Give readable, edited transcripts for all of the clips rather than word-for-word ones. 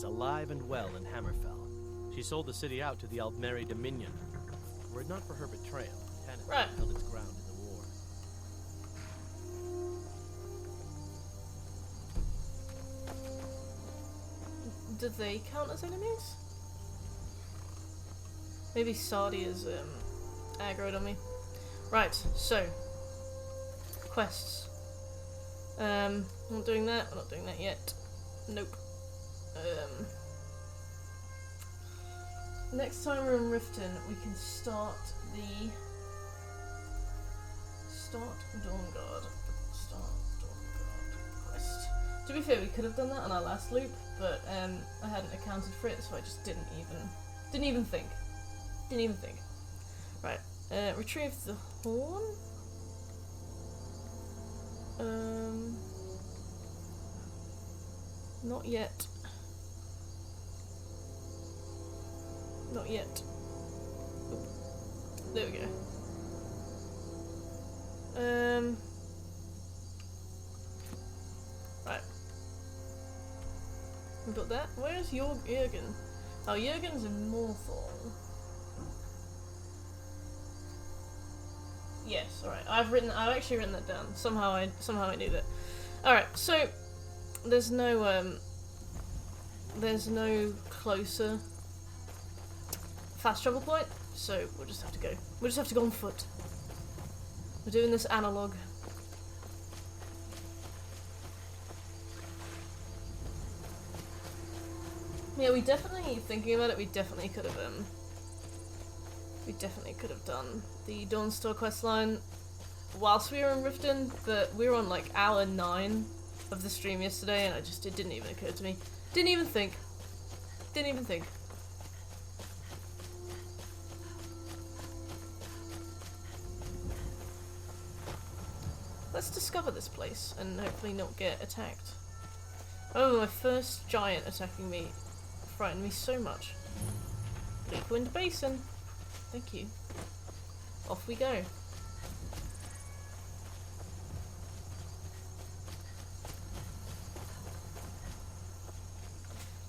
alive and well in Hammerfell. She sold the city out to the Aldmeri Dominion. Were it not for her betrayal, Talos held its ground in the war. Do they count as enemies? Maybe Sardi is aggroed on me. Right, so quests. I'm not doing that. I'm not doing that yet. Nope. Next time we're in Riften, we can start Dawnguard. Start Dawnguard quest. To be fair, we could have done that on our last loop, but I hadn't accounted for it, so I just didn't even think. Right. Retrieve the horn. Not yet. Not yet. Oop. There we go. Right. We got that. Where's Jürgen? Oh, Jürgen's in Morthorn. Yes, alright. I've actually written that down. Somehow I knew that. Alright, so there's no closer fast travel point, so we'll just have to go. We'll just have to go on foot. We're doing this analog. Yeah, thinking about it, we definitely could have done the Dawnstar questline whilst we were in Riften, but we were on like hour 9 of the stream yesterday, and it didn't even occur to me. Didn't even think. Let's discover this place and hopefully not get attacked. Oh, my first giant attacking me frightened me so much. Bleakwind Basin. Thank you. Off we go.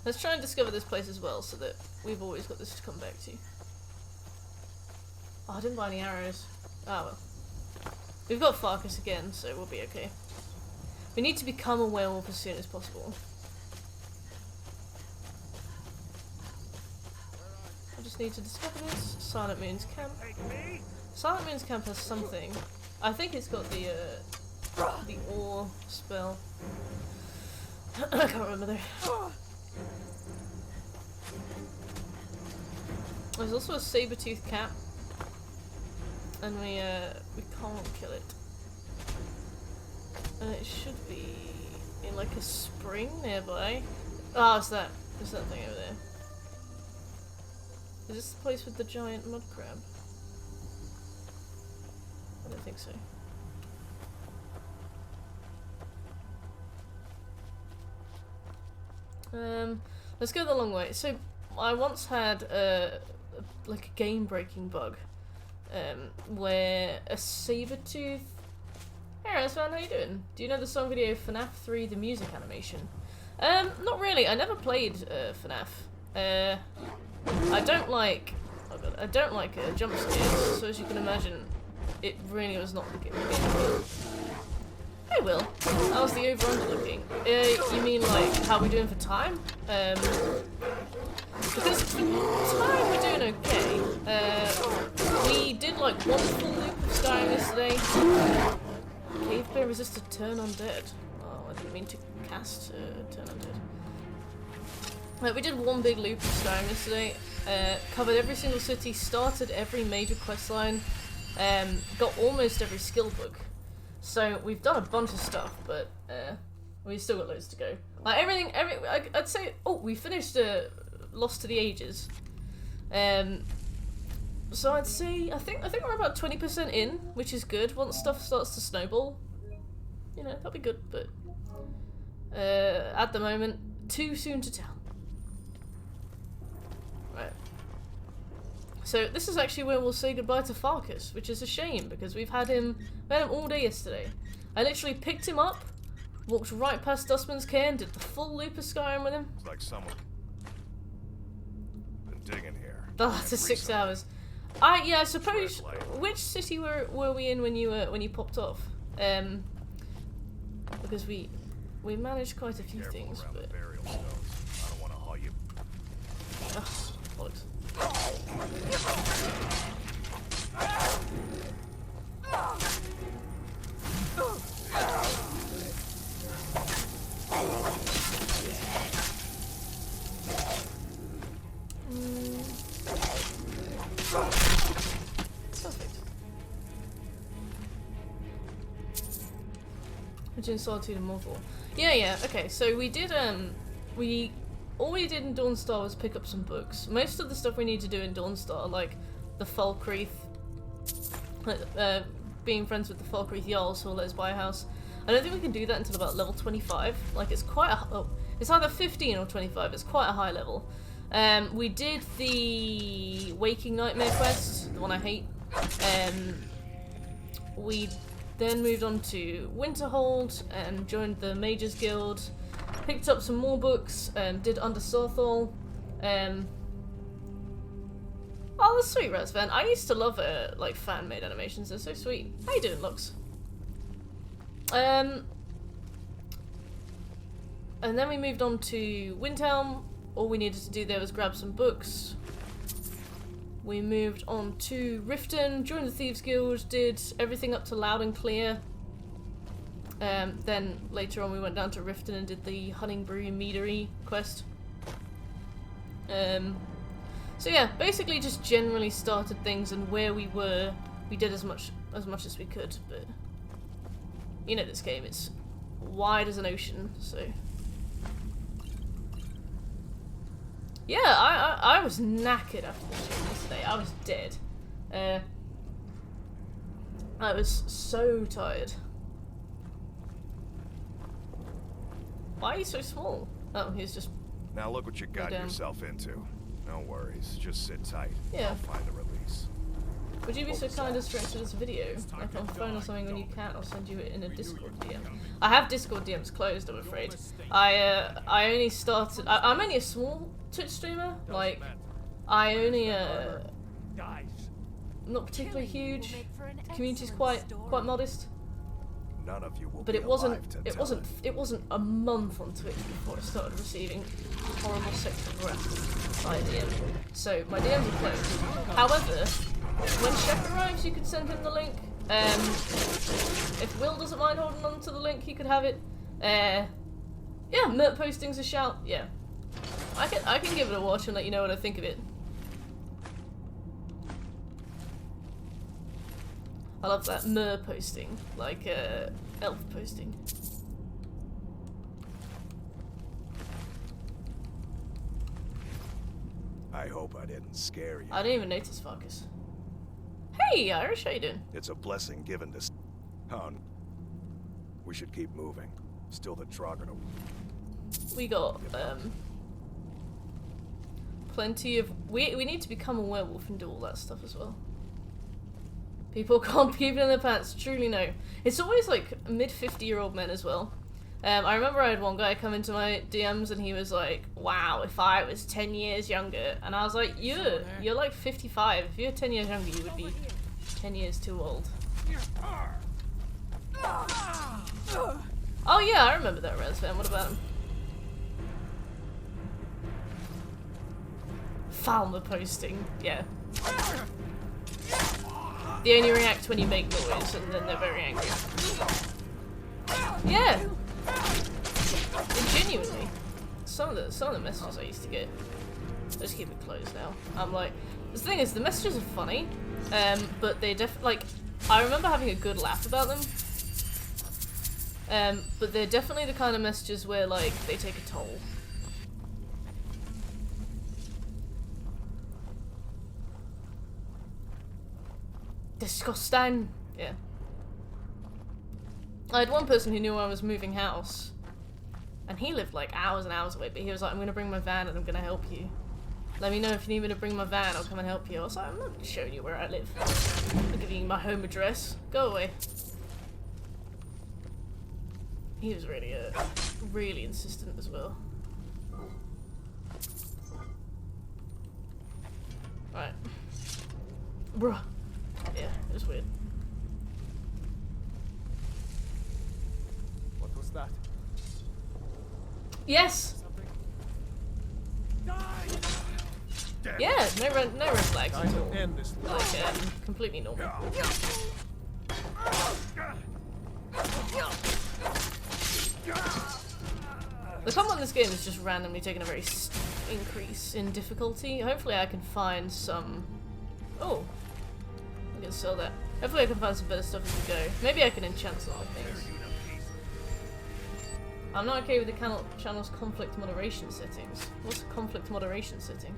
Let's try and discover this place as well, so that we've always got this to come back to. Oh, I didn't buy any arrows. Ah well. We've got Farkas again, so we'll be okay. We need to become a werewolf as soon as possible. I just need to discover this. Silent Moon's camp. Silent Moon's camp has something. I think it's got the ore spell. I can't remember though. There's also a saber-toothed cat, and we can't kill it. It should be in like a spring nearby. Oh, it's that thing over there. Is this the place with the giant mud crab? I don't think so. Let's go the long way. So I once had like a game-breaking bug, where a saber-tooth. Hey, Razvan, how you doing? Do you know the song video FNAF 3: The Music Animation? Not really. I never played FNAF. I don't like. Oh god, I don't like jump scares. So as you can imagine, it really was not the game. Hey, Will. How's the over-under looking? You mean like how we doing for time? Because for time we're doing okay. We did like one full loop of Skyrim yesterday. Cave bear resisted turn undead. Oh, I didn't mean to cast turn undead. We did one big loop of Skyrim yesterday. Covered every single city, started every major questline, got almost every skill book. So we've done a bunch of stuff, but we've still got loads to go. Like I'd say. Oh, we finished Lost to the Ages. So I'd say I think we're about 20% in, which is good. Once stuff starts to snowball, you know, that'll be good. But at the moment, too soon to tell. Right. So this is actually where we'll say goodbye to Farkas, which is a shame because we had him all day yesterday. I literally picked him up, walked right past Dustman's Cairn, did the full loop of Skyrim with him. It's like someone digging here? That's 6 hours. Yeah, I suppose. Which city were we in when you popped off? Because we managed quite a few things, around but. the burial stones. I don't want to haul you. Ugh, bollocks. Perfect. Between Solitude and Mortal. Yeah, okay, so we did, all we did in Dawnstar was pick up some books. Most of the stuff we need to do in Dawnstar, like the Falkreath, being friends with the Falkreath Jarls who will let us buy a house, I don't think we can do that until about level 25. Like, it's quite a, it's either 15 or 25, it's quite a high level. We did the Waking Nightmare quest, the one I hate. We then moved on to Winterhold and joined the Mages Guild. Picked up some more books, did Under Sorthol. Oh, that's sweet, Razvan. I used to love like fan-made animations. They're so sweet. How you doing, Lux? And then we moved on to Windhelm. All we needed to do there was grab some books. We moved on to Riften, joined the Thieves Guild, did everything up to Loud and Clear. Then later on we went down to Riften and did the Hunting Brew Meadery quest. So yeah, basically just generally started things, and where we were, we did as much as we could, but you know this game, it's wide as an ocean, so... Yeah, I was knackered after the stream yesterday. I was dead. I was so tired. Why are you so small? Oh, he's just... Now look what you got yourself into. No worries, just sit tight. Yeah. I'll find a release. Would you be so kind as to direct this video? Like on phone or something when you can, I'll send you it in a Discord DM. I have Discord DMs closed, I'm afraid. I only started... I'm only a small Twitch streamer. Like, I only, not particularly huge. The community's quite modest. None of you will But be it wasn't a month on Twitch before I started receiving horrible sexual harassment by DM. So my DMs are closed. However, when Chef arrives, you could send him the link. If Will doesn't mind holding on to the link, he could have it. Yeah, Mert posting's a shout. Yeah, I can give it a watch and let you know what I think of it. I love that Mer posting, like elf posting. I hope I didn't scare you. I didn't even notice Farkas. Hey, Irish, how you doing? It's a blessing given to... Oh, we should keep moving. Still the Trogger to... We got, plenty of... We need to become a werewolf and do all that stuff as well. People can't keep it in their pants, truly no. It's always like mid-50-year-old men as well. I remember I had one guy come into my DMs and he was like, wow, if I was 10 years younger. And I was like, you're like 55. If you're 10 years younger, you would be 10 years too old. Oh yeah, I remember that Razvan. What about him? Falmer posting, yeah. They only react when you make noise, and then they're very angry. Yeah! Genuinely. Some of the messages I used to get, I just keep it closed now. I'm like, the thing is, the messages are funny, but they like, I remember having a good laugh about them, but they're definitely the kind of messages where, like, they take a toll. Disgusting. Yeah. I had one person who knew I was moving house, and he lived like hours and hours away, but he was like, I'm gonna bring my van and I'm gonna help you. Let me know if you need me to bring my van, I'll come and help you. I was like, I'm not showing you where I live. I'm giving you my home address. Go away. He was really, really insistent as well. Bruh. Yeah, it was weird. What was that? Yes! Yeah, no red flags at Time all. to end this. Like, completely normal. The combat in this game is just randomly taking a very increase in difficulty. Hopefully I can find some... Oh! I can sell that. Hopefully I can find some better stuff as we go. Maybe I can enchant some other things. I'm not okay with the channel's conflict moderation settings. What's a conflict moderation setting?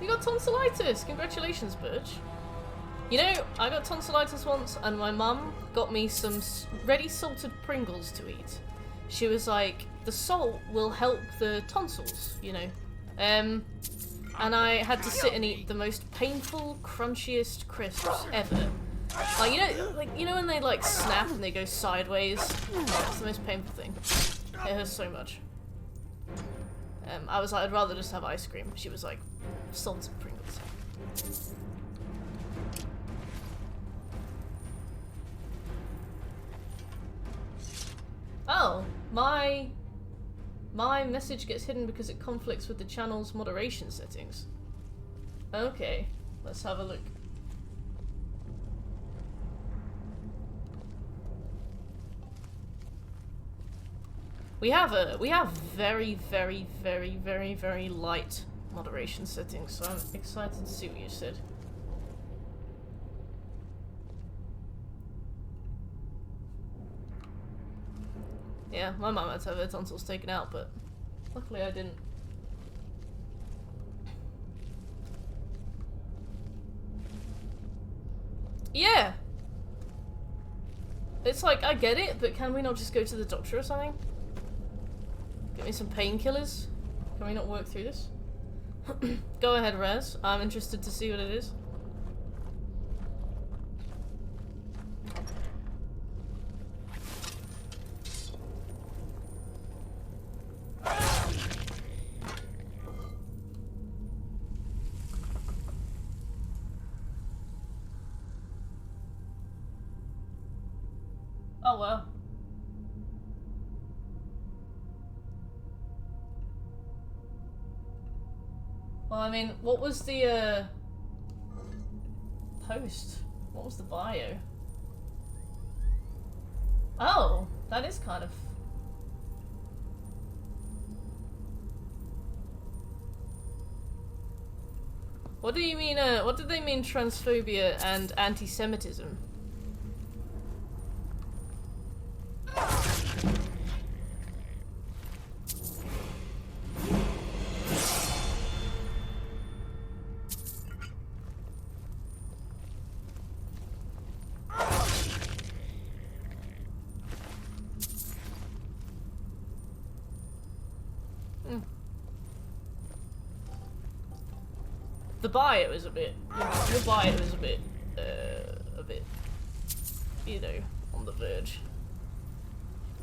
You got tonsillitis! Congratulations, Birch. You know, I got tonsillitis once, and my mum got me some ready salted Pringles to eat. She was like, the salt will help the tonsils, you know. And I had to sit and eat the most painful, crunchiest crisps ever. Like, you know when they like snap and they go sideways? It's the most painful thing. It hurts so much. I was like, I'd rather just have ice cream. She was like, salted Pringles. Oh, my message gets hidden because it conflicts with the channel's moderation settings. Okay, let's have a look. We have very, very, very, very, very light moderation settings, so I'm excited to see what you said. Yeah, my mum had to have her tonsils taken out, but luckily I didn't. Yeah! It's like, I get it, but can we not just go to the doctor or something? Get me some painkillers? Can we not work through this? Go ahead, Raz. I'm interested to see what it is. Oh well. Well, I mean, what was the post? What was the bio? Oh, that is kind of... What do you mean, what did they mean transphobia and anti-Semitism? The bio is a bit, your bio is a bit, you know, on the verge.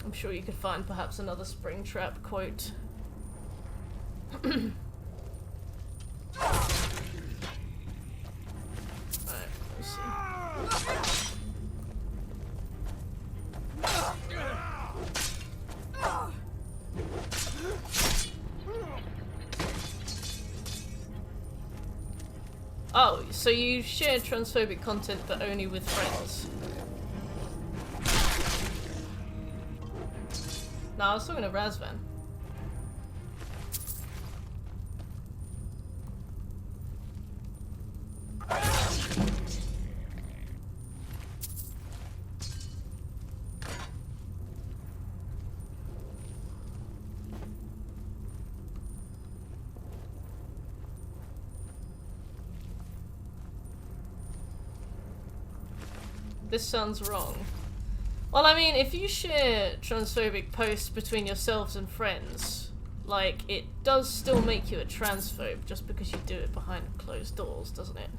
I'm sure you could find perhaps another Springtrap quote. Alright, let's see. Oh, so you share transphobic content but only with friends? No, I was talking to Razvan. This sounds wrong. Well, I mean, if you share transphobic posts between yourselves and friends, like, it does still make you a transphobe just because you do it behind closed doors, doesn't it?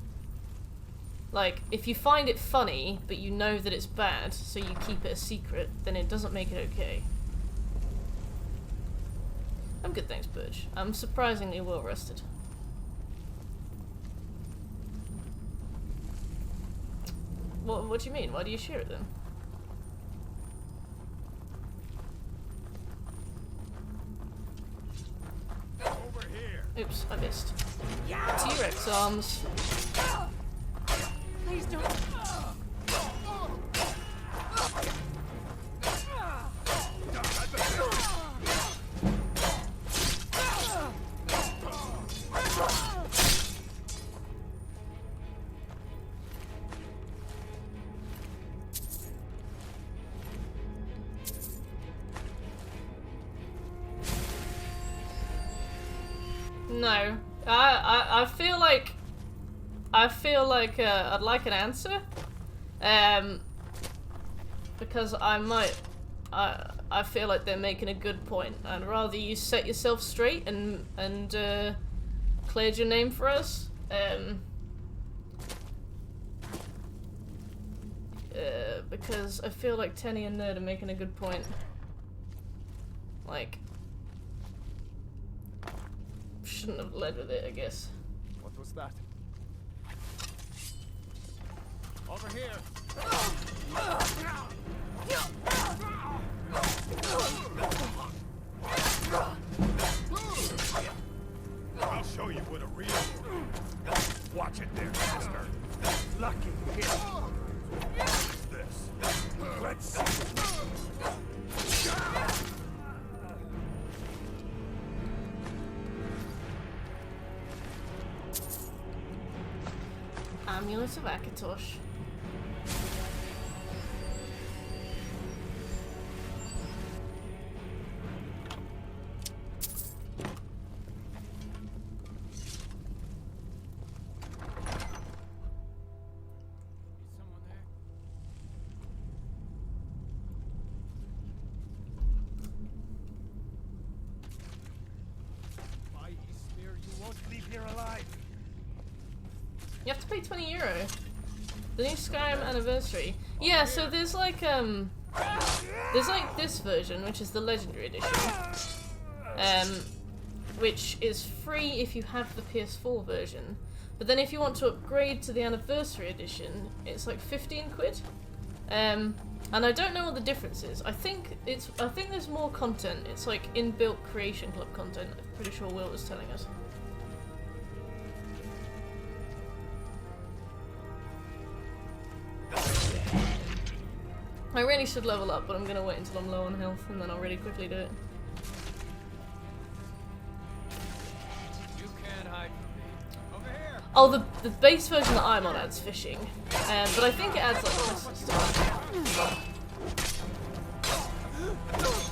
Like, if you find it funny, but you know that it's bad, so you keep it a secret, then it doesn't make it okay. I'm good, thanks, Burge. I'm surprisingly well rested. What do you mean? Why do you share it then? Over here. Oops, I missed. T-Rex arms. Please don't. No, I feel like I'd like an answer, because I feel like they're making a good point. I'd rather you set yourself straight and cleared your name for us, because I feel like Tenny and Nerd are making a good point. Like, shouldn't have led with it, I guess. What was that? Over here. I'll show you what a real. Watch it there, sister. Lucky hit. What's this? Let's see. Amulet of Akatosh. Someone there? By Eastmere, you won't leave here alive. You have to pay €20. The new Skyrim anniversary. Yeah, so there's like this version, which is the Legendary Edition, which is free if you have the PS4 version. But then if you want to upgrade to the Anniversary Edition, it's like 15 quid. And I don't know what the difference is. I think there's more content. It's like inbuilt Creation Club content. I'm pretty sure Will was telling us. I really should level up, but I'm gonna wait until I'm low on health, and then I'll really quickly do it. You can't hide from me. Over here. Oh, the base version that I'm on adds fishing, but I think it adds like quests and stuff.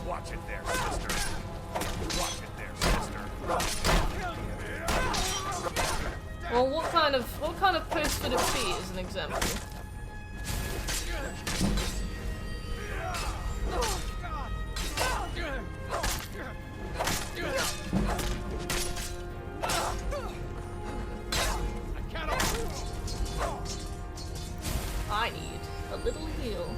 Watch it there, sister. Watch it there, sister. Well, what kind of post would it be as an example? I need a little heal.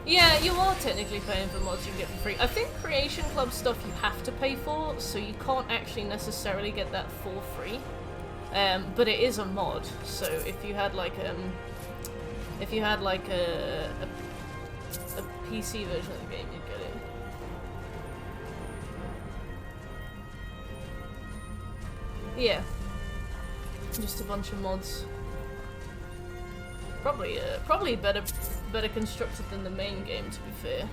Yeah, you are technically paying for mods you get for free. I think Creation Club stuff you have to pay for, so you can't actually necessarily get that for free. But it is a mod, so if you had like a PC version of the game, you'd get it. Yeah, just a bunch of mods. Probably better constructed than the main game, to be fair.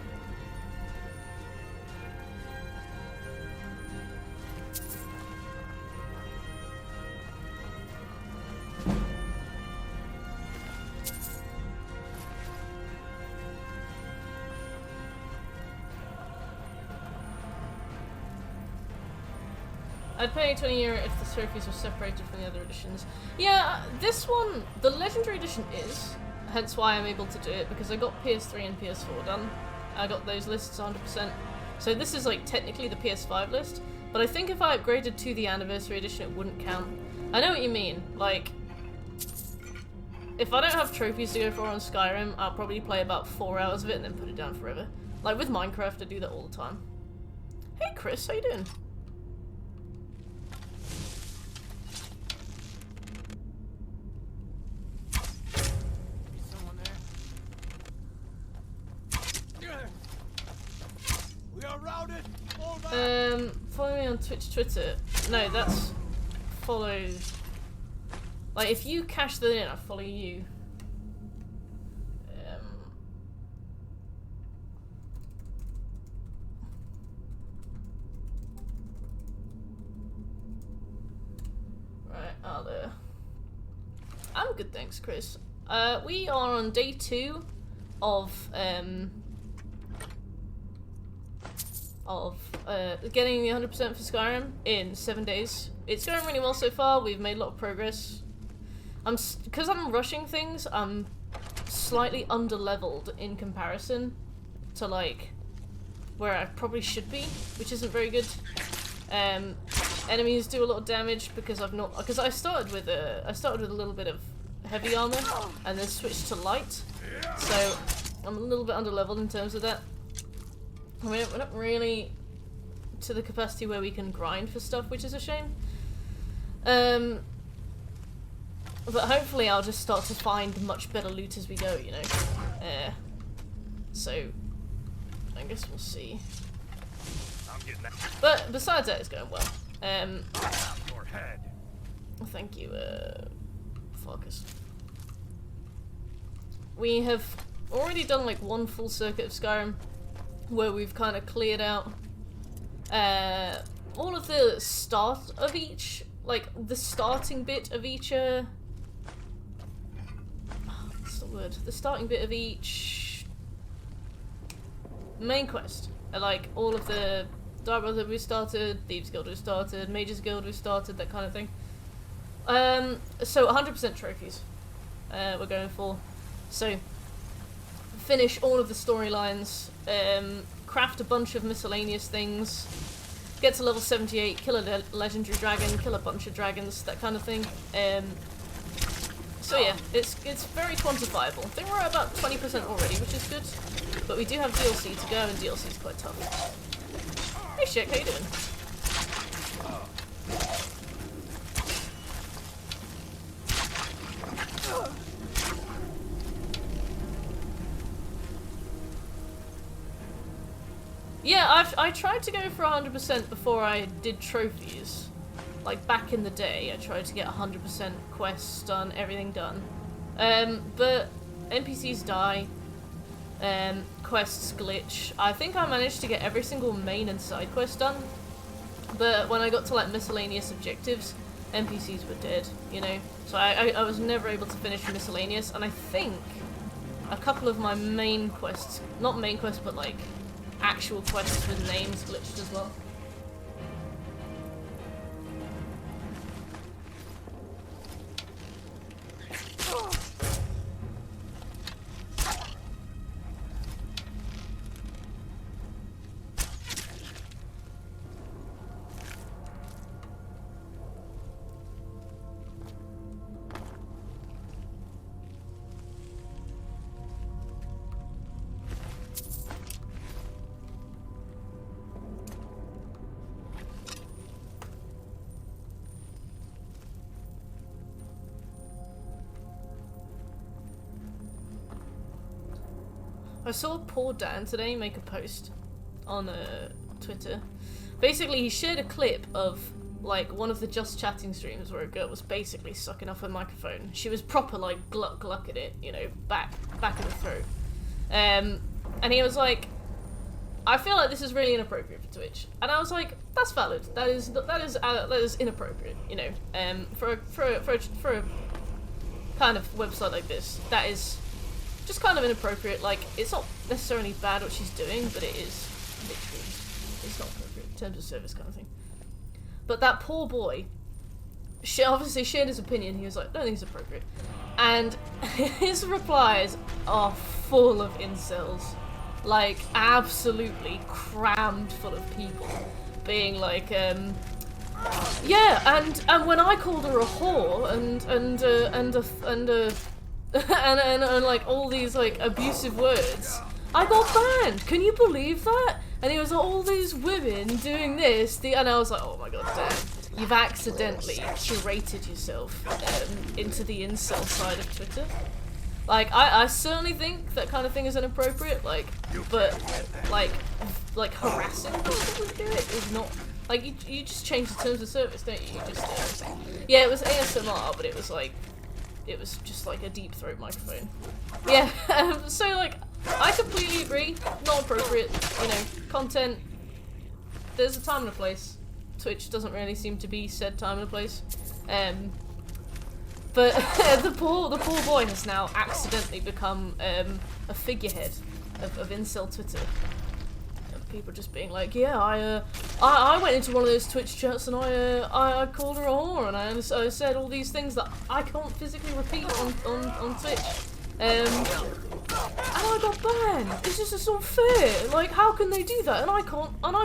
I'd pay €20 if the trophies were separated from the other editions. Yeah, this one, the Legendary Edition is, hence why I'm able to do it, because I got PS3 and PS4 done. I got those lists 100%. So this is like technically the PS5 list, but I think if I upgraded to the Anniversary Edition it wouldn't count. I know what you mean, like, if I don't have trophies to go for on Skyrim, I'll probably play about 4 hours of it and then put it down forever. Like with Minecraft, I do that all the time. Hey Chris, how you doing? Someone there? We are routed. All back. Follow me on Twitch, Twitter. No, that's follow. Like if you cash that in, I follow you. I'm good, thanks, Chris. We are on day 2 of getting the 100% for Skyrim in 7 days. It's going really well so far. We've made a lot of progress. Because I'm rushing things, I'm slightly under-leveled in comparison to like where I probably should be, which isn't very good. Enemies do a lot of damage because I started with a little bit of heavy armor and then switched to light, so I'm a little bit under-leveled in terms of that. I mean, we're not really to the capacity where we can grind for stuff, which is a shame. But hopefully I'll just start to find much better loot as we go, you know. So I guess we'll see. But besides that, it's going well. Thank you, Focus. We have already done like 1 full circuit of Skyrim, where we've kind of cleared out all of the start of each, like the starting bit of each. What's the word? The starting bit of each main quest. Like all of the Dark Brotherhood we started, Thieves Guild we started, Mages Guild we started, that kind of thing. So 100% trophies we're going for. So finish all of the storylines, craft a bunch of miscellaneous things, get to level 78, kill a legendary dragon, kill a bunch of dragons, that kind of thing. So yeah, it's very quantifiable. I think we're at about 20% already, which is good. But we do have DLC to go, and DLC is quite tough. Hey Shik, how you doing? Yeah, I tried to go for 100% before I did trophies. Like back in the day, I tried to get 100% quests done, everything done. But NPCs die. Quests glitch. I think I managed to get every single main and side quest done, but when I got to like miscellaneous objectives, NPCs were dead, you know, so I was never able to finish miscellaneous, and I think a couple of my main quests, not main quests, but like actual quests with names glitched as well. I saw poor Dan today make a post on Twitter. Basically, he shared a clip of like one of the Just Chatting streams where a girl was basically sucking off her microphone. She was proper like gluck gluck at it, you know, back in the throat. And he was like, "I feel like this is really inappropriate for Twitch," and I was like, "That's valid. That is inappropriate, you know. For a kind of website like this, that is." Just kind of inappropriate. Like, it's not necessarily bad what she's doing, but it is literally, it's not appropriate in terms of service kind of thing. But that poor boy obviously shared his opinion. He was like, "Don't think it's appropriate," and his replies are full of incels, like absolutely crammed full of people, being like, yeah, and when I called her a whore and like all these like abusive words, I got banned. Can you believe that? And he was like, all these women doing this, and I was like, oh my god, damn. You've accidentally curated yourself into the incel side of Twitter. Like, I certainly think that kind of thing is inappropriate, like, but, like harassing people who do it is not, like, you just change the terms of service, don't you? You just, yeah, it was ASMR, but it was like, it was just like a deep throat microphone. Yeah, so like, I completely agree, not appropriate, you know, content, there's a time and a place. Twitch doesn't really seem to be said time and a place. But the poor boy has now accidentally become a figurehead of incel Twitter. And people just being like, yeah, I went into one of those Twitch chats and I called her a whore and I said all these things that I can't physically repeat on Twitch. And I got banned. It's just unfair. Like, how can they do that? And I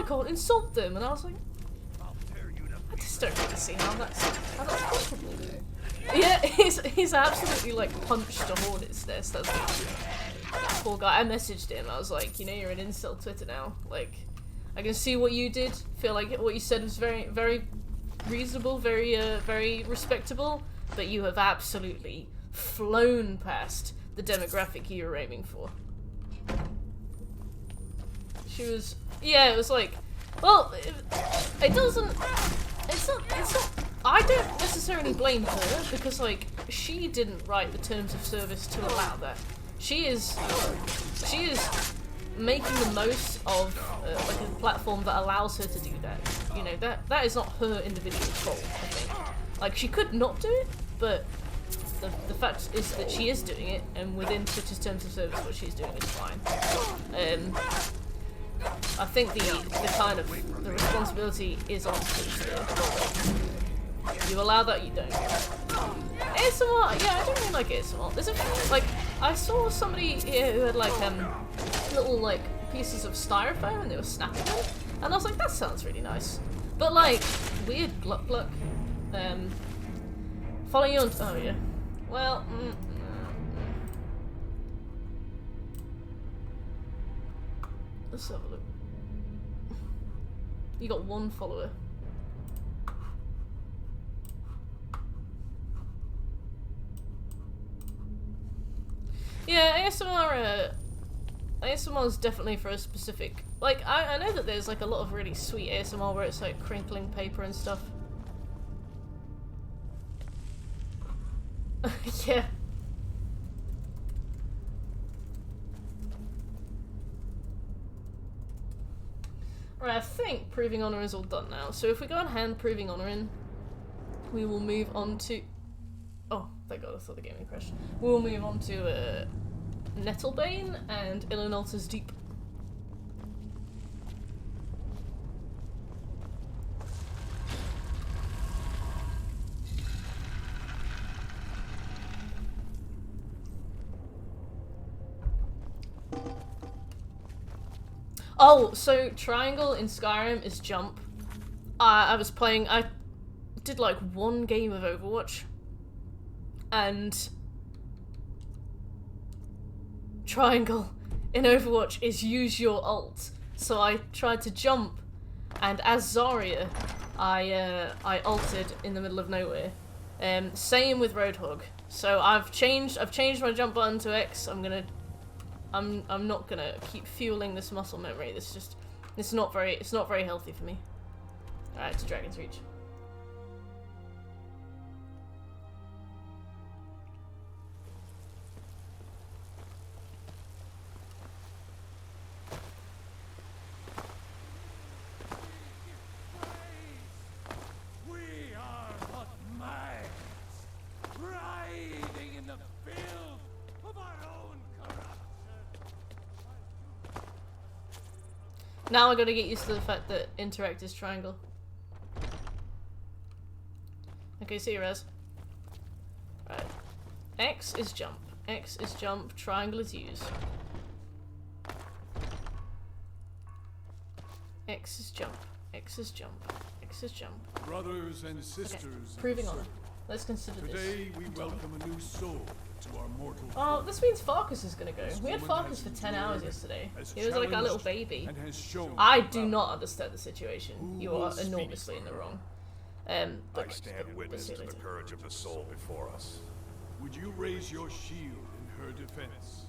can't insult them. And I was like, I just don't really see how that's possible. Yeah, he's absolutely like punched a hornet's nest. That's that poor guy. I messaged him. I was like, you know, you're an incel Twitter now. Like, I can see what you did. Feel like what you said was very, very reasonable, very respectable. But you have absolutely flown past the demographic you were aiming for. She was, yeah, it was like, well, it doesn't. It's not. I don't necessarily blame her because, like, she didn't write the terms of service to allow that. She is making the most of like a platform that allows her to do that. You know, that is not her individual fault. I think, like, she could not do it, but the fact is that she is doing it, and within Twitch's terms of service, what she's doing is fine. I think the kind of the responsibility is on Twitch. You allow that, you don't. ASMR, yeah, I don't really like ASMR. There's a, like, I saw somebody here who had like little like pieces of styrofoam and they were snapping them, and I was like, that sounds really nice. But like, weird gluck gluck. Follow you on. Oh yeah. Well. Let's have a look. You got one follower. Yeah, ASMR is definitely for a specific, like, I know that there's like a lot of really sweet ASMR where it's like crinkling paper and stuff. Yeah. Right, I think Proving Honor is all done now. So if we go and hand Proving Honor in, we will move on to... Oh, thank god, I thought the game had crashed. We'll move on to Nettlebane and Illinalta's Deep. Oh, so triangle in Skyrim is jump. I did like one game of Overwatch, and triangle in Overwatch is use your ult. So I tried to jump, and as Zarya, I ulted in the middle of nowhere. Same with Roadhog. So I've changed my jump button to X. I'm not gonna keep fueling this muscle memory. It's not very healthy for me. Alright, to Dragon's Reach. We are but mice, riding in the filth of our own corruption. Now I gotta get used to the fact that interact is triangle. Okay, see you, Res. Right. X is jump. X is jump. Triangle is use. X is jump. X is jump. X is jump. Brothers and sisters. Okay. Proving on. Let's consider this. Today we welcome a new soul to our mortal. Oh, this means Farkas is gonna go. We had Farkas for 10 hours yesterday. He was like our little baby. I do not understand the situation. You are enormously in the wrong. I stand witness to the courage of the soul before us. Would you raise your shield in her defense?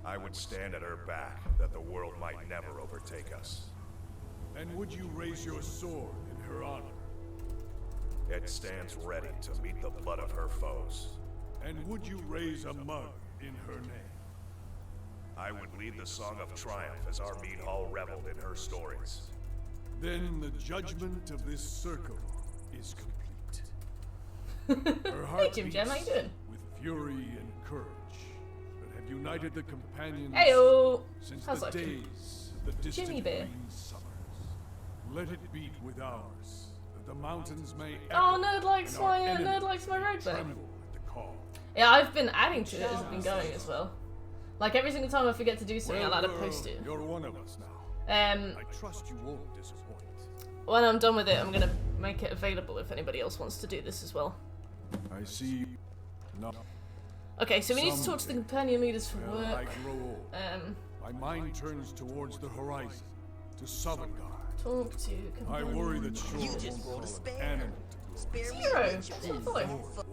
I would stand at her back, that the world might never overtake us. And would you raise your sword in her honor? It stands ready to meet the blood of her foes. And would you raise a mug in her name? I would lead the song of triumph as our mead hall reveled in her stories. Then the judgment of this circle is complete. Her heart Hey, Jim Jam, how you doing? with fury and courage, but have united the companions Heyo! since How's the life, Jim? days of the distant Jimmy Bear. green summers. Let it beat with ours, that the mountains may Oh, echo Nerd likes and our my enemies Nerd likes my road back. tremble at the call. Yeah, I've been adding to it as I've been going as well. Like every single time I forget to do something, I'll add a post it. You're one of us now. Um, I trust you won't disappoint. when I'm done with it, I'm gonna make it available if anybody else wants to do this as well. I see. No. Okay, so we need to talk to the companion leaders for Well, I work. grow old. My mind turns towards the horizon, to Sovngarde. Talk to I companion. worry that Shore You won't just call rolled a an spare. animal to glory. Zero. That's not follow. Warrior.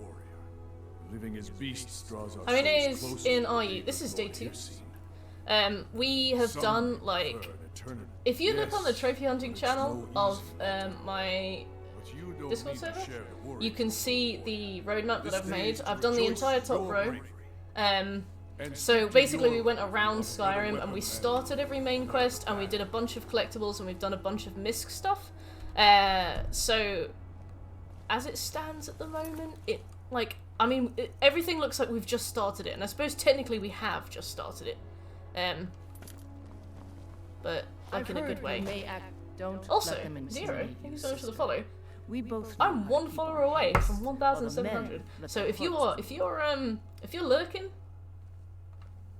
Living as beasts draws our I mean, it souls is closer in to RU. the This is day Lord 2. you've seen. We have Some done prefer like, an eternity. if you look Yes, on the trophy hunting but it's channel no of easy. my But you don't Discord need to server, share the worry you can see with the roadmap that This I've day made. is to I've done the rejoice entire in top your row. bravery. Um, And So stick to basically we your went way around of better Skyrim and weapon we and started every main quest and we did a bunch of collectibles and we've done a bunch of misc stuff. So as it stands at the moment, everything looks like we've just started it, and I suppose technically we have just started it. But like in a good way. Also, Zero, thank you so much for the follow. We both. I'm one follower away from While 1,700. the men let So their if you're lurking,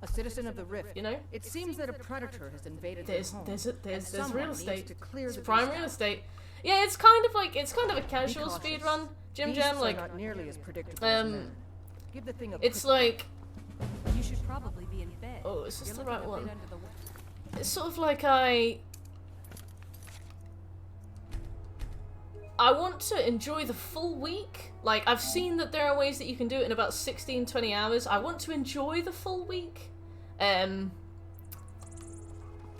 a citizen of the Rift, you know, it seems that a predator has invaded there's their home. there's and someone real needs estate. to clear It's the prime beast real out. estate. Yeah, it's kind of a casual cautious. speed run, Jim Beasts Jam. are Like, not nearly as predictable as men. Give the thing a it's quick like, You should probably be in bed. oh, is this You're the looking right a one? bit under the weather. It's sort of like I want to enjoy the full week. Like, I've seen that there are ways that you can do it in about 16, 20 hours. I want to enjoy the full week.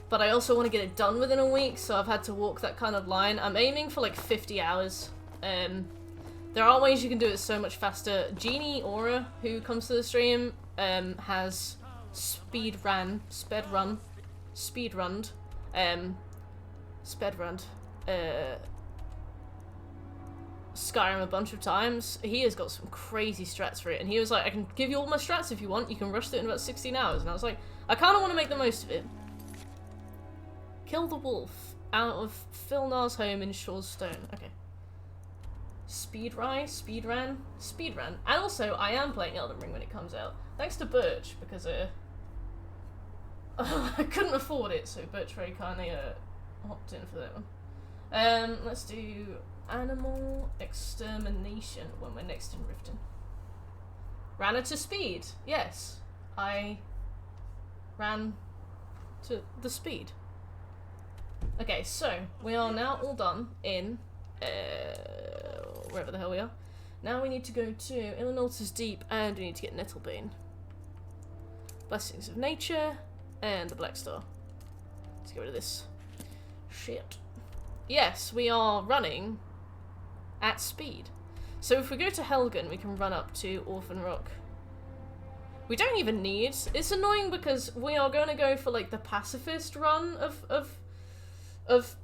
But I also want to get it done within a week, so I've had to walk that kind of line. I'm aiming for like 50 hours. There are ways you can do it so much faster. Genie Aura, who comes to the stream, has speedrunned Skyrim a bunch of times. He has got some crazy strats for it, and he was like, I can give you all my strats if you want, you can rush through it in about 16 hours, and I was like, I kind of want to make the most of it. Kill the wolf out of Filnar's home in Shaw's Stone. Okay. Speedrun. And also, I am playing Elden Ring when it comes out. Thanks to Birch, because I couldn't afford it, so Birch very kindly hopped in for that one. Let's do Animal Extermination when we're next in Riften. Ran it to speed. Yes, I ran to the speed. Okay, so we are now all done in wherever the hell we are. Now we need to go to Illinois' Deep, and we need to get Nettlebane. Blessings of Nature, and the Black Star. Let's get rid of this shit. Yes, we are running at speed. So if we go to Helgen, we can run up to Orphan Rock. We don't even need... It's annoying because we are going to go for like the pacifist run of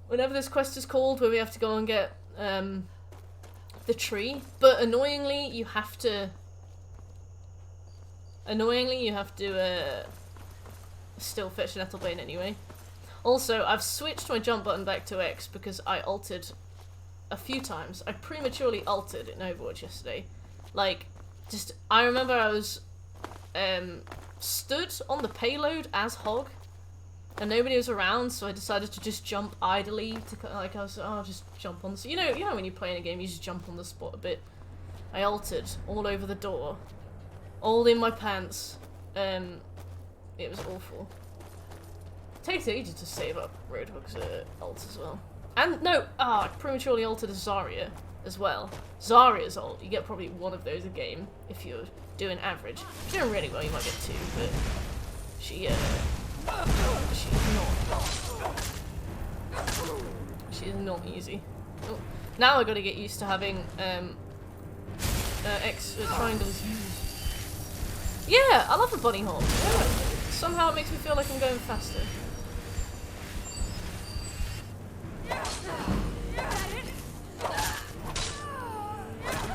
whenever this quest is called, where we have to go and get the tree. But annoyingly, you have to still fetch Nettlebane anyway. Also, I've switched my jump button back to X because I altered a few times. I prematurely altered in Overwatch yesterday. Like, I remember I was stood on the payload as Hog, and nobody was around, so I decided to just jump idly to, like, I'll just jump on the, you know when you're playing a game, you just jump on the spot a bit. I altered all over the door, all in my pants. It was awful. It takes ages to save up Roadhog's ult as well. And no, I prematurely altered a Zarya as well. Zarya's ult, you get probably one of those a game if you're doing average. If you're doing really well, you might get two, but she's not easy. Oh. Now I gotta get used to having triangles used. Yeah, I love the bunny hop. Yeah. Somehow it makes me feel like I'm going faster.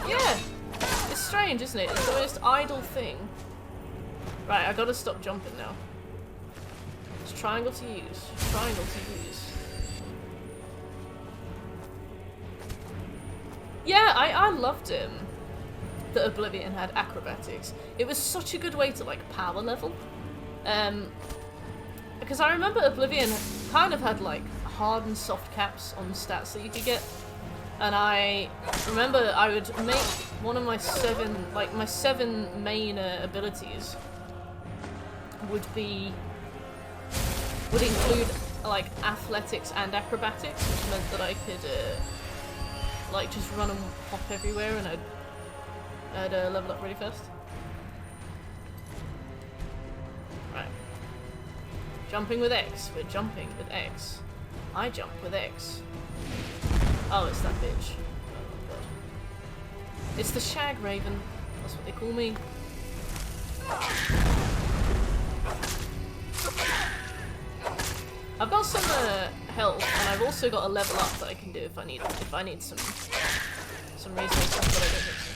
Yeah, it's strange, isn't it? It's the most idle thing. Right, I gotta stop jumping now. It's triangle to use. Triangle to use. Yeah, I loved him. That Oblivion had acrobatics. It was such a good way to like power level. Because I remember Oblivion kind of had like hard and soft caps on stats that you could get. And I remember I would make one of my seven main abilities would include like athletics and acrobatics, which meant that I could like just run and hop everywhere, and I'd level up really fast. Right. Jumping with X. We're jumping with X. I jump with X. Oh, it's that bitch. Oh god. It's the Shag Raven. That's what they call me. I've got some health, and I've also got a level up that I can do if I need some resources, but I don't think so.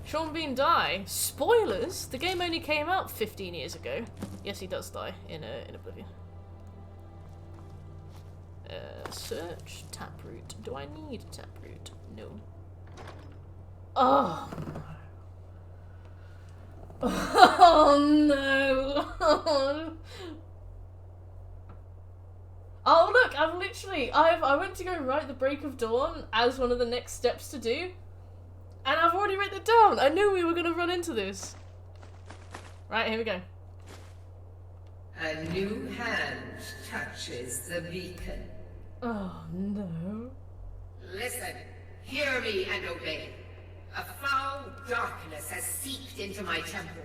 Sean Bean die? Spoilers! The game only came out 15 years ago. Yes, he does die in Oblivion. Search taproot. Do I need taproot? No. Oh no. Oh no. Oh look, I went to go write the Break of Dawn as one of the next steps to do. And I've already written it down. I knew we were gonna run into this. Right, here we go. A new hand touches the beacon. Oh no. Listen, hear me and obey. A foul darkness has seeped into my temple.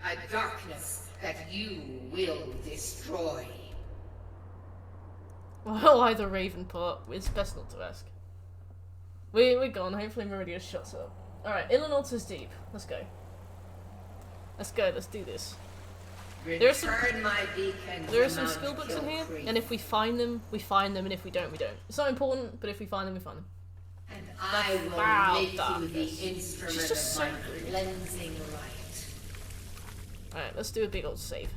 A darkness that you will destroy. Well, either Raven part. It's best not to ask. We're gone. Hopefully Meridia shuts up. Alright, Illinois Deep. Let's go. Let's go. Let's do this. There are some skill books in here, and if we find them, we find them, and if we don't, we don't. It's not important, but if we find them, we find them. And I will make you the instrument of my cleansing light. Alright, let's do a big old save.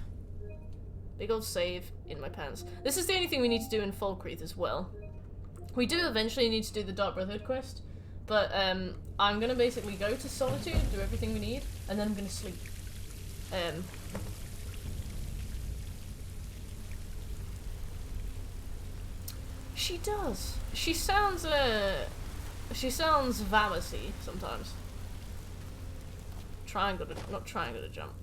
Big old save in my pants. This is the only thing we need to do in Falkreath as well. We do eventually need to do the Dark Brotherhood quest, but I'm gonna basically go to Solitude, do everything we need, and then I'm gonna sleep. She does. She sounds Valasy sometimes. Not triangle to jump.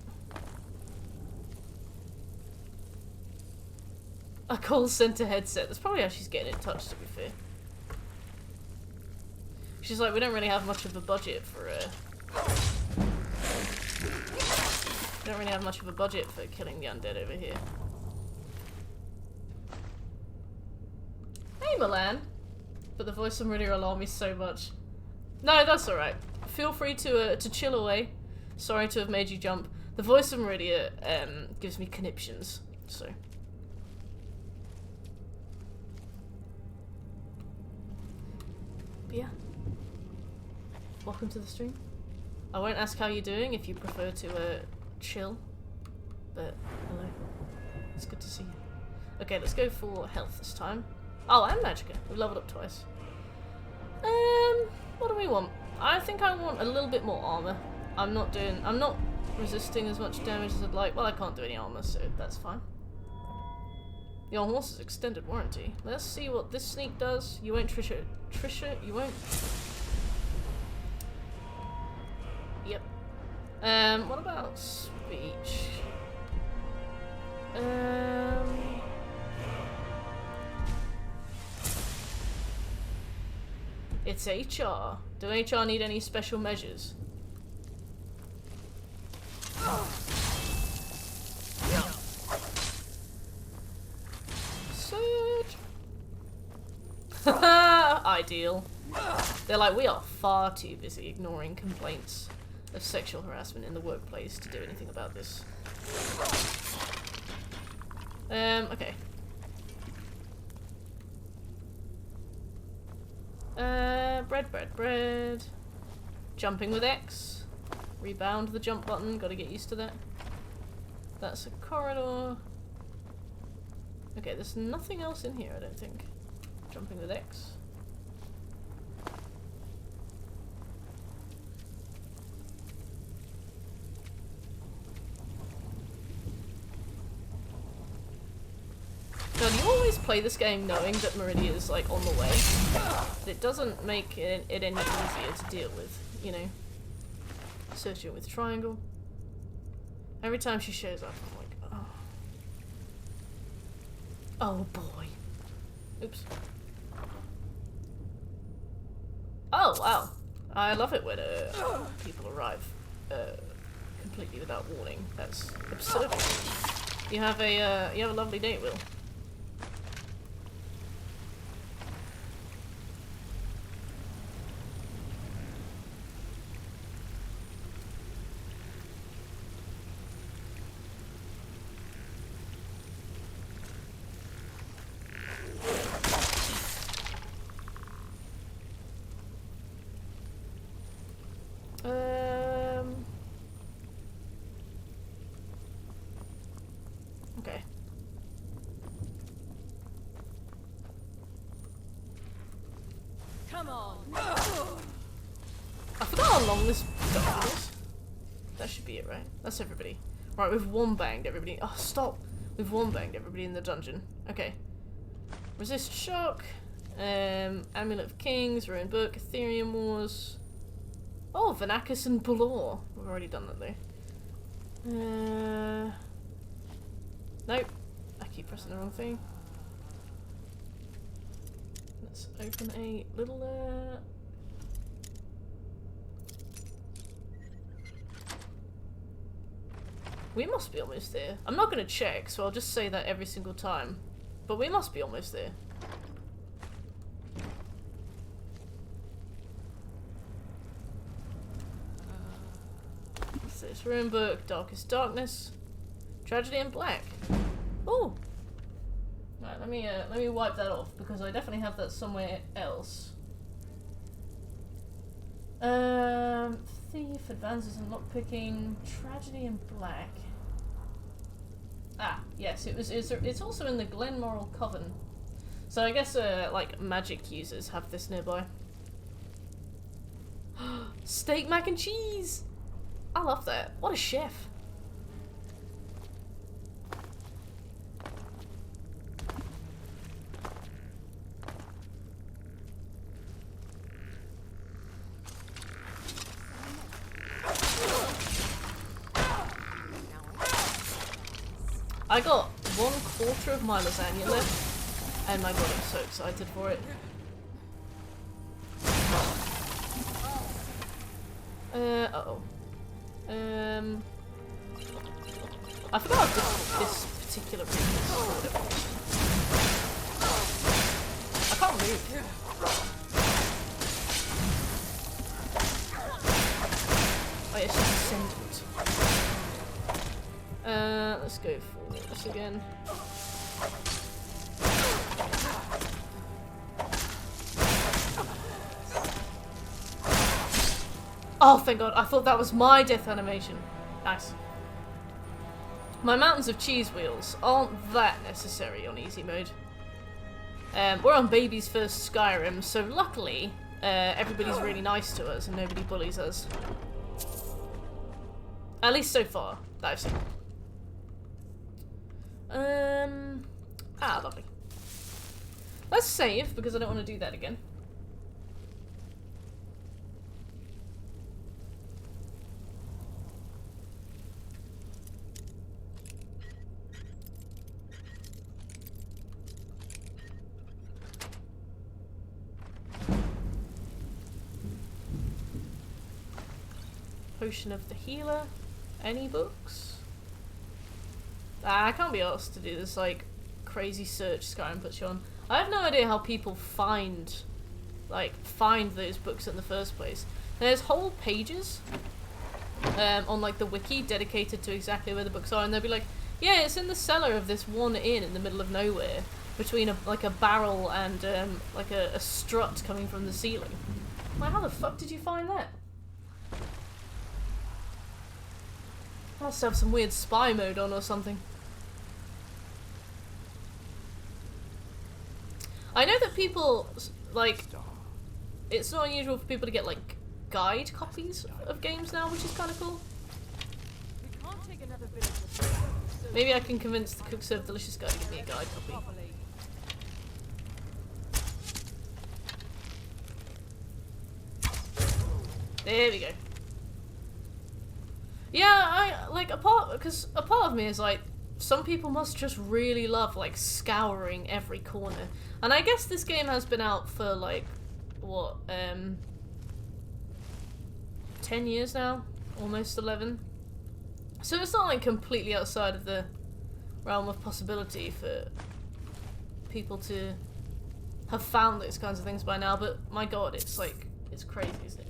A call center headset. That's probably how she's getting in touch, to be fair. She's like, we don't really have much of a budget for killing the undead over here. Hey, Milan. But the voice of Meridia alarmed me so much. No, that's alright. Feel free to chill away. Sorry to have made you jump. The voice of Meridia gives me conniptions, so. But yeah. Welcome to the stream. I won't ask how you're doing if you prefer to chill. But hello. It's good to see you. Okay, let's go for health this time. Oh, and Magicka. We leveled up twice. What do we want? I think I want a little bit more armor. I'm not resisting as much damage as I'd like. Well, I can't do any armor, so that's fine. Your horse's extended warranty. Let's see what this sneak does. You won't Trisha, you won't. Yep. What about speech? It's HR. Do HR need any special measures? Search. Ideal. They're like, we are far too busy ignoring complaints of sexual harassment in the workplace to do anything about this. Okay. Bread. Jumping with X. Rebound the jump button, gotta get used to that. That's a corridor. Okay, there's nothing else in here, I don't think. Jumping with X. God, you always play this game knowing that Meridia is like on the way. It doesn't make it any easier to deal with, you know. Searching with triangle. Every time she shows up, I'm like, oh. Oh boy. Oops. Oh wow. I love it when people arrive completely without warning. That's absurd. You have a lovely date, Will. Okay. Come on. I forgot how long this dungeon is. That should be it, right? That's everybody. Right, we've one-banged everybody. Oh, stop! We've one-banged everybody in the dungeon. Okay. Resist shock. Amulet of Kings, Ruined Book, Ethereum Wars. Oh, Vanakis and Balor. We've already done that though. Nope. I keep pressing the wrong thing. Let's open a little we must be almost there. I'm not gonna check, so I'll just say that every single time. But we must be almost there. What's this? Ruined Book, Darkest Darkness, Tragedy in Black. Oh. Right, let me wipe that off because I definitely have that somewhere else. Thief, Advances in Lockpicking, Tragedy in Black. Ah, yes, it's also in the Glenmoral Coven. So I guess like magic users have this nearby. Steak mac and cheese! I love that. What a chef. I got 1/4 of my lasagna left, and my god, I'm so excited for it. Uh-oh. I forgot this particular room is. I can't move. Oh yeah, she's ascendant. Let's go for this again. Oh, thank God. I thought that was my death animation. Nice. My mountains of cheese wheels aren't that necessary on easy mode. We're on baby's first Skyrim, so luckily everybody's really nice to us and nobody bullies us. At least so far, that I've seen. Lovely. Let's save, because I don't want to do that again. Potion of the Healer. Any books? I can't be asked to do this, like, crazy search Skyrim puts you on. I have no idea how people find those books in the first place. There's whole pages on, like, the wiki dedicated to exactly where the books are, and they'll be like, yeah, it's in the cellar of this one inn in the middle of nowhere, between, a barrel and, like, a strut coming from the ceiling. I'm like, how the fuck did you find that? Must have some weird spy mode on or something. I know that people, like, it's not unusual for people to get, like, guide copies of games now, which is kind of cool. Maybe I can convince the Cook Serve Delicious guy to give me a guide copy. There we go. Yeah, a part of me is like, some people must just really love, like, scouring every corner. And I guess this game has been out for, like, what, 10 years now? Almost 11. So it's not, like, completely outside of the realm of possibility for people to have found those kinds of things by now, but my god, it's, like, it's crazy, isn't it?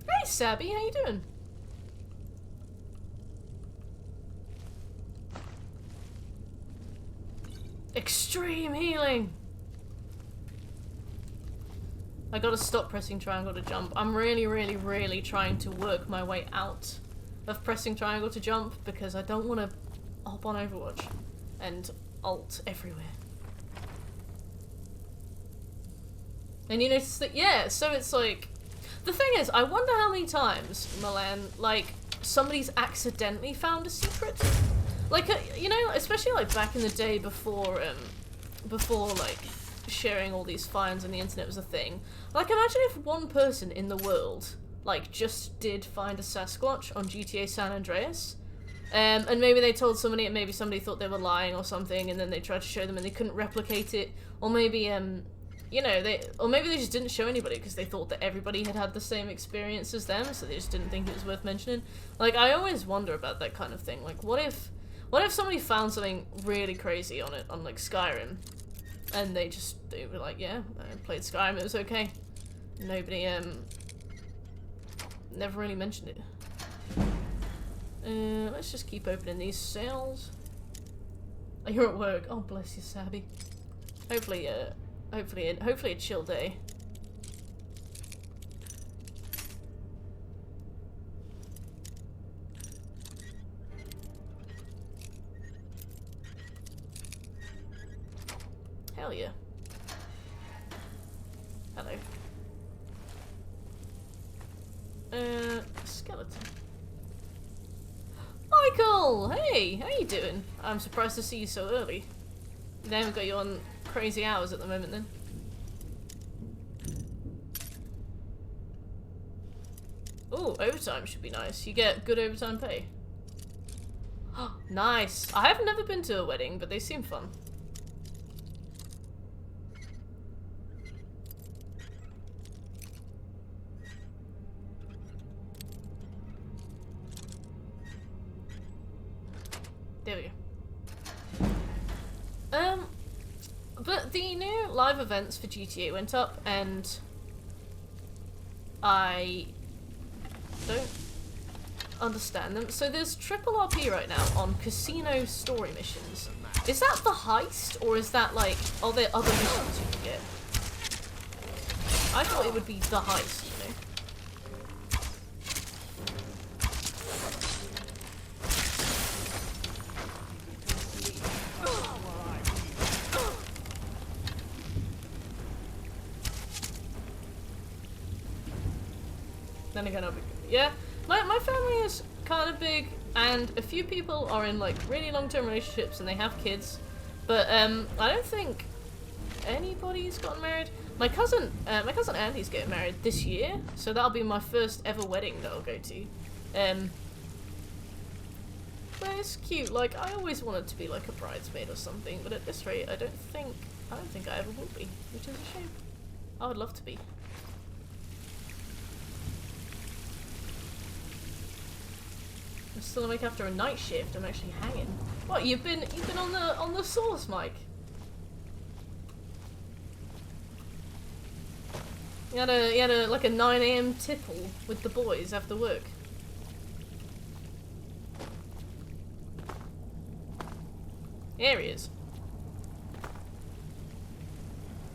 Hey, Sabby, how you doing? Extreme healing! I gotta stop pressing triangle to jump. I'm really trying to work my way out of pressing triangle to jump because I don't want to hop on Overwatch and ult everywhere. And you notice that, yeah, so it's like, the thing is, I wonder how many times, Milan, like, somebody's accidentally found a secret. Like, you know, especially, like, back in the day before, like, sharing all these finds on the internet was a thing. Like, imagine if one person in the world, like, just did find a Sasquatch on GTA San Andreas, and maybe they told somebody, and maybe somebody thought they were lying or something, and then they tried to show them and they couldn't replicate it, or maybe, you know, or maybe they just didn't show anybody because they thought that everybody had had the same experience as them, so they just didn't think it was worth mentioning. Like, I always wonder about that kind of thing. Like, what if somebody found something really crazy on it, on, like, Skyrim, and they were like, yeah, I played Skyrim, it was okay. Nobody, never really mentioned it. Let's just keep opening these sales. Oh, you're at work. Oh, bless you, Sabby. Hopefully a chill day. Hell yeah. Hello. Skeleton. Michael! Hey! How you doing? I'm surprised to see you so early. They haven't got you on crazy hours at the moment then. Ooh, overtime should be nice. You get good overtime pay. Nice! I have never been to a wedding, but they seem fun. There we go. But the new live events for GTA went up, and I don't understand them. So there's triple RP right now on casino story missions. Is that the heist, or is that, like, are there other missions you can get? I thought it would be the heist, you know? Then again, yeah. My family is kind of big, and a few people are in like really long-term relationships and they have kids. But I don't think anybody's gotten married. My cousin Andy's getting married this year, so that'll be my first ever wedding that I'll go to. But it's cute. Like, I always wanted to be like a bridesmaid or something, but at this rate, I don't think I ever will be, which is a shame. I would love to be. I'm still awake after a night shift. I'm actually hanging. What, you've been on the source, Mike? You had a like a 9 AM tipple with the boys after work. Here he is.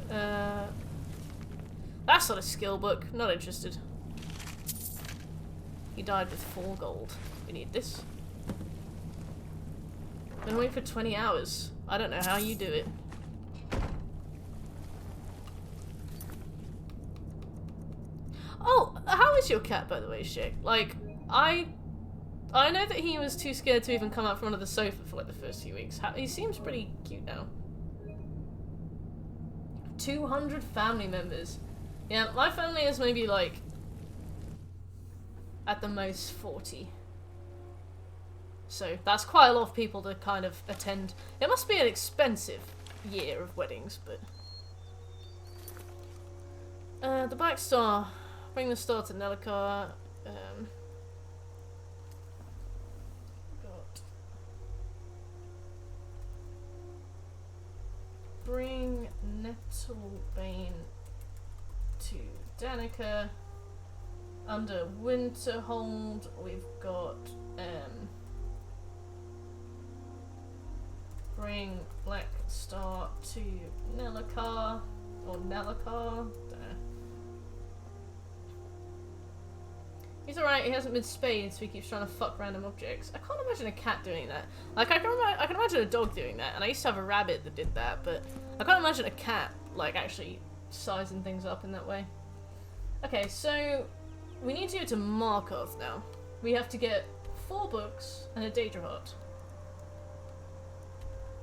That's not a skill book. Not interested. He died with 4 gold. We need this. Been waiting for 20 hours. I don't know how you do it. Oh, how is your cat, by the way, Shik? Like, I know that he was too scared to even come out from under the sofa for like the first few weeks. He seems pretty cute now. 200 family members. Yeah, my family is maybe like at the most 40. So that's quite a lot of people to kind of attend. It must be an expensive year of weddings, but the Black Star. Bring the star to Nellikar. Bring Nettlebane to Danica. Under Winterhold, we've got bring Black Star to Nellikar or Nellikar. Don't know. He's alright, he hasn't been spayed, so he keeps trying to fuck random objects. I can't imagine a cat doing that. Like, I can imagine a dog doing that, and I used to have a rabbit that did that, but I can't imagine a cat, like, actually sizing things up in that way. Okay, so we need to go to Markarth now. We have to get 4 books and a Daedra heart.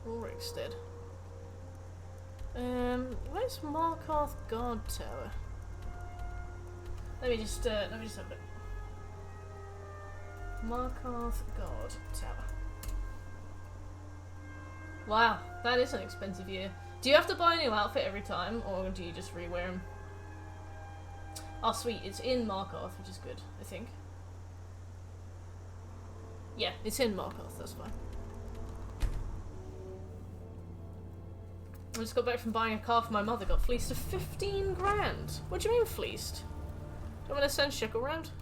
Ulrikstead. Where's Markarth Guard Tower? Let me just have a look. Markarth Guard Tower. Wow, that is an expensive year. Do you have to buy a new outfit every time, or do you just rewear them? Oh sweet, it's in Markarth, which is good, I think. Yeah, it's in Markarth, that's fine. I just got back from buying a car for my mother, got fleeced of 15 grand. What do you mean fleeced? Do you want me to send Shekel around?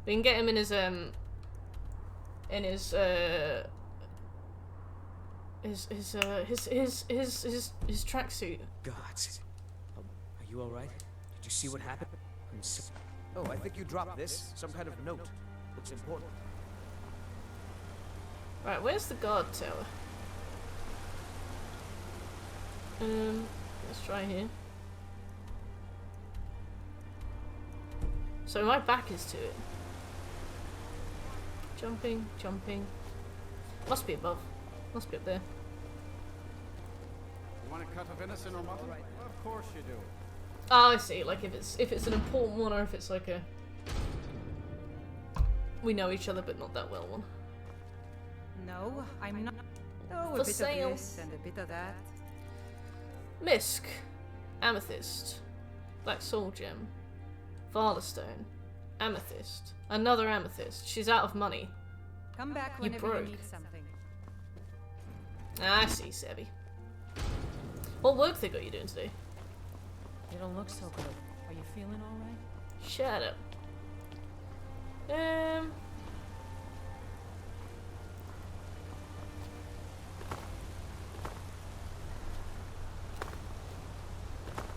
We can get him in his tracksuit. Gods. Are you alright? Did you see what happened? Oh, I think you dropped this. Some kind of note. Looks important. Right, where's the guard tower? Let's try here. So my back is to it. Jumping, jumping. Must be above. Must be up there. You want a cut of venison or mutton? Right. Well, of course you do. Oh, I see. Like if it's an important one, or if it's like a we know each other but not that well one. No, I'm not. Oh, For a bit sale. of this and a bit of that. Misk, amethyst, black soul gem, Varlastone, amethyst, another amethyst. She's out of money. Come back You whenever broke. you need something. I see, Sebby. What work they got you doing today? You don't look so good. Are you feeling alright? Shut up.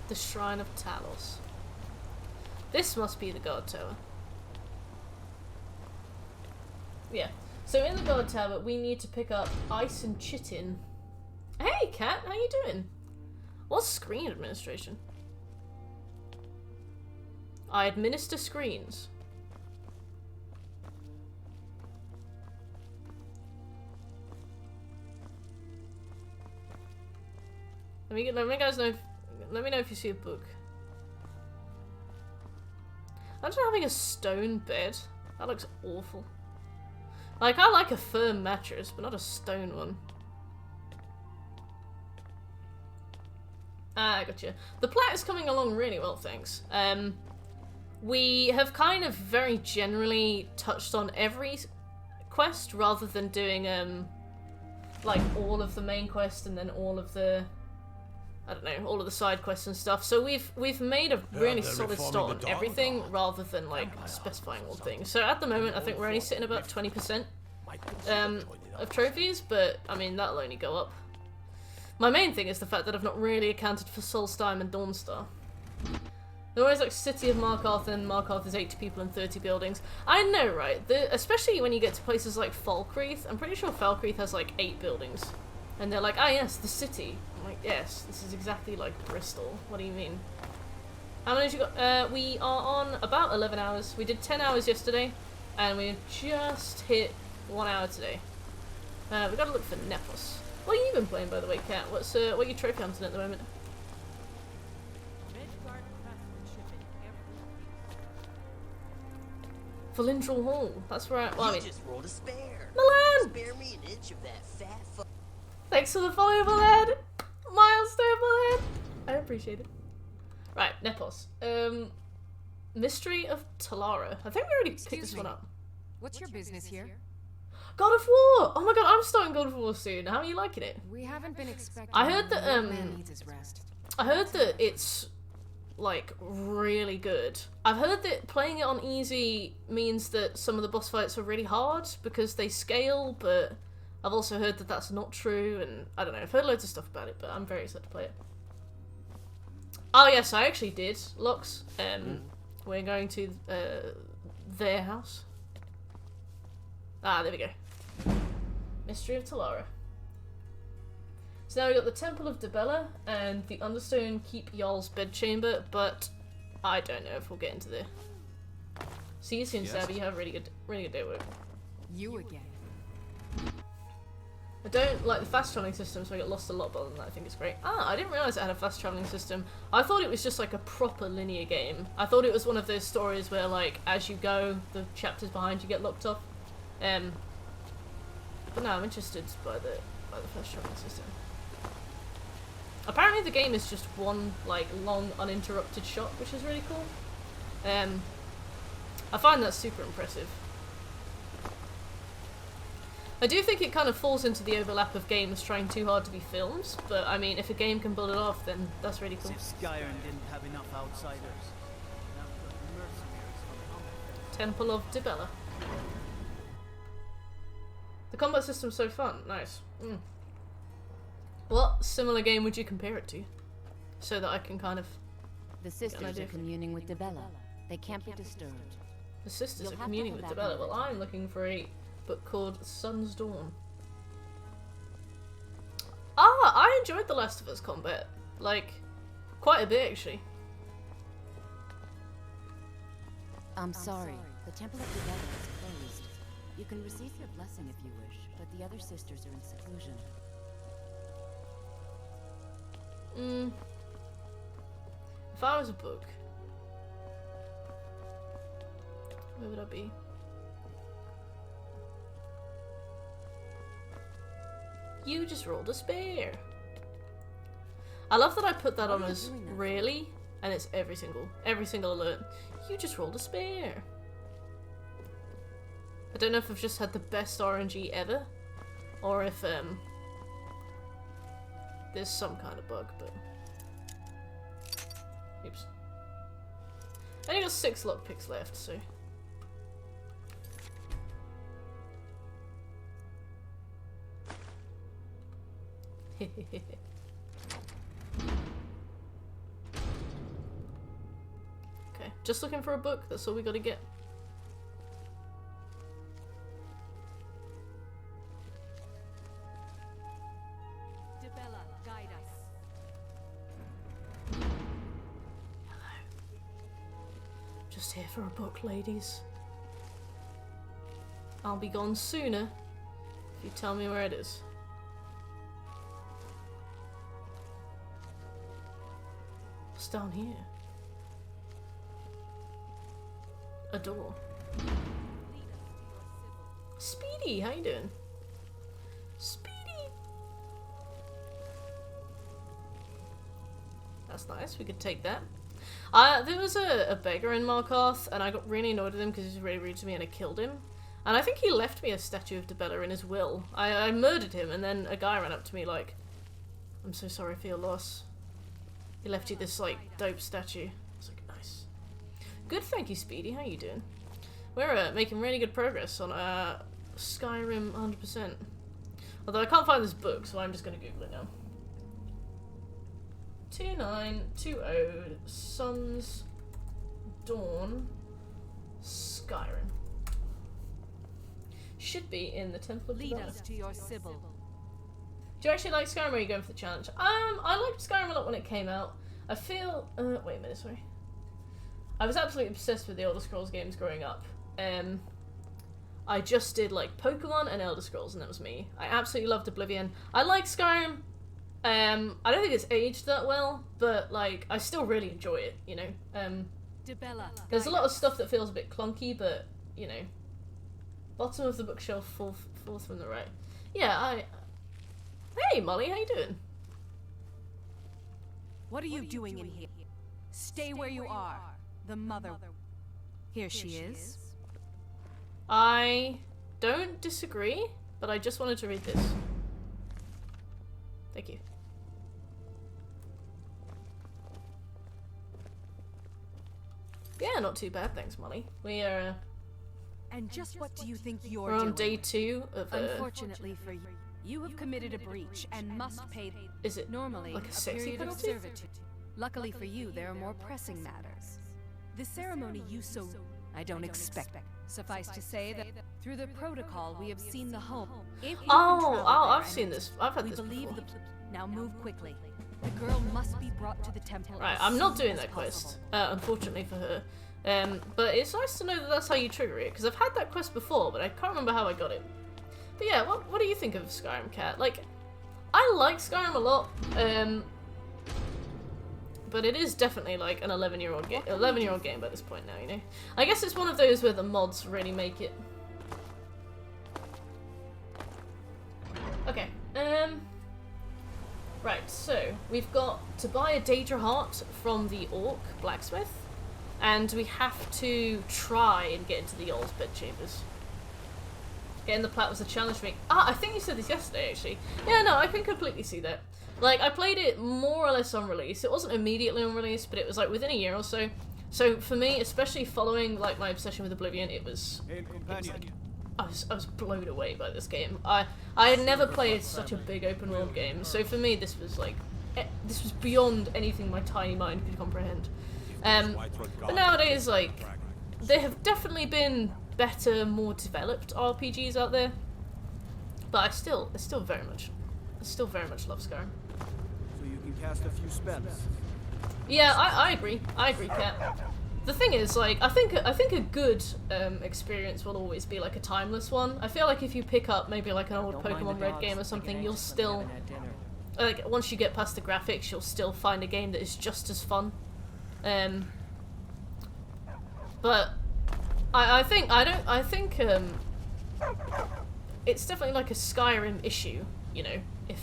The Shrine of Talos. This must be the guard tower. Yeah. So in the guard tower, we need to pick up Ice and Chitin. Hey, Cat, how you doing? What's screen administration? I administer screens. Let me know if you see a book. Imagine having a stone bed. That looks awful. Like, I like a firm mattress, but not a stone one. Ah, gotcha. The plot is coming along really well, thanks. We have kind of very generally touched on every quest, rather than doing, like, all of the main quest and then all of the... I don't know, all of the side quests and stuff. So we've made a really solid start on everything, rather than, like, specifying one thing. So at the moment, I think we're only sitting about 20% of trophies, but, I mean, that'll only go up. My main thing is the fact that I've not really accounted for Solstheim and Dawnstar. They're always like City of Markarth, and Markarth is 80 people and 30 buildings. I know, right? Especially when you get to places like Falkreath. I'm pretty sure Falkreath has like 8 buildings. And they're like, ah yes, the city. I'm like, yes, this is exactly like Bristol. What do you mean? How many have you got? We are on about 11 hours. We did 10 hours yesterday, and we just hit 1 hour today. We gotta look for Nepos. What have you been playing, by the way, Kat? What are you trophy hunting at the moment? Valindral Hall. That's right. Well, I mean, just rolled a spare. Milan! Spare me an inch of that fat fu- Thanks for the follow, Milan! Milestone, Milan! I appreciate it. Right, Nepos. Mystery of Talara. I think we already picked this one up. What's your business here? God of War! Oh my god, I'm starting God of War soon. How are you liking it? We haven't been expecting. I heard that man needs his rest. I heard that it's like really good. I've heard that playing it on easy means that some of the boss fights are really hard because they scale, but I've also heard that that's not true, and I don't know. I've heard loads of stuff about it, but I'm very excited to play it. Oh yes, I actually did. Lux. We're going to their house. Ah, there we go. Mystery of Talara. So now we've got the Temple of Dibella and the Understone Keep Jarl's Bedchamber, but I don't know if we'll get into there. See you soon, Sabby. You have a really good day at work. You again. I don't like the fast traveling system, so I get lost a lot, but other than that, I think it's great. Ah, I didn't realise it had a fast traveling system. I thought it was just like a proper linear game. I thought it was one of those stories where, like, as you go, the chapters behind you get locked off. But no, I'm interested by the fast traveling system. Apparently the game is just one, like, long, uninterrupted shot, which is really cool. I find that super impressive. I do think it kind of falls into the overlap of games trying too hard to be films, but I mean, if a game can pull it off, then that's really cool. As if SKYRIM didn't have enough outsiders. Now we've got mercenaries from combat. Temple of Dibella. The combat system's so fun. Nice. What similar game would you compare it to? So that I can kind of... The sisters are communing with Dibella. They can't be disturbed. The sisters are communing with Dibella. Well, I'm looking for a book called Sun's Dawn. Ah, I enjoyed The Last of Us combat. Like, quite a bit, actually. I'm sorry. The Temple of Dibella is closed. You can receive your blessing if you wish, but the other sisters are in seclusion. If I was a book, where would I be? You just rolled a spare. I love that I put that on as really, and it's every single alert. You just rolled a spare. I don't know if I've just had the best RNG ever, or if there's some kind of bug, but oops. I only got 6 lockpicks left, so. Okay, just looking for a book, that's all we gotta get. Dibella, guide us. just here for a book, ladies. I'll be gone sooner if you tell me where it is. What's down here? A door. Speedy, how you doing? Speedy! That's nice, we could take that. There was a beggar in Markarth, and I got really annoyed with him because he was really rude to me and I killed him. And I think he left me a statue of Debella in his will. I murdered him, and then a guy ran up to me like, I'm so sorry for your loss. He left you this, like, dope statue. I was like, nice. Good, thank you, Speedy. How you doing? We're making really good progress on Skyrim 100%. Although I can't find this book, so I'm just going to Google it now. 2920 Sun's Dawn Skyrim. Should be in the Temple of Lead Debella. us to your Sybil. Do you actually like Skyrim, or are you going for the challenge? I liked Skyrim a lot when it came out. I feel... wait a minute, sorry. I was absolutely obsessed with the Elder Scrolls games growing up. I just did, like, Pokemon and Elder Scrolls, and that was me. I absolutely loved Oblivion. I like Skyrim. I don't think it's aged that well, but, like, I still really enjoy it, you know? There's a lot of stuff that feels a bit clunky, but, you know... Bottom of the bookshelf, fourth from the right. Yeah, Hey, Molly, how you doing? What are you doing in here? Stay where you are. The mother. Here she is. I don't disagree, but I just wanted to read this. Thank you. Yeah, not too bad, thanks, Molly. We are... And just what do you think you're we're on doing? day 2 of Unfortunately for you, you have committed a breach and must pay. Is it normally like a sexy period penalty? of servitude? Luckily for you, there are more pressing matters. The ceremony you so I don't expect. Suffice to say that through the protocol, we have seen the home. If you can travel there, I've seen this. I've had we this believe before. now move quickly. The girl must be brought to the temple. Right, as I'm not soon doing as that possible. quest, unfortunately for her. But it's nice to know that that's how you trigger it, because I've had that quest before, but I can't remember how I got it. But yeah, what do you think of Skyrim, Cat? Like, I like Skyrim a lot, but it is definitely like an 11-year-old game by this point now, you know? I guess it's one of those where the mods really make it. Okay, right, so we've got to buy a Daedra heart from the Orc blacksmith. And we have to try and get into the Old bedchambers. Getting the plat was a challenge for me. I think you said this yesterday, actually. Yeah, no, I can completely see that. Like, I played it more or less on release. It wasn't immediately on release, but it was, like, within a year or so. So, for me, especially following, like, my obsession with Oblivion, it was like, I was blown away by this game. I had never played such a big open-world game, so for me, this was, like, this was beyond anything my tiny mind could comprehend. But nowadays, like, there have definitely been better, more developed RPGs out there. But I still very much love Skyrim. So you can cast a few spells. Yeah, I agree. I agree, Kat. The thing is, like, I think a good experience will always be like a timeless one. I feel like if you pick up maybe like an old Pokemon Red game or something, you'll still, like, once you get past the graphics, you'll still find a game that is just as fun. But I think it's definitely like a Skyrim issue, you know, if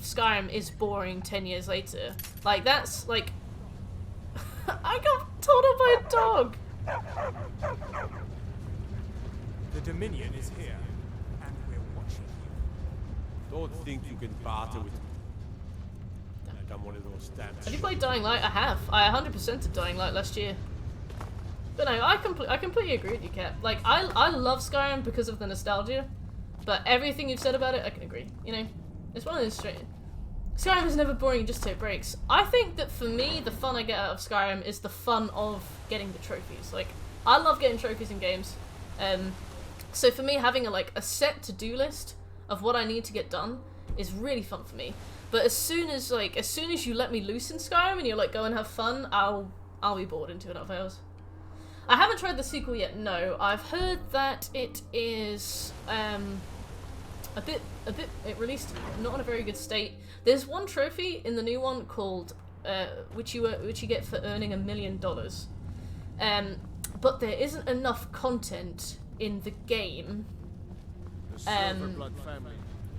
Skyrim is boring 10 years later. Like, that's like I got told off by a dog. The Dominion is here, and we're watching you. Don't think you can barter with... I'm one of those damn... Have you played Dying Light? I have. I 100%ed Dying Light last year. But no, I completely agree with you, Kat. Like, I love Skyrim because of the nostalgia, but everything you've said about it, I can agree. You know, it's one of those straight... Skyrim is never boring, you just take breaks. I think that for me, the fun I get out of Skyrim is the fun of getting the trophies. Like, I love getting trophies in games. So for me, having a set to-do list of what I need to get done is really fun for me. But as soon as you let me loose in Skyrim and you're like, go and have fun, I'll be bored in 2.5 hours. I haven't tried the sequel yet, no. I've heard that it is a bit it released not in a very good state. There's one trophy in the new one called which you get for earning $1 million. But there isn't enough content in the game to earn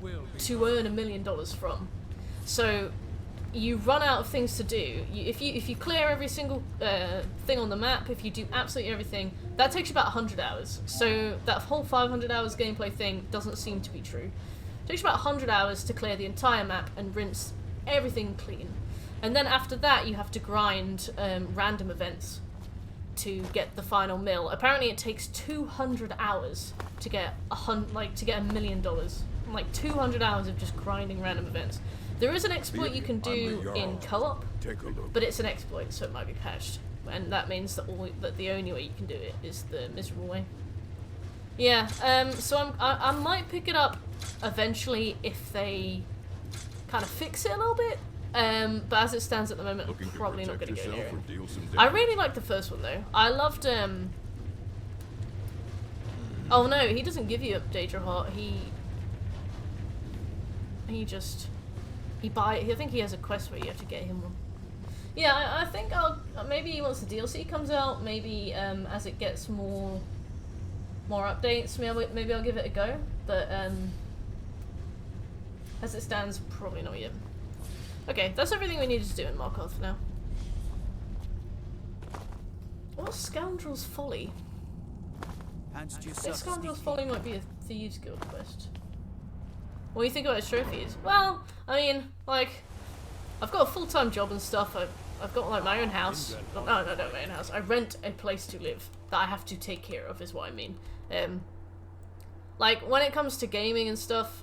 $1 million from. So you run out of things to do. If you clear every single thing on the map, if you do absolutely everything, that takes you about 100 hours. So that whole 500 hours gameplay thing doesn't seem to be true. It takes you about 100 hours to clear the entire map and rinse everything clean. And then after that, you have to grind random events to get the final mill. Apparently, it takes 200 hours to get $1 million. Like 200 hours of just grinding random events. There is an exploit you can do in co-op, but it's an exploit, so it might be patched, and that means that the only way you can do it is the miserable way. Yeah. So I might pick it up eventually if they kind of fix it a little bit. But as it stands at the moment, I'm probably not going to go near it. I really liked the first one though. I loved. Oh no, he doesn't give you a Daedra Heart. I think he has a quest where you have to get him one. Yeah, I think maybe once the DLC comes out, maybe as it gets more updates, maybe I'll give it a go. But as it stands, probably not yet. Okay, that's everything we needed to do in Markarth for now. What's Scoundrel's Folly? I think Scoundrel's Folly might be a Thieves Guild quest. What do you think about his trophies? Well, I mean, like, I've got a full-time job and stuff. I've got like my own house. No, my own house. I rent a place to live that I have to take care of, is what I mean. Like, when it comes to gaming and stuff,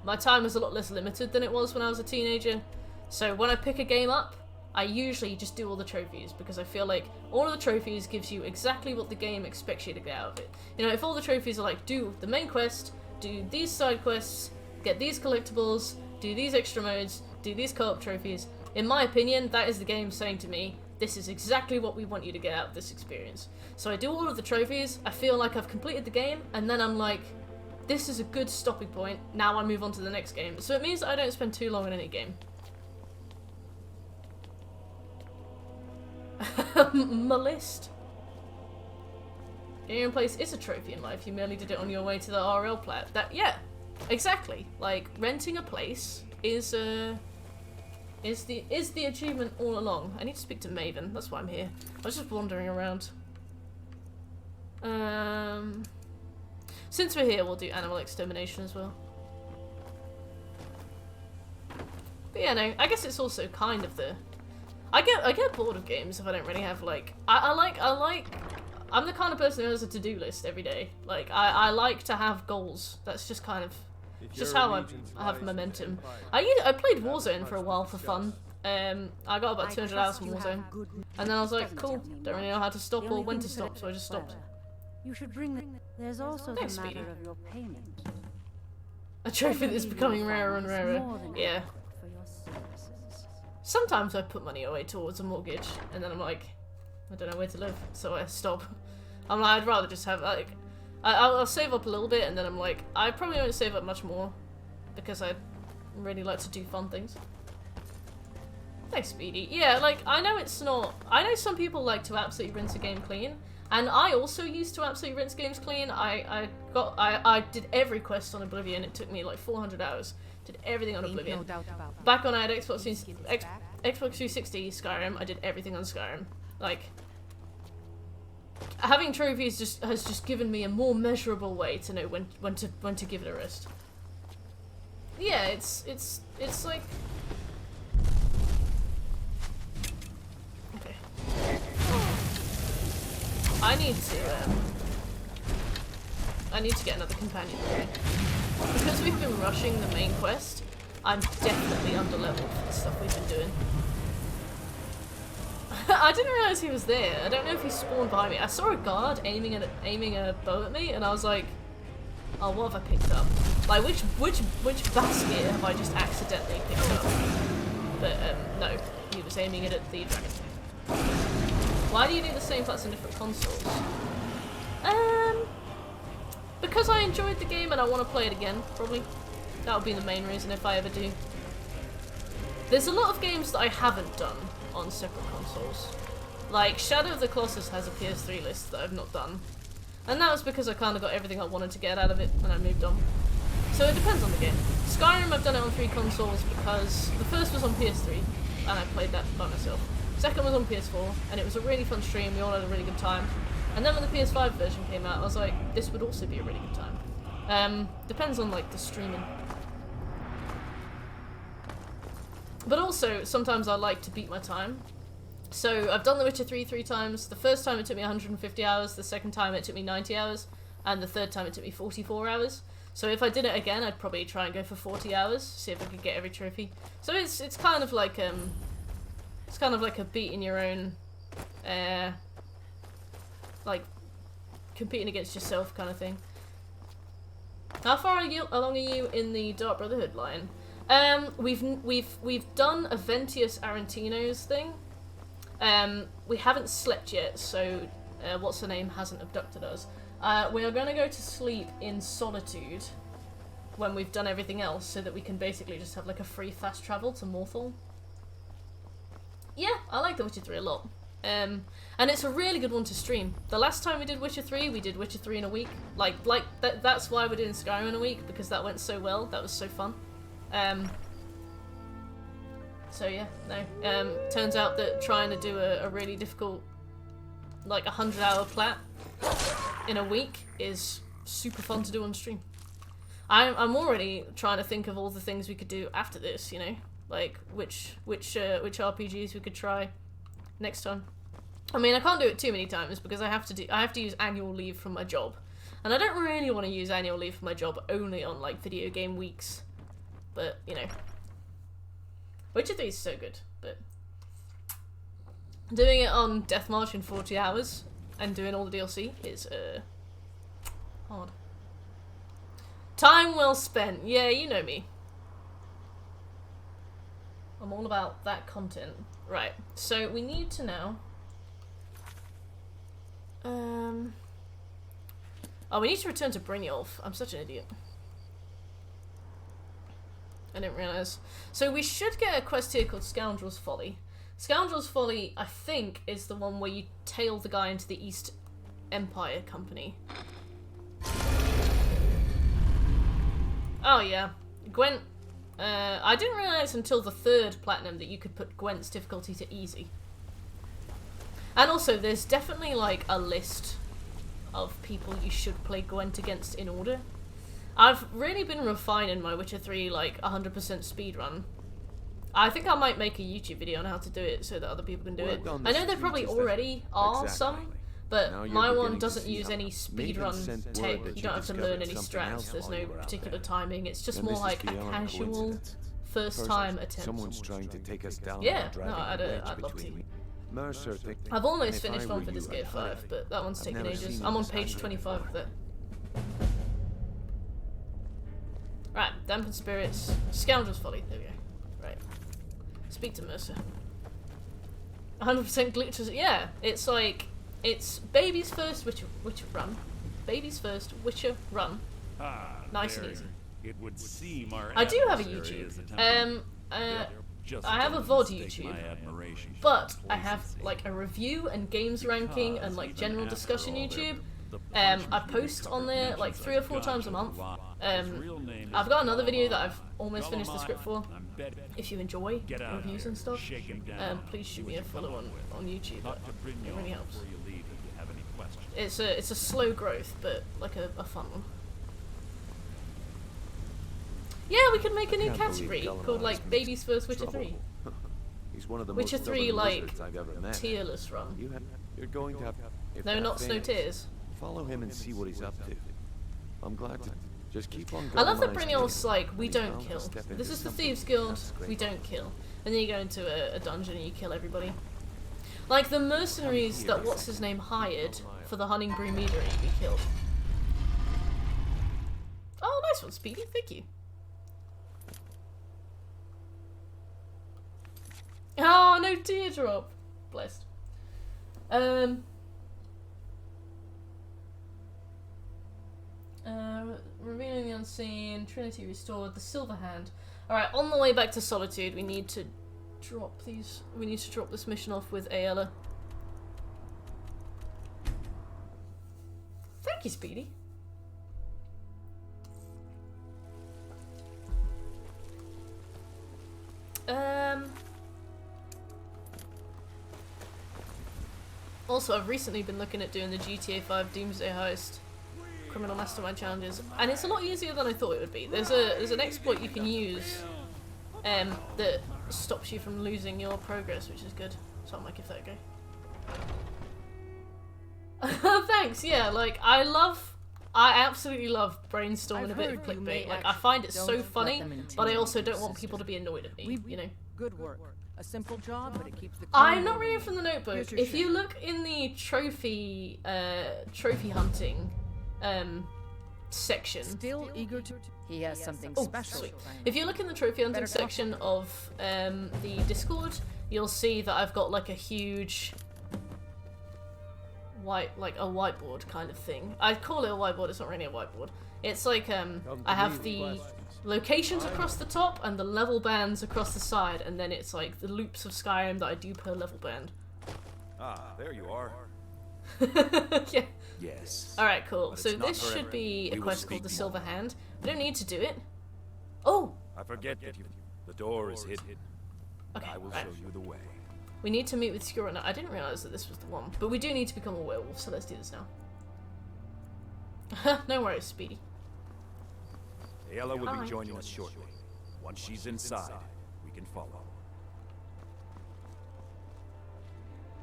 my time is a lot less limited than it was when I was a teenager. So when I pick a game up, I usually just do all the trophies because I feel like all of the trophies gives you exactly what the game expects you to get out of it. You know, if all the trophies are like, do the main quest, do these side quests, get these collectibles, do these extra modes, do these co-op trophies, in my opinion, that is the game saying to me, this is exactly what we want you to get out of this experience. So I do all of the trophies, I feel like I've completed the game, and then I'm like, this is a good stopping point, now I move on to the next game. So it means that I don't spend too long in any game. My list. Getting in place is a trophy in life. You merely did it on your way to the RL plat. Yeah, exactly. Like, renting a place is the achievement all along. I need to speak to Maven. That's why I'm here. I was just wandering around. Since we're here, we'll do animal extermination as well. But yeah, no. I guess it's also kind of the. I get bored of games if I don't really have like. I'm the kind of person who has a to-do list every day. Like, I like to have goals. That's just kind of just how I have momentum. I played Warzone for a while for fun. I got about 200 hours from Warzone. And then I was like, cool, don't really know how to stop or when to stop, so I just stopped. You should bring There's also Thanks, the matter Speedy. of your payment. A trophy that's becoming rarer and rarer. Yeah. For your services. Sometimes I put money away towards a mortgage, and then I'm like, I don't know where to live, so I stop. I'm like, I'd rather just have, like, I'll save up a little bit, and then I'm like, I probably won't save up much more, because I really like to do fun things. Thanks, Speedy. Yeah, like, I know it's not, I know some people like to absolutely rinse a game clean, and I also used to absolutely rinse games clean. I did every quest on Oblivion. It took me like 400 hours. Did everything on Oblivion. No doubt about that. Back when I had Xbox 360 Skyrim, I did everything on Skyrim. Like, having trophies has just given me a more measurable way to know when to give it a rest. Yeah, it's like. Okay. I need to get another companion. Because we've been rushing the main quest, I'm definitely underleveled for the stuff we've been doing. I didn't realise he was there. I don't know if he spawned behind me. I saw a guard aiming a bow at me, and I was like, Oh, what have I picked up? Like, which basket have I just accidentally picked up? But, no. He was aiming it at the dragon. Why do you do the same plots on different consoles? Because I enjoyed the game and I want to play it again, probably. That would be the main reason if I ever do. There's a lot of games that I haven't done on separate consoles. Like, Shadow of the Colossus has a PS3 list that I've not done. And that was because I kind of got everything I wanted to get out of it and I moved on. So it depends on the game. Skyrim, I've done it on 3 consoles because the first was on PS3 and I played that by myself. Second was on PS4 and it was a really fun stream, we all had a really good time. And then when the PS5 version came out, I was like, this would also be a really good time. Depends on like the streaming. But also, sometimes I like to beat my time. So I've done The Witcher 3 times. The first time it took me 150 hours, the second time it took me 90 hours, and the third time it took me 44 hours. So if I did it again, I'd probably try and go for 40 hours, see if I could get every trophy. So it's kind of like a beat in your own, like competing against yourself kind of thing. How far along are you in the Dark Brotherhood line? We've done Aventius Arantino's thing. We haven't slept yet, so what's her name hasn't abducted us. We are going to go to sleep in solitude when we've done everything else, so that we can basically just have like a free fast travel to Morthal. Yeah, I like The Witcher 3 a lot. And it's a really good one to stream. The last time we did Witcher 3, we did Witcher 3 in a week. That's why we're doing Skyrim in a week, because that went so well. That was so fun. So yeah, no. Turns out that trying to do a really difficult, like 100-hour plat in a week is super fun to do on stream. I'm already trying to think of all the things we could do after this, you know? Like, which RPGs we could try next time. I mean, I can't do it too many times because I have to use annual leave from my job. And I don't really want to use annual leave from my job only on, like, video game weeks. But, you know. Witcher 3 is so good, but doing it on Death March in 40 hours and doing all the DLC is, hard. Time well spent. Yeah, you know me. I'm all about that content. Right, so we need to now... Oh, we need to return to Brynjolf. I'm such an idiot. I didn't realise. So we should get a quest here called Scoundrel's Folly. Scoundrel's Folly, I think, is the one where you tail the guy into the East Empire Company. Oh yeah. Gwent... I didn't realise until the 3rd Platinum that you could put Gwent's difficulty to easy. And also, there's definitely, like, a list of people you should play Gwent against in order. I've really been refining my Witcher 3, like, 100% speedrun. I think I might make a YouTube video on how to do it so that other people can do it. I know there probably already are some, but my one doesn't use any speedrun tech. You don't have to learn any strats, there's no particular timing. It's just more like a casual first-time attempt. Someone's trying to take us down. Yeah, no, I'd love to. I've almost finished one for this Gate 5, but that one's taken ages. I'm on page 25 of that. Right, Dampened Spirits, Scoundrel's Folly, there we go. Right. Speak to Mercer. 100% glitches, yeah, it's like, it's baby's first Witcher run. Baby's first Witcher run. Nice and easy. It would seem our I do have a YouTube. I have a VOD YouTube, but I have like a review and games ranking and like general discussion YouTube. I post on there like 3 or 4 times a month. I've got another video that I've almost finished the script for. If you enjoy reviews and stuff, please shoot me a follow on YouTube. It really helps. It's a slow growth, but like a fun one. Yeah, we could make a new category called like Baby's First Witcher 3. He's one of the Witcher 3 like tearless run. You're going to have, no, not Snow Tears. Follow him and see what he's up to. I'm glad to just keep on going. I love that Brynjolf's like, we don't kill. This is the Thieves Guild, we don't kill. And then you go into a dungeon and you kill everybody. Like the mercenaries that what's his name hired for the Honningbrew Meadery we killed. one, Speedy. Thank you. Oh, no teardrop. Blessed. Revealing the unseen, Trinity restored, the Silver Hand. Alright, on the way back to Solitude, we need to drop these. We need to drop this mission off with Ayala. Thank you, Speedy. Also, I've recently been looking at doing the GTA 5 Doomsday Heist Criminal Mastermind challenges, and it's a lot easier than I thought it would be. There's an exploit you can use that stops you from losing your progress, which is good. So I might give that a go. Thanks. Yeah, like I absolutely love brainstorming a bit of clickbait. Like I find it so funny, but I also don't want people to be annoyed at me. You know. Good work. A simple job, but it keeps the. I'm not reading from the notebook. If you look in the trophy hunting section. Still eager to. He has something special. Sweet. If you look in the trophy hunting section of the Discord, you'll see that I've got like a huge whiteboard kind of thing. I call it a whiteboard. It's not really a whiteboard. It's like I have the locations across the top and the level bands across the side, and then it's like the loops of Skyrim that I do per level band. Ah, there you are. Yeah. Yes. Alright, cool. So this should be a quest called the Silver Hand. We don't need to do it. Oh! I forget that the door is hidden. Okay, I will show you the way. We need to meet with SKYRIM. I didn't realize that this was the one. But we do need to become a werewolf, so let's do this now. No worries, Speedy. Ayala will be joining us shortly. Once she's inside, we can follow.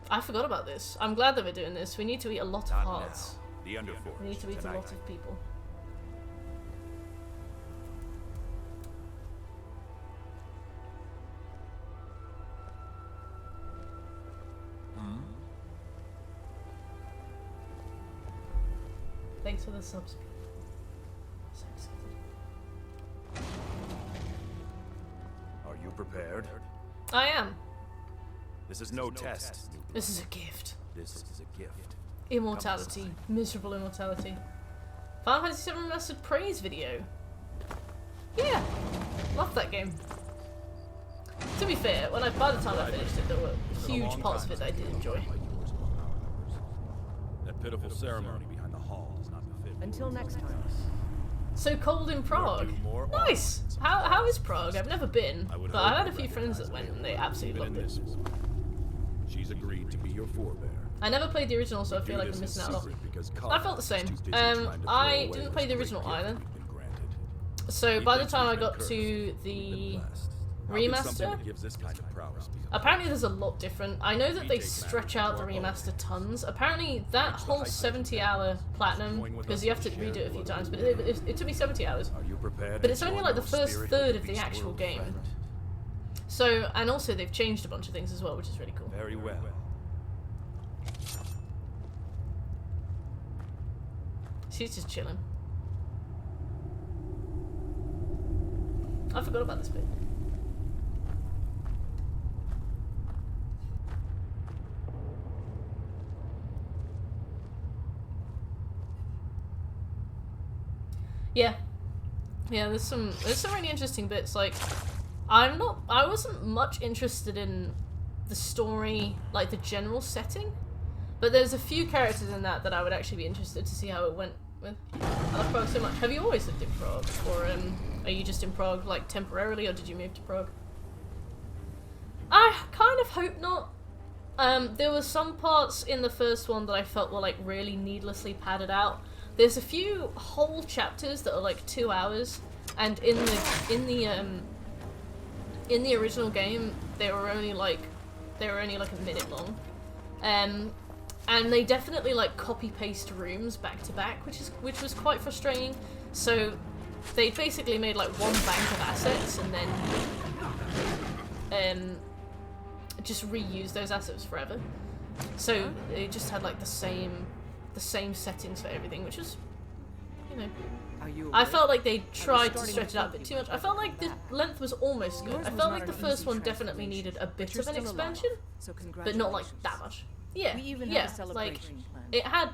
I forgot about this. I'm glad that we're doing this. We need to eat a lot of hearts. The Underforest. We need to eat a lot of people. Thanks for the subs. So excited. Are you prepared? I am. This is no test. This is a gift. This is a gift. Immortality. Miserable immortality. Final Fantasy VII Remastered praise video. Yeah. Love that game. To be fair, by the time I finished it, there were huge parts of it that I did enjoy. That pitiful ceremony behind the hall does not befit. Until next time. So cold in Prague. Nice. How is Prague? I've never been, but I had a few friends that went and they absolutely loved it. She's agreed to be your forebear. I never played the original, so I feel like I'm missing out a lot. I felt the same. I didn't play the original either. So by the time I got to the remaster, apparently there's a lot different. I know that they stretch out the remaster tons. Apparently that whole 70-hour platinum, because you have to redo it a few times, but it took me 70 hours. But it's only like the first third of the actual game. So, and also they've changed a bunch of things as well, which is really cool. Very well. She's just chilling. I forgot about this bit. Yeah. Yeah, there's some really interesting bits. Like, I wasn't much interested in the story, like the general setting, but there's a few characters in that I would actually be interested to see how it went with. I love Prague so much. Have you always lived in Prague, or are you just in Prague like temporarily, or did you move to Prague? I kind of hope not. There were some parts in the first one that I felt were like really needlessly padded out. There's a few whole chapters that are like 2 hours, and in the original game they were only like a minute long, and they definitely like copy paste rooms back to back, which was quite frustrating. So they basically made like one bank of assets and then just reused those assets forever. So they just had like the same settings for everything, which was you know. Are you I awake? felt like they tried to starting stretch to it out a think bit you too much. might I felt like like the that. length was almost good. Yours I was felt not like the an first easy one definitely needed a bit you're of an still alive, expansion, so but not like congratulations. that much. Yeah, We even yeah, have a celebration like planned. it had.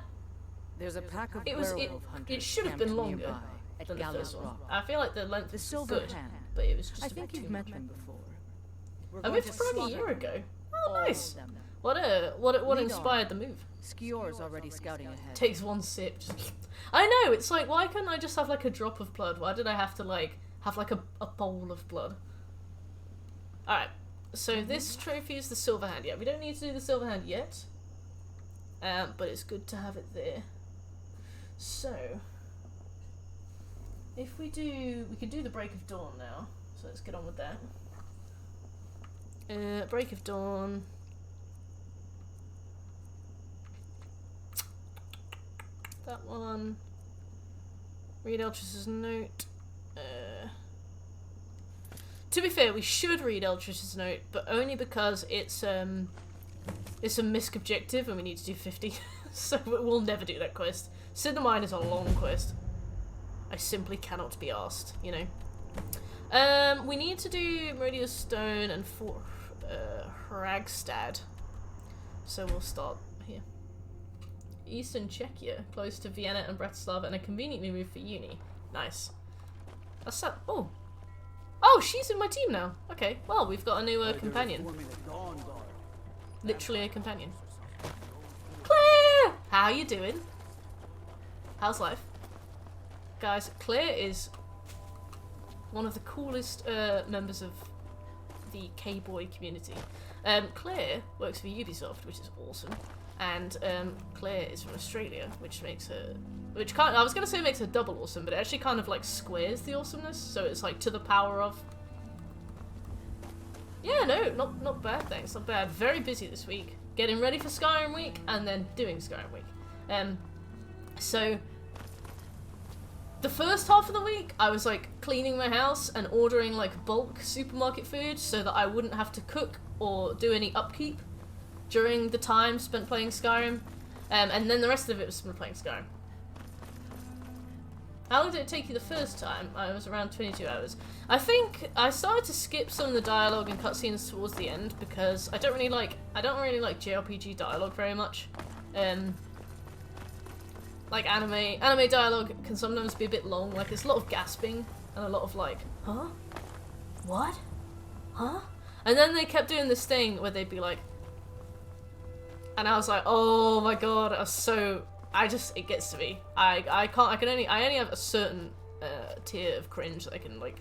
There's a pack of It was werewolf hunters it should have camped been longer nearby at than the Gallows first one. Rock. I feel like the length The was Silver good, Hand. but it was just I a bit think too you've met much. them before. We're I going moved to to Prague a slaughter year ago. Oh, all of nice. them. What Lead inspired on. the move? SKYRIM's already scouting ahead. Takes one sip. I know, it's like, why couldn't I just have like a drop of blood? Why did I have to like have like a bowl of blood? Alright, so this trophy is the Silver Hand. Yeah, we don't need to do the Silver Hand yet. But it's good to have it there. So, if we can do the Break of Dawn now. So let's get on with that. Break of Dawn. That one. Read Eltrish's note. To be fair, we should read Eltrish's note, but only because it's a misc objective and we need to do 50. So we'll never do that quest. Cinnamine is a long quest. I simply cannot be asked, you know. We need to do Meridia's Stone and Hragstad. So we'll start here. Eastern Czechia, close to Vienna and Bratislava, and a conveniently moved for uni. Nice. That's that. Oh. Oh, she's in my team now. Okay, well, we've got a new companion. Literally a companion. Claire! How you doing? How's life? Guys, Claire is one of the coolest members of the K-boy community. Claire works for Ubisoft, which is awesome. And Claire is from Australia, which makes her, I was gonna say makes her double awesome, but it actually kind of like squares the awesomeness, so it's like to the power of. Yeah, no, not bad. Thanks, not bad. Very busy this week, getting ready for Skyrim week and then doing Skyrim week. So the first half of the week, I was like cleaning my house and ordering like bulk supermarket food so that I wouldn't have to cook or do any upkeep during the time spent playing Skyrim, and then the rest of it was spent playing Skyrim. How long did it take you the first time? I was around 22 hours. I think I started to skip some of the dialogue and cutscenes towards the end because I don't really like JRPG dialogue very much. Like anime dialogue can sometimes be a bit long. Like there's a lot of gasping and a lot of like, huh? What? Huh? And then they kept doing this thing where they'd be like. And I was like, oh my god, it gets to me. I only have a certain tier of cringe that I can like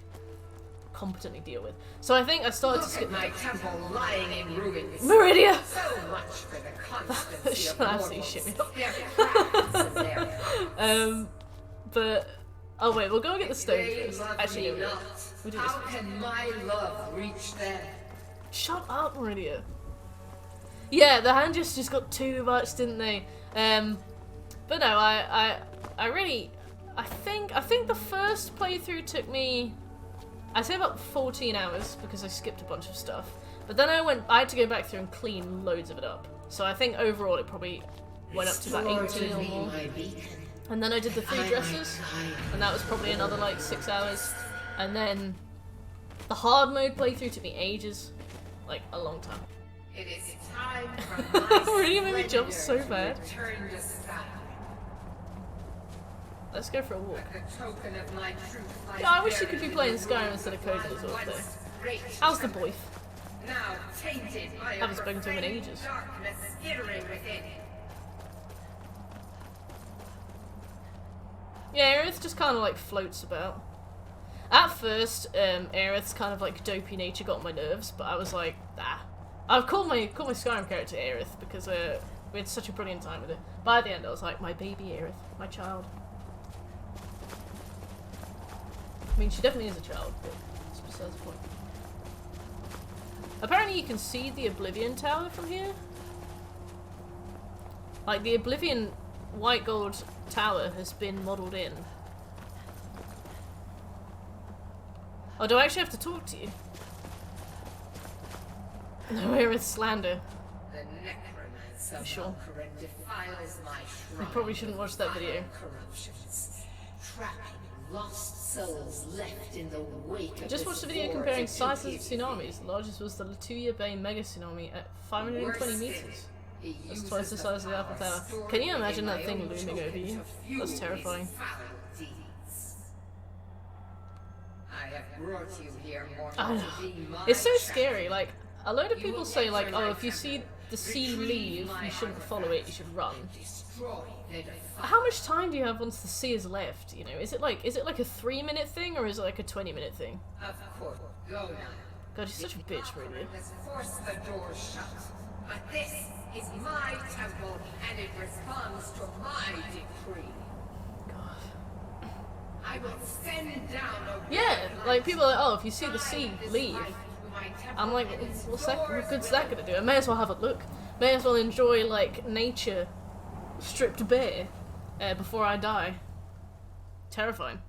competently deal with. So I think I started to skip my temple lying in ruins. Meridia! So much for the constancy of Absolutely mortals. shit me Their crafts and their thoughts. But oh wait, we'll go get the stone They first. love Actually, me no, not. we'll do How this. can my love reach them? Shut up, Meridia. Yeah, the hand gestures got too much, didn't they? But no, I think the first playthrough took me, I'd say about 14 hours because I skipped a bunch of stuff. But then I had to go back through and clean loads of it up. So I think overall it probably went up to about 18 or more. And then I did the 3 dresses, and that was probably another like 6 hours. And then the hard mode playthrough took me ages, like a long time. It is time for my Really made me jump so bad. return to Sky. Let's go for a walk. The token of my truth lies Yeah, I wish you buried could be in playing the Skyrim ruins instead of of Code my as well, once though. great How's the temple. boy? Now tainted by a Haven't spoken to him in profane ages. darkness skittering within. Yeah, Aerith just kind of like floats about. At first, Aerith's kind of like dopey nature got on my nerves, but I was like, ah. I've called my Skyrim character Aerith because we had such a brilliant time with it. By the end, I was like, my baby Aerith, my child. I mean, she definitely is a child, but it's besides the point. Apparently, you can see the Oblivion Tower from here. Like the Oblivion white gold tower has been modelled in. Oh, do I actually have to talk to you? No, Aerith slander. The necromancer Sure. Valkyrin defiles my I shrine probably shouldn't watch that video. corruptions. trapping lost souls left in the wake I of just this watched a video war comparing to sizes of give tsunamis. The largest was the Latuya Bay mega tsunami at 520 meters. That's twice the size of the Eiffel Tower. Can you imagine that thing looming over you? That's terrifying. I have brought you here, I know. It's so scary. Like, a load of people say, like, oh, if you see the sea leave, you shouldn't follow it, you should run. How much time do you have once the sea is left? You know, is it like a 3-minute thing or is it like a 20-minute thing? Of course, go now. God, she's such a bitch, really. Let's force the door shut. But this is my temple, and it responds to my decree. God. I will send down a Yeah, like people are like, oh, if you see the sea leave. I'm like, what good's that gonna do? I may as well have a look. May as well enjoy, like, nature stripped bare before I die. Terrifying.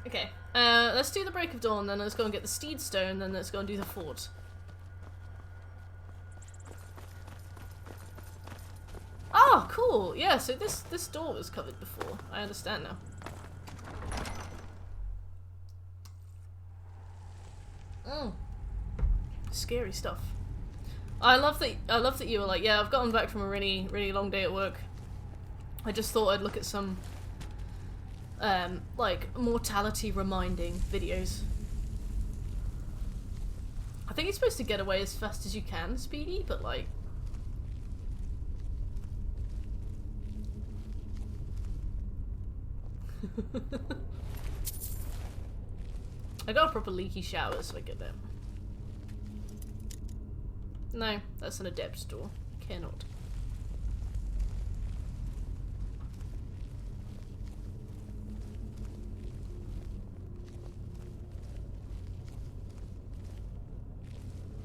Okay, let's do the Break of Dawn, then let's go and get the Steed Stone, then let's go and do the fort. Oh, cool! Yeah, so this door was covered before. I understand now. Scary stuff. I love that you were like, yeah, I've gotten back from a really, really long day at work. I just thought I'd look at some like mortality reminding videos. I think you're supposed to get away as fast as you can, Speedy, but like I got a proper leaky shower, so I get that. No, that's an adept door. Cannot.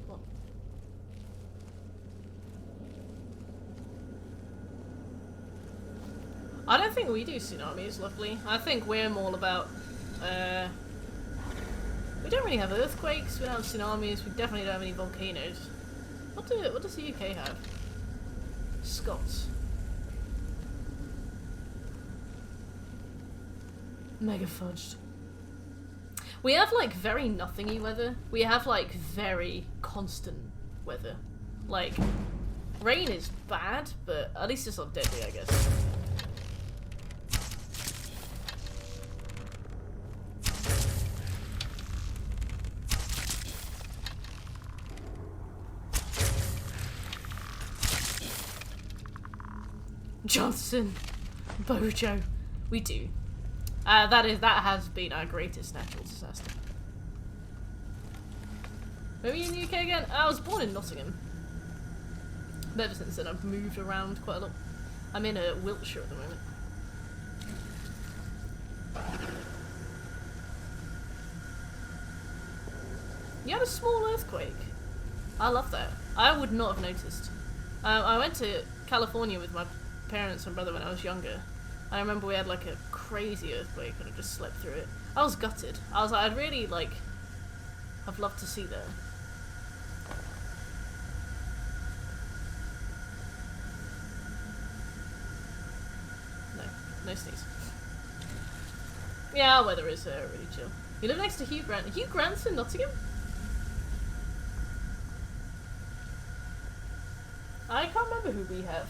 What? I don't think we do tsunamis, luckily. I think we're more about, we don't really have earthquakes, we don't have tsunamis, we definitely don't have any volcanoes. What does the UK have? Scots. Mega fudged. We have like very nothingy weather. We have like very constant weather. Like, rain is bad, but at least it's not deadly, I guess. Johnson, Bojo, we do. That has been our greatest natural disaster. Maybe in the UK again? I was born in Nottingham. But ever since then I've moved around quite a lot. I'm in Wiltshire at the moment. You had a small earthquake. I love that. I would not have noticed. I went to California with my parents and brother when I was younger. I remember we had like a crazy earthquake and I just slept through it. I was gutted. I was like, I'd really like, I've loved to see that. No sneeze. Yeah, our weather is really chill. You live next to Hugh Grant. Hugh Grant's in Nottingham? I can't remember who we have.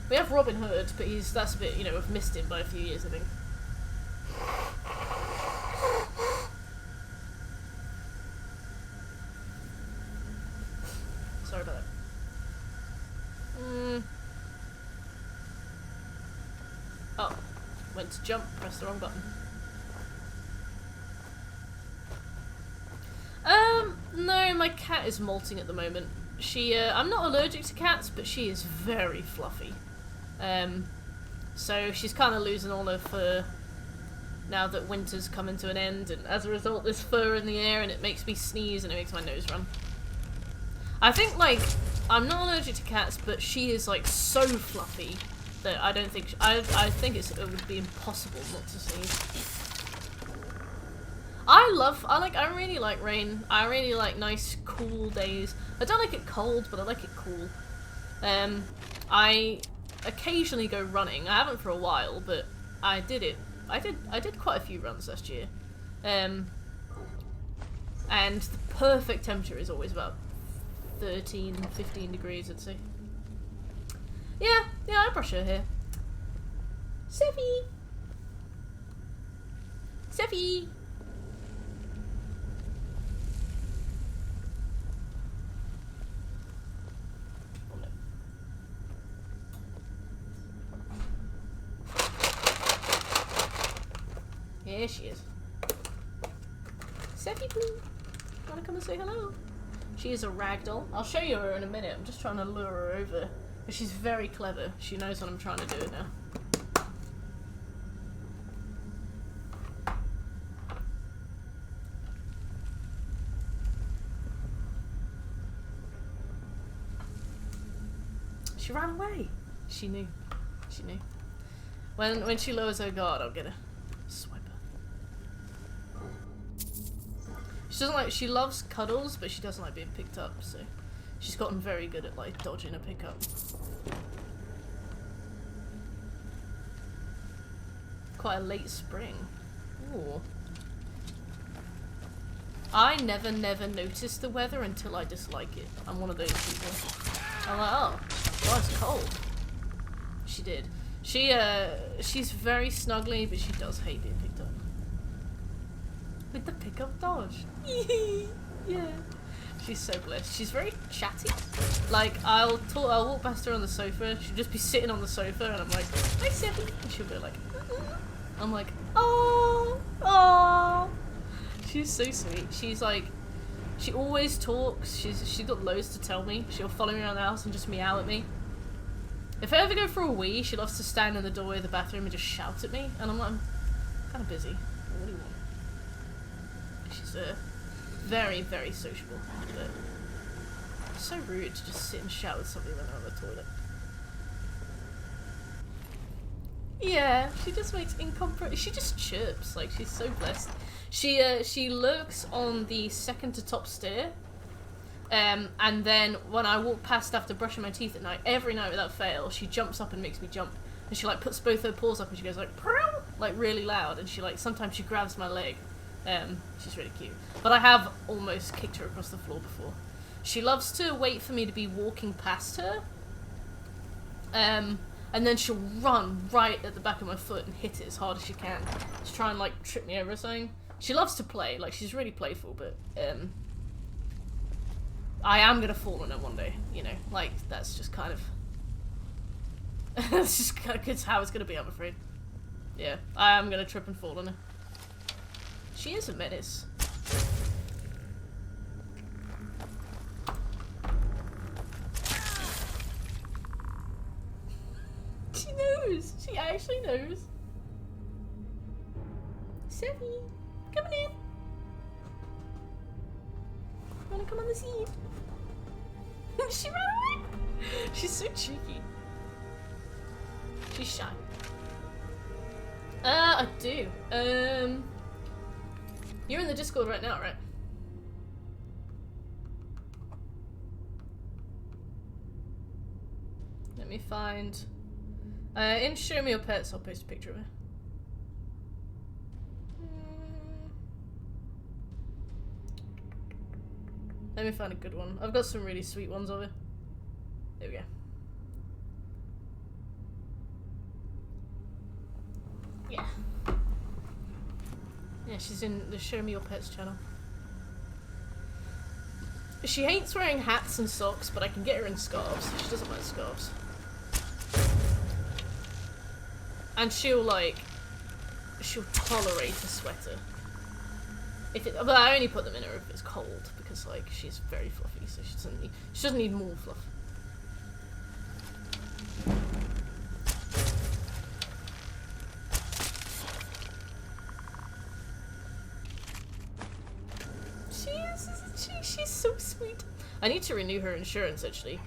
We have Robin Hood, but that's a bit, you know, we've missed him by a few years, I think. Sorry about that. Oh, went to jump, pressed the wrong button. No, my cat is molting at the moment. I'm not allergic to cats, but she is very fluffy. So she's kind of losing all her fur now that winter's coming to an end, and as a result there's fur in the air and it makes me sneeze and it makes my nose run. I think, like, I'm not allergic to cats, but she is, like, so fluffy that I don't think... I think it would be impossible not to sneeze. I really like rain. I really like nice, cool days. I don't like it cold, but I like it cool. occasionally go running. I haven't for a while, but I did it. I did quite a few runs last year. And the perfect temperature is always about 13, 15 degrees, I'd say. Yeah, I brush her hair. Seffy! Seffy! Oh no. Here she is. Seffy, please. Wanna come and say hello? She is a ragdoll. I'll show you her in a minute. I'm just trying to lure her over. But she's very clever. She knows what I'm trying to do now. She ran away. She knew. She knew. When she lowers her guard, I'll get her. Swipe her. She doesn't like. She loves cuddles, but she doesn't like being picked up. So she's gotten very good at like dodging a pickup. Quite a late spring. Ooh. I never notice the weather until I dislike it. I'm one of those people. I'm like, oh, it's cold. She did. She's very snuggly, but she does hate being picked up. With the pickup dodge. Yeah. She's so blessed. She's very chatty. Like, I'll walk past her on the sofa, she'll just be sitting on the sofa, and I'm like, hi, Seffy. And she'll be like, I'm like, oh. She's so sweet. She's like, she always talks. She's got loads to tell me. She'll follow me around the house and just meow at me. If I ever go for a wee, she loves to stand in the doorway of the bathroom and just shout at me. And I'm like, I'm kind of busy. What do you want? She's very, very sociable. But it's so rude to just sit and shout with somebody when they're on the toilet. Yeah, she just makes she just chirps. Like, she's so blessed. She lurks on the second to top stair. And then when I walk past after brushing my teeth at night, every night without fail, she jumps up and makes me jump. And she like puts both her paws up and she goes like, "Prow!" like really loud. And she like, sometimes she grabs my leg. She's really cute. But I have almost kicked her across the floor before. She loves to wait for me to be walking past her. And then she'll run right at the back of my foot and hit it as hard as she can. To try and like trip me over or something. She loves to play, like she's really playful, but I am gonna fall on her one day, you know, like that's just kind of that's just kind of how it's gonna be, I'm afraid. Yeah, I am gonna trip and fall on her. She is a menace. She knows. She actually knows. Seffy, come on in. You wanna come on the scene? She ran away. She's so cheeky. She's shy. I do. You're in the Discord right now, right? Let me find. In Show Me Your Pets, I'll post a picture of her. Let me find a good one. I've got some really sweet ones of her. There we go. Yeah. Yeah, she's in the Show Me Your Pets channel. She hates wearing hats and socks, but I can get her in scarves. She doesn't wear scarves. And she'll tolerate a sweater. But I only put them in her if it's cold, because like she's very fluffy, so she doesn't need more fluff. She's so sweet. I need to renew her insurance actually.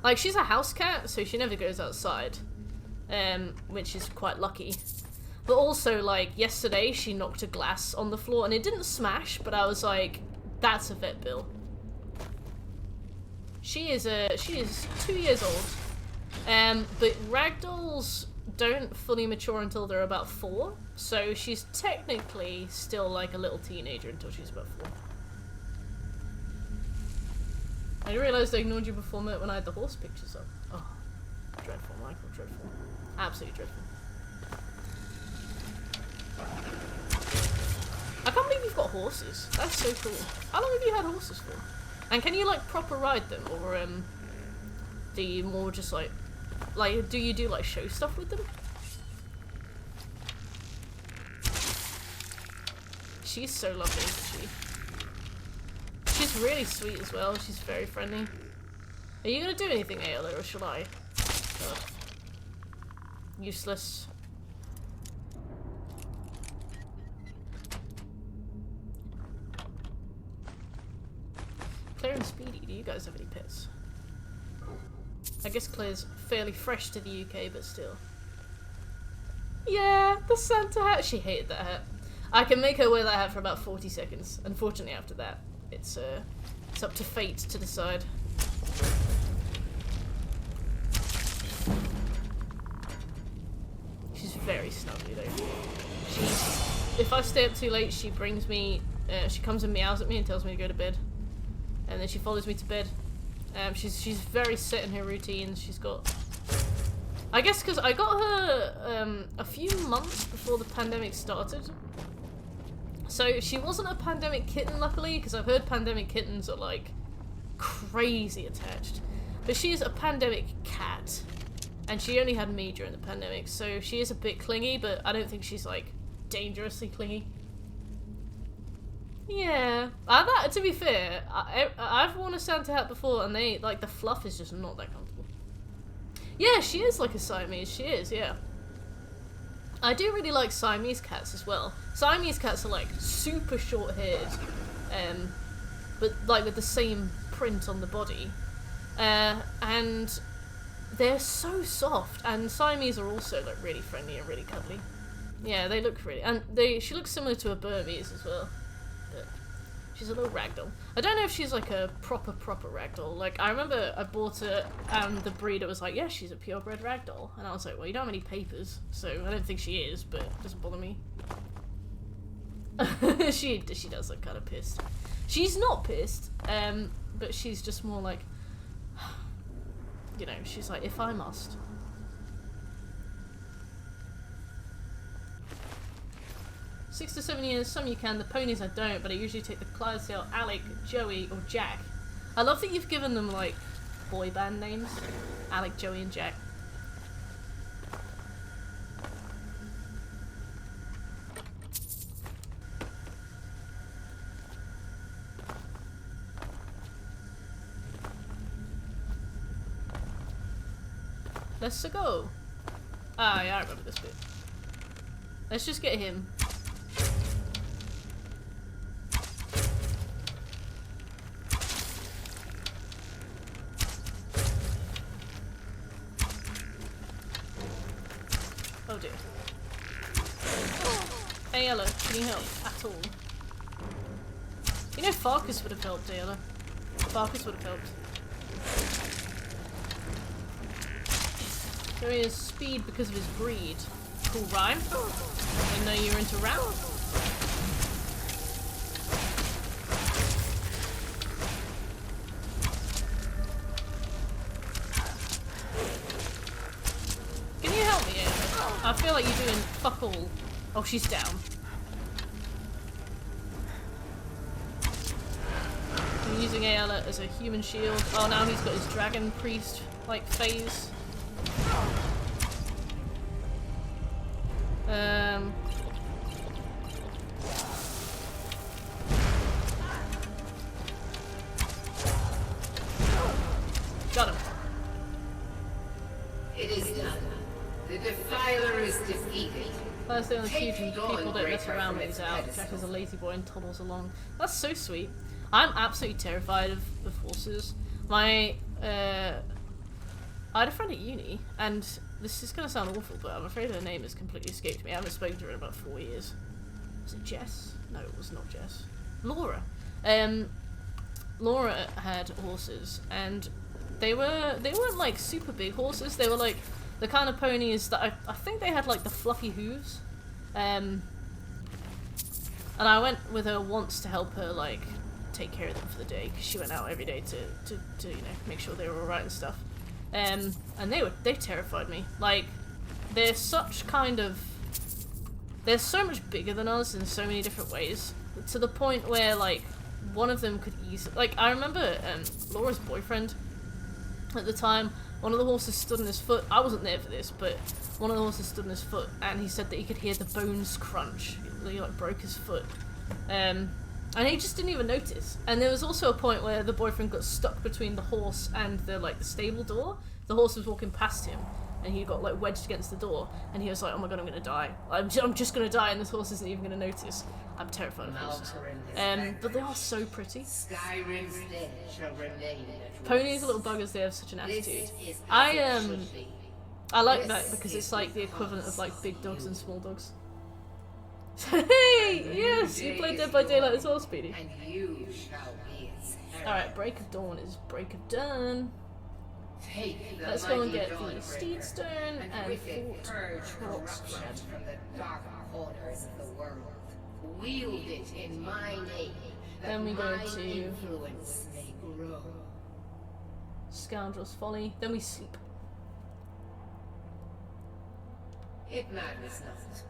Like she's a house cat, so she never goes outside, which is quite lucky. But also, like, yesterday she knocked a glass on the floor and it didn't smash, but I was like, that's a vet bill. She is 2 years old. But ragdolls don't fully mature until they're about 4, so she's technically still like a little teenager until she's about 4. I realised I ignored you before when I had the horse pictures up. Oh, dreadful, Michael, dreadful. Absolutely dreadful. I can't believe you've got horses. That's so cool. How long have you had horses for? And can you like proper ride them, or do you more just like do you do like show stuff with them? She's so lovely, isn't she? She's really sweet as well. She's very friendly. Are you gonna do anything, Ayla, or should I? God. Useless. Claire and Speedy, do you guys have any pets? I guess Claire's fairly fresh to the UK, but still. Yeah, the Santa hat. She hated that hat. I can make her wear that hat for about 40 seconds. Unfortunately, after that, it's up to fate to decide. She's very snuggly though. If I stay up too late, she brings me. She comes and meows at me and tells me to go to bed, and then she follows me to bed. She's very set in her routines. She's got. I guess because I got her a few months before the pandemic started. So she wasn't a pandemic kitten, luckily, because I've heard pandemic kittens are like crazy attached. But she is a pandemic cat, and she only had me during the pandemic, so she is a bit clingy, but I don't think she's like dangerously clingy. Yeah, to be fair, I've worn a Santa hat before, and they like the fluff is just not that comfortable. Yeah, she is like a Siamese. She is, yeah. I do really like Siamese cats as well. Siamese cats are like super short-haired, but like with the same print on the body, and they're so soft. And Siamese are also like really friendly and really cuddly. Yeah, they look really, and she looks similar to a Burmese as well. But she's a little ragdoll. I don't know if she's like a proper ragdoll. Like, I remember I bought her and the breeder was like, yeah, she's a purebred ragdoll. And I was like, well, you don't have any papers, so I don't think she is, but it doesn't bother me. she does look kind of pissed. She's not pissed, but she's just more like, you know, she's like, if I must. Six to 7 years, some you can, the ponies I don't, but I usually take the Clydesdale, Alec, Joey, or Jack. I love that you've given them, like, boy band names. Alec, Joey, and Jack. Let's go. Ah, yeah, I remember this bit. Let's just get him. Oh dear. Ayla, can you help at all? You know Farkas would have helped, Ayla. Farkas would have helped. So he has speed because of his breed. Cool rhyme. Didn't know you were into rap. Can you help me, Ayla? I feel like you're doing fuck all. Oh, she's down. I'm using Ayla as a human shield. Oh, now he's got his dragon priest like phase. Got him. It is done. The Defiler is defeated. First thing on the feud, people don't mess around when he's out. Jack is a lazy boy and toddles along. That's so sweet. I'm absolutely terrified of horses. I had a friend at uni, and this is going to sound awful, but I'm afraid her name has completely escaped me. I haven't spoken to her in about 4 years. Was it Jess? No, it was not Jess. Laura. Laura had horses, and they weren't like super big horses. They were like the kind of ponies that I think they had like the fluffy hooves. And I went with her once to help her like take care of them for the day, because she went out every day to you know, make sure they were alright and stuff. And they terrified me. Like, they're so much bigger than us in so many different ways, to the point where like one of them could easily, like, I remember Laura's boyfriend at the time, one of the horses stood on his foot. I wasn't there for this, but one of the horses stood on his foot, and he said that he could hear the bones crunch. He like broke his foot. And he just didn't even notice. And there was also a point where the boyfriend got stuck between the horse and the stable door. The horse was walking past him, and he got like wedged against the door, and he was like, "Oh my god, I'm gonna die. I'm just gonna die, and this horse isn't even gonna notice." I'm terrified of horses. But they are so pretty. SKYRIM's dead shall remain at Ponies are little buggers. They have such an attitude. I like that because it's like the equivalent of like big dogs and small dogs. Hey, yes, you played Dead by Daylight as well, Speedy. And you shall be its herald. Alright, Break of Dawn is Break of Dawn. Let's go and get the Steed Stone and with it Fort purge Hawkshead. corruption from the dark corners of the world. Wield it in my name, that Then we go my to influence may grow. Scoundrel's Folly. Then we sleep. It matters not.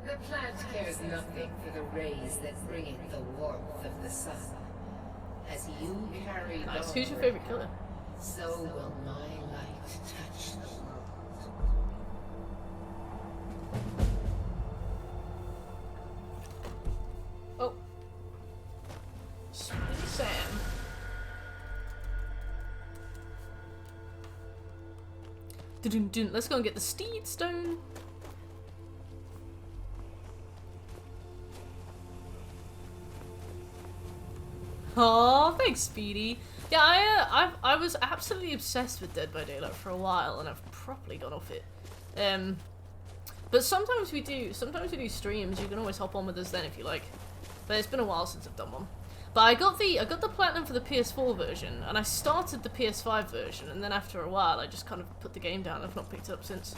The plant cares nothing for the rays that bring it the warmth of the sun. As you carry Nice. Who's your onward, favorite killer? so will my light touch the world. Oh. Sweet Sam. Dun-dun-dun. Let's go and get the Steed Stone. Oh, thanks, Speedy. Yeah, I was absolutely obsessed with Dead by Daylight for a while, and I've properly gone off it. But sometimes we do streams. You can always hop on with us then if you like. But it's been a while since I've done one. But I got the platinum for the PS4 version, and I started the PS5 version, and then after a while I just kind of put the game down. I've not picked it up since.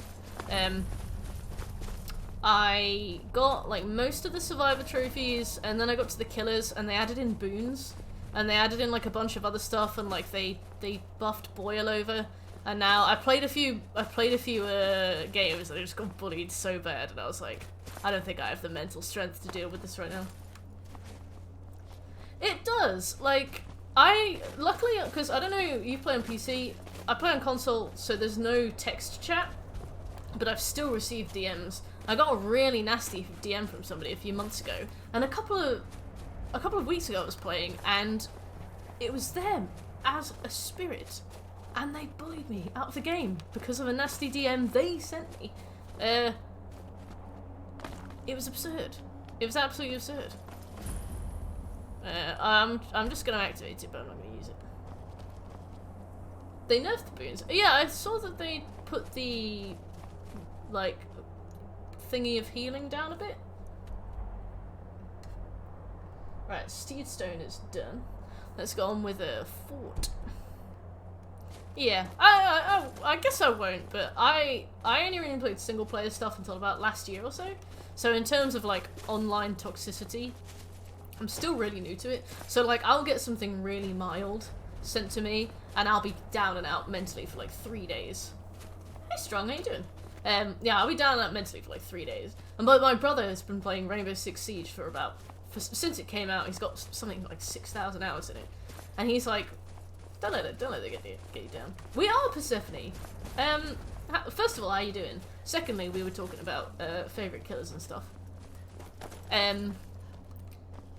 I got like most of the survivor trophies, and then I got to the killers, and they added in boons, and they added in like a bunch of other stuff, and like they buffed Boyle over, and now I played a few games and I just got bullied so bad, and I was like, I don't think I have the mental strength to deal with this right now. It does, like, luckily, because I don't know, you play on PC, I play on console, so there's no text chat, but I've still received DMs. I got a really nasty DM from somebody a few months ago, and a couple of weeks ago I was playing, and it was them as a spirit, and they bullied me out of the game because of a nasty DM they sent me. It was absurd. It was absolutely absurd. I'm just gonna activate it, but I'm not gonna use it. They nerfed the boons. Yeah, I saw that they put the like thingy of healing down a bit. Right, Steed Stone is done. Let's go on with a fort. Yeah, I guess I won't, but I only really played single player stuff until about last year or so. So in terms of like online toxicity, I'm still really new to it. So like I'll get something really mild sent to me, and I'll be down and out mentally for like 3 days. Hey Strong, how you doing? Yeah, I'll be down and out mentally for like 3 days. And but my brother has been playing Rainbow Six Siege for since it came out. He's got something like 6,000 hours in it, and he's like, don't let it get you down. We are Persephone. First of all, how you doing? Secondly, we were talking about favorite killers and stuff.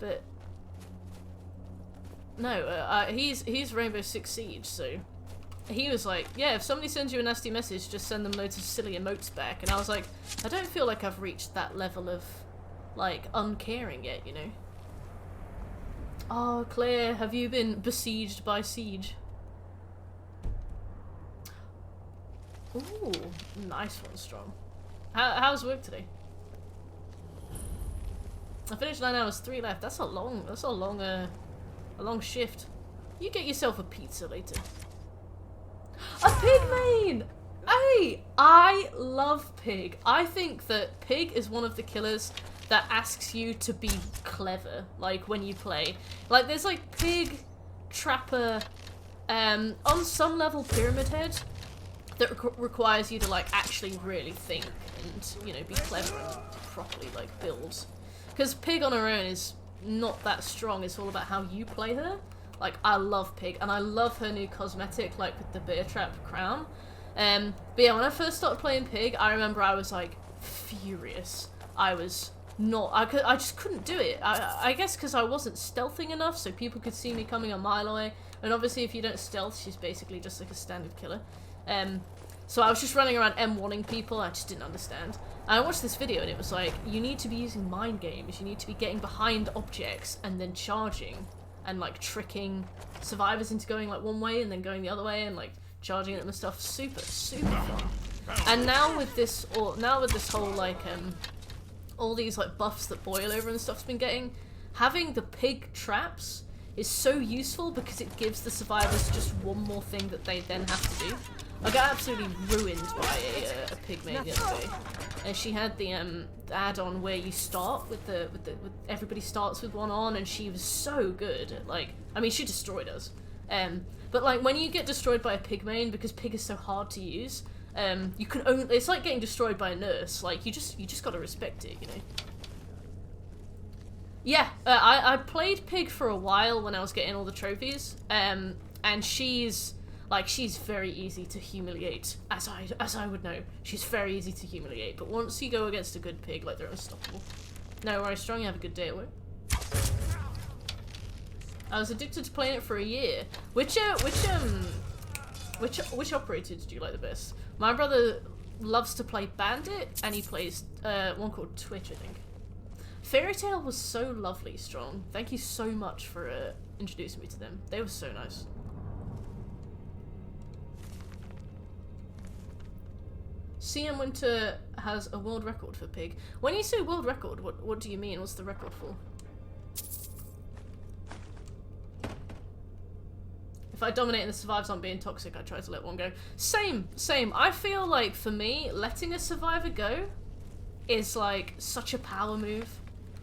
But no, he's Rainbow Six Siege, so he was like, yeah, if somebody sends you a nasty message, just send them loads of silly emotes back. And I was like, I don't feel like I've reached that level of like uncaring yet, you know. Oh, Claire, have you been besieged by siege? Ooh, nice one, Strong. How's work today? I finished 9 hours, 3 left. That's a long shift. You get yourself a pizza later. A pig main! Hey! I love Pig. I think that Pig is one of the killers that asks you to be clever, like, when you play. Like, there's, like, Pig, Trapper, on some level Pyramid Head, that requires you to, like, actually really think and, you know, be clever and properly, like, build. Because Pig on her own is not that strong, it's all about how you play her. Like, I love Pig, and I love her new cosmetic, like, with the bear trap crown. But yeah, when I first started playing Pig, I remember I was, like, furious. I was not, I just couldn't do it. I guess because I wasn't stealthing enough, so people could see me coming a mile away. And obviously, if you don't stealth, she's basically just, like, a standard killer. So I was just running around M1ing people, I just didn't understand. And I watched this video, and it was like, you need to be using mind games, you need to be getting behind objects, and then charging. And, like, tricking survivors into going, like, one way and then going the other way and, like, charging at them and stuff. Super, super fun. And now with this, whole, like, all these, like, buffs that Boil Over and stuff's been getting, having the pig traps is so useful because it gives the survivors just one more thing that they then have to do. I got absolutely ruined by a pig main the other day. And she had the add-on where you start with everybody starts with one on, and she was so good at, like, I mean, she destroyed us. But like when you get destroyed by a pig main, because pig is so hard to use, you can only, it's like getting destroyed by a nurse. Like you just gotta respect it, you know. Yeah, I played Pig for a while when I was getting all the trophies, and she's very easy to humiliate, as I would know. She's very easy to humiliate, but once you go against a good Pig, like, they're unstoppable. No worries, Strong, you have a good day at work. I was addicted to playing it for a year. Which operator did you like the best? My brother loves to play Bandit, and he plays one called Twitch, I think. Fairy Tail was so lovely, Strong. Thank you so much for introducing me to them. They were so nice. CM Winter has a world record for Pig. When you say world record, what do you mean? What's the record for? If I dominate and the survivors aren't being toxic, I try to let one go. Same. I feel like, for me, letting a survivor go is, like, such a power move.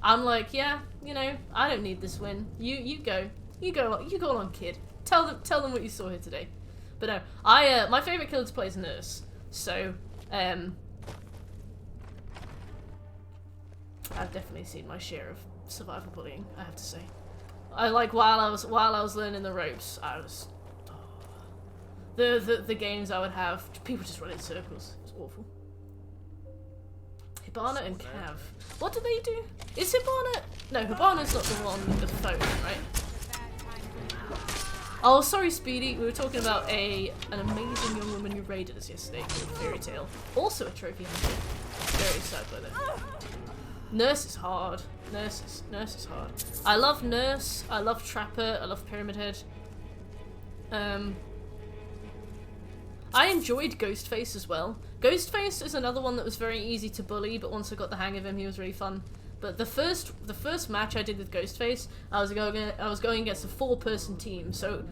I'm like, yeah, you know, I don't need this win. You go on, kid. Tell them what you saw here today. But no, my favorite killer to play is Nurse. So, I've definitely seen my share of survivor bullying, I have to say. While I was learning the ropes, I was the games I would have, people just run in circles. It was awful. Hibana and Cav. What do they do? Is Hibana? No, Hibana's not the one with the phone, right? Oh, sorry, Speedy. We were talking about an amazing young woman who raided us yesterday called Fairy Tail. Also a trophy hunter. Very sad by that. Nurse is hard. Nurse is hard. I love Nurse. I love Trapper. I love Pyramid Head. I enjoyed Ghostface as well. Ghostface is another one that was very easy to bully, but once I got the hang of him, he was really fun. But the first match I did with Ghostface, I was going against a 4-person team. So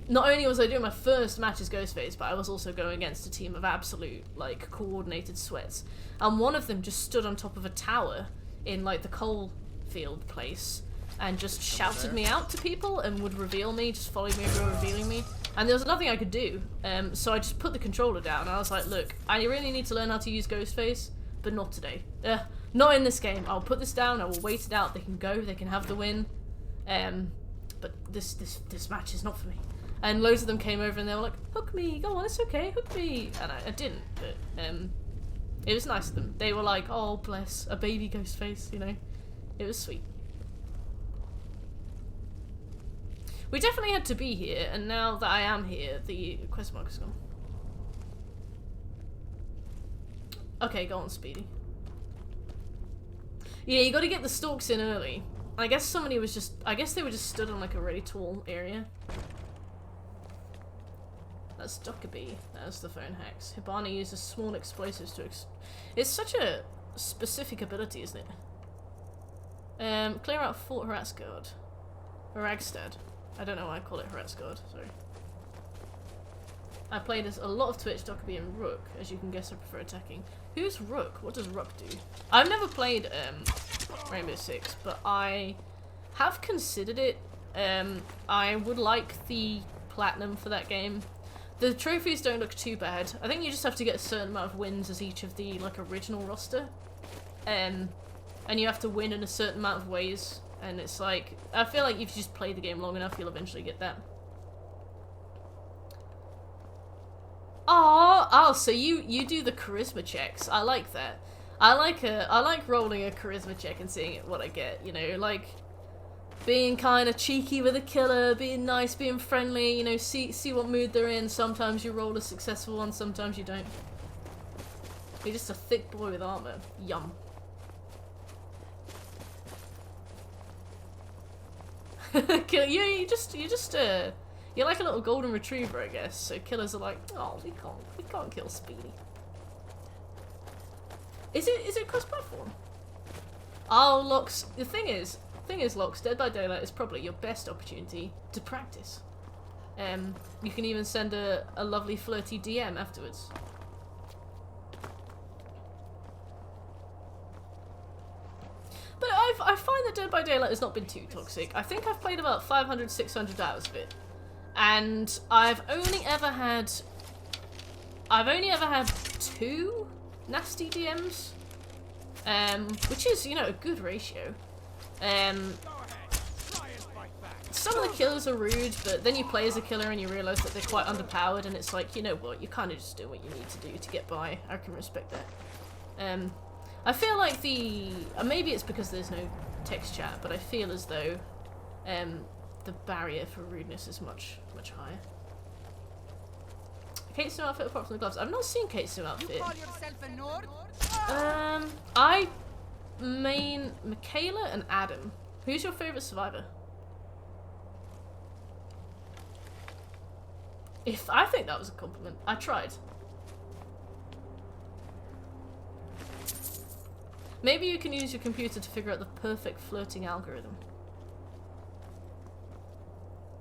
not only was I doing my first match as Ghostface, but I was also going against a team of absolute, like, coordinated sweats. And one of them just stood on top of a tower in, like, the coal field place and just shouted me out to people and would reveal me, just followed me over revealing me. And there was nothing I could do, so I just put the controller down and I was like, look, I really need to learn how to use Ghostface, but not today. Not in this game. I'll put this down, I will wait it out, they can go, they can have the win. But this match is not for me. And loads of them came over and they were like, hook me, go on, it's okay, hook me. And I didn't, but it was nice of them. They were like, oh bless, a baby Ghostface, you know. It was sweet. We definitely had to be here, and now that I am here, the quest mark is gone. Okay, go on, Speedy. Yeah, you gotta get the stalks in early. I guess somebody was just, I guess they were just stood on, like, a really tall area. That's Dockerby. That's the phone hacks. Hibana uses small explosives to it's such a specific ability, isn't it? Clear out Fort Harassguard. Ragstad. I don't know why I call it Harassguard, sorry. I played as a lot of Twitch, Dockerby, and Rook. As you can guess, I prefer attacking. Who's Rook? What does Rook do? I've never played Rainbow Six, but I have considered it. I would like the platinum for that game. The trophies don't look too bad. I think you just have to get a certain amount of wins as each of the like original roster. And you have to win in a certain amount of ways. And it's like, I feel like if you just play the game long enough, you'll eventually get that. Oh, so you do the charisma checks. I like that. I like rolling a charisma check and seeing what I get, you know, like being kind of cheeky with a killer, being nice, being friendly, you know, see what mood they're in. Sometimes you roll a successful one, sometimes you don't. You're just a thick boy with armor. Yum. You're like a little golden retriever, I guess. So killers are like, oh, we can't kill Speedy. Is it cross-platform? Oh, Lox. The thing is, Lox, Dead by Daylight is probably your best opportunity to practice. You can even send a lovely flirty DM afterwards. But I find that Dead by Daylight has not been too toxic. I think I've played about 500, 600 hours of it. And I've only ever had 2 nasty DMs. Which is, you know, a good ratio. Some of the killers are rude, but then you play as a killer and you realise that they're quite underpowered, and it's like, you know what, you kind of just do what you need to do to get by. I can respect that. I feel like maybe it's because there's no text chat, but I feel as though the barrier for rudeness is much higher. Kate's new outfit apart from the gloves. I've not seen Kate's new outfit. You call yourself a Nord? I main Michaela and Adam. Who's your favourite survivor? I think that was a compliment. I tried. Maybe you can use your computer to figure out the perfect flirting algorithm.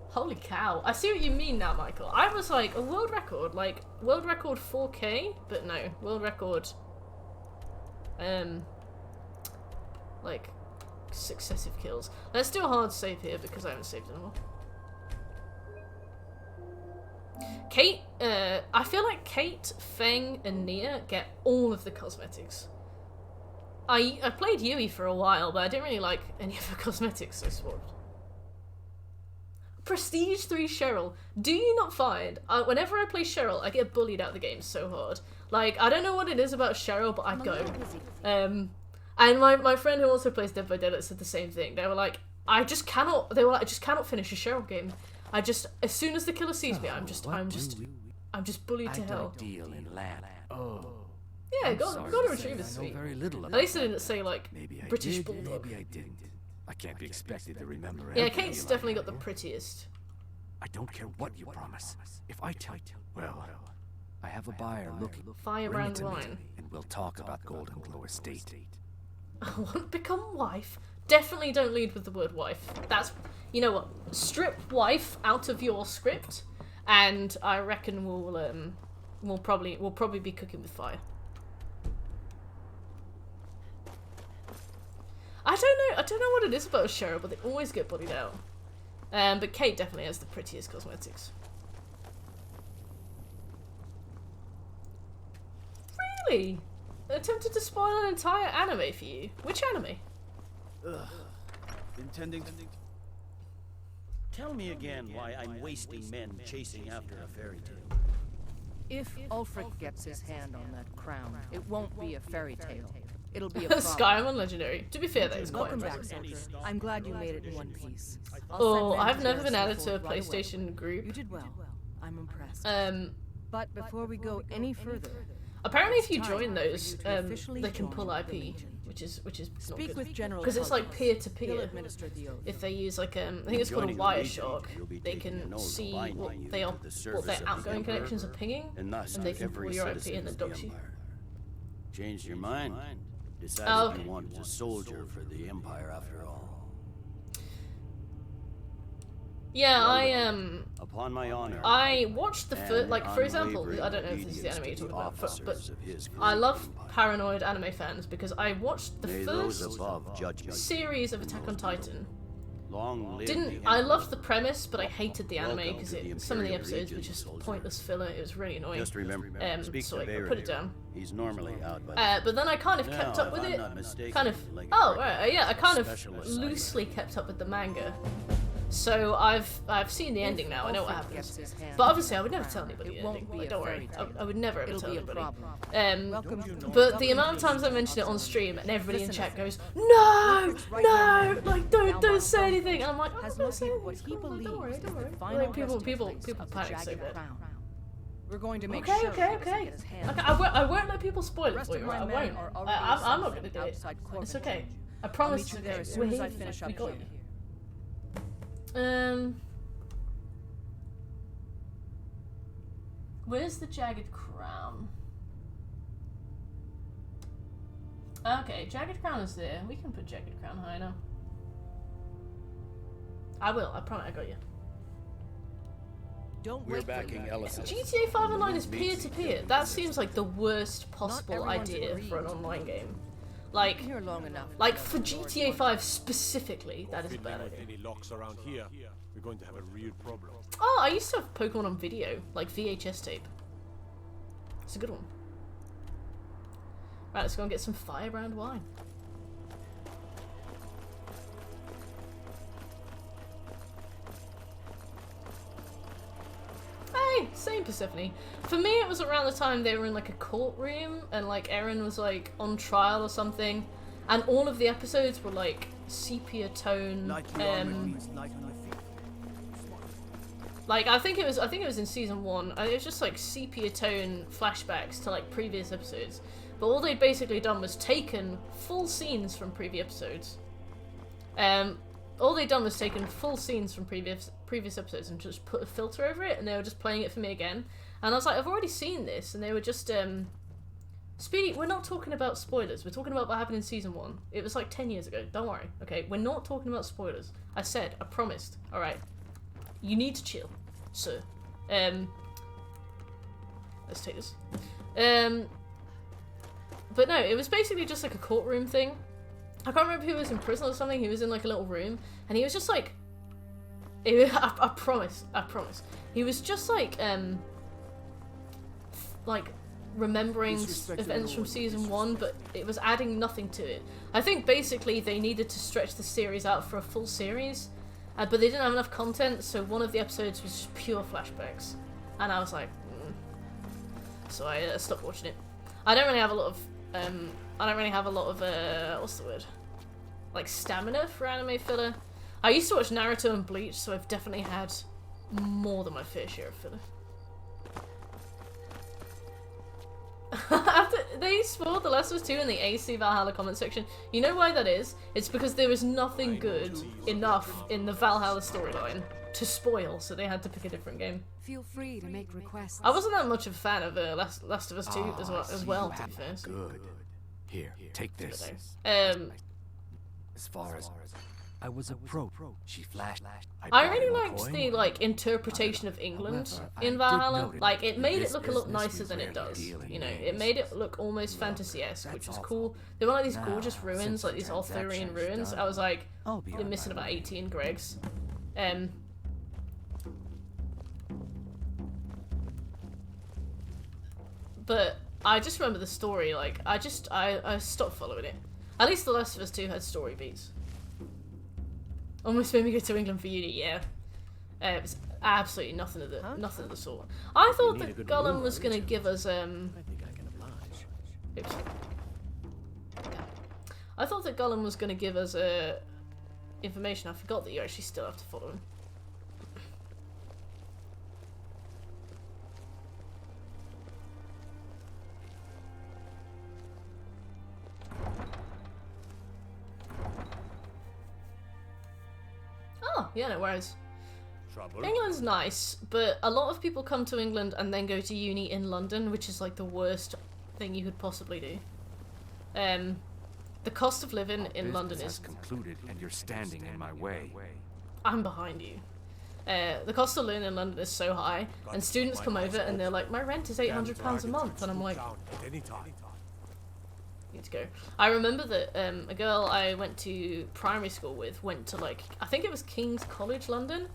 Holy cow. I see what you mean now, Michael. I was like, a world record? Like, world record 4K? But no, world record... like, successive kills. Let's do a hard save here because I haven't saved anymore. Kate, I feel like Kate, Feng, and Nia get all of the cosmetics. I played Yui for a while, but I didn't really like any of the cosmetics I swapped. Prestige 3 Cheryl. Do you not find, whenever I play Cheryl, I get bullied out of the game so hard. Like, I don't know what it is about Cheryl, but I go. And my friend who also plays Dead by Daylight said the same thing. They were like, I just cannot finish a Cheryl game. As soon as the killer sees me, I'm just bullied to hell. Deal in lab. Yeah, Golden Retriever's sweet. Very little At least I didn't say, like, maybe I British did, Bulldog. Maybe I didn't. I can't be expected to remember Yeah, everything Kate's you definitely like got the anymore. prettiest. I don't care what you promise. If I tell you, well, I have a buyer looking. Firebrand Bring it to me, wine. and we'll talk about Golden Glow Estate. I won't become wife. Definitely don't lead with the word wife. That's, you know what? Strip wife out of your script, and I reckon we'll probably be cooking with fire. I don't know what it is about Cheryl, but they always get bullied out. But Kate definitely has the prettiest cosmetics. Really? Attempted to spoil an entire anime for you. Which anime? Ugh. Intending to... Tell me again why I'm wasting men chasing after a fairy tale. If Ulfric gets his hand on that crown, it won't be a fairy tale. It'll be a problem. SKYRIM on Legendary. To be fair, that is quite Welcome back, impressive. soldier. I'm glad you made it in one piece. Oh, I've never been added to a PlayStation group. You did well. I'm impressed. But before we go any further, apparently if you join those, they can pull IP, which is not good. Because it's like peer-to-peer. If they use like I think it's called a Wireshark, they can see what their outgoing connections are pinging, and they can pull your IP and then dox you. Changed your mind? Decided you wanted a soldier for the Empire after all. Yeah, Upon my honor. I watched the and first, like, for example, unwavering I don't know if this is the obedience anime you're to talking the about, but officers of his I great love empire. paranoid anime fans because I watched the May first those above judge me. series of Attack on Titan. Long live Didn't the I Emperor. loved the premise, but I hated the anime Welcome because to the some of the Imperial episodes were Legion, just soldier. pointless filler. It was really annoying. Just remember, speak so to I put it Verity. down. He's normally out by But then I kind of kept Now, up with if I'm it. not mistaken, Kind of. like Oh, a right, yeah. I kind of specialist loosely kept up with the manga. So I've seen the ending now. I know what Ulfric happens. gets his hand But on obviously, I would the never tell crown, anybody it the won't ending. be Like, a don't worry. fairy tale. I would never ever It'll tell be a anybody. Welcome to But the amount of times I mention it on stream and everybody in chat goes, "No, no, like don't say anything," and I'm like, "I'm not gonna say anything. what he believes Don't worry, is don't the worry." final Like people resting place panic of the so jagged bad. crown. We're going to make Okay, sure okay, he doesn't okay. get his hands Like, on I won't let people spoil The it rest for of you. my I men won't. are already I'm not assembled gonna do it. outside It's Corbin. okay. I I'll promise. meet you it's there okay. as soon as I We finish up got here. you. Where's the jagged crown? Okay, jagged crown is there. We can put jagged crown high now. I will. I promise. I got you. We're backing Ellison. GTA 5 Online is peer-to-peer. That seems like the worst possible idea for an online game. Like, Here long enough. like for GTA 5 specifically, that is a bad idea. Any locks around here, we're going to have a real problem. Oh, I used to have Pokemon on video, like VHS tape. It's a good one. Right, let's go and get some firebrand wine. Hey, same Persephone. For me, it was around the time they were in like a courtroom and like Eren was like on trial or something, and all of the episodes were like sepia tone. Like I think it was in season 1. It was just like sepia tone flashbacks to like previous episodes. But all they'd basically done was taken full scenes from previous episodes. All they'd done was taken full scenes from previous episodes and just put a filter over it, and they were just playing it for me again. And I was like, I've already seen this, and they were just Speedy, we're not talking about spoilers. We're talking about what happened in season 1. It was like 10 years ago. Don't worry. Okay, we're not talking about spoilers. I said, I promised. All right. You need to chill, sir. Let's take this. But no, it was basically just like a courtroom thing. I can't remember who was in prison or something. He was in like a little room, and he was just like, I promise. He was just like remembering events from season 1, but it was adding nothing to it. I think basically they needed to stretch the series out for a full series, but they didn't have enough content, so one of the episodes was just pure flashbacks, and I was like, so I stopped watching it. I don't really have a lot of what's the word? Like stamina for anime filler. I used to watch Naruto and Bleach, so I've definitely had more than my fair share of filler. After they spoiled The Last of Us 2 in the AC Valhalla comment section, you know why that is? It's because there was nothing good enough in the Valhalla storyline to spoil, so they had to pick a different game. Feel free to make requests. I wasn't that much of a fan of Last of Us 2 as well, to be fair. So. Good. Here, take this. As far as I was approached, she flashed. I really liked the like interpretation of England in Valhalla. Like it made it look a lot nicer than it does. You know, it made it look almost fantasy-esque, which was cool. There were like these gorgeous ruins, like these Arthurian ruins. I was like, you're missing about 18 Gregs. But I just remember the story. Like I stopped following it. At least The Last of Us 2 had story beats. Almost made me go to England for uni, yeah. It was absolutely nothing of the sort. I thought that Gollum was gonna give us Oops. I thought that Gollum was gonna give us information. I forgot that you actually still have to follow him. Oh, yeah, no worries. England's nice, but a lot of people come to England and then go to uni in London, which is like the worst thing you could possibly do. The cost of living in London is concluded, and you're standing in my way. I'm behind you. The cost of living in London is so high, and students come over and they're like, my rent is £800 a month, and I'm like, need to go. I remember that a girl I went to primary school with went to like, I think it was King's College London,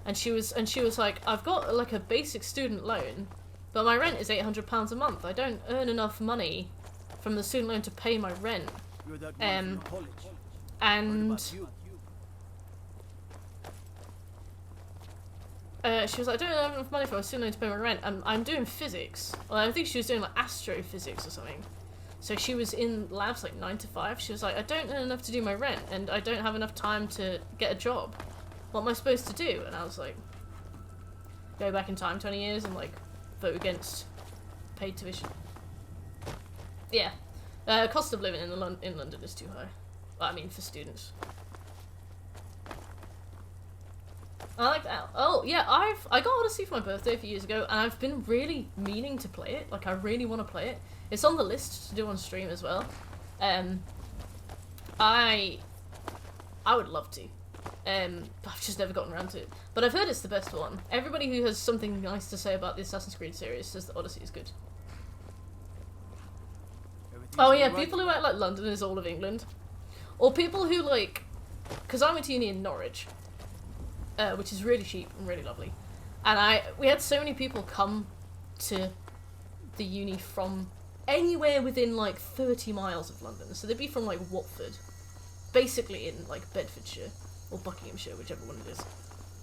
and she was like, I've got like a basic student loan, but my rent is £800 a month. I don't earn enough money from the student loan to pay my rent. And she was like, I don't have enough money for my student loan to pay my rent. I'm doing physics. Well, I think she was doing like astrophysics or something. So she was in labs like 9 to 5. She was like, I don't earn enough to do my rent, and I don't have enough time to get a job. What am I supposed to do? And I was like, go back in time 20 years and like vote against paid tuition. Yeah. Cost of living in London is too high. Well, I mean, for students. I like that. Oh, yeah, I got Odyssey for my birthday a few years ago, and I've been really meaning to play it. Like, I really want to play it. It's on the list to do on stream as well. I would love to. But I've just never gotten around to it. But I've heard it's the best one. Everybody who has something nice to say about the Assassin's Creed series says that Odyssey is good. Oh yeah, people who act like London is all of England. Or people who like... Because I went to uni in Norwich. Which is really cheap and really lovely. And we had so many people come to the uni from anywhere within like 30 miles of London. So they'd be from like Watford. Basically in like Bedfordshire. Or Buckinghamshire, whichever one it is.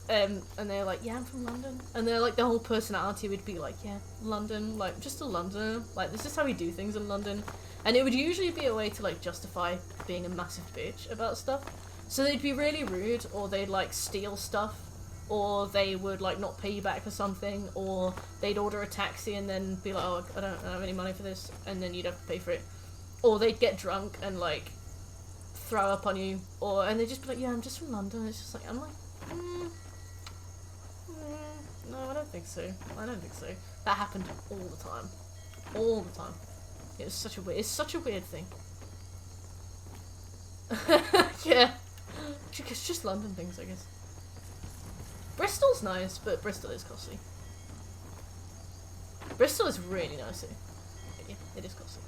And they're like, yeah, I'm from London. And they're like, their whole personality would be like, yeah, London, like, just a Londoner. Like, this is how we do things in London. And it would usually be a way to, like, justify being a massive bitch about stuff. So they'd be really rude, or they'd, like, steal stuff, or they would, like, not pay you back for something, or they'd order a taxi and then be like, oh, I don't have any money for this, and then you'd have to pay for it. Or they'd get drunk and, like, throw up on you, and they'd just be like, yeah, I'm just from London. It's just like, I'm like, no, I don't think so. I don't think so. That happened all the time. All the time. It's such a weird thing. Yeah. It's just London things, I guess. Bristol's nice, but Bristol is costly. Bristol is really nice, but yeah, it is costly.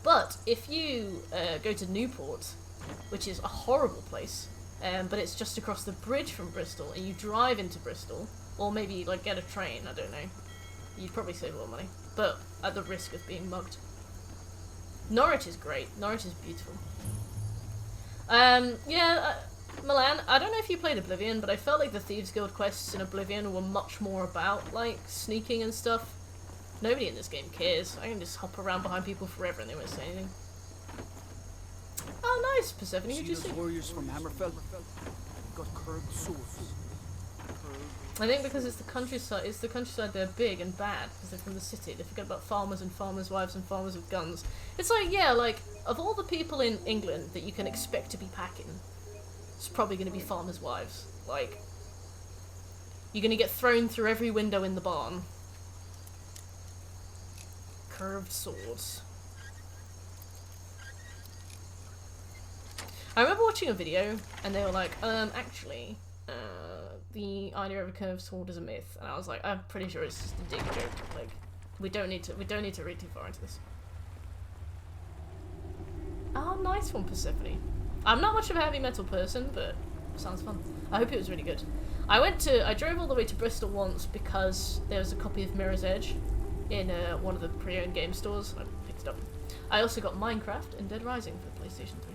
But if you go to Newport, which is a horrible place, but it's just across the bridge from Bristol, and you drive into Bristol, or maybe like get a train, I don't know. You'd probably save a lot of money, but at the risk of being mugged. Norwich is great. Norwich is beautiful. Milan, I don't know if you played Oblivion, but I felt like the Thieves Guild quests in Oblivion were much more about, like, sneaking and stuff. Nobody in this game cares. I can just hop around behind people forever and they won't say anything. Oh, nice, Persephone. Who'd you see? Warriors from Hammerfell got curved swords. I think because it's the countryside they're big and bad, because they're from the city. They forget about farmers and farmers' wives and farmers with guns. It's like, yeah, like, of all the people in England that you can expect to be packing, it's probably going to be farmers' wives. Like, you're going to get thrown through every window in the barn. Curved swords. I remember watching a video, and they were like, actually, the idea of a curved sword is a myth, and I was like, I'm pretty sure it's just a dig joke. Like, we don't need to read too far into this. Oh, nice one, Persephone. I'm not much of a heavy metal person, but sounds fun. I hope it was really good. I drove all the way to Bristol once because there was a copy of Mirror's Edge in one of the pre-owned game stores. I picked it up. I also got Minecraft and Dead Rising for PlayStation 3.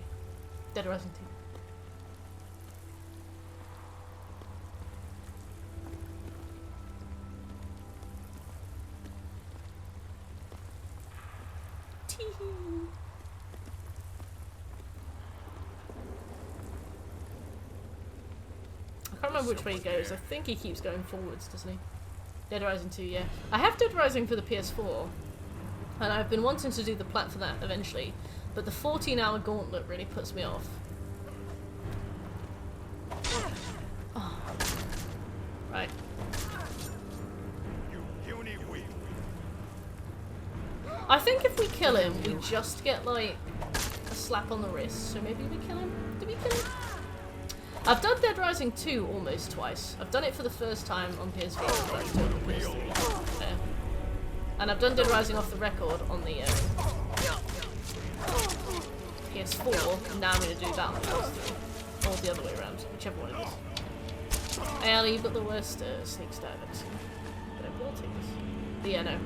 Dead Rising 2. I can't remember which way he goes. I think he keeps going forwards, doesn't he? Dead Rising 2, yeah. I have Dead Rising for the PS4, and I've been wanting to do the plat for that eventually, but the 14-hour gauntlet really puts me off. Oh. Right. I think if we kill him, we just get, like, a slap on the wrist, so maybe we kill him? Did we kill him? I've done Dead Rising 2 almost twice. I've done it for the first time on PS4 and I've done it on PS3. And I've done Dead Rising off the record on the PS4, and now I'm going to do that on the PS3. Or the other way around, whichever one it is. Hey Ali, you've got the worst sneak stat I've ever seen. But I will take this. But yeah, no,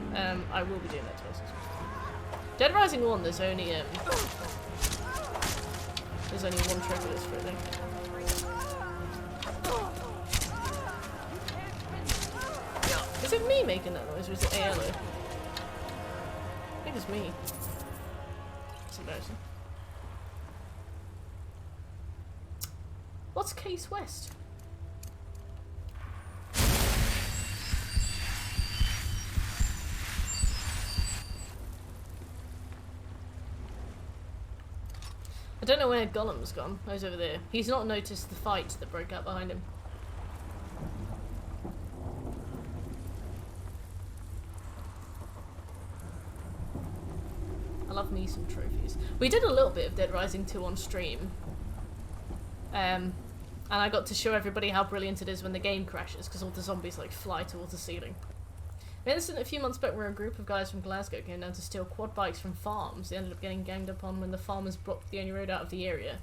I will be doing that twice as well. Dead Rising 1, there's only one trophy list for it, I think. Is it me making that noise, or is it ALO? I think it's me. It's embarrassing. What's Case West? I don't know where Gollum's gone. Oh, he's over there. He's not noticed the fight that broke out behind him. I love me some trophies. We did a little bit of Dead Rising 2 on stream. And I got to show everybody how brilliant it is when the game crashes, because all the zombies like fly towards the ceiling. We had this a few months back where a group of guys from Glasgow came down to steal quad bikes from farms. They ended up getting ganged up on when the farmers blocked the only road out of the area.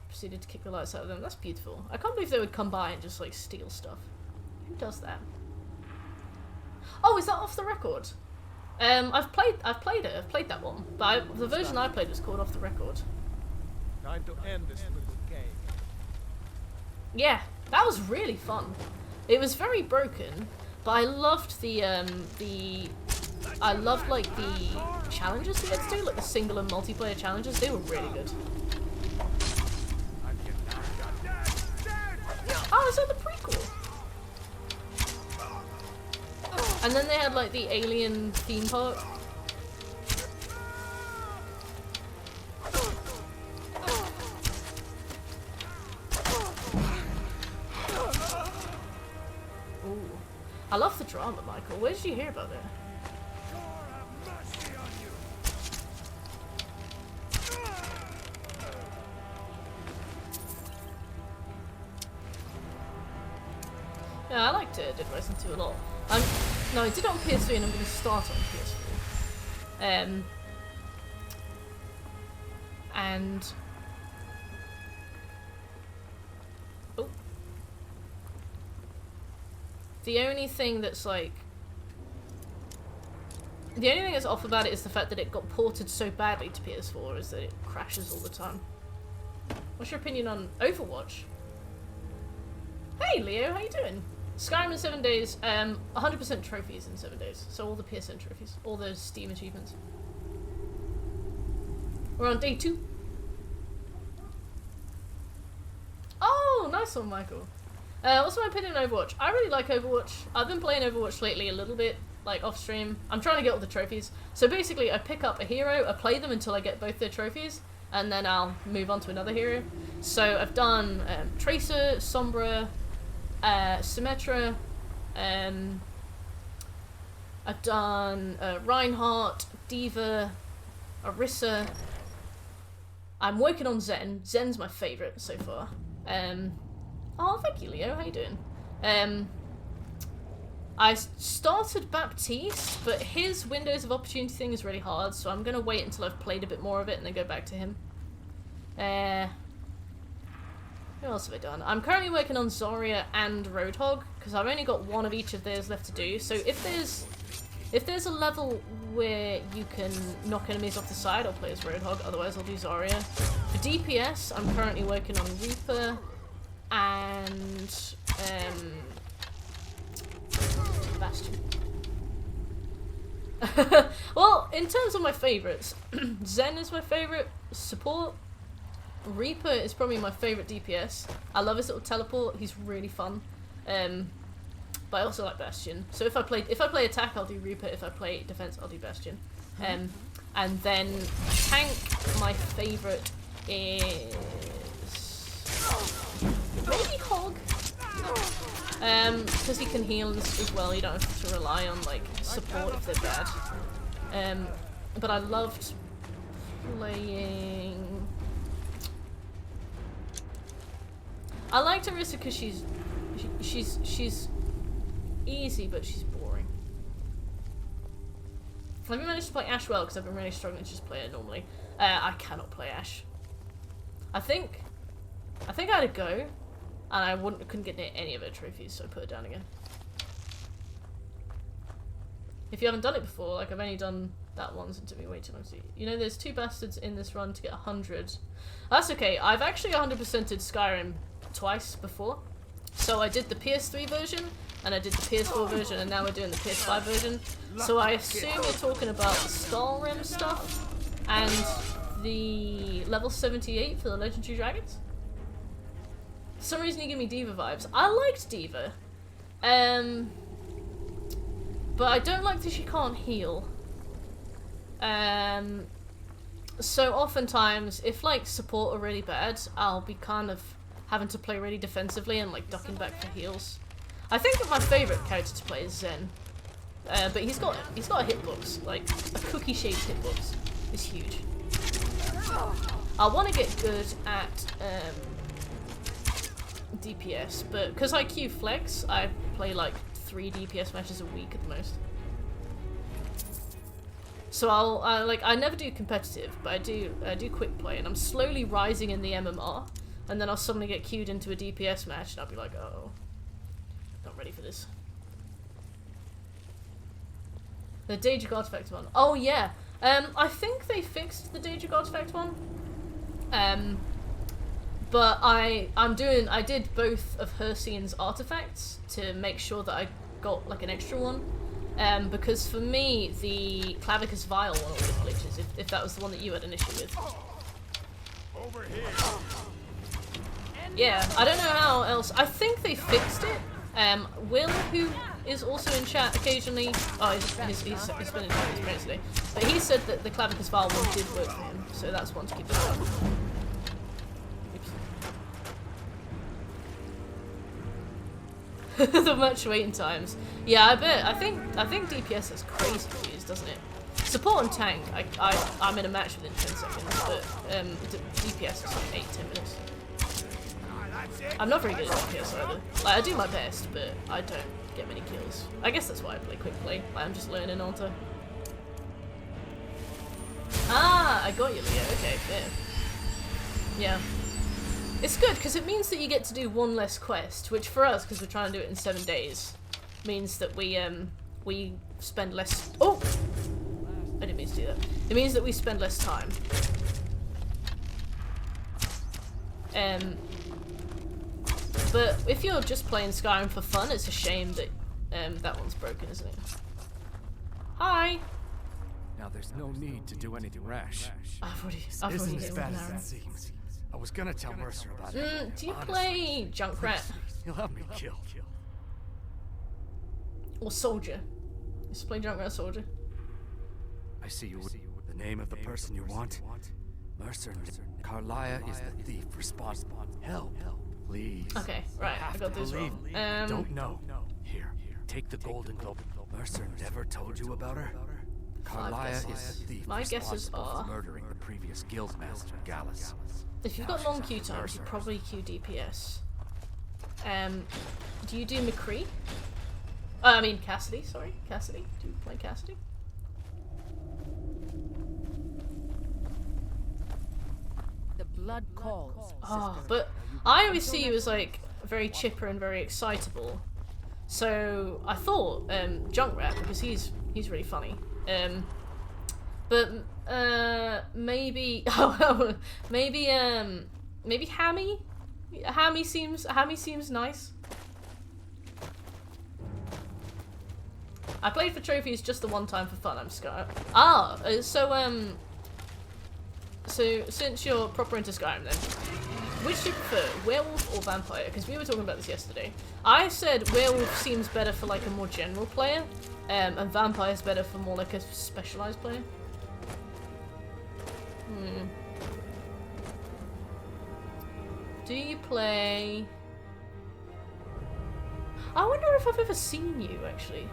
Proceeded to kick the lights out of them. That's beautiful. I can't believe they would come by and just like steal stuff. Who does that? Oh, is that off the record? I've played it. I've played that one, but the version I played was called Off the Record. Time to end this little game. Yeah, that was really fun. It was very broken, but I loved the like the challenges we had to do, like the single and multiplayer challenges. They were really good. Oh, is that the prequel? And then they had like the alien theme park. Ooh. I love the drama, Michael. Where did you hear about that? Yeah, I liked Dead Rising 2 a lot. No, I did it on PS3 and I'm going to start on PS4. And... Oh. The only thing that's like... The only thing that's off about it is the fact that it got ported so badly to PS4 is that it crashes all the time. What's your opinion on Overwatch? Hey Leo, how you doing? Skyrim in 7 days, 100% trophies in 7 days. So all the PSN trophies, all those Steam achievements. We're on day 2. Oh, nice one, Michael. What's my opinion on Overwatch? I really like Overwatch. I've been playing Overwatch lately a little bit, like off stream. I'm trying to get all the trophies. So basically, I pick up a hero, I play them until I get both their trophies, and then I'll move on to another hero. So I've done Tracer, Sombra, Symmetra, I've done Reinhardt, D.Va, Orisa. I'm working on Zen. Zen's my favourite so far. Oh, thank you, Leo. How you doing? I started Baptiste, but his Windows of Opportunity thing is really hard, so I'm going to wait until I've played a bit more of it and then go back to him. Who else have I done? I'm currently working on Zarya and Roadhog, because I've only got one of each of theirs left to do, so if there's a level where you can knock enemies off the side, I'll play as Roadhog, otherwise I'll do Zarya. For DPS, I'm currently working on Reaper and Bastion. Well, in terms of my favourites, Zen is my favourite support. Reaper is probably my favourite DPS. I love his little teleport, he's really fun. But I also like Bastion. So if I play attack, I'll do Reaper. If I play defense, I'll do Bastion. And then tank, my favourite is maybe Hog. Because he can heal as well. You don't have to rely on like support if they're bad. But I loved playing. I liked Orisa because she's easy, but she's boring. Have you managed to play Ash well? Because I've been really struggling to just play it normally. I cannot play Ash. I think I had a go, and I couldn't get near any of her trophies, so I put it down again. If you haven't done it before, like I've only done that once, it took me way too long to do. You know, there's 2 bastards in this run to get 100. That's okay. I've actually 100%ed Skyrim twice before. So I did the PS3 version, and I did the PS4 version, and now we're doing the PS5 version. So I assume you're talking about the SKYRIM stuff, and the level 78 for the Legendary Dragons. For some reason you give me D.Va vibes. I liked D.Va. But I don't like that she can't heal. So oftentimes, if like support are really bad, I'll be kind of having to play really defensively and like ducking back for heals. I think that my favourite character to play is Zen. But he's got a hitbox, like a cookie-shaped hitbox. It's huge. I want to get good at DPS, but because I queue flex, I play like 3 DPS matches a week at the most. So I never do competitive, but I do quick play, and I'm slowly rising in the MMR, and then I'll suddenly get queued into a DPS match, and I'll be like, oh, not ready for this. The Daedric Artifact one. Oh yeah, I think they fixed the Daedric Artifact one. But I did both of Hercian's artifacts to make sure that I got like an extra one. Because for me, the Clavicus Vial one always glitches, if that was the one that you had an issue with. Over here. Yeah, I don't know how else. I think they fixed it. Will, who is also in chat occasionally, he's been in chat with his parents today, but he said that the Clavicus Vial one did work for him, so that's one to keep an eye on. The match waiting times. Yeah, I bet. I think DPS is crazy to use, doesn't it? Support and tank, I'm in a match within 10 seconds, but DPS is like 8-10 minutes. I'm not very good at DPS either. Like, I do my best, but I don't get many kills. I guess that's why I play quick play. Like, I'm just learning on to. Ah, I got you, Leo. Okay, fair. Yeah. It's good, because it means that you get to do one less quest, which for us, because we're trying to do it in 7 days, means that we spend less... Oh! I didn't mean to do that. It means that we spend less time. But if you're just playing Skyrim for fun, it's a shame that that one's broken, isn't it? Hi! Now there's no need to do anything rash. I've already Isn't as hit bad one as arrow. it seems. I was gonna tell Mercer about it. Do you Honestly, play Junkrat? You'll have me killed. Or Soldier? You just play Junkrat Soldier? I see you with the name of the person you want. Mercer. Carlia is the thief responsible. Help. Please. Okay, right, I got this wrong. Don't know. Here, take the Golden Globe. Mercer never told you about her? Carlia is the thief My guesses responsible are... for murdering the previous guildmaster, Gallus. If you've got long queue times, you probably queue DPS. Do you do McCree? I mean Cassidy, sorry. Cassidy. Do you play Cassidy? The blood calls. Oh, but I always see you as like very chipper and very excitable. So I thought Junkrat, because he's really funny. But maybe maybe Hammy. Hammy seems nice. I played for trophies just the one time for fun. I'm Skyrim. So since you're proper into Skyrim then, which do you prefer, werewolf or vampire? Because we were talking about this yesterday. I said werewolf seems better for like a more general player, and vampire is better for more like a specialized player. Do you play... I wonder if I've ever seen you, actually.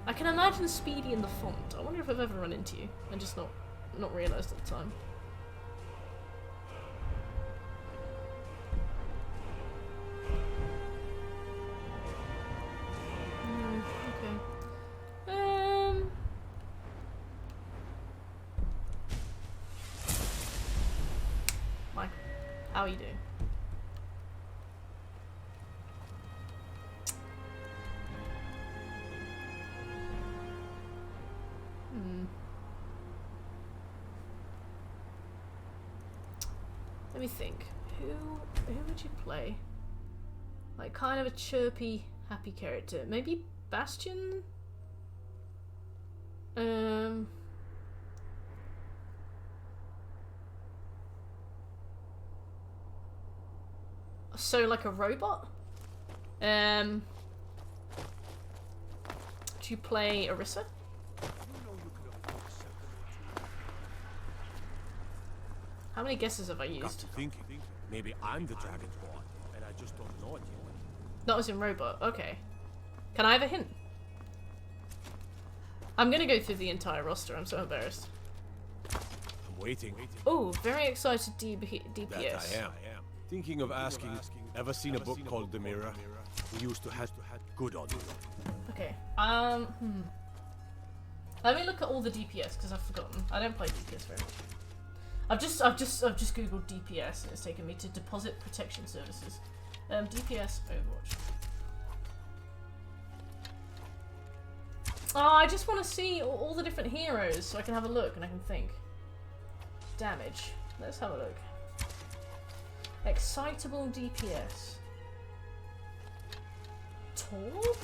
I can imagine Speedy in the font. I wonder if I've ever run into you and just not realised at the time. How are you doing? Let me think. Who would you play? Like kind of a chirpy, happy character. Maybe Bastion? So like a robot? Do you play Orisa? How many guesses have I used? Got to thinking. Maybe I'm the Dragonborn, and I just don't know it yet. That was in robot. Okay. Can I have a hint? I'm gonna go through the entire roster. I'm so embarrassed. I'm waiting. Oh, very excited DPS. That I am. Thinking of asking, ever seen a book called The Mirror? We used to have good on it. Okay. Let me look at all the DPS because I've forgotten. I don't play DPS very much. I've just googled DPS and it's taken me to Deposit Protection Services. DPS Overwatch. Oh, I just want to see all the different heroes so I can have a look and I can think. Damage. Let's have a look. Excitable DPS. Torb?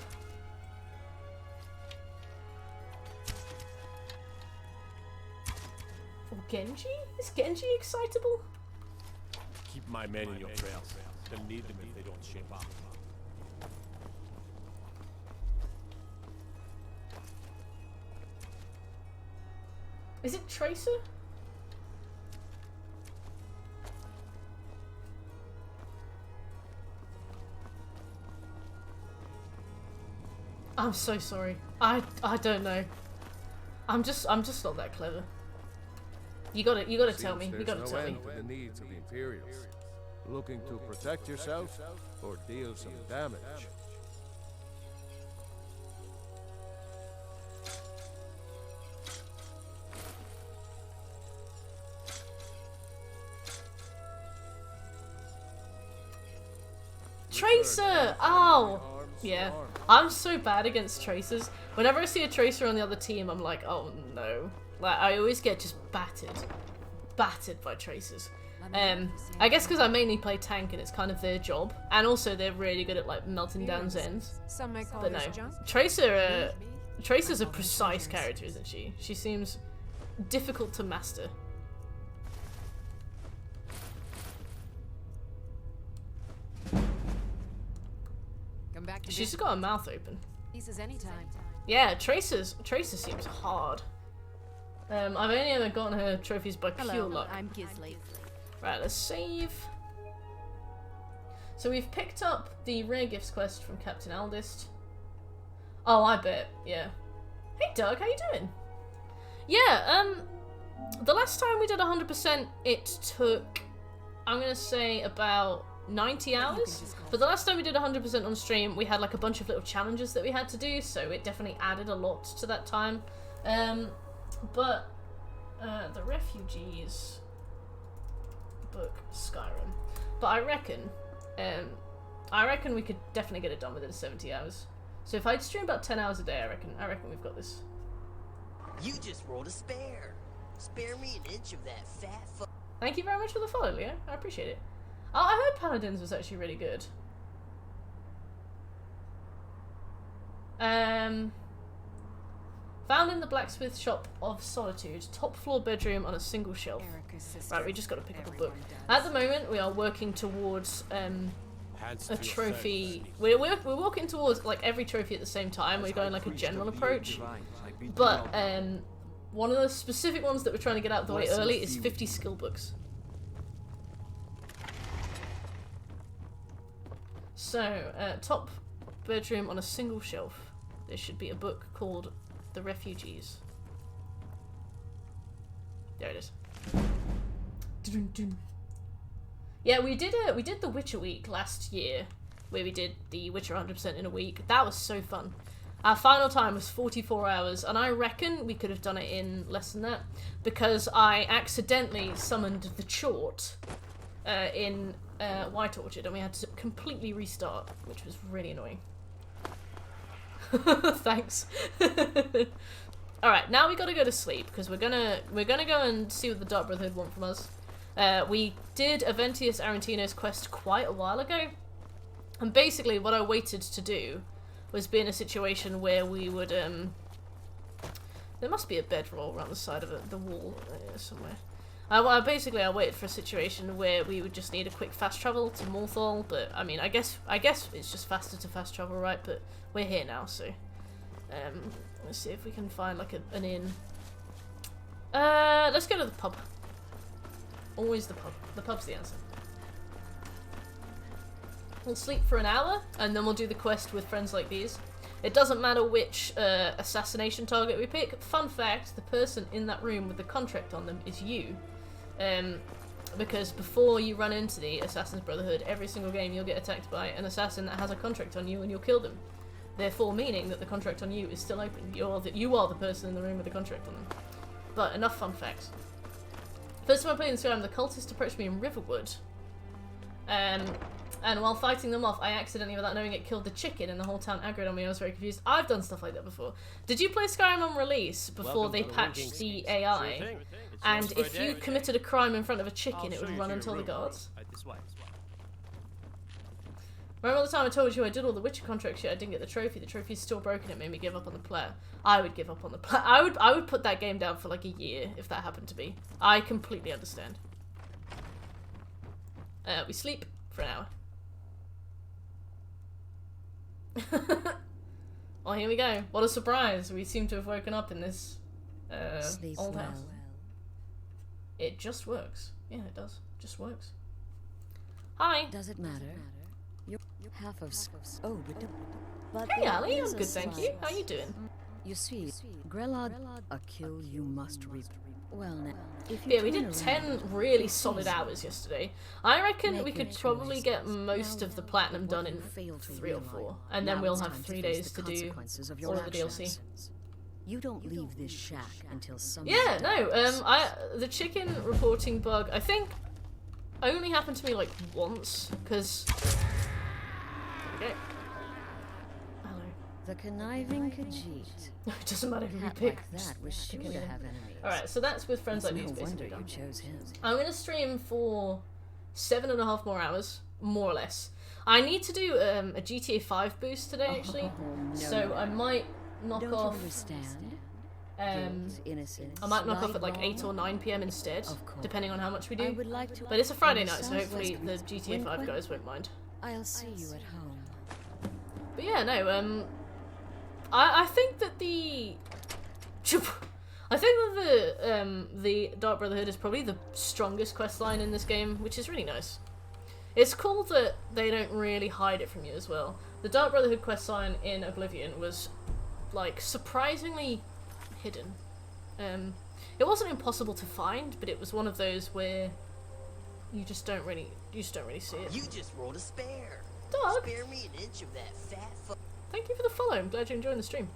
Or Genji? Is Genji excitable? Keep my men in your trails. They'll need them if they don't shape up. Is it Tracer? I'm so sorry. I don't know. I'm just not that clever. You gotta tell me. You gotta tell me. The needs of the Imperials. Looking to protect yourself or deal some damage. Tracer! Oh! Yeah. I'm so bad against Tracers. Whenever I see a Tracer on the other team, I'm like, oh no. Like, I always get just battered. Battered by Tracers. I guess because I mainly play tank and it's kind of their job. And also they're really good at like melting down Zens. Some may call but no. this junk. Tracer's a precise character, isn't she? She seems difficult to master. Come back to She's got a mouth open. pieces anytime. Yeah, Tracer seems hard. I've only ever gotten her trophies by pure luck. I'm Gizly. Right, let's save. So we've picked up the rare gifts quest from Captain Aldist. Oh, I bet, yeah. Hey Doug, how you doing? Yeah, the last time we did 100%, it took, I'm gonna say about 90 hours. But the last time we did 100% on stream, we had like a bunch of little challenges that we had to do, so it definitely added a lot to that time. But the Refugees book Skyrim. But I reckon we could definitely get it done within 70 hours. So if I'd stream about 10 hours a day, I reckon we've got this. You just rolled a spare. Spare me an inch of that fat fu- Thank you very much for the follow, Leo. I appreciate it. Oh, I heard Paladins was actually really good. Found in the blacksmith shop of Solitude, top floor bedroom on a single shelf. Right, we just got to pick up a book. At the moment, we are working towards a trophy. We're walking towards like every trophy at the same time. We're going like a general approach, but one of the specific ones that we're trying to get out of the way early is 50 skill books. So, top bedroom on a single shelf. There should be a book called The Refugees. There it is. Yeah, we did the Witcher week last year, where we did the Witcher 100% in a week. That was so fun. Our final time was 44 hours, and I reckon we could have done it in less than that, because I accidentally summoned the Chort, in White Orchard, and we had to completely restart, which was really annoying. Thanks. Alright, now we gotta go to sleep, because we're gonna go and see what the Dark Brotherhood want from us. We did Aventius Arantino's quest quite a while ago, and basically what I waited to do was be in a situation where we would, there must be a bedroll around the side of the wall somewhere. I waited for a situation where we would just need a quick fast travel to Morthal, but I mean, I guess it's just faster to fast travel, right? But we're here now, so let's see if we can find like an inn. Let's go to the pub. Always the pub. The pub's the answer. We'll sleep for an hour, and then we'll do the quest with friends like these. It doesn't matter which assassination target we pick. Fun fact, the person in that room with the contract on them is you. Because before you run into the Assassin's Brotherhood, every single game you'll get attacked by an assassin that has a contract on you and you'll kill them. Therefore meaning that the contract on you is still open. You are the person in the room with the contract on them. But enough fun facts. First time I played in SKYRIM, the cultists approached me in Riverwood. And while fighting them off, I accidentally, without knowing it, killed the chicken and the whole town aggroed on me. I was very confused. I've done stuff like that before. Did you play SKYRIM on release before they patched the AI? And if you committed a crime in front of a chicken, it would run and tell the guards? Remember the time I told you I did all the Witcher contracts yet I didn't get the trophy? The trophy's still broken, it made me give up on the player. I would give up on the player. I would put that game down for like a year if that happened to me. I completely understand. We sleep for an hour. Oh, here we go. What a surprise. We seem to have woken up in this old house. It just works. Yeah, it does. Just works. Hi. Does it matter? You're half of... Oh, but hey, Ali. I'm good, thank you. How you doing? You see, Grelod, a kill you must reap. Well, now, if you yeah, we did 10 really solid hours yesterday. I reckon we could probably get most of the platinum done in 3 or 4, and then we'll have 3 days to do all of the DLC. You don't leave this shack until some. Yeah, no. The chicken reporting bug, I think, only happened to me like once, because. There we go. The conniving Khajiit. It doesn't matter who we pick. Like that was sure to have enemies. Alright, so that's with friends like these basically done. I'm gonna stream for 7.5 more hours, more or less. I need to do a GTA 5 boost today, actually. So I might knock off. I might knock off at like 8 or 9 PM instead, depending on how much we do. But it's a Friday night, so hopefully the GTA 5 guys won't mind. I'll see you at home. But yeah, no, I think that the Dark Brotherhood is probably the strongest questline in this game, which is really nice. It's cool that they don't really hide it from you as well. The Dark Brotherhood questline in Oblivion was like surprisingly hidden. It wasn't impossible to find, but it was one of those where you just don't really see it. You just rolled a spare. Dog. Spare me an inch of that fat fuck. Thank you for the follow. I'm glad you're enjoying the stream.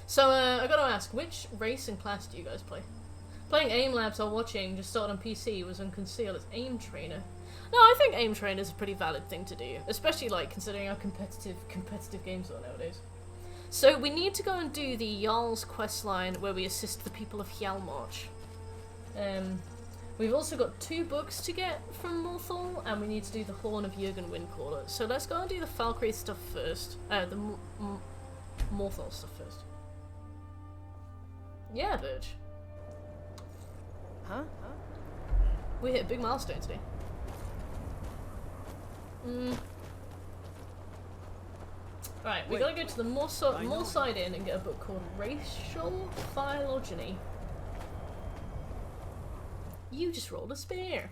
So, I gotta ask, which race and class do you guys play? Playing Aim Labs while watching, just started on PC, was on Conceal as Aim Trainer. No, I think Aim Trainer is a pretty valid thing to do, especially like considering how competitive games are nowadays. So, we need to go and do the Jarl's questline where we assist the people of Hjalmarch. We've also got 2 books to get from Morthal, and we need to do the Horn of Jürgen Windcaller. So let's go and do the Valkyrie stuff first. The Morthal stuff first. Yeah, Verge. Huh? We hit a big milestone today. Right, we gotta go to the Moorside Inn and get a book called Racial Phylogeny. You just rolled a spare.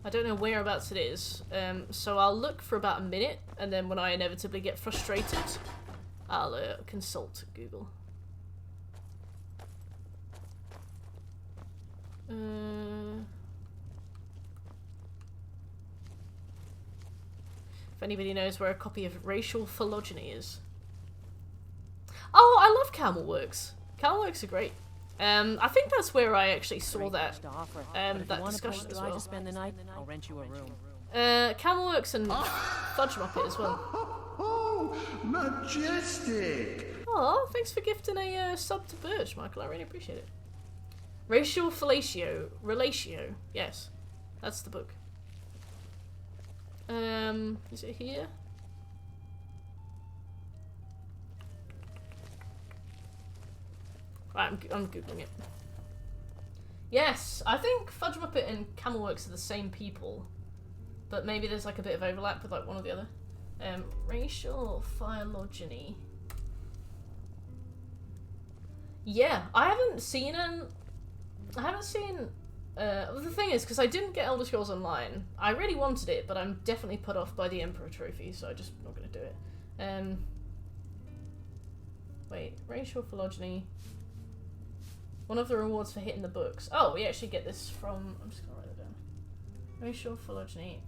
I don't know whereabouts it is, so I'll look for about a minute, and then when I inevitably get frustrated, I'll consult Google. If anybody knows where a copy of Racial Phylogeny is. Oh, I love Camelworks. Camelworks are great. I think that's where I actually saw that that discussion as well. Spend the night, I'll rent you a room. Camelworks and Fudge Muppet as well. Oh, majestic! Oh, thanks for gifting a sub to Birch, Michael. I really appreciate it. Racial Relatio. Yes, that's the book. Is it here? Right, I'm googling it. Yes, I think Fudge Muppet and Camelworks are the same people, but maybe there's like a bit of overlap with like one or the other. Racial phylogeny. Yeah, I haven't seen. The thing is, because I didn't get Elder Scrolls Online, I really wanted it, but I'm definitely put off by the Emperor trophy, so I'm just not going to do it. Wait, racial phylogeny. One of the rewards for hitting the books. Oh, we actually get this from. I'm just going to write it down. Racial phylogeny.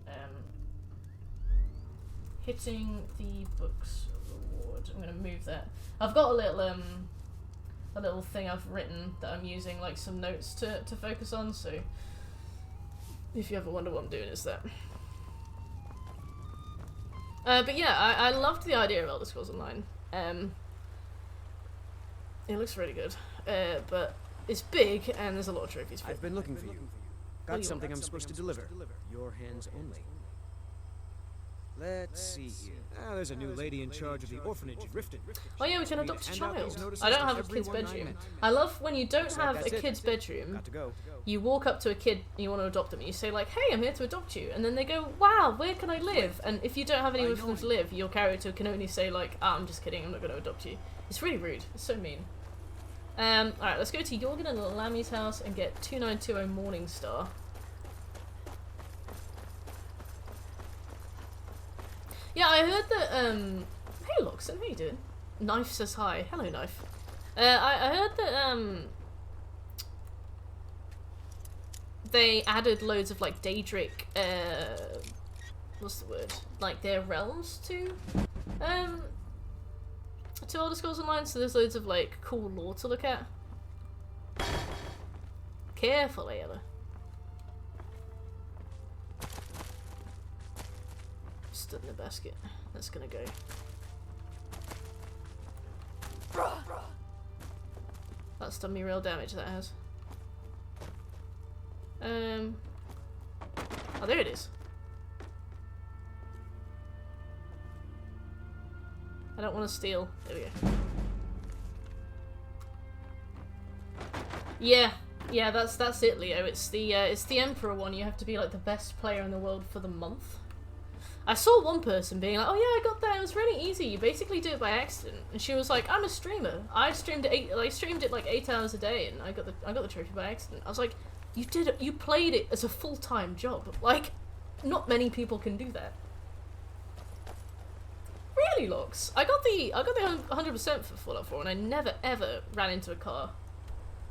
Hitting the books reward. I'm going to move that. I've got a little thing I've written that I'm using, like some notes to focus on, so if you ever wonder what I'm doing, it's that. But yeah, I loved the idea of Elder Scrolls Online. It looks really good, but it's big and there's a lot of trophies for it. I've been looking for you. Got something I'm supposed to deliver. Your hands only. Let's see here. There's a new lady in charge of the orphanage in Riften. Oh yeah, we can adopt a child. I don't have a kid's bedroom. I love when you don't have a kid's bedroom, you walk up to a kid and you want to adopt them, and you say like, hey, I'm here to adopt you, and then they go, wow, where can I live? And if you don't have anywhere for them to live, your character can only say like, I'm just kidding, I'm not going to adopt you. It's really rude. It's so mean. Alright, let's go to Jorgen and Lammy's house and get 2920 Morningstar. Yeah, I heard that, hey Loxon, how you doing? Knife says hi. Hello, Knife. I heard that, they added loads of, like, Daedric, what's the word? Like, their realms to Elder Scrolls Online, so there's loads of, like, cool lore to look at. Careful, Ayla. Stood in the basket. That's gonna go. That's done me real damage, that has. Oh, there it is. I don't want to steal. There we go. Yeah, that's it, Leo. It's the Emperor one. You have to be like the best player in the world for the month. I saw one person being like, "Oh yeah, I got that. It was really easy. You basically do it by accident." And she was like, "I'm a streamer. I streamed it like 8 hours a day, and I got the trophy by accident." I was like, "You did it. You played it as a full-time job. Like, not many people can do that." Really, Lox? I got the 100% for Fallout 4, and I never ever ran into a car.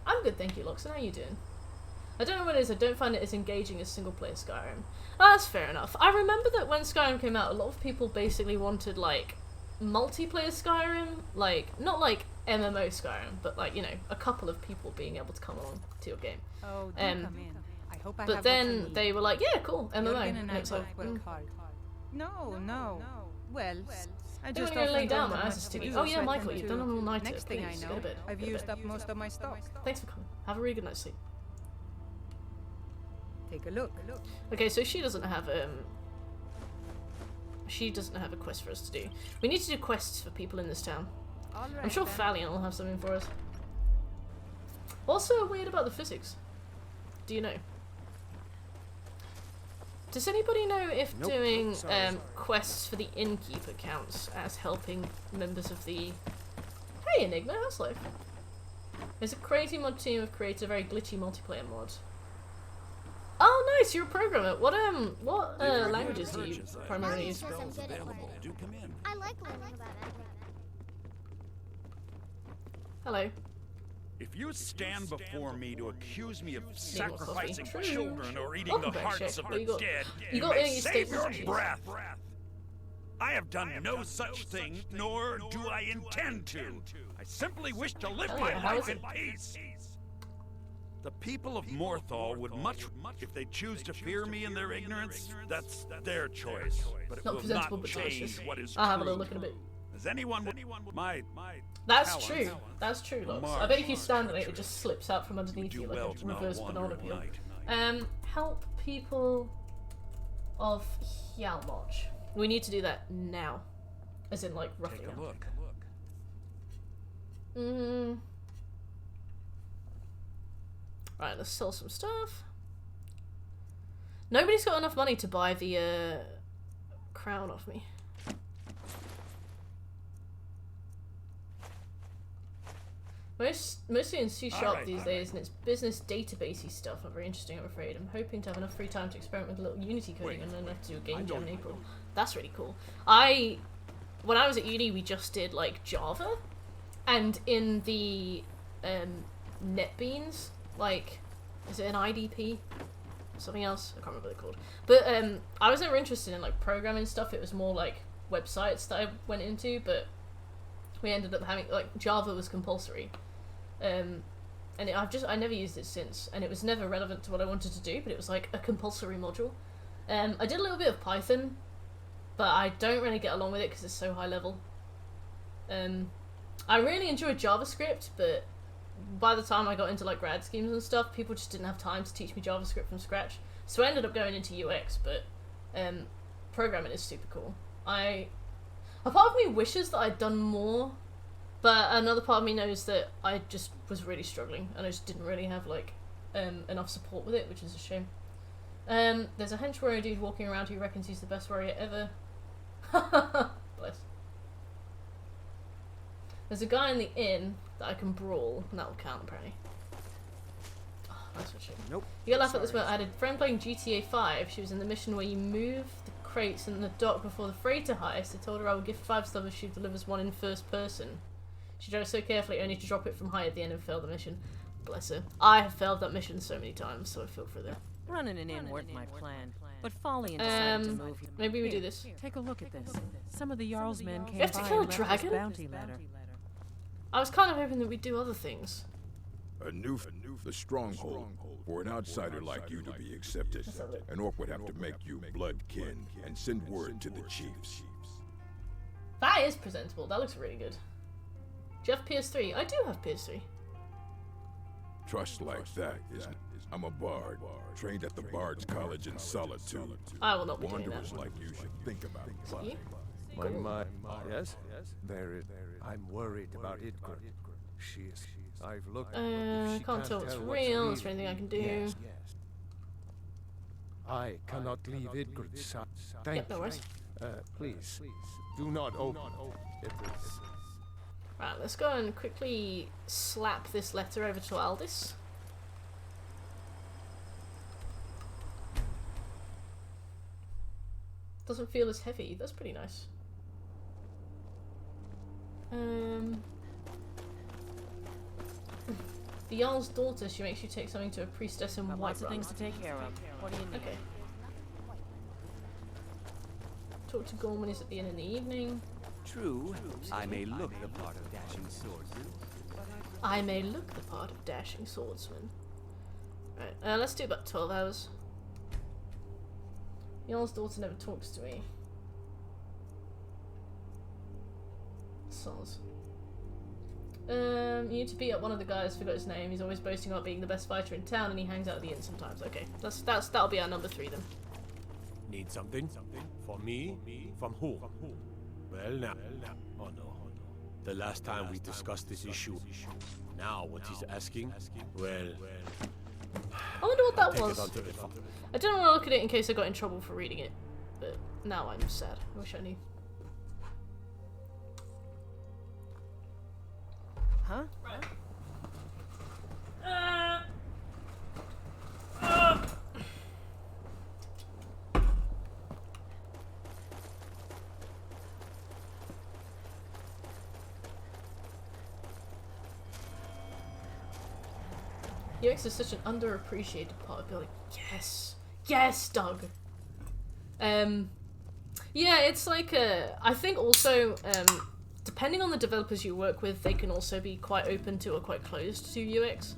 I'm good, thank you, Lox. How are you doing? I don't know what it is. I don't find it as engaging as single-player Skyrim. Oh, that's fair enough. I remember that when Skyrim came out, a lot of people basically wanted, like, multiplayer Skyrim. Like, not like MMO Skyrim, but, like, you know, a couple of people being able to come along to your game. Oh, do come in. I hope I but have then they were like, yeah, cool, MMO. And it's like, No. Well, I just want to lay down. My eyes are sticky. Oh yeah, Michael, you've done an all-nighter. Next thing I know, I've used up most of my stock. Thanks for coming. Have a really good night's sleep. Take a look. Okay, so she doesn't have a quest for us to do. We need to do quests for people in this town. I'm sure Falion will have something for us. What's so weird about the physics? Do you know? Does anybody know if doing quests for the innkeeper counts as helping members of the... Hey Enigma, how's life? There's a crazy mod team have created a very glitchy multiplayer mod. Oh nice, you're a programmer. What languages do you primarily use? Do come in. I like learning about it. Hello. If you stand before me to accuse me of sacrificing children or eating the hearts of the dead, you may save your breath. I have done no such thing, nor do I intend to. I simply wish to live my life in peace. The people of Morthal would much if they choose to fear me in their ignorance. That's their choice, but it will not change what is true. I'll have a little look in a bit. Does anyone my That's true. That's true, Lux. I bet if you stand on it, it just slips out from underneath you like a reverse banana peel. Help people of Hjalmarch. We need to do that now. As in, like, roughly Take a now. look. Right, let's sell some stuff. Nobody's got enough money to buy the crown off me. Mostly in C# these days, and it's business databasey stuff. Not very interesting, I'm afraid. I'm hoping to have enough free time to experiment with a little Unity coding and then have to do a game jam in April. That's really cool. When I was at uni, we just did like Java, and in the NetBeans, like, is it an IDP? Something else? I can't remember what they're called. But I was never interested in like programming stuff. It was more like websites that I went into, but we ended up having, like, Java was compulsory. And I never used it since, and it was never relevant to what I wanted to do, but it was like a compulsory module. I did a little bit of Python, but I don't really get along with it because it's so high level. I really enjoyed JavaScript, but by the time I got into like grad schemes and stuff, people just didn't have time to teach me JavaScript from scratch. So I ended up going into UX, but programming is super cool. A part of me wishes that I'd done more, but another part of me knows that I just was really struggling, and I just didn't really have like enough support with it, which is a shame. There's a hench warrior dude walking around who reckons he's the best warrior ever. Bless. There's a guy in the inn that I can brawl, and that will count apparently. Oh, that's a shame. Nope. You gotta laugh at this one. I had a friend playing GTA 5. She was in the mission where you move the crates in the dock before the freighter heist. I told her I would give 5 stars if she delivers one in first person. She drove so carefully only to drop it from high at the end and failed the mission. Bless her. I have failed that mission so many times, so I feel for her. Running an inn weren't my plan, but Folly decided to move. Maybe we do this. Take a look at this. Some of the Jarl's men came You have to by kill a and left us dragon? bounty letter. I was kind of hoping that we'd do other things. The stronghold. For an outsider like you to be accepted, an orc would have to make you blood kin and send word to the chiefs. That is presentable. That looks really good. Do you have PS3? I do have PS3. Trust like that is... I'm a bard, trained at the Bard's College in Solitude. I will not be doing Wanderers that. like you should think about it. Yes? There is. I'm worried about Idgrid. She is. I've looked. Can't tell what's real. Is there anything I can do? Yes. I cannot leave Idgrid's side. Thank no worries. you. Please, do not open it. Right, let's go and quickly slap this letter over to Aldis. Doesn't feel as heavy. That's pretty nice. The Jarl's daughter, she makes you take something to a priestess in Whiterun. Lots of things to take care of. What do you need? Okay. Talk to Gorman is at the inn in the evening. True, I may look the part of dashing swordsman. I may look the part of dashing swordsman. Right, let's do about 12 hours. Jarl's daughter never talks to me. Soz. You need to beat up one of the guys, forgot his name. He's always boasting about being the best fighter in town, and he hangs out at the inn sometimes. Okay, that'll be our number 3 then. Need something? For me? From who? Well, now. Oh no. The last time we discussed this issue. Now, what he's asking? Well. I wonder what that take it was. onto the I didn't want to look at it in case I got in trouble for reading it, but now I'm sad. I wish I knew. Huh? UX is such an underappreciated part of building. Yes! Yes, Doug! Yeah, it's like I think also depending on the developers you work with, they can also be quite open to or quite closed to UX.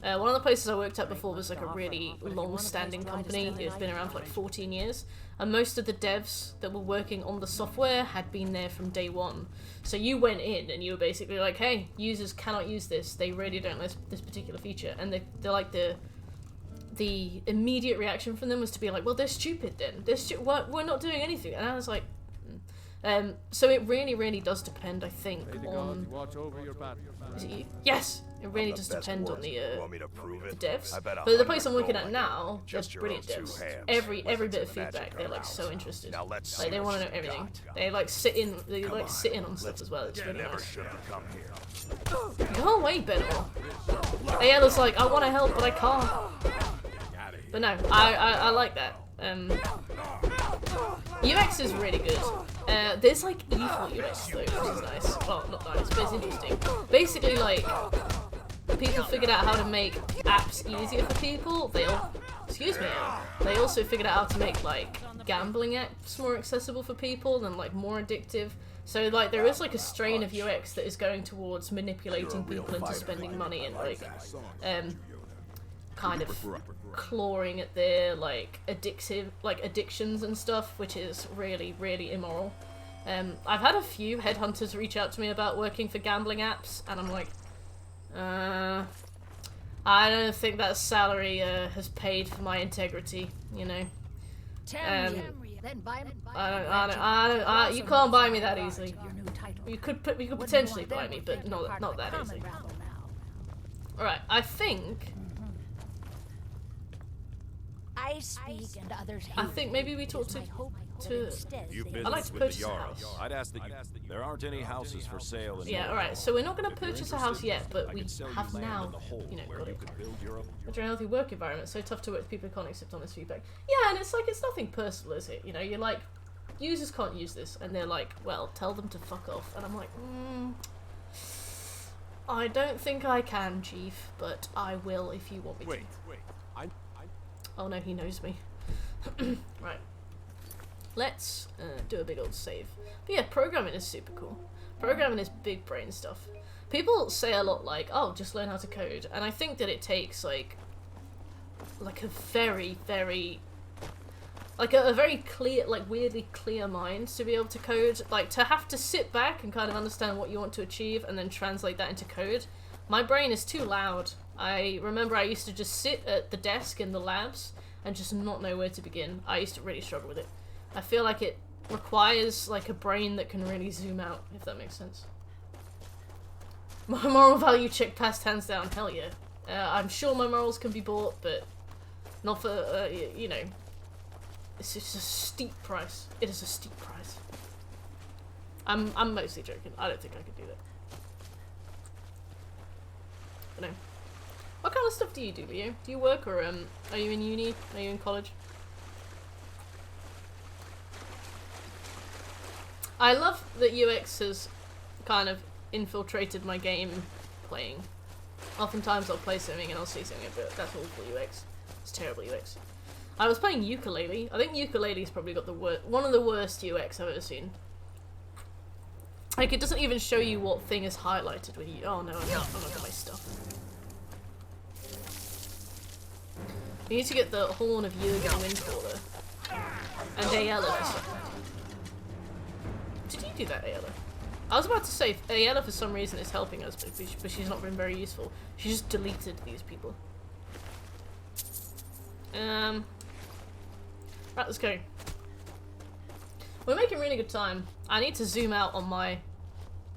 One of the places I worked at before was like a really long-standing company. It had been around for like 14 years, and most of the devs that were working on the software had been there from day one. So you went in and you were basically like, hey, users cannot use this. They really don't like this particular feature, and they're like the immediate reaction from them was to be like, well, they're stupid then. We're not doing anything. And I was like, so it really does depend, I think, on... Is it you? Yes! It really does depend on the devs. But the place I'm working at now, there's brilliant devs. Every bit of feedback, they're like so interested. Like they want to know everything. They like sit in on stuff as well. It's really nice. Go away, Benno. Ayala's like, I want to help, but I can't. But no, I like that. UX is really good. There's like evil UX though, which is nice. Well, not nice, but it's interesting. Basically, like, people figured out how to make apps easier for people. They also figured out how to make like gambling apps more accessible for people and like more addictive. So like there is like a strain of UX that is going towards manipulating people into spending money and like kind of clawing at their like addictions and stuff, which is really immoral. I've had a few headhunters reach out to me about working for gambling apps, and I'm like, I don't think that salary has paid for my integrity, you know. You can't buy me that easily. You could potentially buy me, but not that easily. Alright, I think I speak and others hear. I think maybe we talk to I like to purchase a house. I'd ask that there aren't any houses for sale in Yeah, alright, so we're not going to purchase a house yet, but we have now, you know, got it. A healthy work environment, so tough to work with people who can't accept honest feedback. Yeah, and it's like, it's nothing personal, is it? You know, you're like, users can't use this, and they're like, well, tell them to fuck off. And I'm like, I don't think I can, Chief, but I will if you want me to. Wait. Oh no, he knows me. Right. Let's do a big old save. But yeah, programming is super cool. Programming is big brain stuff. People say a lot like, oh, just learn how to code. And I think that it takes like a very clear, like weirdly clear mind to be able to code. Like to have to sit back and kind of understand what you want to achieve and then translate that into code. My brain is too loud. I remember I used to just sit at the desk in the labs and just not know where to begin. I used to really struggle with it. I feel like it requires like a brain that can really zoom out, if that makes sense. My moral value check passed hands down, hell yeah. I'm sure my morals can be bought, but not for, you know, it's just a steep price. It is a steep price. I'm mostly joking. I don't think I could do that. But no. What kind of stuff do you do, Leo? Do you work, or are you in uni? Are you in college? I love that UX has kind of infiltrated my game playing. Oftentimes I'll play something and I'll see something, but that's awful UX. It's terrible UX. I was playing ukulele. I think ukulele's probably got the one of the worst UX I've ever seen. Like, it doesn't even show you what thing is highlighted when you... Oh no, I'm not got my stuff. You need to get the Horn of Jürgen Windcaller. And Ayala. Did you do that, Ayala? I was about to say, Ayala for some reason is helping us, but she's not been very useful. She just deleted these people. Right, let's go. We're making really good time. I need to zoom out on my,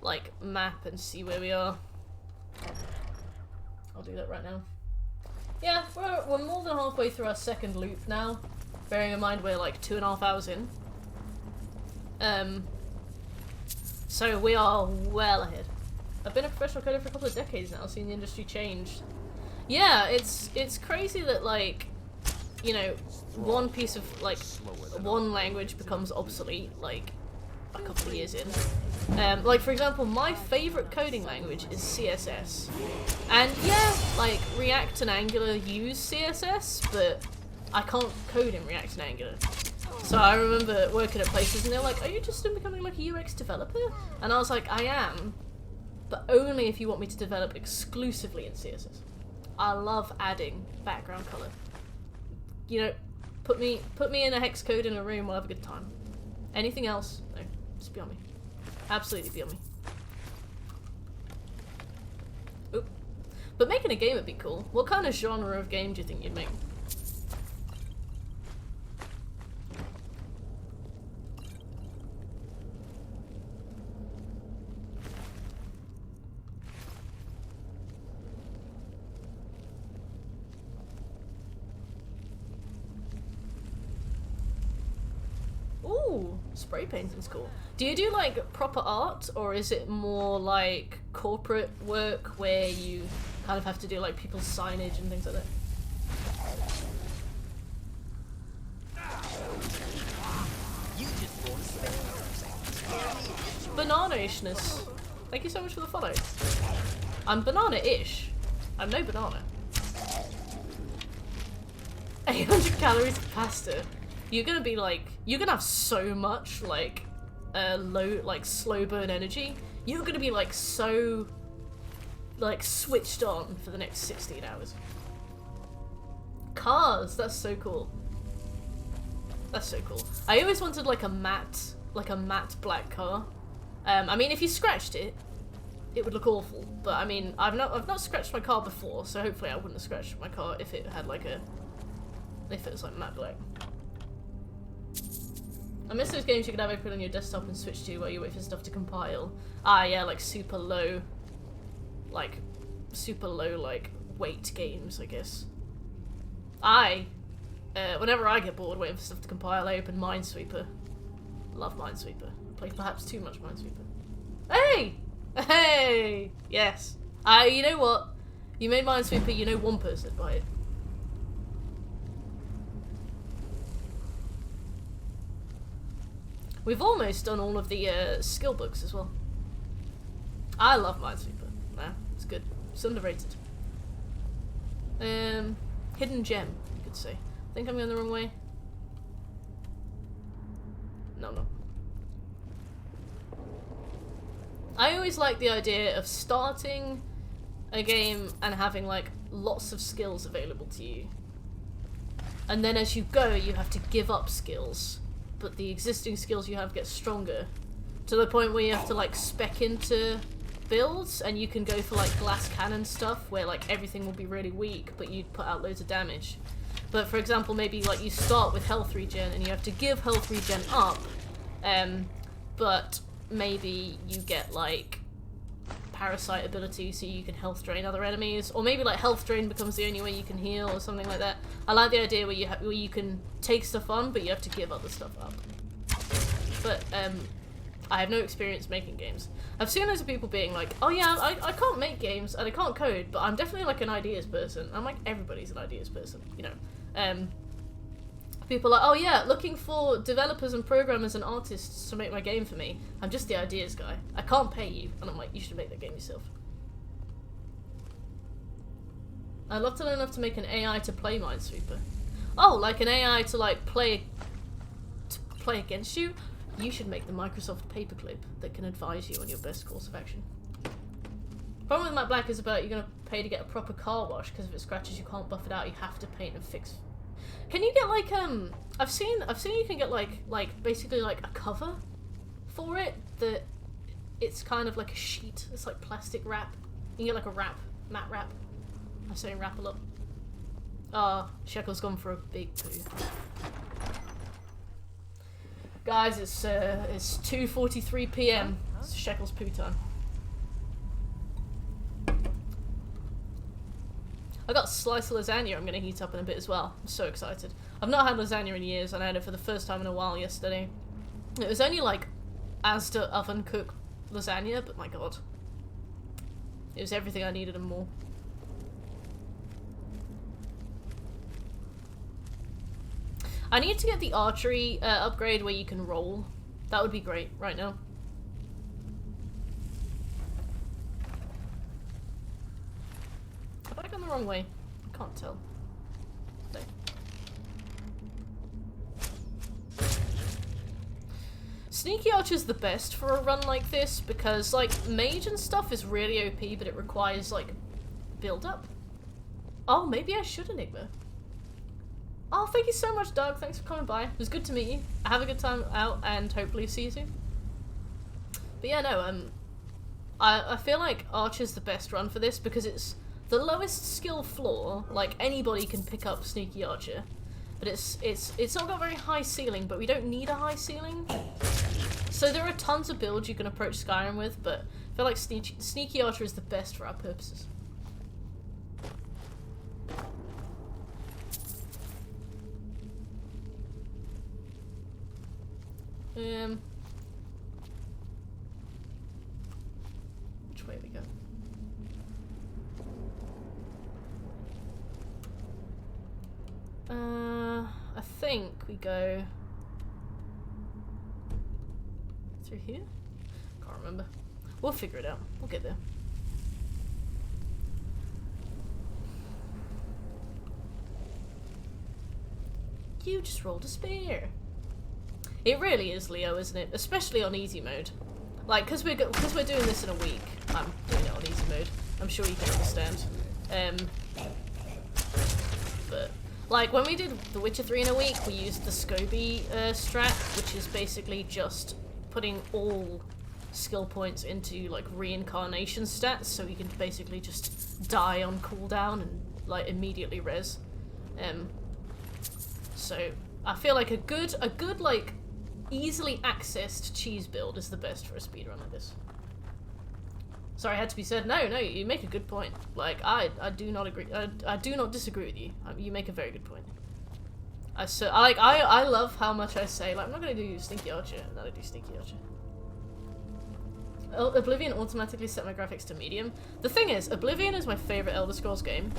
like, map and see where we are. I'll do that right now. Yeah, we're more than halfway through our second loop now. Bearing in mind we're like 2.5 hours in. So we are well ahead. I've been a professional coder for a couple of decades now, seeing the industry change. Yeah, it's crazy that, like, you know, one piece of, like, one language becomes obsolete, like, a couple of years in. Like, for example, my favourite coding language is CSS. And yeah, like, React and Angular use CSS, but I can't code in React and Angular. So I remember working at places and they're like, are you just becoming like a UX developer? And I was like, I am, but only if you want me to develop exclusively in CSS. I love adding background color. You know, put me in a hex code in a room, we'll have a good time. Anything else? No, just beyond me. Absolutely beyond me. Oop. But making a game would be cool. What kind of genre of game do you think you'd make? Ooh, spray painting's cool. Do you do like proper art, or is it more like corporate work where you kind of have to do like people's signage and things like that? Banana-ishness. Thank you so much for the follow. I'm banana-ish. I'm no banana. 800 calories of pasta. You're gonna be like, you're gonna have so much like slow burn energy. You're gonna be like so like switched on for the next 16 hours. Cars, that's so cool. That's so cool. I always wanted like a matte black car. I mean, if you scratched it, it would look awful. But I mean, I've not scratched my car before, so hopefully I wouldn't have scratched my car if it had like if it was like matte black. I miss those games you could have open on your desktop and switch to while you wait for stuff to compile. Ah, yeah, like super low weight games, I guess. Whenever I get bored waiting for stuff to compile, I open Minesweeper. Love Minesweeper. Play perhaps too much Minesweeper. Hey! Hey! Yes. You know what? You made Minesweeper, you know one person by it. We've almost done all of the skill books as well. I love Minesweeper. Nah, it's good. It's underrated. Hidden gem, you could say. I think I'm going the wrong way. No. I always like the idea of starting a game and having like lots of skills available to you. And then as you go, you have to give up skills. But the existing skills you have get stronger to the point where you have to like spec into builds, and you can go for like glass cannon stuff where like everything will be really weak but you'd put out loads of damage. But for example, maybe like you start with health regen and you have to give health regen up, but maybe you get like parasite ability so you can health drain other enemies, or maybe like health drain becomes the only way you can heal or something like that. I like the idea where you can take stuff on but you have to give other stuff up. But I have no experience making games. I've seen loads of people being like, oh yeah, I can't make games and I can't code, but I'm definitely like an ideas person. I'm like, everybody's an ideas person, you know. People are like, oh yeah, looking for developers and programmers and artists to make my game for me. I'm just the ideas guy. I can't pay you. And I'm like, you should make that game yourself. I'd love to learn enough to make an AI to play Minesweeper. Oh, like an AI to like play against you? You should make the Microsoft paperclip that can advise you on your best course of action. Problem with Matte Black is about you're gonna pay to get a proper car wash, because if it scratches you can't buff it out, you have to paint and fix. Can you get like I've seen you can get like basically like a cover for it that it's kind of like a sheet. It's like plastic wrap. You can get like a matte wrap. I'm saying wrap a lot. Ah, Shekel's gone for a big poo. Guys, it's 2:43 p.m. It's Shekel's poo time. I got a slice of lasagna I'm going to heat up in a bit as well. I'm so excited. I've not had lasagna in years, and I had it for the first time in a while yesterday. It was only like Asda oven cooked lasagna, but my god. It was everything I needed and more. I need to get the archery upgrade where you can roll. That would be great right now. Have I gone the wrong way? I can't tell. No. Sneaky Archer's the best for a run like this because, like, Mage and stuff is really OP, but it requires, like, build-up. Oh, maybe I should Enigma. Oh, thank you so much, Doug. Thanks for coming by. It was good to meet you. Have a good time out, and hopefully see you soon. But yeah, no, I feel like Archer's the best run for this because it's the lowest skill floor. Like, anybody can pick up Sneaky Archer. But it's not got a very high ceiling, but we don't need a high ceiling. So there are tons of builds you can approach Skyrim with, but I feel like Sneaky Archer is the best for our purposes. Which way we go? I think we go through here? Can't remember. We'll figure it out. We'll get there. You just rolled a spear. It really is Leo, isn't it? Especially on easy mode. Like, because we're doing this in a week, I'm doing it on easy mode. I'm sure you can understand. But like when we did The Witcher 3 in a week, we used the SKYRIM strat, which is basically just putting all skill points into like reincarnation stats, so you can basically just die on cooldown and like immediately res. So I feel like a good like easily accessed cheese build is the best for a speedrun like this. Sorry, it had to be said. No, you make a good point. Like, I do not agree. I do not disagree with you. You make a very good point. I love how much I say, like, I'm not going to do Sneaky Archer, and then I do Sneaky Archer. Oblivion automatically set my graphics to medium. The thing is, Oblivion is my favorite Elder Scrolls game,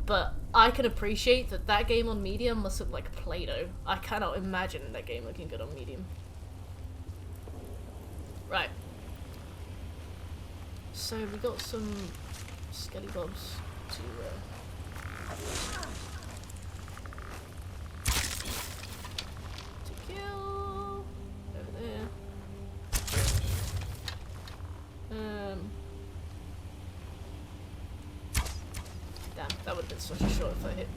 but I can appreciate that that game on medium must look like Play-Doh. I cannot imagine that game looking good on medium. Right. So we got some skelly bobs to kill over there. Damn, that would have been such a shot if I hit.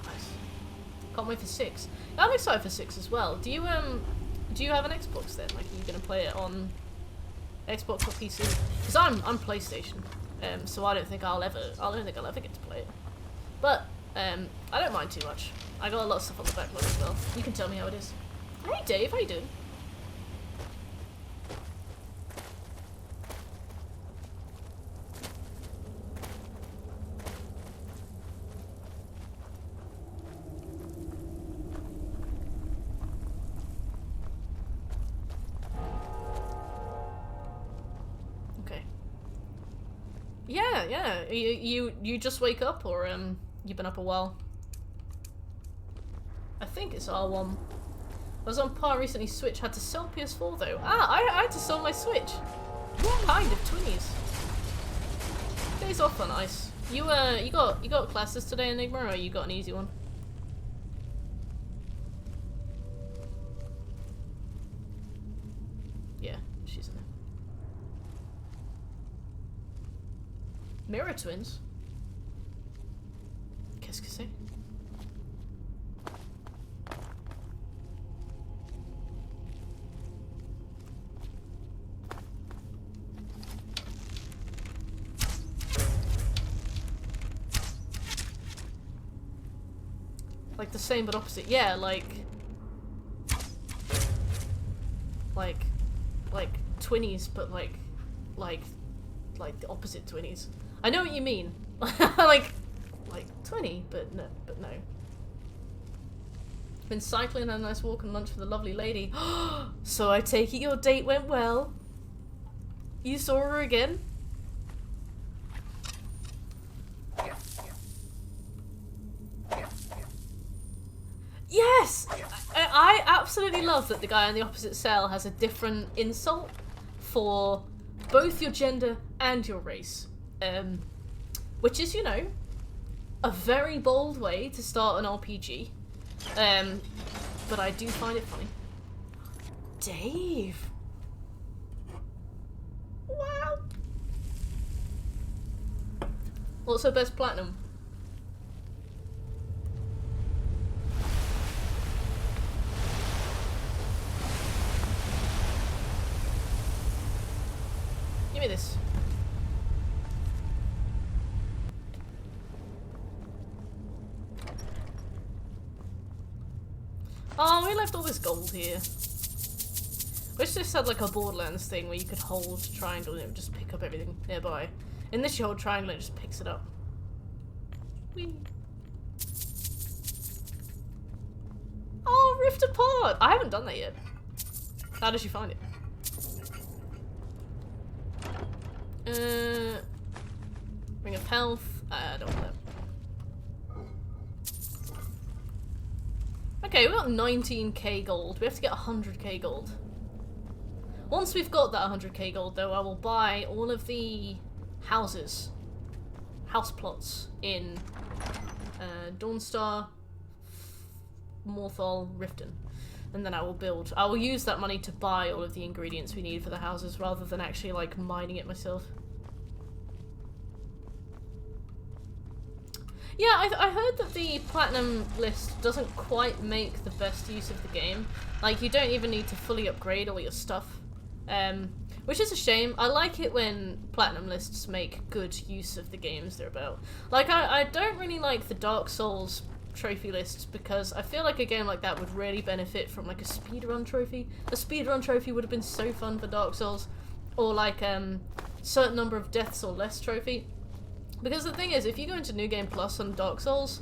Nice. Can't wait for 6. I'm excited for 6 as well. Do you have an Xbox then? Like, are you gonna play it on Xbox or PC? Because I'm PlayStation, so I don't think I'll ever get to play it. But I don't mind too much. I got a lot of stuff on the backlog as well. You can tell me how it is. Hey Dave, how you doing? Yeah. You just wake up, or you've been up a while? I think it's R1. I was on par recently. Switch had to sell PS4 though. I had to sell my Switch. What kind of 20s? Days off are nice. You got classes today, Enigma, or you got an easy one? Yeah, she's in there. Mirror twins? Qu'est-ce que c'est? Like the same but opposite. Yeah, like twinnies, but like the opposite twinnies. I know what you mean. like 20, but no. Been cycling, had a nice walk and lunch for the lovely lady. So I take it your date went well. You saw her again? Yes! I absolutely love that the guy in the opposite cell has a different insult for both your gender and your race. Which is, you know, a very bold way to start an RPG. but I do find it funny. Dave! Wow! What's her best platinum? Give me this. Oh, we left all this gold here. Wish this had like a Borderlands thing where you could hold triangle and it would just pick up everything nearby. In this you hold triangle and it just picks it up. Whee. Oh, Rift Apart! I haven't done that yet. How did you find it? Ring of Health. I don't want that. Okay, we got 19k gold. We have to get 100k gold. Once we've got that 100k gold, though, I will buy all of the houses, house plots in Dawnstar, Morthal, Riften, and then I will use that money to buy all of the ingredients we need for the houses, rather than actually like mining it myself. Yeah, I heard that the platinum list doesn't quite make the best use of the game. Like, you don't even need to fully upgrade all your stuff. Which is a shame. I like it when platinum lists make good use of the games they're about. Like, I don't really like the Dark Souls trophy lists because I feel like a game like that would really benefit from like a speedrun trophy. A speedrun trophy would have been so fun for Dark Souls. Or like, certain number of deaths or less trophy. Because the thing is, if you go into New Game Plus on Dark Souls,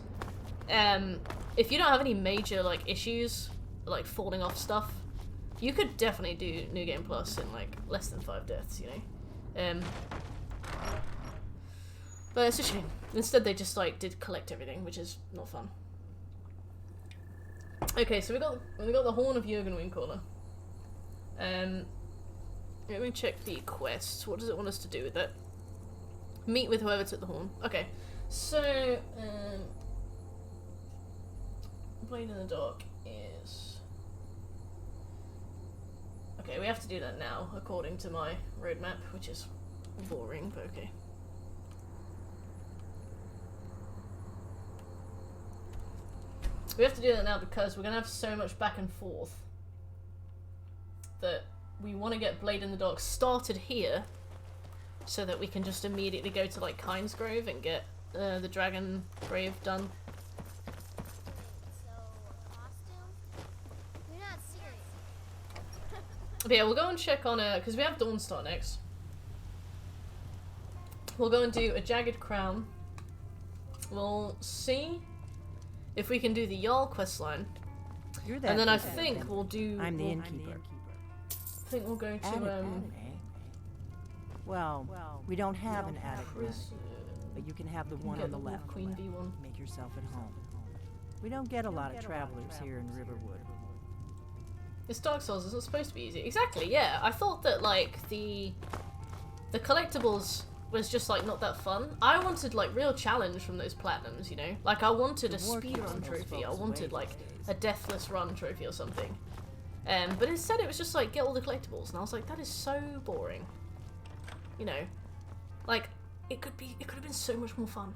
if you don't have any major like issues, like falling off stuff, you could definitely do New Game Plus in like less than 5 deaths, you know? But it's a shame. Instead they just like did collect everything, which is not fun. Okay, so we got the Horn of Jurgen Windcaller. Let me check the quests. What does it want us to do with that? Meet with whoever took the horn. Okay, so Blade in the Dark is... Okay, we have to do that now, according to my roadmap, which is boring, but okay. We have to do that now because we're going to have so much back and forth that we want to get Blade in the Dark started here so that we can just immediately go to like Kyne's Grove and get the Dragon Grave done. But yeah, we'll go and check on because we have Dawnstar next. We'll go and do a Jagged Crown. We'll see if we can do the Jarl questline. And then I think we'll do... I'm the innkeeper. I think we'll go to... Well, we don't have an attic room, but you can have the one on the left. Queen Bee one. Make yourself at home. We don't get a lot of travelers here in Riverwood. It's Dark Souls, it's not supposed to be easy. Exactly, yeah. I thought that, like, the collectibles was just, like, not that fun. I wanted, like, real challenge from those platinums, you know? Like, I wanted a speedrun trophy. I wanted, like, a deathless run trophy or something. But instead it was just, like, get all the collectibles. And I was like, that is so boring. You know? Like, it could have been so much more fun.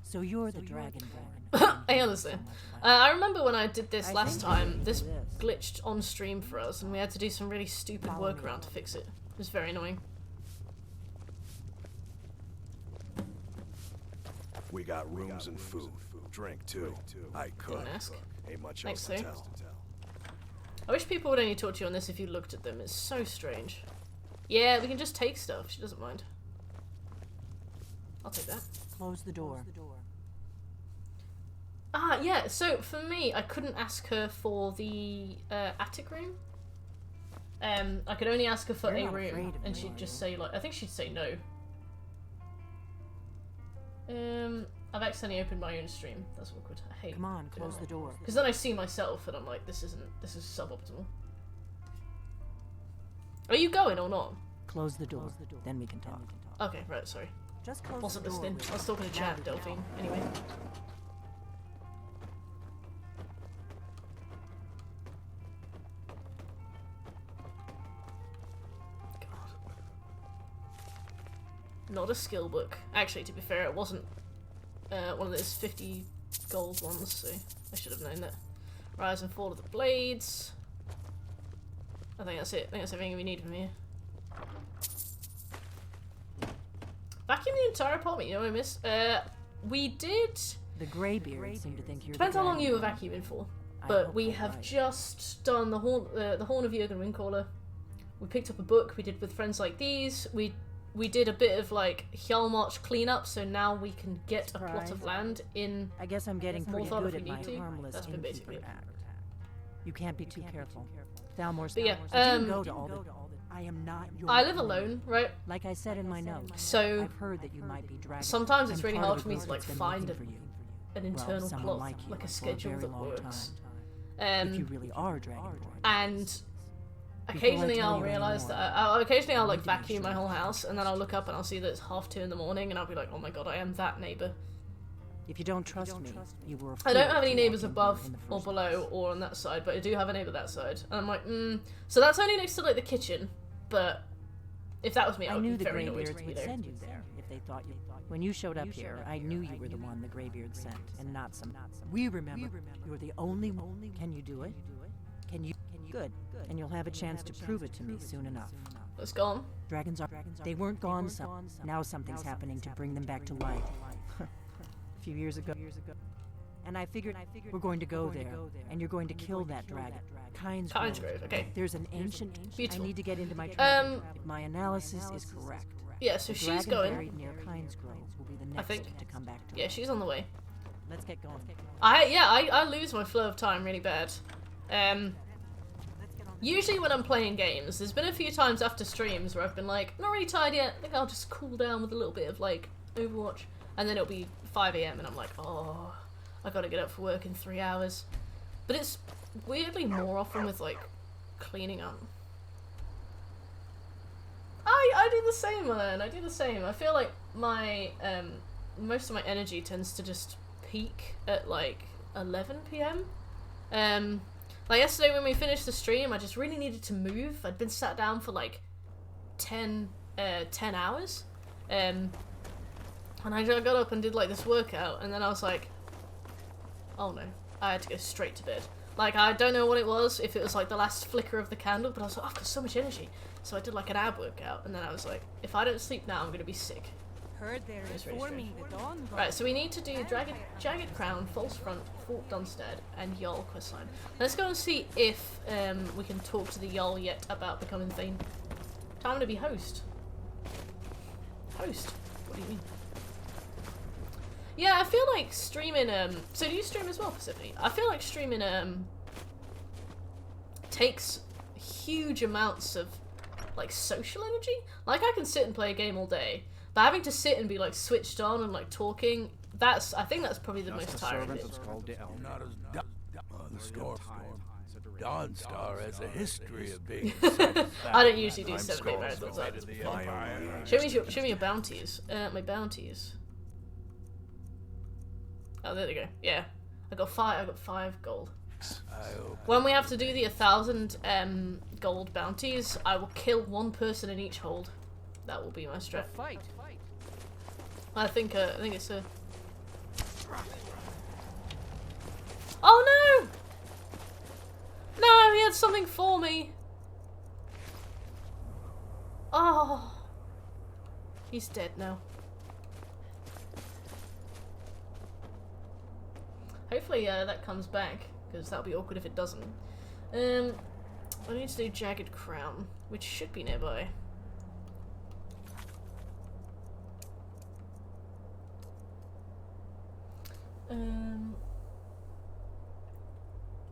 So you're the Dragonborn. I understand. I remember when I did this last time, this glitched on stream for us, and we had to do some really stupid workaround to fix it. It was very annoying. We got rooms and food. Drink, too. I cook. Ain't much else to tell. I wish people would only talk to you on this if you looked at them. It's so strange. Yeah, we can just take stuff. She doesn't mind. I'll take that. Close the door. Ah, yeah, so for me, I couldn't ask her for the attic room. I could only ask her for a room, and she'd just say, like, I think she'd say no. I've accidentally opened my own stream. That's awkward. I hate. Come on, close the door. Because then I see myself, and I'm like, this is suboptimal. Are you going or not? Close the door, then we can talk. Okay, right, sorry. Just close Wasn't the door. listening. I was talking to chat, Delphine. Anyway. Not a skill book. Actually, to be fair, it wasn't one of those 50 gold ones, so I should have known that. Rise and fall of the blades. I think that's it. I think that's everything we need from here. Vacuum the entire apartment, you know what I miss? We did... The Greybeards seem to think you're Depends how long you were vacuuming for. But we have just done the Horn of Jürgen Windcaller. We picked up a book we did with Friends Like These. We did a bit of like Hjalmarch cleanup, so now we can get a plot of land in. I guess I'm getting pretty Morthal good if at we my need to. harmless That's been basically innkeeper it. act. You can't be too careful. Thalmor's. But yeah, I didn't go to all the. I am not your. I live alone, right? Like I said in my notes. So I've heard that you might be dragging. sometimes it's I'm really part hard of for a me to group like that's been find looking for you. an internal someone plot, like like you a for a schedule very that long works. if you really are Dragonborn. And Before I occasionally tell I'll you realise anymore, that occasionally I'll like vacuum my whole house, and then I'll look up and I'll see that it's 2:30 in the morning, and I'll be like, oh my god, I am that neighbour. If you don't trust me, you were. I don't have any to neighbours walk in above here in the or first below or on that side, but I do have a neighbour that side. And I'm like, so that's only next to like the kitchen, but if that was me, I would knew be the very annoyed to Greybeards be would there. send you there if they thought you. When you showed up here, I knew you were the one the Greybeards sent, and not some. We remember. You're the only one. Can you do it? Can you? Good. And you'll have a chance to prove it to me soon enough. It's gone. Dragons are. They weren't gone. Now something's happening to bring them back to life. A few years ago. And I figured we're going to go there, and you're going to kill that dragon. Kinesgrove, okay. There's an ancient. Beautiful. I need to get into my travel. If my analysis is correct. Yeah, so the she's dragon going. buried near Kinesgrove will be the next I think. to come back to Yeah, life. she's on the way. Let's get going. I lose my flow of time really bad. Usually when I'm playing games, there's been a few times after streams where I've been like, not really tired yet, I think I'll just cool down with a little bit of like Overwatch, and then it'll be 5 AM and I'm like, oh, I gotta get up for work in 3 hours. But it's weirdly more often with like cleaning up. I do the same, man. I do the same. I feel like my most of my energy tends to just peak at like 11 PM. Like yesterday when we finished the stream, I just really needed to move. I'd been sat down for like 10 hours. And I got up and did like this workout, and then I was like, oh no, I had to go straight to bed. Like, I don't know what it was, if it was like the last flicker of the candle, but I was like, oh, I've got so much energy. So I did like an ab workout, and then I was like, if I don't sleep now, I'm gonna be sick. Heard they're informing the Dawn. Right, so we need to do Jagged Crown, False Front, Fort Dunstead, and Jarl questline. Let's go and see if we can talk to the Jarl yet about becoming Thane. Time to be host. Host? What do you mean? Yeah, I feel like streaming, so do you stream as well, Pacific? I feel like streaming, takes huge amounts of, like, social energy. Like, I can sit and play a game all day, but having to sit and be, like, switched on and, like, talking, I think that's probably the most tiring bit. Not as the store. Dawnstar has a history of being. I don't usually do 7-day marathons. Show me your bounties. My bounties. Oh, there they go. Yeah, I got 5 gold. When we have to do the 1,000 gold bounties, I will kill 1 person in each hold. That will be my strat. Fight. I think it's a. Oh no! No, he had something for me. Oh, he's dead now. Hopefully that comes back, because that'll be awkward if it doesn't. I need to do Jagged Crown, which should be nearby.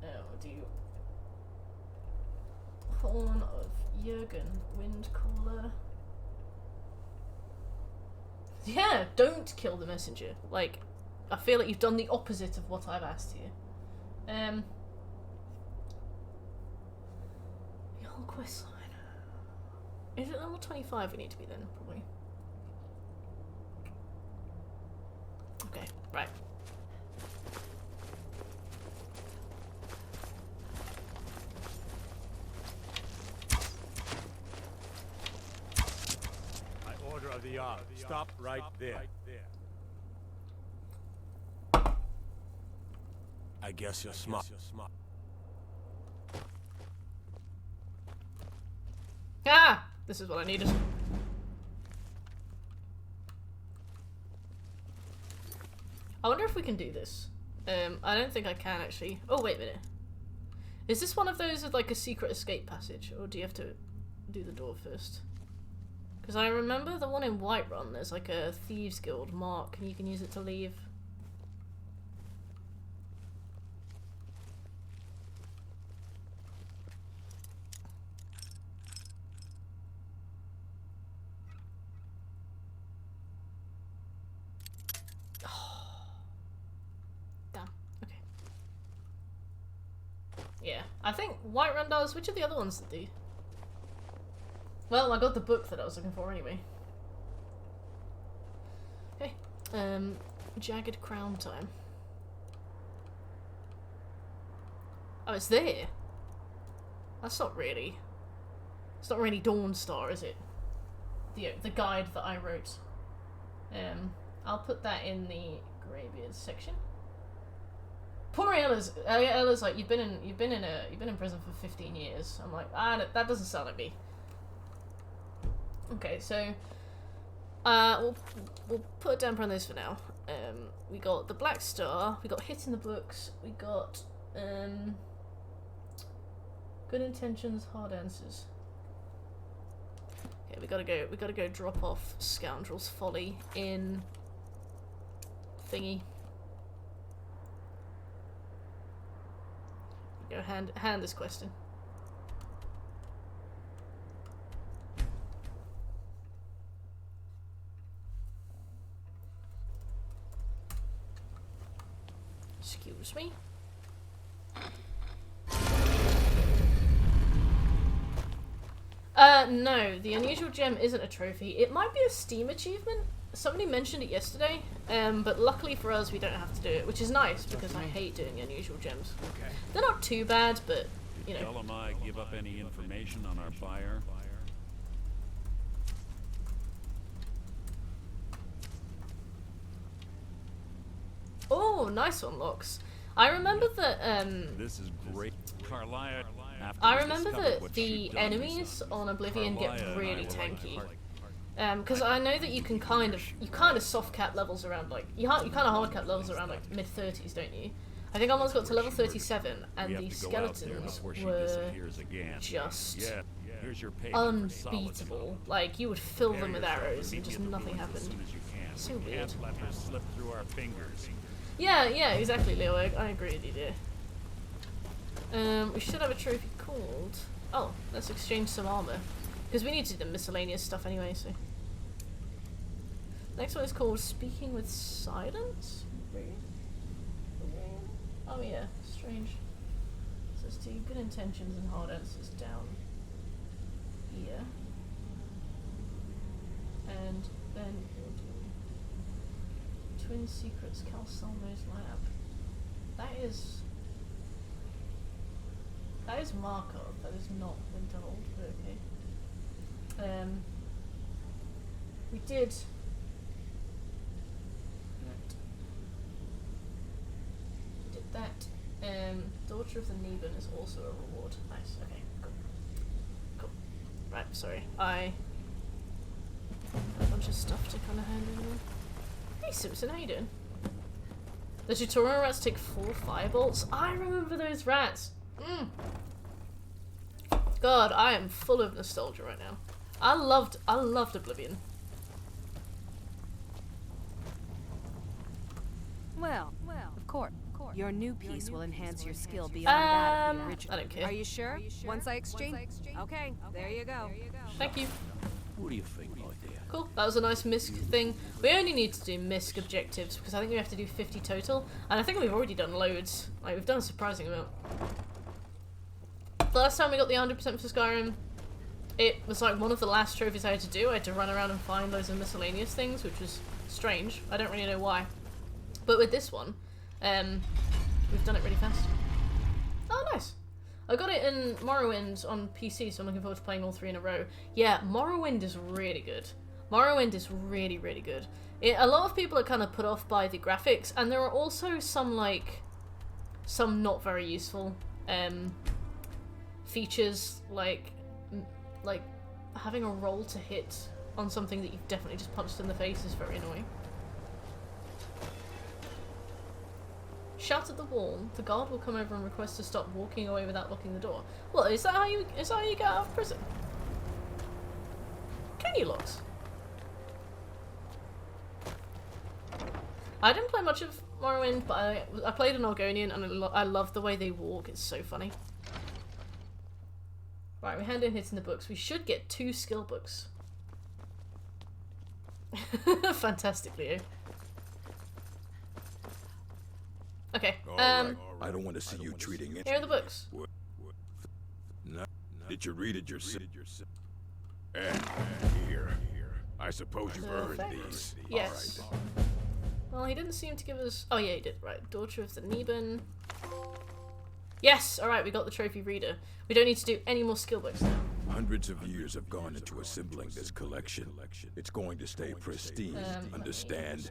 I'll do Horn of Jürgen Windcaller. Yeah, don't kill the messenger. Like, I feel like you've done the opposite of what I've asked here. Your questline. Is it level 25 we need to be then? Probably. Okay, right. Order of the yard. Stop right there. I guess you're smart. Ah! This is what I needed. I wonder if we can do this. I don't think I can actually. Oh, wait a minute. Is this one of those with like a secret escape passage? Or do you have to do the door first? Because I remember the one in Whiterun, there's like a Thieves Guild mark and you can use it to leave. Damn, okay. Yeah, I think Whiterun does. Which are the other ones that do? Well, I got the book that I was looking for anyway. Okay. Jagged Crown time. Oh, it's there. That's not really... It's not really Dawnstar, is it? The guide that I wrote. I'll put that in the Greybeard section. Poor Ella's like, you've been in prison for 15 years. I'm like, that doesn't sound like me. Okay, so we'll put a damper on those for now. We got the Black Star, we got Hit in the Books, we got Good Intentions, Hard Answers. Okay, we gotta go drop off Scoundrel's Folly in thingy. Go hand this quest in. Excuse me. No, the unusual gem isn't a trophy. It might be a Steam achievement. Somebody mentioned it yesterday, but luckily for us we don't have to do it, which is nice because I hate doing unusual gems. Okay. They're not too bad, but, you know. Did Delamai give up any information on our buyer? Oh, nice unlocks. I remember that, This is great. Carlia, I remember that the enemies on Oblivion get really tanky. Because I know that you kind of soft cap levels around like you kind of hard cap levels around like mid-30s, don't you? I think I once got to level 37, and the skeletons were just unbeatable. Like you would fill them with arrows, and just nothing happened. So weird. Let her slip through our fingers. Yeah, exactly, Leo. I agree with you there. We should have a trophy called. Oh, let's exchange some armor. Because we need to do the miscellaneous stuff anyway, so. Next one is called Speaking with Silence? Oh yeah, strange. So let's do Good Intentions and Hard Answers down here. And then we'll do Twin Secrets, Cal Salmo's Lab. That is Markov, that is not Winterhold, but okay. We did that. Daughter of the Neben is also a reward. Nice. Okay. Cool. Right. Sorry. I have a bunch of stuff to kind of hand in there. Hey Simpson, how you doing? The tutorial rats take 4 firebolts. I remember those rats. God, I am full of nostalgia right now. I loved Oblivion. Well, of course. Your new piece will enhance your skill beyond that of the original. I don't care. Are you sure? Once I exchange? Okay, there you go. Thank you. What do you think, my dear? Cool. That was a nice MISC thing. We only need to do MISC objectives because I think we have to do 50 total, and I think we've already done loads. Like we've done a surprising amount. The last time we got the 100% for Skyrim, it was like one of the last trophies I had to do. I had to run around and find loads of miscellaneous things, which was strange. I don't really know why. But with this one, we've done it really fast. Oh, nice. I got it in Morrowind on PC, so I'm looking forward to playing all 3 in a row. Yeah, Morrowind is really good. Morrowind is really, really good. A lot of people are kind of put off by the graphics, and there are also some, like, some not very useful features, like having a roll to hit on something that you've definitely just punched in the face is very annoying. Shout at the wall. The guard will come over and request to stop walking away without locking the door. Well, is that how you get out of prison? Can you locks? I didn't play much of Morrowind, but I played an Argonian, and I love the way they walk. It's so funny. Right, we hand in hits in the books. We should get 2 skill books. Fantastic, Leo. Okay. I don't want to see you treating it. Here are the books. No, did you read it yourself? And here. I suppose you've earned these. Yes. All right. Well, he didn't seem to give us... Oh, yeah, he did. Right. Daughter of the Neben. Yes! Alright, we got the trophy reader. We don't need to do any more skill books now. Hundreds of years have gone into assembling this collection. It's going to stay pristine, understand?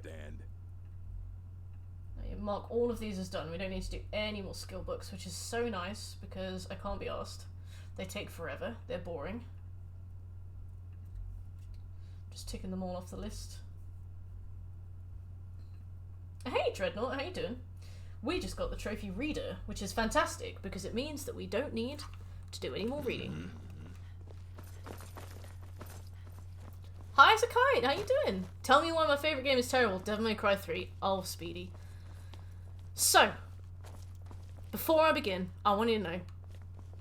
Mark all of these as done. We don't need to do any more skill books, which is so nice because I can't be asked. They take forever. They're boring. Just ticking them all off the list. Hey Dreadnought, how you doing? We just got the trophy reader, which is fantastic because it means that we don't need to do any more reading. Hi Zakite, how you doing? Tell me why my favourite game is terrible. Devil May Cry 3. Oh, Speedy. So, before I begin, I want you to know,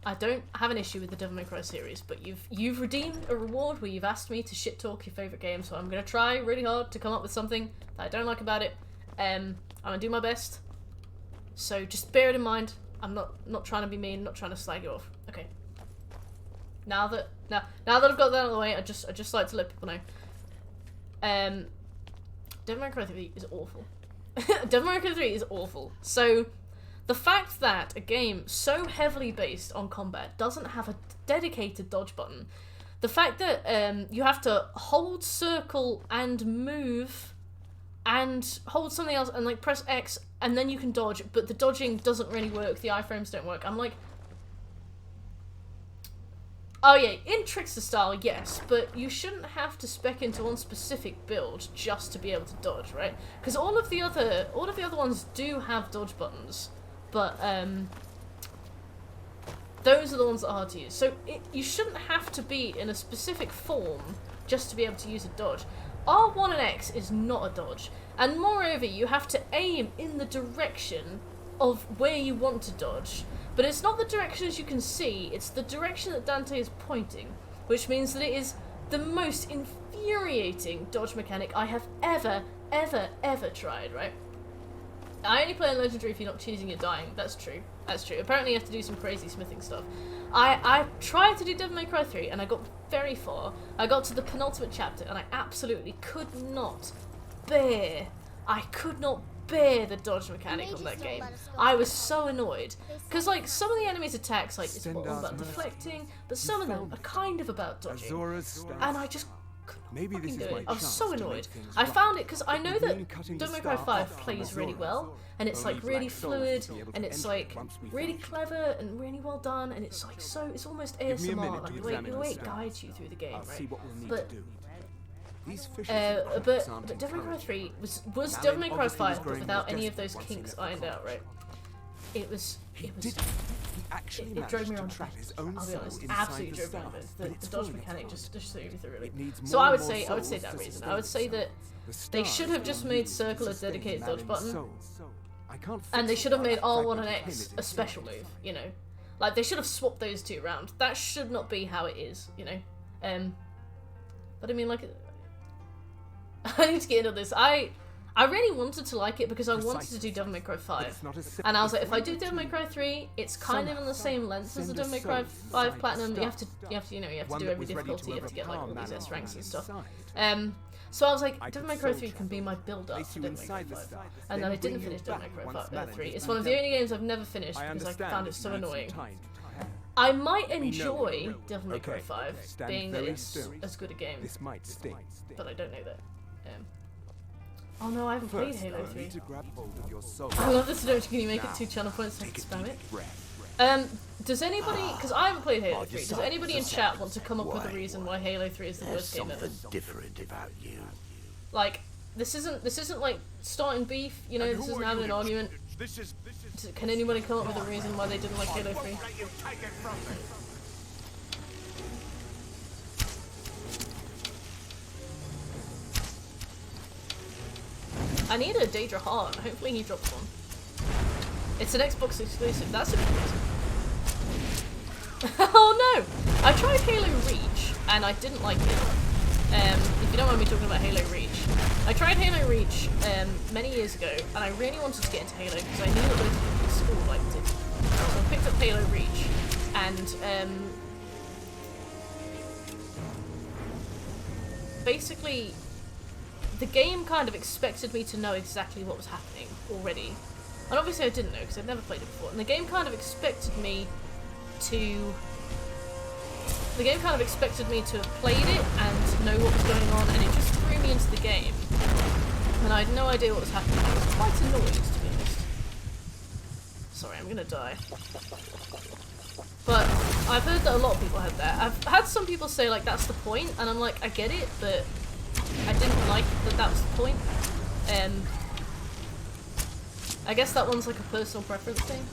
I don't have an issue with the Devil May Cry series, but you've redeemed a reward where you've asked me to shit talk your favourite game, so I'm gonna try really hard to come up with something that I don't like about it. I'm gonna do my best. So just bear it in mind. I'm not trying to be mean, not trying to slag you off. Okay. Now that I've got that out of the way, I just like to let people know. Devil May Cry 3 is awful. Devil May Cry 3 is awful. So, the fact that a game so heavily based on combat doesn't have a dedicated dodge button, the fact that you have to hold circle and move, and hold something else and like press X and then you can dodge, but the dodging doesn't really work, the iframes don't work. I'm like, oh yeah, in Trickster style, yes, but you shouldn't have to spec into one specific build just to be able to dodge, right? Because all of the other ones do have dodge buttons, but those are the ones that are hard to use. So you shouldn't have to be in a specific form just to be able to use a dodge. R1 and X is not a dodge, and moreover, you have to aim in the direction of where you want to dodge. But it's not the direction as you can see, it's the direction that Dante is pointing, which means that it is the most infuriating dodge mechanic I have ever tried, right? I only play in Legendary if you're not cheesing, you're dying. That's true. That's true. Apparently you have to do some crazy smithing stuff. I tried to do Devil May Cry 3 and I got very far. I got to the penultimate chapter and I absolutely could not bear the dodge mechanic on that game. I was so annoyed. Because, like, some of the enemy's attacks, like, it's all about deflecting, but some of them are kind of about dodging. And I just couldn't fucking do it. I was so annoyed. I found it, because I know that Devil May Cry 5 plays really well, and it's, like, really fluid, and it's, like, really clever and really well done, and it's, like, so, it's almost ASMR, like, the way it guides you through the game, right? But Devil May Cry 3 was Devil May Cry 5, but without any of those kinks ironed out, right? It drove me around. I'll be honest, absolutely drove me around. The dodge mechanic just threw me through, really. So I would say that reason. I would say that they should have just made circle a dedicated dodge button, and they should have made R1 and X a special move. You know, like they should have swapped those two around. That should not be how it is. You know, but I mean, like. I need to get into this. I I really wanted to like it because I wanted to do Devil May Cry 5. And I was like, if I do Devil May Cry 3, it's kind of on the same length as the Devil May Cry 5 Platinum. You have to do every difficulty, you have to get like all these S ranks and stuff. So I was like, Devil May Cry 3 can be my build-up to Devil May Cry 5. And then I didn't finish Devil May Cry 3. It's one of the only games I've never finished because I found it so annoying. I might enjoy Devil May Cry 5, being that it's as good a game, but I don't know that. Oh no, I haven't played Halo 3. I love this note. Can you make it 2 channel points so I can spam it? Does anybody, because I haven't played Halo 3, does anybody in chat want to come up with a reason why Halo 3 is the worst game ever? different about you. Like, this isn't like starting beef, you know, this isn't having an argument. Can anybody come up with a reason why they didn't like Halo 3? I need a Daedra heart. Hopefully he drops one. It's an Xbox exclusive. That's a good reason. Oh no! I tried Halo Reach and I didn't like it. If you don't mind me talking about Halo Reach, I tried Halo Reach many years ago, and I really wanted to get into Halo because I knew that loads of people at school liked it. So I picked up Halo Reach, and basically, the game kind of expected me to know exactly what was happening already. And obviously I didn't know because I'd never played it before. And the game kind of expected me to... The game kind of expected me to have played it and know what was going on, and it just threw me into the game. And I had no idea what was happening. I was quite annoyed, to be honest. Sorry, I'm gonna die. But I've heard that a lot of people had that. I've had some people say, like, that's the point, and I'm like, I get it, but I didn't like that that was the point. I guess that one's like a personal preference thing.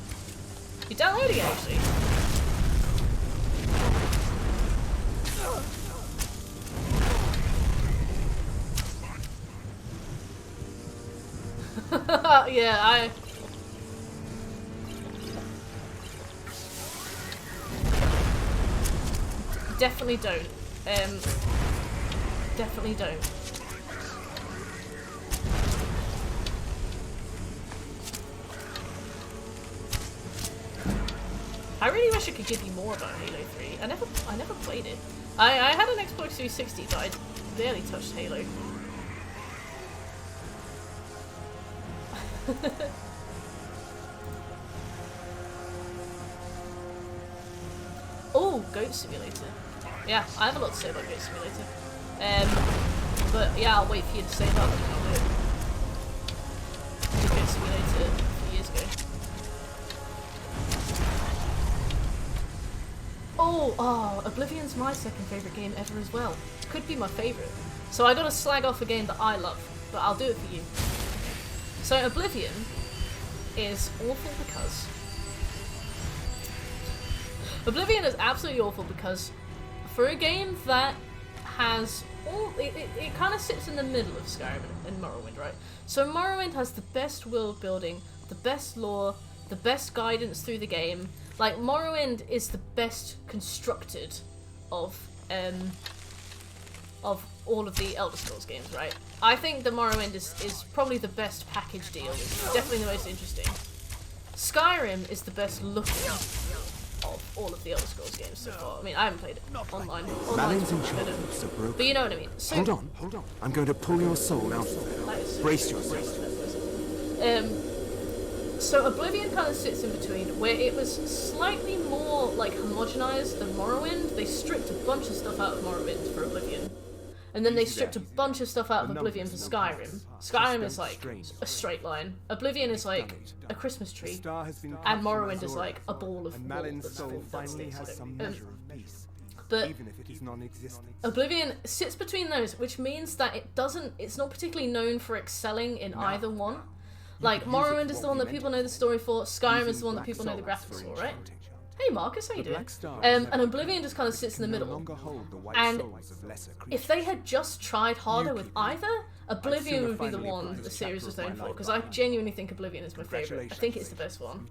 You're downloading it, actually. Yeah, I... Definitely don't. Definitely don't. I really wish I could give you more about Halo 3. I never played it. I had an Xbox 360, but I barely touched Halo. Oh, Goat Simulator. Yeah, I have a lot to say about Goat Simulator. But yeah, I'll wait for you to say that when I'll do it. I did Goat Simulator a few years ago. Oh, Oblivion's my second favourite game ever as well. Could be my favourite. So I gotta slag off a game that I love, but I'll do it for you. So Oblivion is awful because... Oblivion is absolutely awful because for a game that has all... It kind of sits in the middle of Skyrim and Morrowind, right? So Morrowind has the best world building, the best lore, the best guidance through the game. Like, Morrowind is the best constructed of all of the Elder Scrolls games, right? I think the Morrowind is probably the best package deal. It's definitely the most interesting. Skyrim is the best looking of all of the Elder Scrolls games so far. I mean, I haven't played it online. Malin's enchantments are broken. But you know what I mean. So, hold on. I'm going to pull your soul out of there. Brace yourself. So Oblivion kind of sits in between, where it was slightly more like homogenized than Morrowind. They stripped a bunch of stuff out of Morrowind for Oblivion, and then they stripped a bunch of stuff out of Oblivion for Skyrim. Skyrim is like a straight line. Oblivion is like a Christmas tree, and Morrowind is like a ball of wool that sticks. But Oblivion sits between those, which means that it's not particularly known for excelling in either one. Like, Morrowind is the one that people know the story for, Skyrim is the one that people know the graphics for, right? Hey Marcus, how you doing? And Oblivion just kind of sits in the middle. And if they had just tried harder with either, Oblivion would be the one the series was known for, because I genuinely think Oblivion is my favourite. I think it's the best one.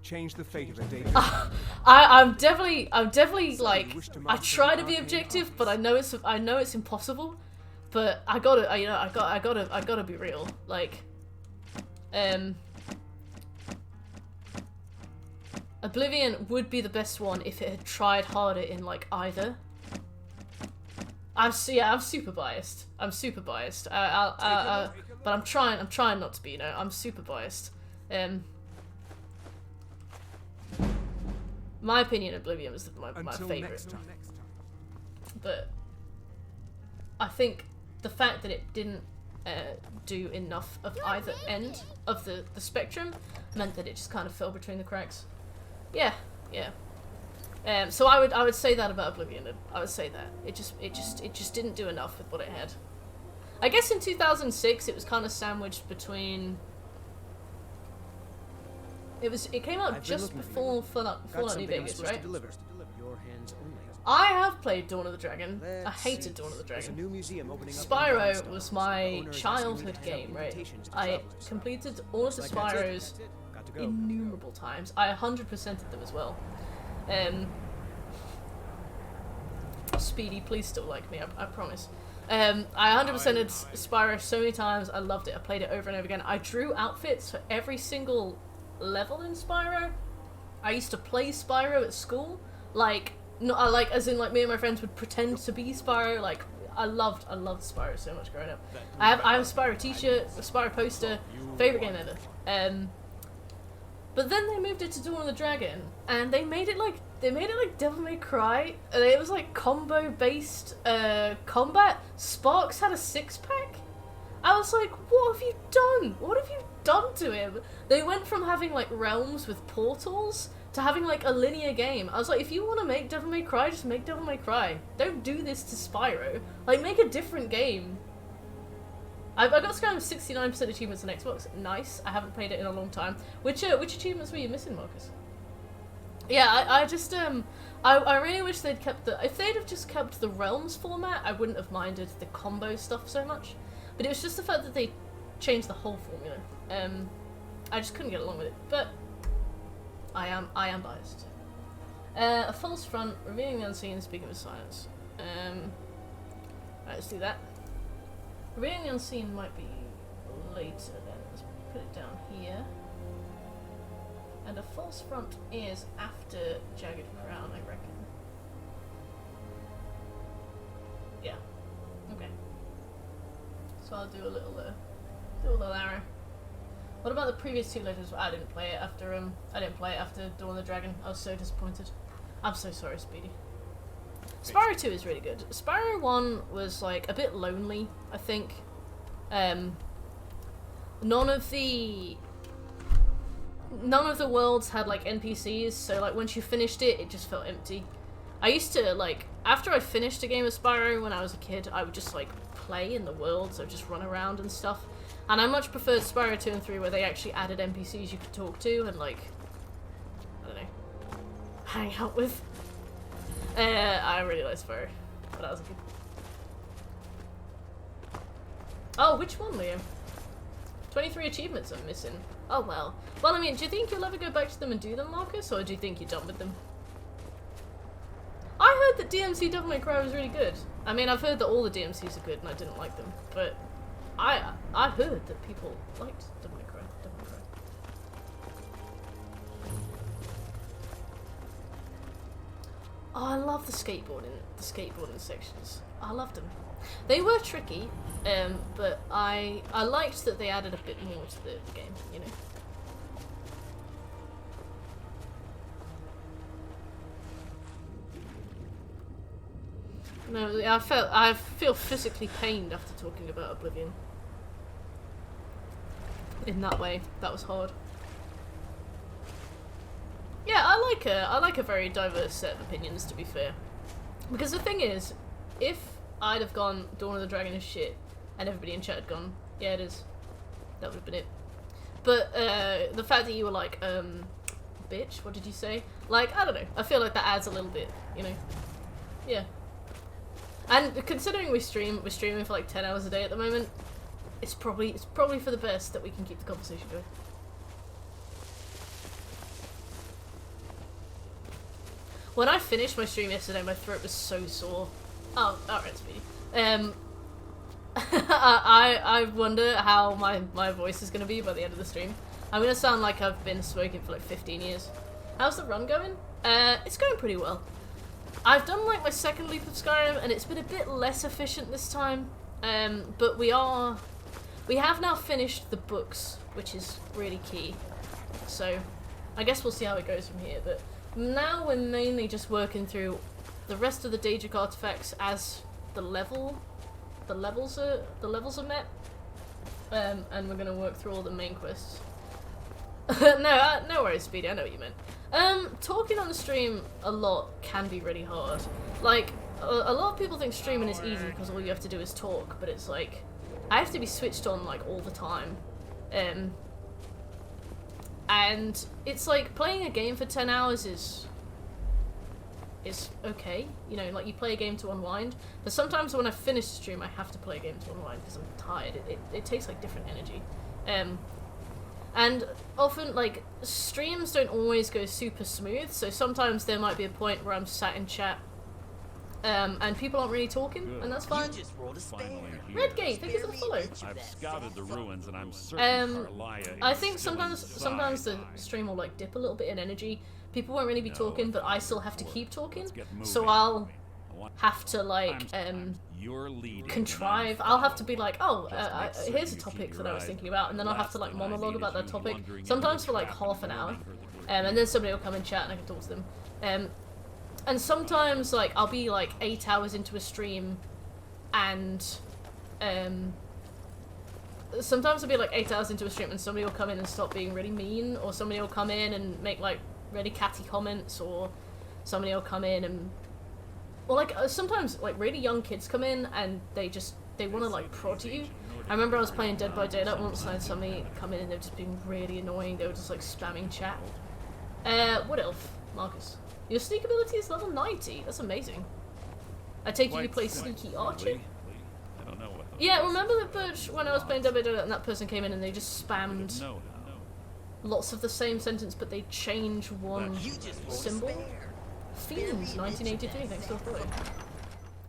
I'm definitely like, I try to be objective, but I know it's impossible. But I gotta be real. Like, Oblivion would be the best one if it had tried harder in like either. I'm super biased. I'm super biased. But I'm trying not to be. You know, I'm super biased. My opinion, Oblivion was my favorite. But I think the fact that it didn't do enough of either end of the spectrum meant that it just kind of fell between the cracks. Yeah. So I would say that about Oblivion. I would say that it just didn't do enough with what it had. I guess in 2006 it was kind of sandwiched between. It came out just before Fallout New Vegas, right? I have played Dawn of the Dragon. I hated Dawn of the Dragon. Spyro was my childhood game, right? I completed all of the Spyros innumerable times. I 100%ed them as well. Speedy, please still like me, I promise. I 100%ed Spyro so many times. I loved it. I played it over and over again. I drew outfits for every single level in Spyro. I used to play Spyro at school, like as in like me and my friends would pretend to be Spyro. Like I loved Spyro so much growing up. I have a Spyro t-shirt, a Spyro poster, favorite game ever. But then they moved it to Dawn of the Dragon, and they made it like Devil May Cry. It was like combo based combat. Sparks had a 6-pack. I was like, what have you done? What have you done to him? They went from having like realms with portals to having like a linear game. I was like, if you want to make Devil May Cry, just make Devil May Cry. Don't do this to Spyro. Like, make a different game. I got Skyrim 69% achievements on Xbox. Nice. I haven't played it in a long time. Which achievements were you missing, Marcus? Yeah, I just I really wish they'd kept if they'd have just kept the realms format, I wouldn't have minded the combo stuff so much. But it was just the fact that they changed the whole formula. I just couldn't get along with it. But I am biased. A false front, revealing the unseen, speaking with silence. Right, let's do that. Revealing the unseen might be later then. Let's put it down here. And a false front is after Jagged Crown, I reckon. Yeah. Okay. So I'll do a little arrow. What about the previous two legends? I didn't play it after Dawn of the Dragon. I was so disappointed. I'm so sorry, Speedy. Spyro 2 is really good. Spyro 1 was like a bit lonely, I think. None of the worlds had like NPCs, so like once you finished it, it just felt empty. I used to like, after I finished a game of Spyro when I was a kid, I would just like play in the worlds, I would just run around and stuff. And I much preferred Spyro 2 and 3 where they actually added NPCs you could talk to and like, I don't know, hang out with. I really like Spyro when I was a kid. Oh, which one, Leo? 23 achievements I'm missing. Oh well. Well, I mean, do you think you'll ever go back to them and do them, Marcus, or do you think you're done with them? I heard that DMC Devil May Cry was really good. I mean, I've heard that all the DMCs are good and I didn't like them, but I heard that people liked Devil May Cry. Oh, I love the skateboarding sections. I loved them. They were tricky, but I liked that they added a bit more to the game, you know. No, I feel physically pained after talking about Oblivion. In that way, that was hard. Yeah, I like a very diverse set of opinions, to be fair. Because the thing is, if I'd have gone Dawn of the Dragon is shit, and everybody in chat had gone, yeah it is, that would have been it. But the fact that you were like, bitch, what did you say? Like, I don't know, I feel like that adds a little bit, you know? Yeah. And considering we're streaming for like 10 hours a day at the moment, it's probably for the best that we can keep the conversation going. When I finished my stream yesterday, my throat was so sore. Oh, alright, Speedy. I wonder how my voice is gonna be by the end of the stream. I'm gonna sound like I've been smoking for like 15 years. How's the run going? It's going pretty well. I've done like my second loop of Skyrim and it's been a bit less efficient this time. But we have now finished the books, which is really key. So I guess we'll see how it goes from here. But now we're mainly just working through the rest of the Daedric artifacts as the levels are met. And we're gonna work through all the main quests. No worries, Speedy. I know what you meant. Talking on the stream a lot can be really hard. Like, a lot of people think streaming is easy because all you have to do is talk, but it's like, I have to be switched on like all the time. And it's like, playing a game for 10 hours is okay. You know, like you play a game to unwind, but sometimes when I finish the stream, I have to play a game to unwind because I'm tired. It takes like different energy. And often, like, streams don't always go super smooth, so sometimes there might be a point where I'm sat in chat, and people aren't really talking, and that's fine. Redgate, thank you for the follow. I've scouted the ruins, and I'm certain Carlia I think sometimes the stream will, like, dip a little bit in energy. People won't really be talking, but I still have to keep talking, so I'll have to, like, contrive. I'll have to be like, oh, here's a topic that I was thinking about, and then I'll have to like monologue about that topic, sometimes for like half an hour, and then somebody will come and chat and I can talk to them. And sometimes like I'll be like 8 hours into a stream, and sometimes I'll be like 8 hours into a stream and somebody will come in and stop being really mean, or somebody will come in and make like really catty comments, or somebody will come in and or like sometimes like really young kids come in and they want to like prod you. I remember I was playing Dead by Daylight once and I had somebody come in and they were just being really annoying. They were just like spamming chat. What elf, Marcus? Your sneak ability is level 90. That's amazing. I take it you play Sneaky Archer? I don't know what. Yeah, remember the Birch when I was playing Dead by Daylight and that person came in and they just spammed lots of the same sentence, but they change one symbol. Fiends, 1983, thanks for the follow.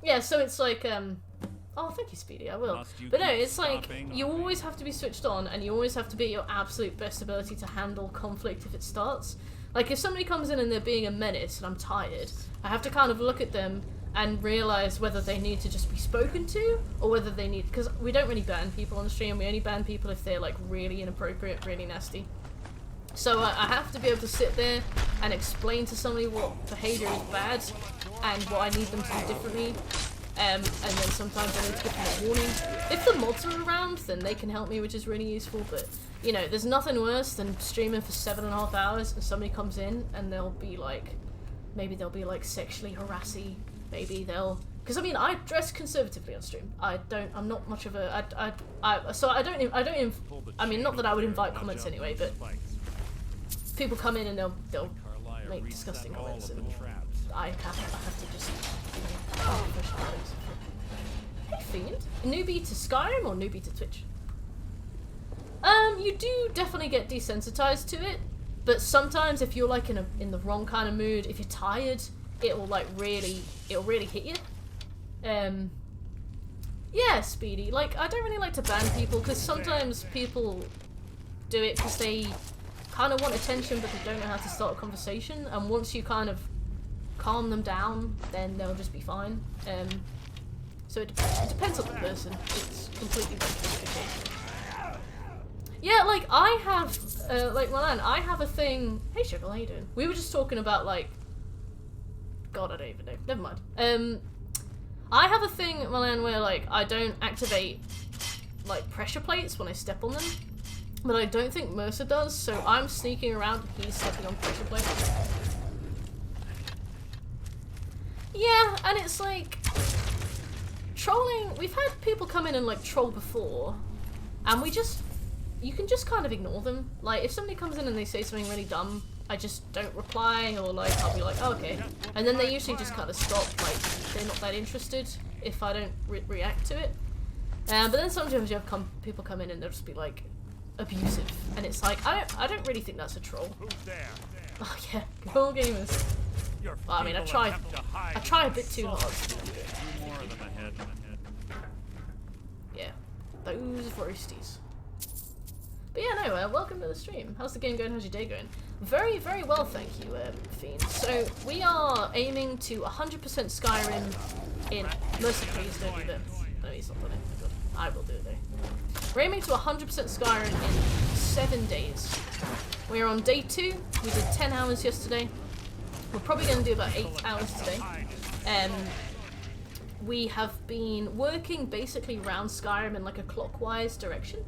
Yeah, so it's like, oh, thank you, Speedy, I will. But no, it's like, you always have to be switched on, and you always have to be at your absolute best ability to handle conflict if it starts. Like, if somebody comes in and they're being a menace, and I'm tired, I have to kind of look at them and realise whether they need to just be spoken to, or whether they need, because we don't really ban people on the stream, we only ban people if they're, like, really inappropriate, really nasty. So I have to be able to sit there and explain to somebody what behaviour is bad and what I need them to do differently. And then sometimes I need to give them a warning. If the mods are around, then they can help me, which is really useful. But, you know, there's nothing worse than streaming for 7.5 hours and somebody comes in and they'll be like, maybe they'll be like sexually harassy. Maybe they'll... Because, I mean, I dress conservatively on stream. I'm not much of a... I mean, not that I would invite comments anyway, but... People come in and they'll make disgusting comments, and I have to just push buttons. Hey Fiend, newbie to Skyrim or newbie to Twitch? You do definitely get desensitized to it, but sometimes if you're like in the wrong kind of mood, if you're tired, it'll really hit you. Yeah, Speedy. Like, I don't really like to ban people because sometimes people do it because they kind of want attention but they don't know how to start a conversation, and once you kind of calm them down then they'll just be fine. So it depends on the person. It's completely different. Yeah, like I have like Milan, I have a thing. Hey Sugar, how you doing? We were just talking about like God, I don't even know. Never mind. I have a thing, Milan, where like I don't activate like pressure plates when I step on them. But I don't think Mercer does, so I'm sneaking around and he's stepping on pressure plates. Yeah, and it's like... Trolling... We've had people come in and like troll before, and you can just kind of ignore them. Like, if somebody comes in and they say something really dumb, I just don't reply, or like, I'll be like, oh, okay. And then they usually just kind of stop, like, they're not that interested if I don't react to it. But then sometimes you have people come in and they'll just be like, abusive, and it's like I don't really think that's a troll. Oh yeah, cool gamers. Well, I mean, I try a bit too hard. Yeah, those roasties. But yeah, no, welcome to the stream. How's the game going? How's your day going? Very, very well, thank you, Fiend. So, we are aiming to 100% Skyrim in... Mercy, please don't do that. No, he's not done it. I will do it, though. We're aiming to 100% Skyrim in 7 days. We are on day 2. We did 10 hours yesterday. We're probably going to do about 8 hours today. We have been working basically around Skyrim in like a clockwise direction.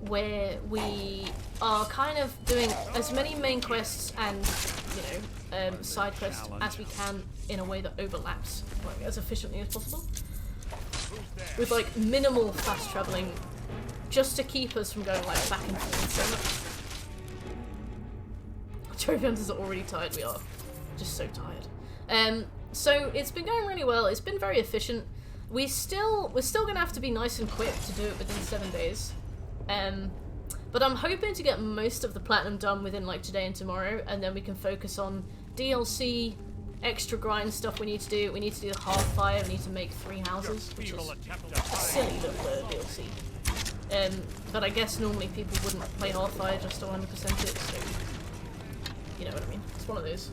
Where we are kind of doing as many main quests and, you know, side quests as we can in a way that overlaps, like, as efficiently as possible. With, like, minimal fast travelling, just to keep us from going, like, back and forth so much. Trophy Hunters are already tired, we are. Just so tired. So, it's been going really well, it's been very efficient. We're still gonna have to be nice and quick to do it within 7 days. But I'm hoping to get most of the platinum done within like today and tomorrow, and then we can focus on DLC, extra grind stuff we need to do. We need to do the Hearthfire, we need to make 3 houses, which is a silly little DLC. But I guess normally people wouldn't play Hearthfire just to 100% it, so you know what I mean. It's one of those.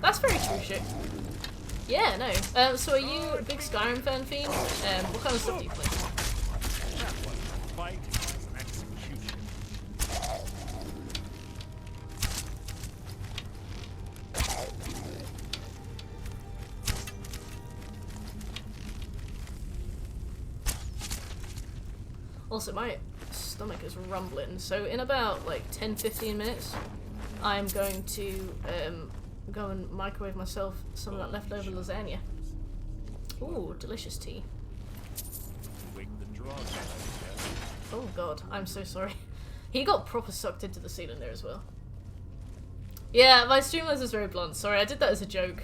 That's very true shit. Yeah, no. So are you a big Skyrim fan, Fiend? What kind of stuff do you play? Also, my stomach is rumbling, so in about like 10-15 minutes, I'm going to go and microwave myself some of that leftover lasagna. Ooh, delicious tea. Oh god, I'm so sorry. He got proper sucked into the ceiling there as well. Yeah, my Streamlabs is very blunt. Sorry, I did that as a joke.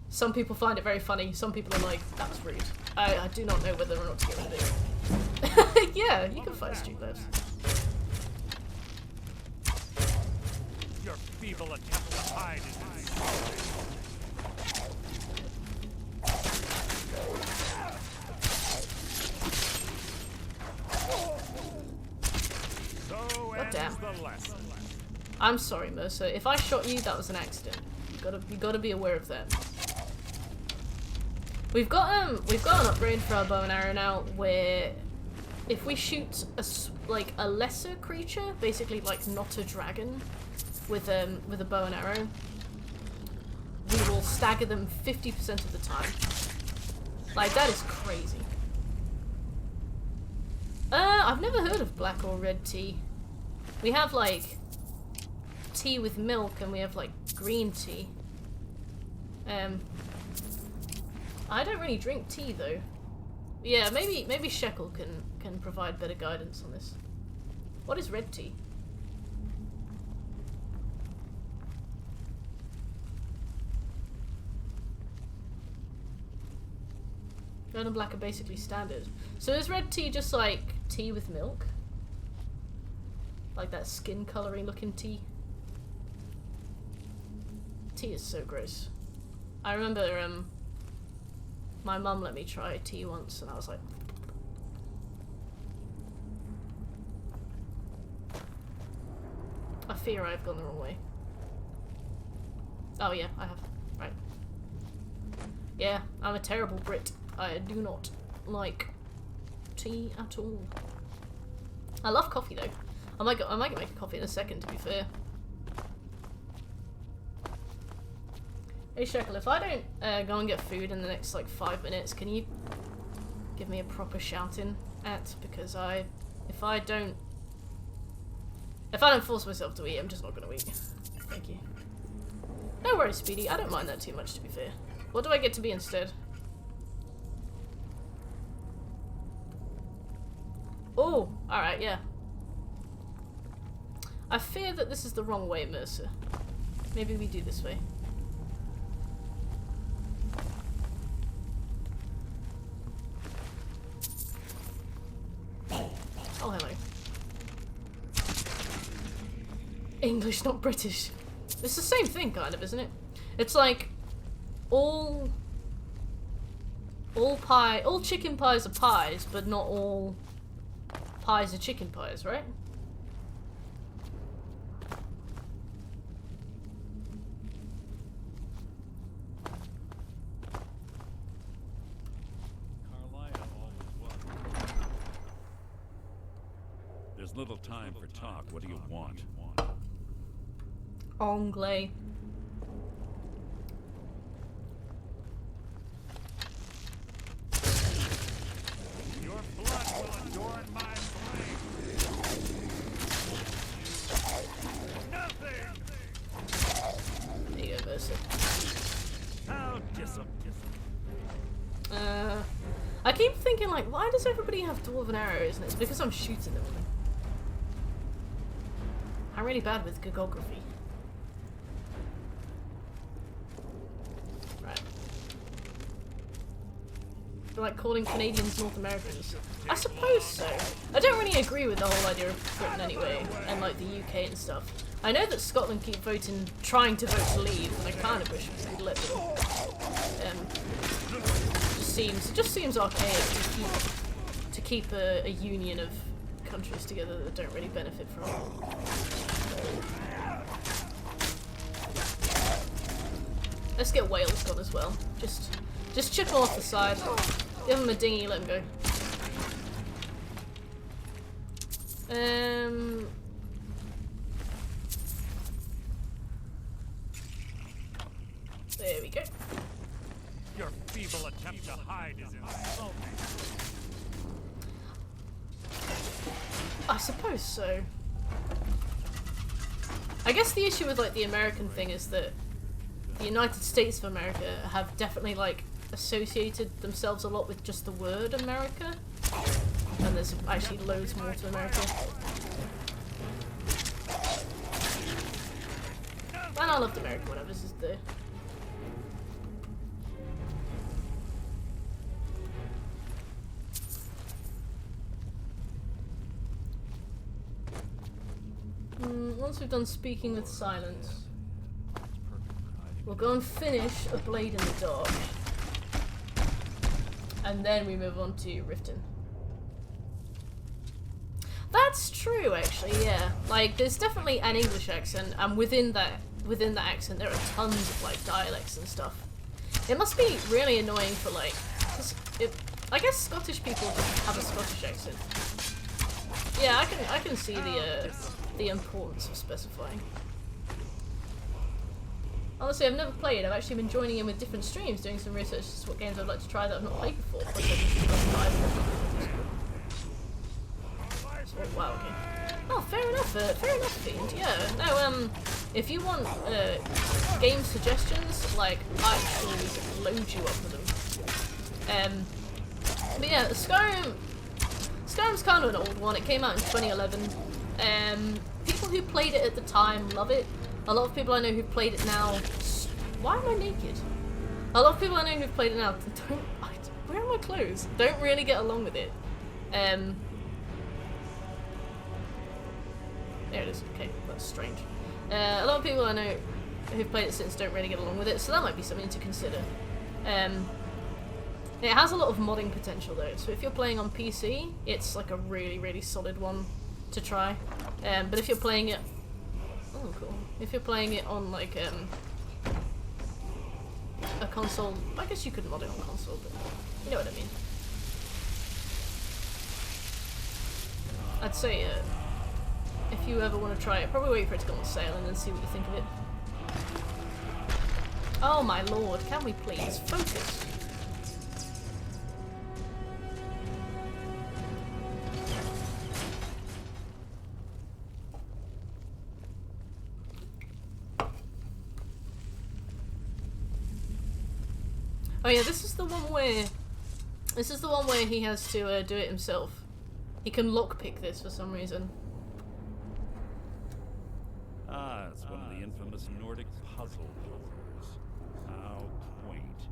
Some people find it very funny. Some people are like, that was rude. I do not know whether or not to get rid of it. Yeah, you can fight Streamlabs. Your feeble attempt to hide is insulting. God damn. I'm sorry, Mercer. If I shot you, that was an accident. You gotta be aware of that. We've got an upgrade for our bow and arrow now, where if we shoot a lesser creature, basically like not a dragon, with a bow and arrow, we will stagger them 50% of the time. Like, that is crazy. I've never heard of black or red tea. We have like tea with milk, and we have like green tea. I don't really drink tea though. Yeah, maybe Shekel can provide better guidance on this. What is red tea? Red and black are basically standard. So is red tea just like tea with milk? Like that skin coloring looking tea? Tea is so gross. I remember my mum let me try tea once and I was like, I fear I've gone the wrong way. Oh yeah, I have. Right. Yeah, I'm a terrible Brit. I do not like tea at all. I love coffee though. I might make a coffee in a second, to be fair. Hey Shekel, if I don't go and get food in the next like 5 minutes, can you give me a proper shouting at? Because if I don't force myself to eat, I'm just not gonna eat. Thank you. No worries, Speedy. I don't mind that too much, to be fair. What do I get to be instead? Oh, alright, yeah. I fear that this is the wrong way, Mercer. Maybe we do this way. Oh, hello. English, not British. It's the same thing, kind of, isn't it? It's like, all chicken pies are pies, but not all pies are chicken pies, right? There's little time for talk. What do you want? Anglais. Your blood will adorn my flame. Nothing. There you go, Mercer. How disappointing. I keep thinking, like, why does everybody have dwarven arrows? And it's because I'm shooting them. I'm really bad with geography. Right. They're like calling Canadians North Americans. I suppose so. I don't really agree with the whole idea of Britain anyway, and like the UK and stuff. I know that Scotland keep trying to vote to leave, and I kind of wish we could let them. It just seems archaic to keep a union of countries together that don't really benefit from it. Let's get Wales gone as well. Just chip them off the side. Give them a dinghy, let them go. There we go. Your feeble attempt to hide is insulting. I suppose so. I guess the issue with like the American thing is that the United States of America have definitely like associated themselves a lot with just the word America, and there's actually loads more to America. And I loved America whenever this is there. Once we've done speaking with silence, we'll go and finish A Blade in the Dark. And then we move on to Riften. That's true, actually, yeah. Like, there's definitely an English accent, and within that accent there are tons of, like, dialects and stuff. It must be really annoying for, like, I guess Scottish people just have a Scottish accent. Yeah, I can see the importance of specifying. Honestly, I've never played. I've actually been joining in with different streams, doing some research as to what games I'd like to try that I've not played before. Oh, wow, okay. Oh, fair enough, Fiend. Yeah, no, if you want game suggestions, like, I actually load you up with them. But yeah, Skyrim's kind of an old one. It came out in 2011. People who played it at the time love it. A lot of people I know who've played it now... Why am I naked? A lot of people I know who've played it now where are my clothes? Don't really get along with it. There it is. Okay, that's strange. A lot of people I know who've played it since don't really get along with it, so that might be something to consider. It has a lot of modding potential though, so if you're playing on PC, it's like a really, really solid one to try. But if you're playing it... Oh, cool. If you're playing it on, like, a console... I guess you could mod it on console, but you know what I mean. I'd say, if you ever want to try it, probably wait for it to go on sale and then see what you think of it. Oh my lord, can we please focus? Oh yeah, this is the one where he has to do it himself. He can lockpick this for some reason. Ah, it's one of the infamous Nordic puzzle doors. How quaint.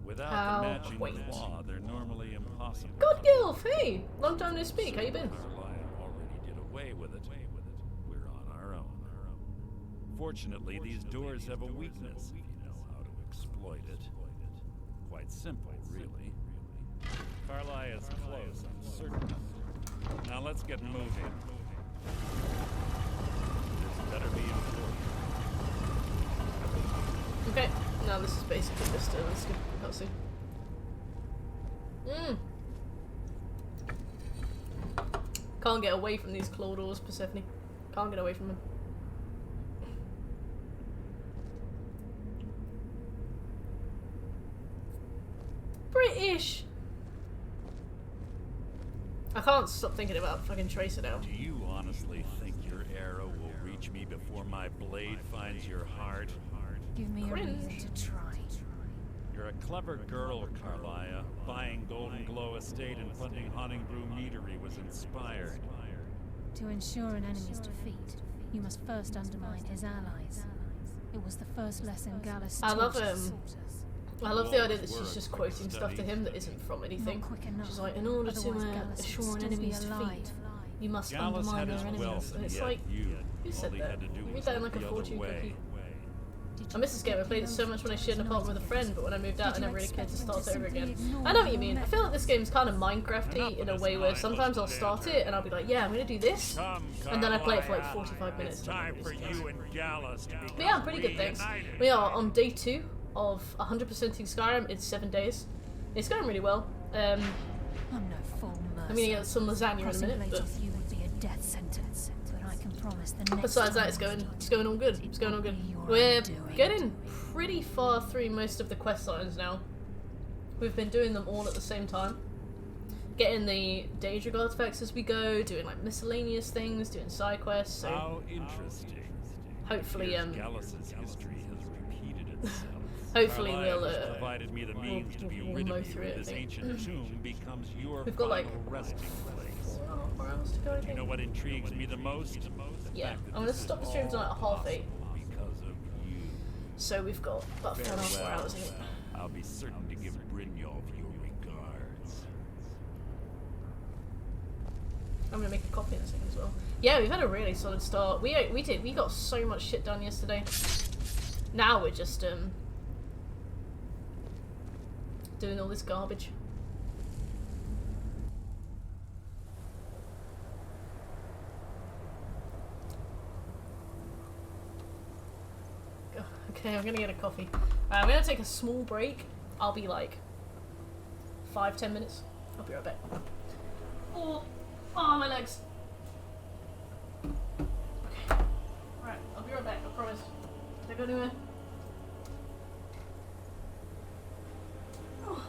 Without the matching claw, they're normally impossible. God Gilf, hey! Long time no speak, how you been? Carlisle already did away with it. We're on our own. Fortunately, these doors have a weakness if you know how to exploit exploit it. Quite simple, really. Carlia is close, I'm certain. Now let's get moving. This better be important. Okay, now this is basically just a skip cutscene. Can't get away from these claw-doors, Persephone. Can't get away from them. British! I can't stop thinking about fucking Tracer now. Do you honestly think your arrow will reach me before my blade finds your heart? Give me a reason to try. You're a clever girl, Carlia. Buying Golden Glow Estate and funding Honningbrew Meadery was inspired. To ensure an enemy's defeat, you must first undermine his allies. It was the first lesson Gallus taught us. I love the idea that she's just quoting stuff to him that isn't from anything. She's like, in order to assure an enemy's defeat, you must undermine their enemies. And it's like, who said that? You read that in like a fortune cookie. I miss this game. I played it so much when I shared an apartment with a friend, but when I moved out, I never really cared to start over again. I know what you mean. I feel like this game's kind of Minecraft-y in a way where sometimes I'll start it and I'll be like, yeah, I'm gonna do this, and then I play it for like 45 minutes. It's time for you and Gallus to but yeah, I'm pretty good, thanks. We are on day 2 of 100%ing Skyrim in 7 days. It's going really well. I'm no fool, Mercer. I'm gonna get some lasagna in a minute, but you would be a death sentence. I can promise the next besides that, it's going all good. It's going all good. We're getting pretty far through most of the quest lines now. We've been doing them all at the same time. Getting the Daedric artifacts as we go, doing like miscellaneous things, doing side quests. So how interesting. Hopefully, Gallus's history has repeated itself. Hopefully we'll provided me the means to be rid of you. This ancient tomb becomes your We've got like resting place. Where else to go? Do you know what intrigues me the most? Yeah, I'm gonna stop the stream tonight at 8:30. Because of you. So we've got about 4.5 hours in it. I'll be certain to give Brynjolf your regards. I'm gonna make a copy in a second as well. Yeah, we've had a really solid start. We got so much shit done yesterday. Now we're just doing all this garbage. Okay, I'm gonna get a coffee. I'm gonna take a small break. I'll be like 5-10 minutes. I'll be right back. Oh, my legs. Okay. Alright, I'll be right back, I promise. Don't go anywhere. Oh.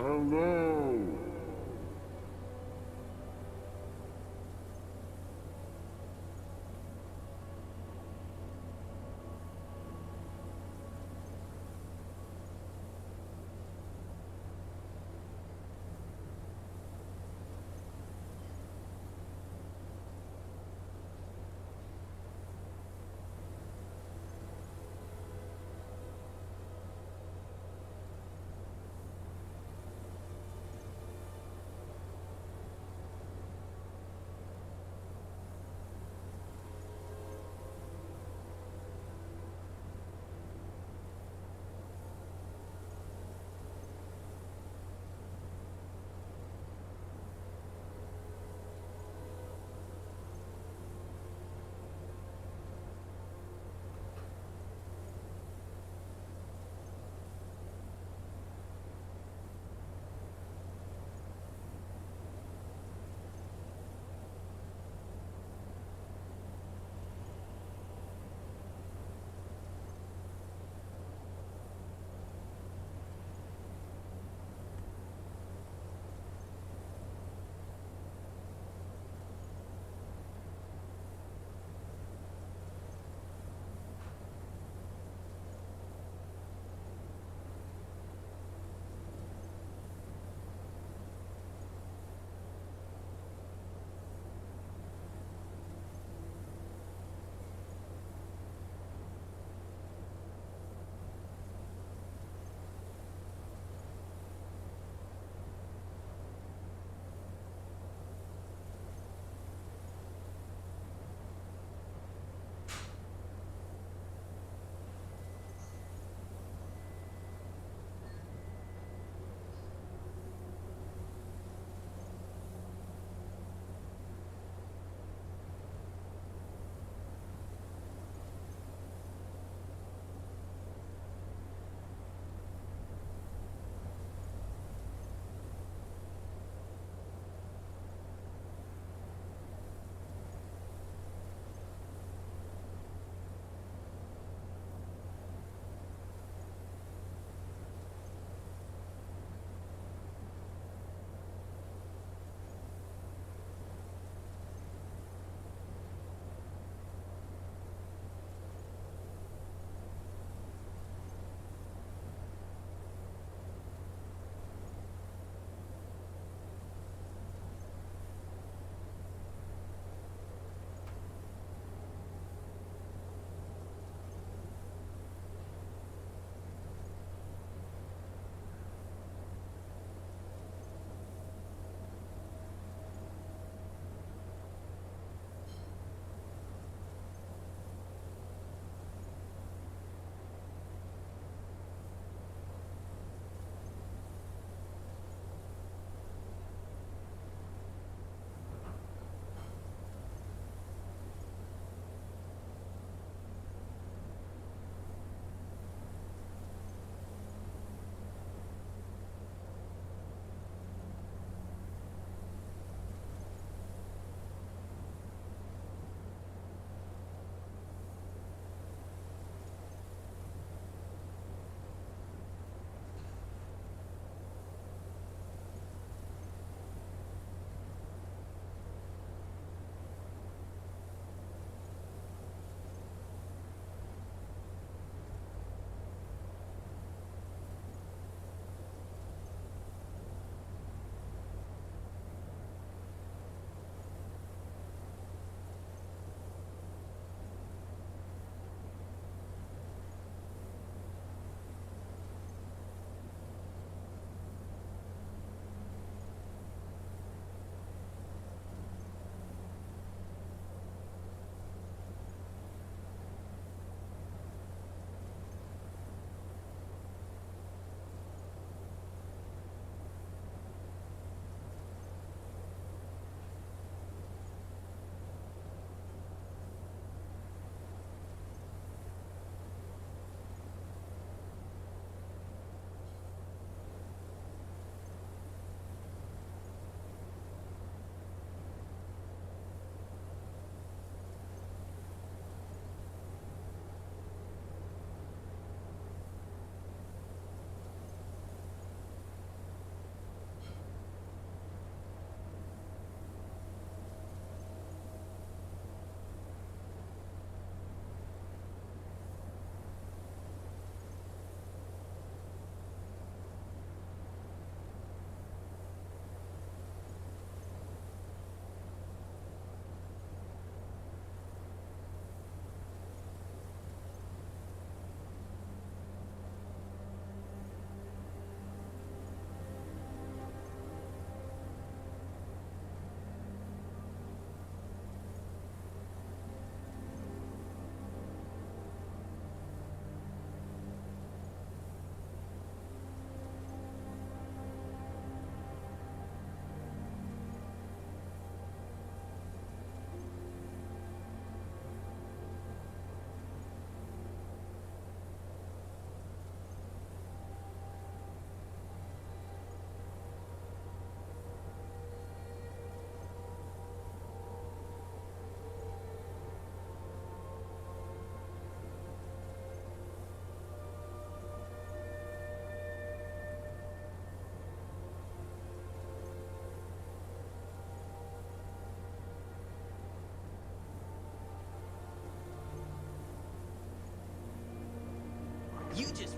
Hello.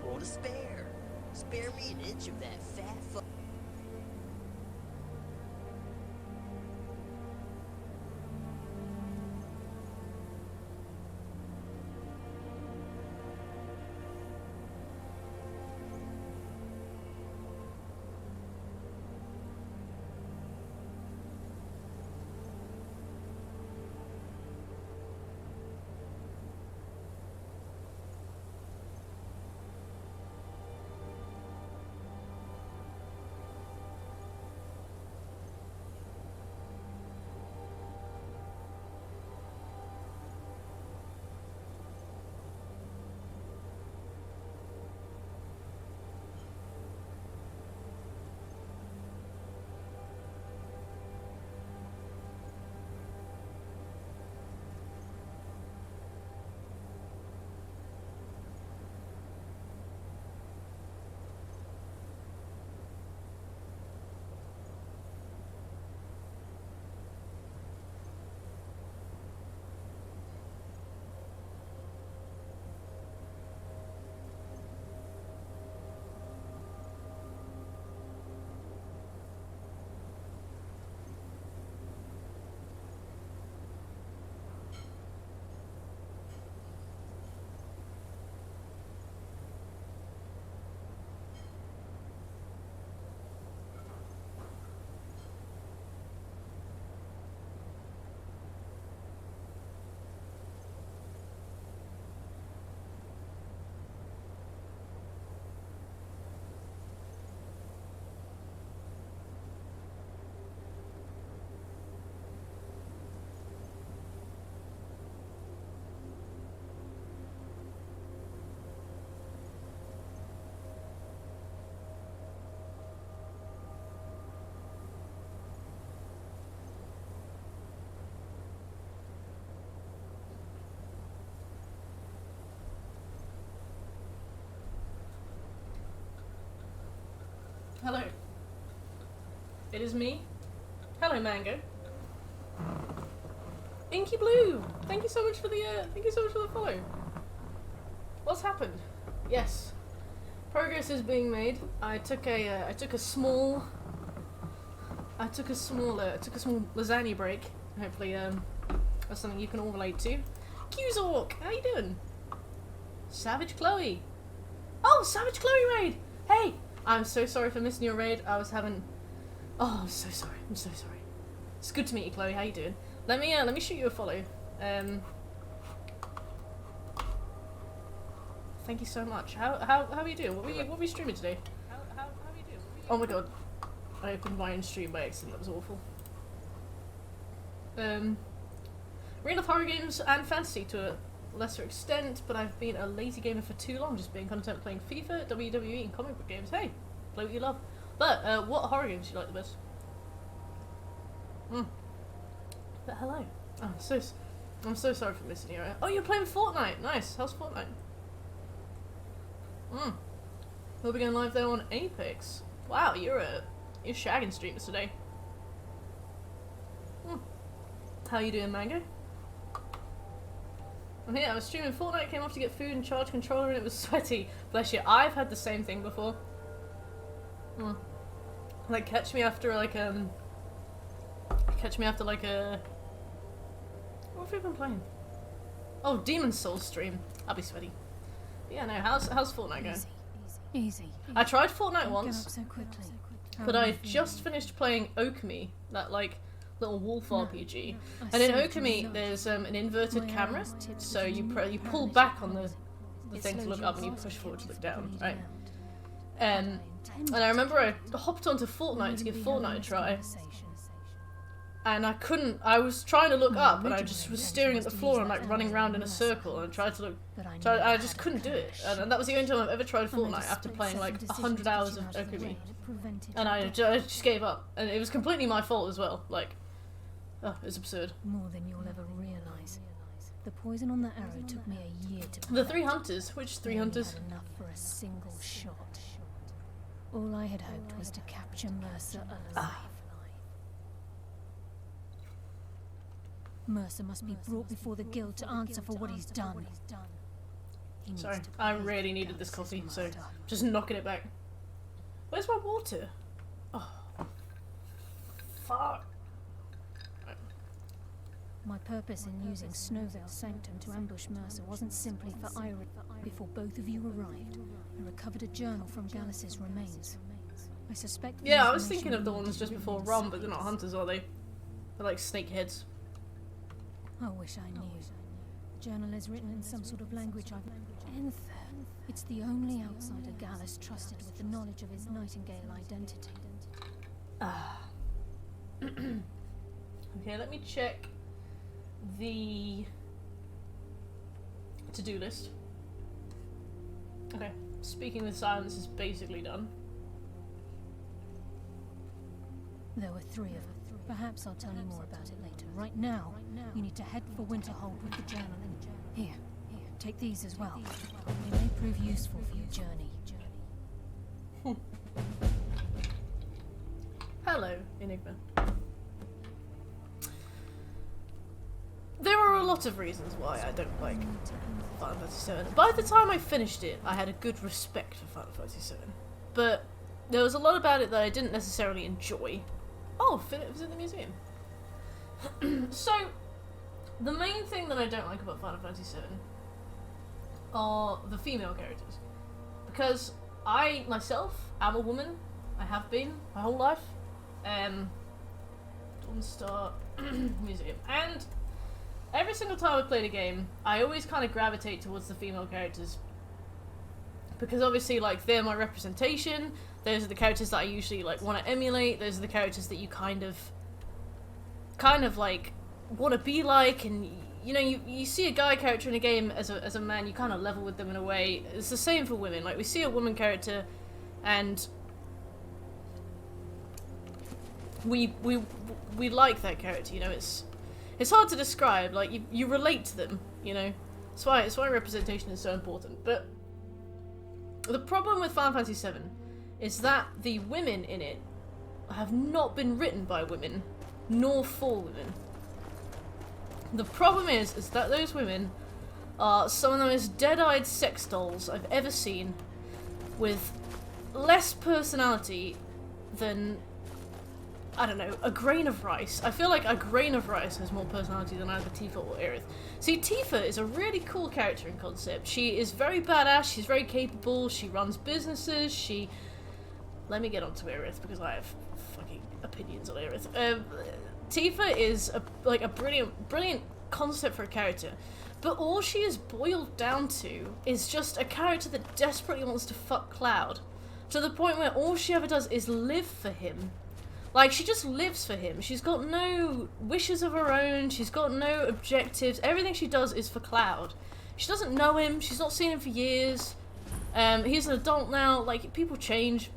just rolled a spare. Spare me an inch of that fat fuck. Hello. It is me. Hello, Mango. Inky Blue. Thank you so much for the follow. What's happened? Yes, progress is being made. I took a small lasagna break. Hopefully, that's something you can all relate to. Qzork, how you doing? Savage Chloe. Oh, Savage Chloe raid. Hey. I'm so sorry for missing your raid. I was having... Oh, I'm so sorry. I'm so sorry. It's good to meet you, Chloe. How you doing? Let me shoot you a follow. Thank you so much. How are you doing? What were you streaming today? How are you doing? Oh my god. I opened my own stream by accident. That was awful. Real life horror games and fantasy to a lesser extent, but I've been a lazy gamer for too long, just being content playing FIFA, WWE, and comic book games. Hey, play what you love. But what horror games do you like the best? But hello. Oh, I'm so sorry for missing you. Oh, you're playing Fortnite. Nice. How's Fortnite? We'll be going live there on Apex. Wow, you're shagging streamers today. How you doing, Mango? Yeah, I was streaming Fortnite, came off to get food and charge controller, and it was sweaty. Bless you. I've had the same thing before. Like, catch me after like a... What have we been playing? Oh, Demon Souls stream. I'll be sweaty. But yeah, no. How's Fortnite going? Easy. I tried Fortnite once, so quickly. but I just finished playing Okami, that like little wolf RPG. And in Okami, there's an inverted camera, so you pull back on the thing to look up and you push forward to look down, right? And I remember I hopped onto Fortnite to give Fortnite a try, and I was trying to look up, and I just was staring at the floor and like running around in a circle, and tried to look, I just couldn't do it, and that was the only time I've ever tried Fortnite after playing like 100 hours of Okami, and I just gave up, and it was completely my fault as well, like, oh, it's absurd. More than you'll ever realize. The poison on that arrow took me a year to... The 3 hunters? Which 3 hunters? Enough for a single shot. All I had hoped was to capture Mercer alive. Mercer must be brought before the guild to answer for what he's done. Sorry, I really needed this coffee, so just knocking it back. Where's my water? Oh, fuck. My purpose in using Snowvale Sanctum to ambush Mercer wasn't simply for Iris. Before both of you arrived, I recovered a journal from Gallus' remains. I suspect. Yeah, I was thinking of the ones just before Rom, but they're not hunters, are they? They're like snakeheads. I wish I knew. The journal is written in some sort of language I've... Enther. It's the only outsider Gallus trusted with the knowledge of his Nightingale identity. Okay, let me check the to-do list. Okay, speaking with silence is basically done. There were 3 of them. Perhaps I'll tell you more about it later. Right now, you need to head for Winterhold with the journal and... Here, take these as well. They may prove useful for your journey. Hello, Enigma. There are a lot of reasons why I don't like Final Fantasy VII. By the time I finished it, I had a good respect for Final Fantasy VII. But there was a lot about it that I didn't necessarily enjoy. Oh, it was in the museum. So, the main thing that I don't like about Final Fantasy VII are the female characters. Because I, myself, am a woman. I have been my whole life. Dawnstar Museum. And every single time I played a game, I always kind of gravitate towards the female characters. Because obviously, like, they're my representation. Those are the characters that I usually, like, want to emulate. Those are the characters that you kind of like, want to be like. And, you know, you see a guy character in a game as a man, you kind of level with them in a way. It's the same for women. Like, we see a woman character, and we like that character, you know. It's hard to describe. Like, you relate to them, you know. It's why representation is so important. But the problem with Final Fantasy VII is that the women in it have not been written by women, nor for women. The problem is that those women are some of the most dead-eyed sex dolls I've ever seen, with less personality than, I don't know, a grain of rice. I feel like a grain of rice has more personality than either Tifa or Aerith. See, Tifa is a really cool character in concept. She is very badass, she's very capable, she runs businesses, she... Let me get on to Aerith, because I have fucking opinions on Aerith. Tifa is a brilliant concept for a character, but all she is boiled down to is just a character that desperately wants to fuck Cloud, to the point where all she ever does is live for him. Like, she just lives for him. She's got no wishes of her own, she's got no objectives, everything she does is for Cloud. She doesn't know him, she's not seen him for years, he's an adult now, like, people change,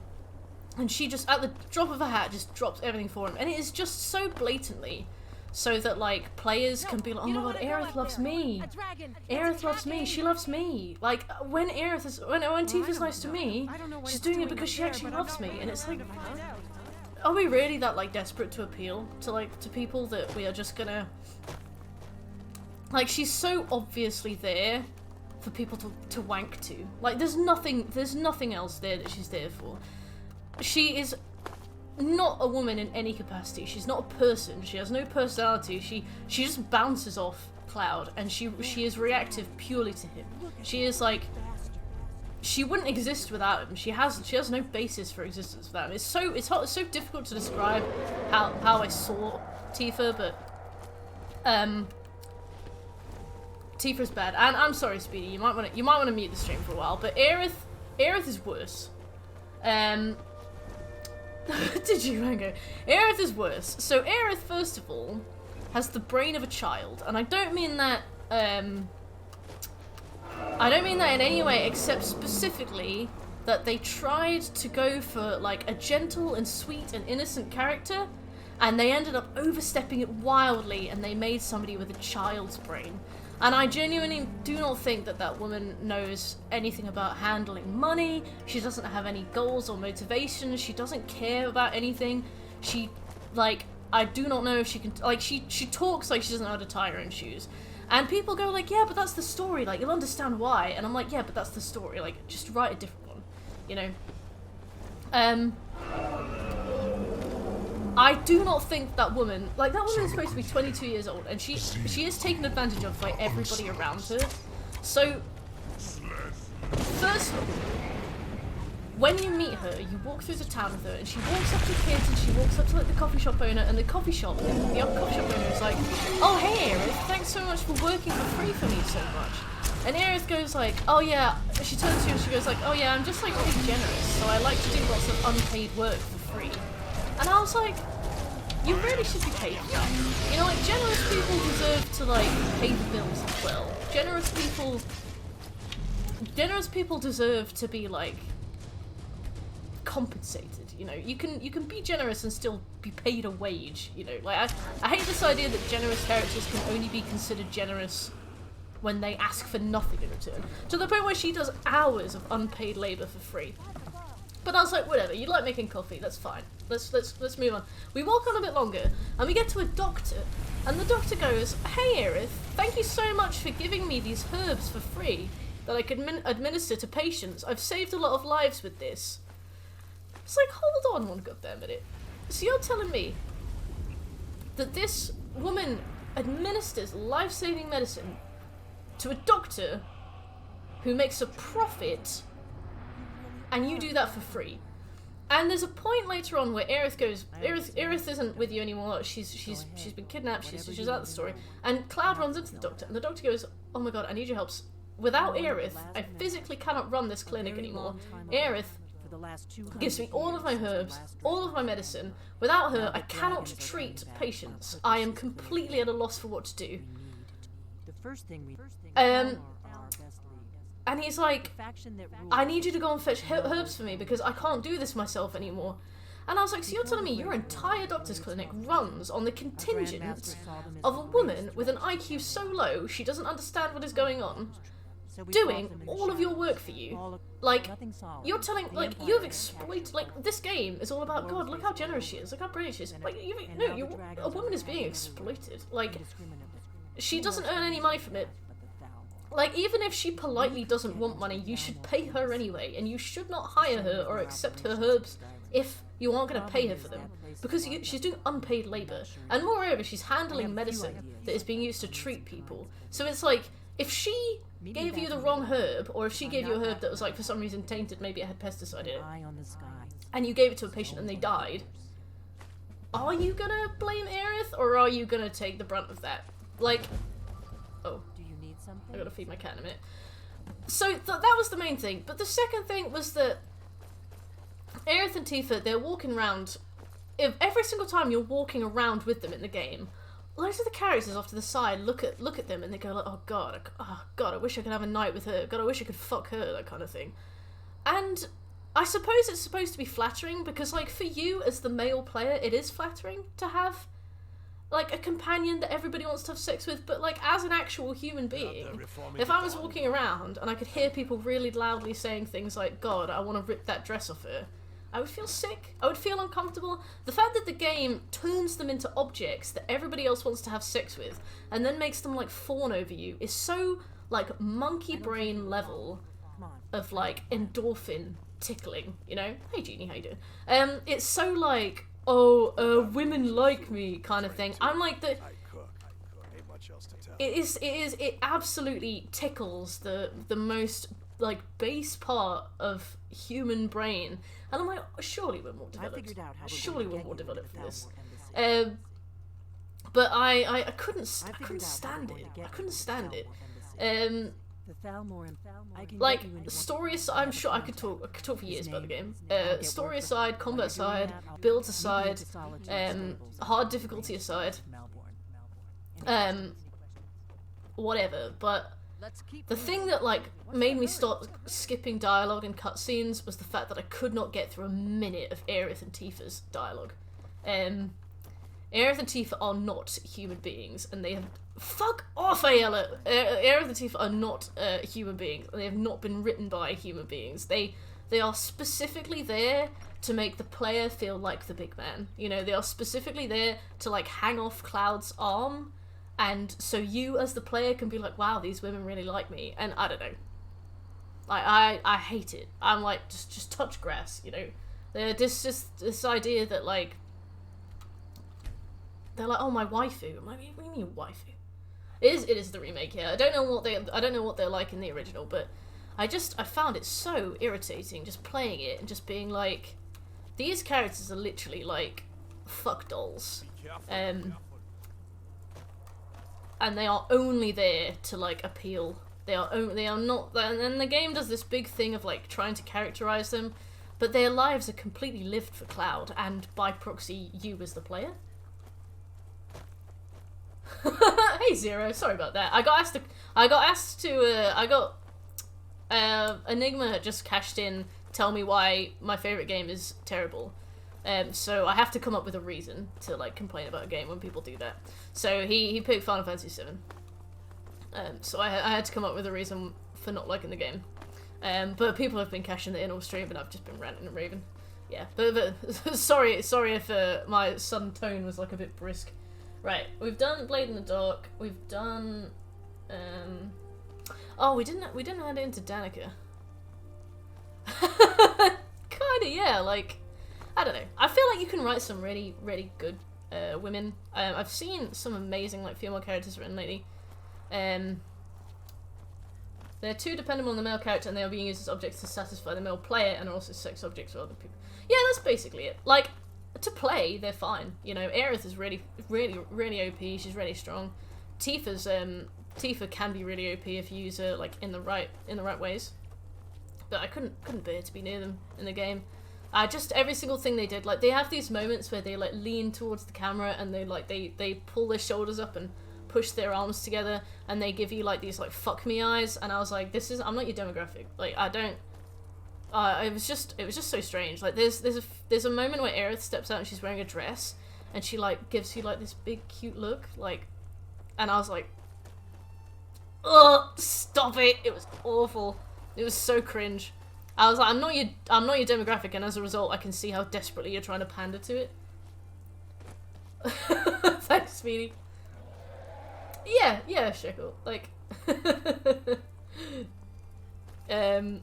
and she just, at the drop of a hat, just drops everything for him, and it is just so blatantly, so that, like, players can be like, oh my god, Aerith loves me, Aerith loves me, she loves me. Like, when Aerith is, when Tifa's nice to me, she's doing it because she actually loves me, and it's like, are we really that, like, desperate to appeal to, like, to people that we are just gonna... Like, she's so obviously there for people to wank to. Like, there's nothing else there that she's there for. She is not a woman in any capacity. She's not a person. She has no personality. She just bounces off Cloud, and she is reactive purely to him. She is, like... She wouldn't exist without him. She has no basis for existence without him. It's so difficult to describe how I saw Tifa, but Tifa's bad. And I'm sorry, Speedy, you might want to mute the stream for a while. But Aerith is worse. Did you, Rango? Aerith is worse. So Aerith, first of all, has the brain of a child, and I don't mean that. I don't mean that in any way, except specifically that they tried to go for, like, a gentle and sweet and innocent character, and they ended up overstepping it wildly, and they made somebody with a child's brain. And I genuinely do not think that that woman knows anything about handling money. She doesn't have any goals or motivations. She doesn't care about anything. She, like, I do not know if she can, like, she talks like she doesn't know how to tie her own shoes. And people go like, yeah, but that's the story, like, you'll understand why. And I'm like, yeah, but that's the story, like, just write a different one, you know? I do not think that woman, like, that woman is supposed to be 22 years old, and she is taken advantage of by everybody around her. So, first, when you meet her, you walk through the town with her, and she walks up to kids, and she walks up to like the coffee shop owner, and the coffee shop owner is like, "Oh hey, Aerith, thanks so much for working for free for me so much." And Aerith goes like, "Oh yeah," she turns to you and she goes like, "Oh yeah, I'm just like pretty generous, so I like to do lots of unpaid work for free." And I was like, you really should be paid for that. You know, like, generous people deserve to like pay the bills as well. Generous people deserve to be like compensated, you know. You can be generous and still be paid a wage, you know. Like, I hate this idea that generous characters can only be considered generous when they ask for nothing in return. To the point where she does hours of unpaid labor for free. But I was like, whatever, you like making coffee, that's fine. Let's move on. We walk on a bit longer, and we get to a doctor, and the doctor goes, "Hey Aerith, thank you so much for giving me these herbs for free that I could administer to patients. I've saved a lot of lives with this." It's like, hold on one goddamn minute. So you're telling me that this woman administers life-saving medicine to a doctor who makes a profit, and you do that for free? And there's a point later on where Aerith goes, Aerith isn't with you anymore, she's been kidnapped, she's out of the story, and Cloud runs into the doctor, and the doctor goes, "Oh my god, I need your help. Without Aerith, I physically cannot run this clinic anymore. Aerith gives me all of my herbs, all of my medicine. Without her, I cannot treat patients. I am completely at a loss for what to do." And he's like, "I need you to go and fetch herbs for me because I can't do this myself anymore." And I was like, so you're telling me your entire doctor's clinic runs on the contingent of a woman with an IQ so low she doesn't understand what is going on, doing all of your work for you? Like, you're telling, like, you've exploited, like, this game is all about, God, look how generous she is, look how brilliant she is. Like, a woman is being exploited. Like, she doesn't earn any money from it. Like, even if she politely doesn't want money, you should pay her anyway, and you should not hire her or accept her herbs if you aren't going to pay her for them. Because she's doing unpaid labour, and moreover, she's handling medicine that is being used to treat people. So it's like, if she gave you the wrong herb, or if she gave you a herb that was, like, for some reason tainted, maybe it had pesticide in it, and you gave it to a patient and they died, are you gonna blame Aerith, or are you gonna take the brunt of that? Like, oh. I gotta feed my cat in a minute. So that was the main thing, but the second thing was that Aerith and Tifa, they're walking around. If every single time you're walking around with them in the game, loads of the characters off to the side look at them and they go like, "Oh god, I wish I could have a night with her. God, I wish I could fuck her," that kind of thing. And I suppose it's supposed to be flattering because, like, for you as the male player, it is flattering to have, like, a companion that everybody wants to have sex with, but, like, as an actual human being, if I was walking around and I could hear people really loudly saying things like, "God, I want to rip that dress off her," I would feel sick. I would feel uncomfortable. The fact that the game turns them into objects that everybody else wants to have sex with and then makes them, like, fawn over you is so, like, monkey brain level of, like, endorphin tickling, you know? Hey, Jeannie, how you doing? It's so, like, oh, women like me kind of thing. I'm like, it absolutely tickles the most, like, base part of human brain, and I'm like, surely we're more developed. Surely we're more developed for this. But I couldn't stand it. I couldn't stand it. Like, story aside, I'm sure I could talk for years about the game. Story aside, combat aside, builds aside, hard difficulty aside, whatever. But the thing that, like, made me start skipping dialogue and cutscenes was the fact that I could not get through a minute of Aerith and Tifa's dialogue. Aerith and Tifa are not human beings, and they have... Fuck off, Ayala! Aerith and Tifa are not human beings. They have not been written by human beings. They are specifically there to make the player feel like the big man. You know, they are specifically there to, like, hang off Cloud's arm and so you as the player can be like, wow, these women really like me, and I don't know. I hate it. I'm like, just touch grass, you know. There's just this idea that like, they're like, oh, my waifu. I'm like, what do you mean waifu? It is the remake, yeah. I don't know what they're like in the original, but I found it so irritating just playing it and just being like, these characters are literally like fuck dolls. And they are only there to like appeal. They are not, and then the game does this big thing of like trying to characterize them, but their lives are completely lived for Cloud and by proxy you as the player. Hey Zero, sorry about that. Enigma just cashed in, tell me why my favorite game is terrible. So I have to come up with a reason to like complain about a game when people do that. So he picked Final Fantasy VII. So I had to come up with a reason for not liking the game. But people have been cashing it in all stream, and I've just been ranting and raving. Yeah, but sorry if my sudden tone was like a bit brisk. Right, we've done Blade in the Dark. We've done. Oh, we didn't add it into Danica. Kinda, yeah. Like, I don't know. I feel like you can write some really, really good women. I've seen some amazing like female characters written lately. They're too dependent on the male character, and they are being used as objects to satisfy the male player, and are also sex objects for other people. Yeah, that's basically it. Like, to play, they're fine. You know, Aerith is really, really, really OP. She's really strong. Tifa can be really OP if you use her like in the right ways. But I couldn't bear to be near them in the game. Just every single thing they did, like they have these moments where they like lean towards the camera and they like they pull their shoulders up and push their arms together, and they give you like these like fuck me eyes, and I was like, I'm not your demographic. Like I don't. It was just so strange. Like there's a moment where Aerith steps out and she's wearing a dress, and she like gives you like this big cute look, like, and I was like, ugh, stop it! It was awful. It was so cringe. I was like, I'm not your demographic, and as a result, I can see how desperately you're trying to pander to it. Thanks, Speedy. Yeah, Shekel. Like, but no,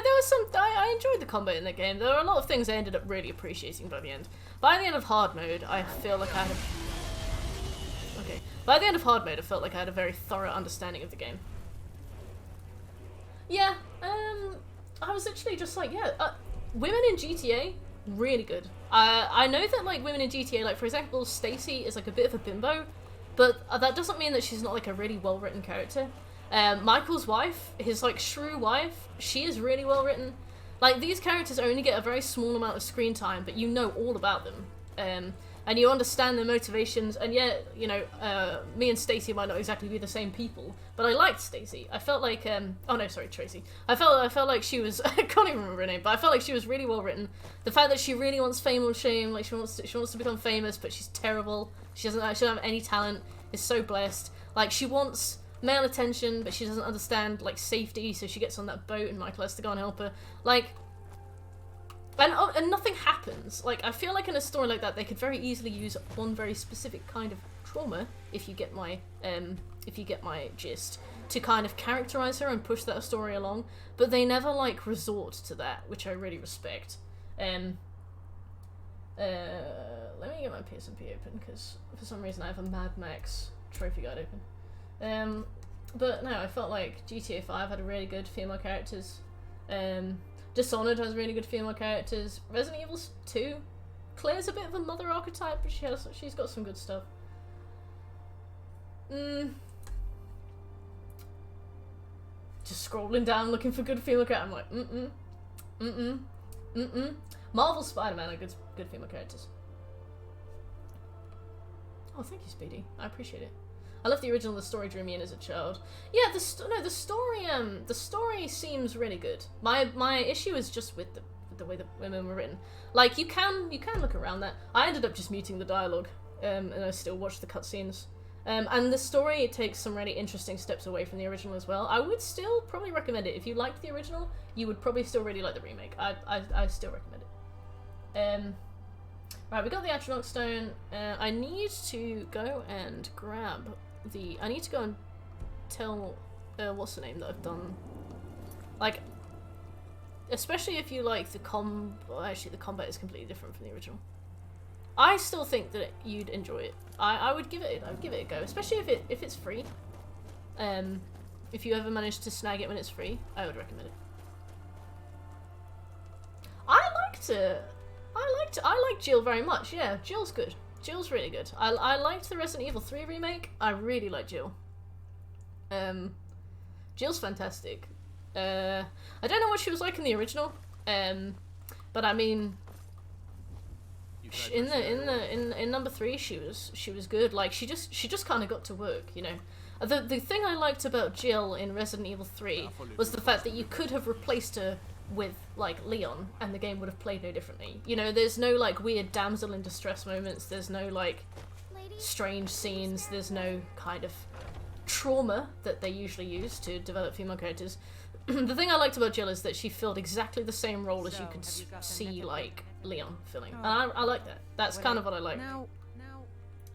there was some. I enjoyed the combat in the game. There were a lot of things I ended up really appreciating by the end. By the end of hard mode, I feel like I had okay. By the end of hard mode, I felt like I had a very thorough understanding of the game. Yeah, I was literally just like, yeah, women in GTA, really good. I know that like women in GTA, like for example, Stacy is like a bit of a bimbo, but that doesn't mean that she's not like a really well written character. Michael's wife, his like shrew wife, she is really well written. Like these characters only get a very small amount of screen time, but you know all about them. And you understand their motivations, and yet, you know, me and Stacy might not exactly be the same people, but I liked Stacy. I felt like, oh no, sorry, Tracy. I felt like she was, I can't even remember her name, but I felt like she was really well written. The fact that she really wants fame or shame, like she wants to become famous, but she's terrible. She doesn't have any talent, is so blessed. Like, she wants male attention, but she doesn't understand, like, safety, so she gets on that boat and Michael has to go and help her. Like, and nothing happens. Like, I feel like in a story like that, they could very easily use one very specific kind of trauma, if you get my gist, to kind of characterize her and push that story along. But they never like resort to that, which I really respect. Let me get my PSP open, because for some reason I have a Mad Max trophy guide open. But no, I felt like GTA 5 had really good female characters. Dishonored has really good female characters. Resident Evil 2, Claire's a bit of a mother archetype, but she's got some good stuff. Just scrolling down looking for good female characters. I'm like, Marvel Spider-Man are good female characters. Oh, thank you, Speedy. I appreciate it. I love the original. The story drew me in as a child. Yeah, the story seems really good. My issue is just with the way the women were written. Like, you can look around that. I ended up just muting the dialogue, and I still watched the cutscenes. And the story, it takes some really interesting steps away from the original as well. I would still probably recommend it. If you liked the original, you would probably still really like the remake. I still recommend it. Right, we got the Atronach Stone. I need to go and grab the... I need to go and tell... what's the name that I've done? Like, especially if you like the actually, the combat is completely different from the original. I still think that you'd enjoy it. I would give it a go, especially if it's free. If you ever manage to snag it when it's free, I would recommend it. I like Jill very much. Yeah, Jill's good. Jill's really good. I liked the Resident Evil 3 remake. I really like Jill. Jill's fantastic. I don't know what she was like in the original. But I mean, in number 3 she was good. Like she just kind of got to work, you know. The thing I liked about Jill in Resident Evil 3 was the fact that you could have replaced her with like Leon and the game would have played no differently. You know, there's no like weird damsel in distress moments, there's no like strange scenes, there's no kind of trauma that they usually use to develop female characters. The thing I liked about Jill is that she filled exactly the same role as you could see like Leon filling, and I like that. That's kind of what I like.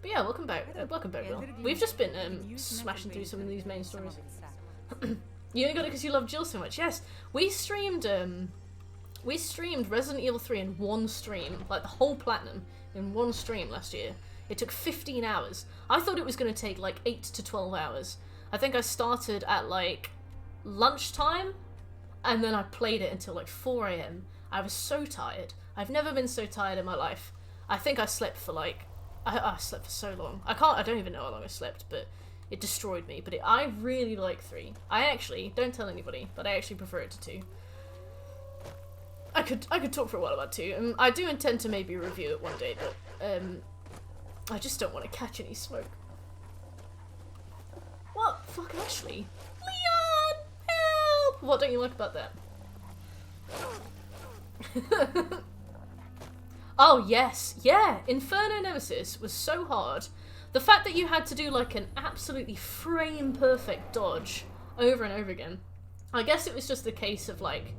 But yeah, welcome back, Will. We've just been smashing through some of these main stories. You only got it because you love Jill so much. Yes, we streamed Resident Evil 3 in one stream, like the whole platinum in one stream last year. It took 15 hours. I thought it was going to take like 8 to 12 hours. I think I started at like lunchtime, and then I played it until like 4 AM. I was so tired. I've never been so tired in my life. I think I slept for like, I slept for so long. I don't even know how long I slept, but it destroyed me. But I really like 3. I actually, don't tell anybody, but I actually prefer it to 2. I could talk for a while about 2. I do intend to maybe review it one day, but I just don't want to catch any smoke. What? Fuck Ashley. Leon! Help! What don't you like about that? Oh, yes. Yeah, Inferno Nemesis was so hard. The fact that you had to do like an absolutely frame-perfect dodge over and over again. I guess it was just a case of like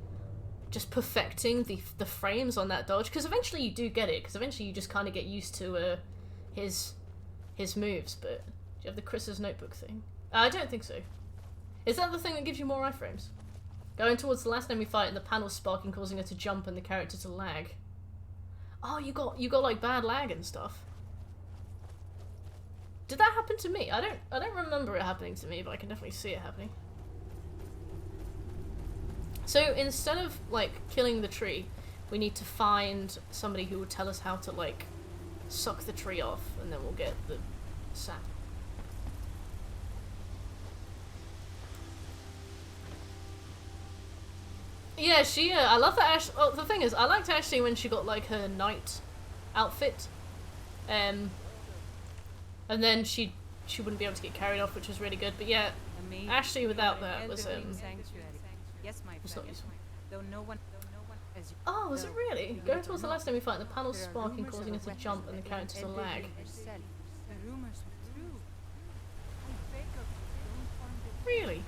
just perfecting the frames on that dodge, because eventually you do get it, because eventually you just kind of get used to his moves. But do you have the Chris's notebook thing? I don't think so. Is that the thing that gives you more iframes? Going towards the last enemy fight and the panel sparking, causing her to jump and the character to lag. Oh, you got like bad lag and stuff. Did that happen to me? I don't remember it happening to me, but I can definitely see it happening. So instead of like killing the tree, we need to find somebody who will tell us how to like suck the tree off, and then we'll get the sap. Yeah, she. I love that Ash. Oh, the thing is, I liked Ashley when she got like her knight outfit, and then she wouldn't be able to get carried off, which was really good. But yeah, Ashley without that was not useful. Oh, was it really? Going towards the last time we fight, the panel sparking, causing her to jump, and the character to lag. Really?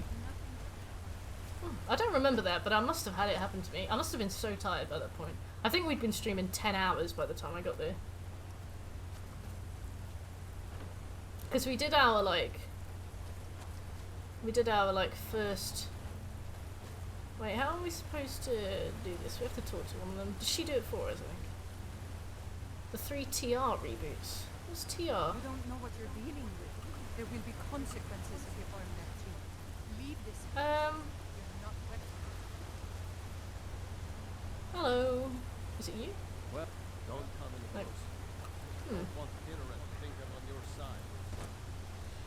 I don't remember that, but I must have had it happen to me. I must have been so tired by that point. I think we'd been streaming 10 hours by the time I got there. Because we did our first... Wait, how are we supposed to do this? We have to talk to one of them. Did she do it for us, I think? The 3 TR reboots. What's TR? You don't know what you're dealing with. There will be consequences if you harm that tree. Leave this. Hello. Is it you? Well, don't come in close. Want dinner and think I'm on your side.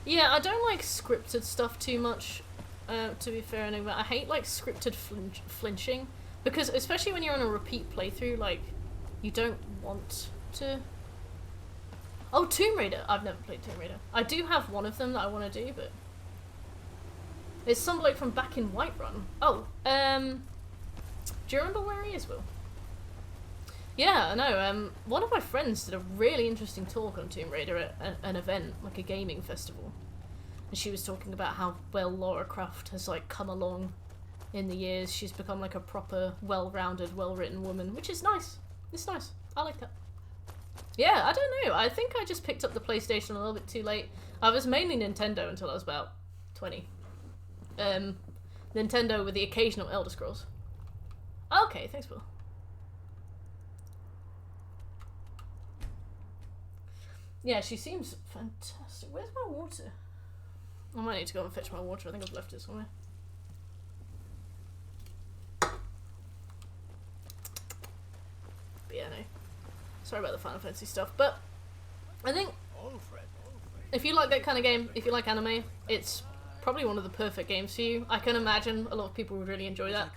Yeah, I don't like scripted stuff too much, to be fair, anyway. I hate like scripted flinching, because especially when you're on a repeat playthrough, like, you don't want to... Oh, Tomb Raider! I've never played Tomb Raider. I do have one of them that I want to do, but... It's some bloke from back in Whiterun. Oh, do you remember where he is, Will? Yeah, I know. One of my friends did a really interesting talk on Tomb Raider at an event, like a gaming festival. And she was talking about how well Lara Croft has, like, come along in the years. She's become, like, a proper, well-rounded, well-written woman, which is nice. It's nice. I like that. Yeah, I don't know. I think I just picked up the PlayStation a little bit too late. I was mainly Nintendo until I was about 20. Nintendo with the occasional Elder Scrolls. Okay, thanks, Will. Yeah, she seems fantastic. Where's my water? I might need to go and fetch my water. I think I've left it somewhere. But yeah, no. Sorry about the Final Fantasy stuff, but I think if you like that kind of game, if you like anime, it's probably one of the perfect games for you. I can imagine a lot of people would really enjoy that.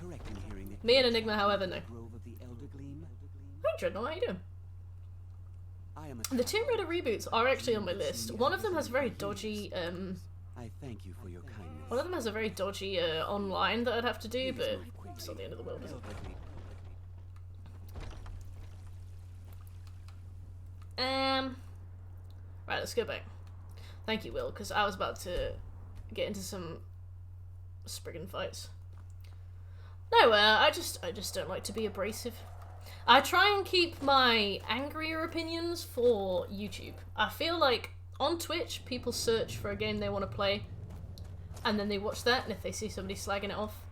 Me and Enigma, however, no. Hi, Dreadnought, how you doing? The Tomb Raider reboots are actually on my list. One of them has very dodgy, I thank you for your kindness. one of them has a very dodgy online that I'd have to do, but it's not the end of the world, is it? Right, let's go back. Thank you, Will, because I was about to get into some Spriggan fights. No, I just don't like to be abrasive. I try and keep my angrier opinions for YouTube. I feel like on Twitch, people search for a game they want to play, and then they watch that, and if they see somebody slagging it off,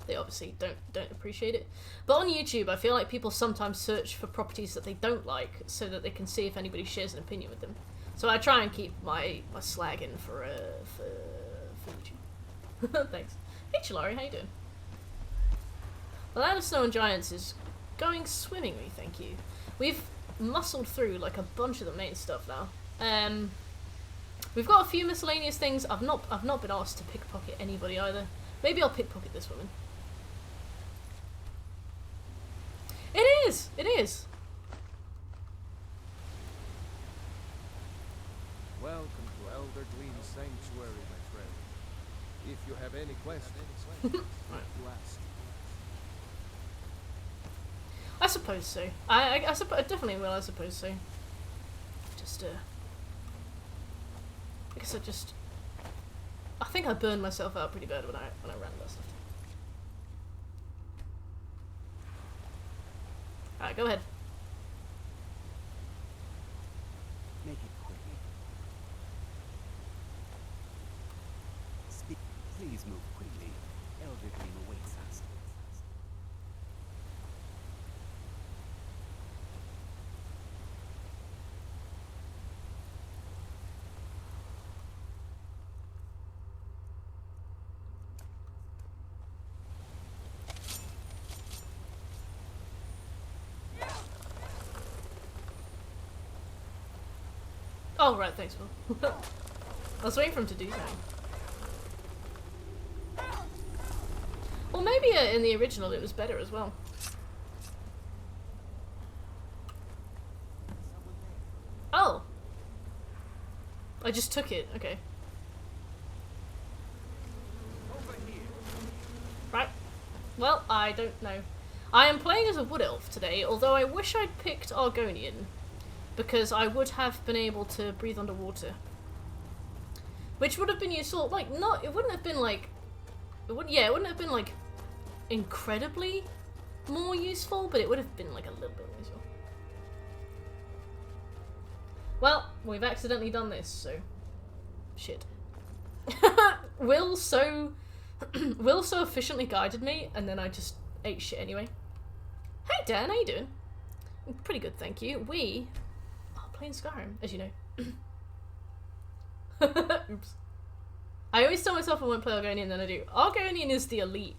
they obviously don't appreciate it. But on YouTube, I feel like people sometimes search for properties that they don't like, so that they can see if anybody shares an opinion with them. So I try and keep my slagging for YouTube. Thanks. Hey Chilari, how you doing? The Land of Snow and Giants is going swimmingly, thank you. We've muscled through like a bunch of the main stuff now. We've got a few miscellaneous things. I've not been asked to pickpocket anybody either. Maybe I'll pickpocket this woman. It is! It is! Welcome to Elder Gleam Sanctuary, my friend. If you have any questions, you ask. I suppose so. I definitely will, I suppose so. Just, I guess I think I burned myself out pretty bad when I ran that stuff. Alright, go ahead. Make it quick. Please move quickly. Elder Gleam awaits us. Oh, right, thanks, Will. I was waiting for him to do something. Well, maybe in the original it was better as well. Oh! I just took it, okay. Right. Well, I don't know. I am playing as a wood elf today, although I wish I'd picked Argonian, because I would have been able to breathe underwater. Which would have been useful, like, it wouldn't have been like, it wouldn't have been like, incredibly more useful, but it would have been like a little bit more useful. Well, we've accidentally done this, so, shit. Will so efficiently guided me, and then I just ate shit anyway. Hey Dan, how you doing? Pretty good, thank you. We are playing Skyrim, as you know. Oops. I always tell myself I won't play Argonian, then I do. Argonian is the elite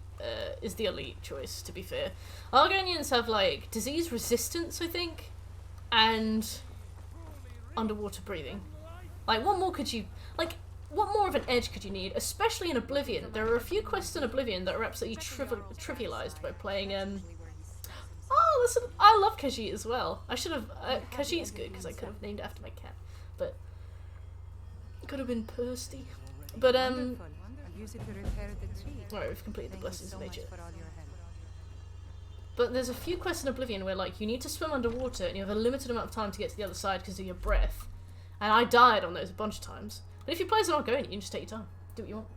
choice, to be fair. Argonians have like disease resistance, I think, and underwater breathing. Like, what more could you what more of an edge could you need, especially in Oblivion? There are a few quests in Oblivion that are absolutely trivialized by playing oh, listen, I love Khajiit as well. I should have Khajiit's good because I could have named it after my cat, but it could have been Pursty. But right, we've completed the Blessings of Nature. But there's a few quests in Oblivion where like you need to swim underwater and you have a limited amount of time to get to the other side because of your breath. And I died on those a bunch of times. But if you play as an Argonian, you can just take your time. Do what you want.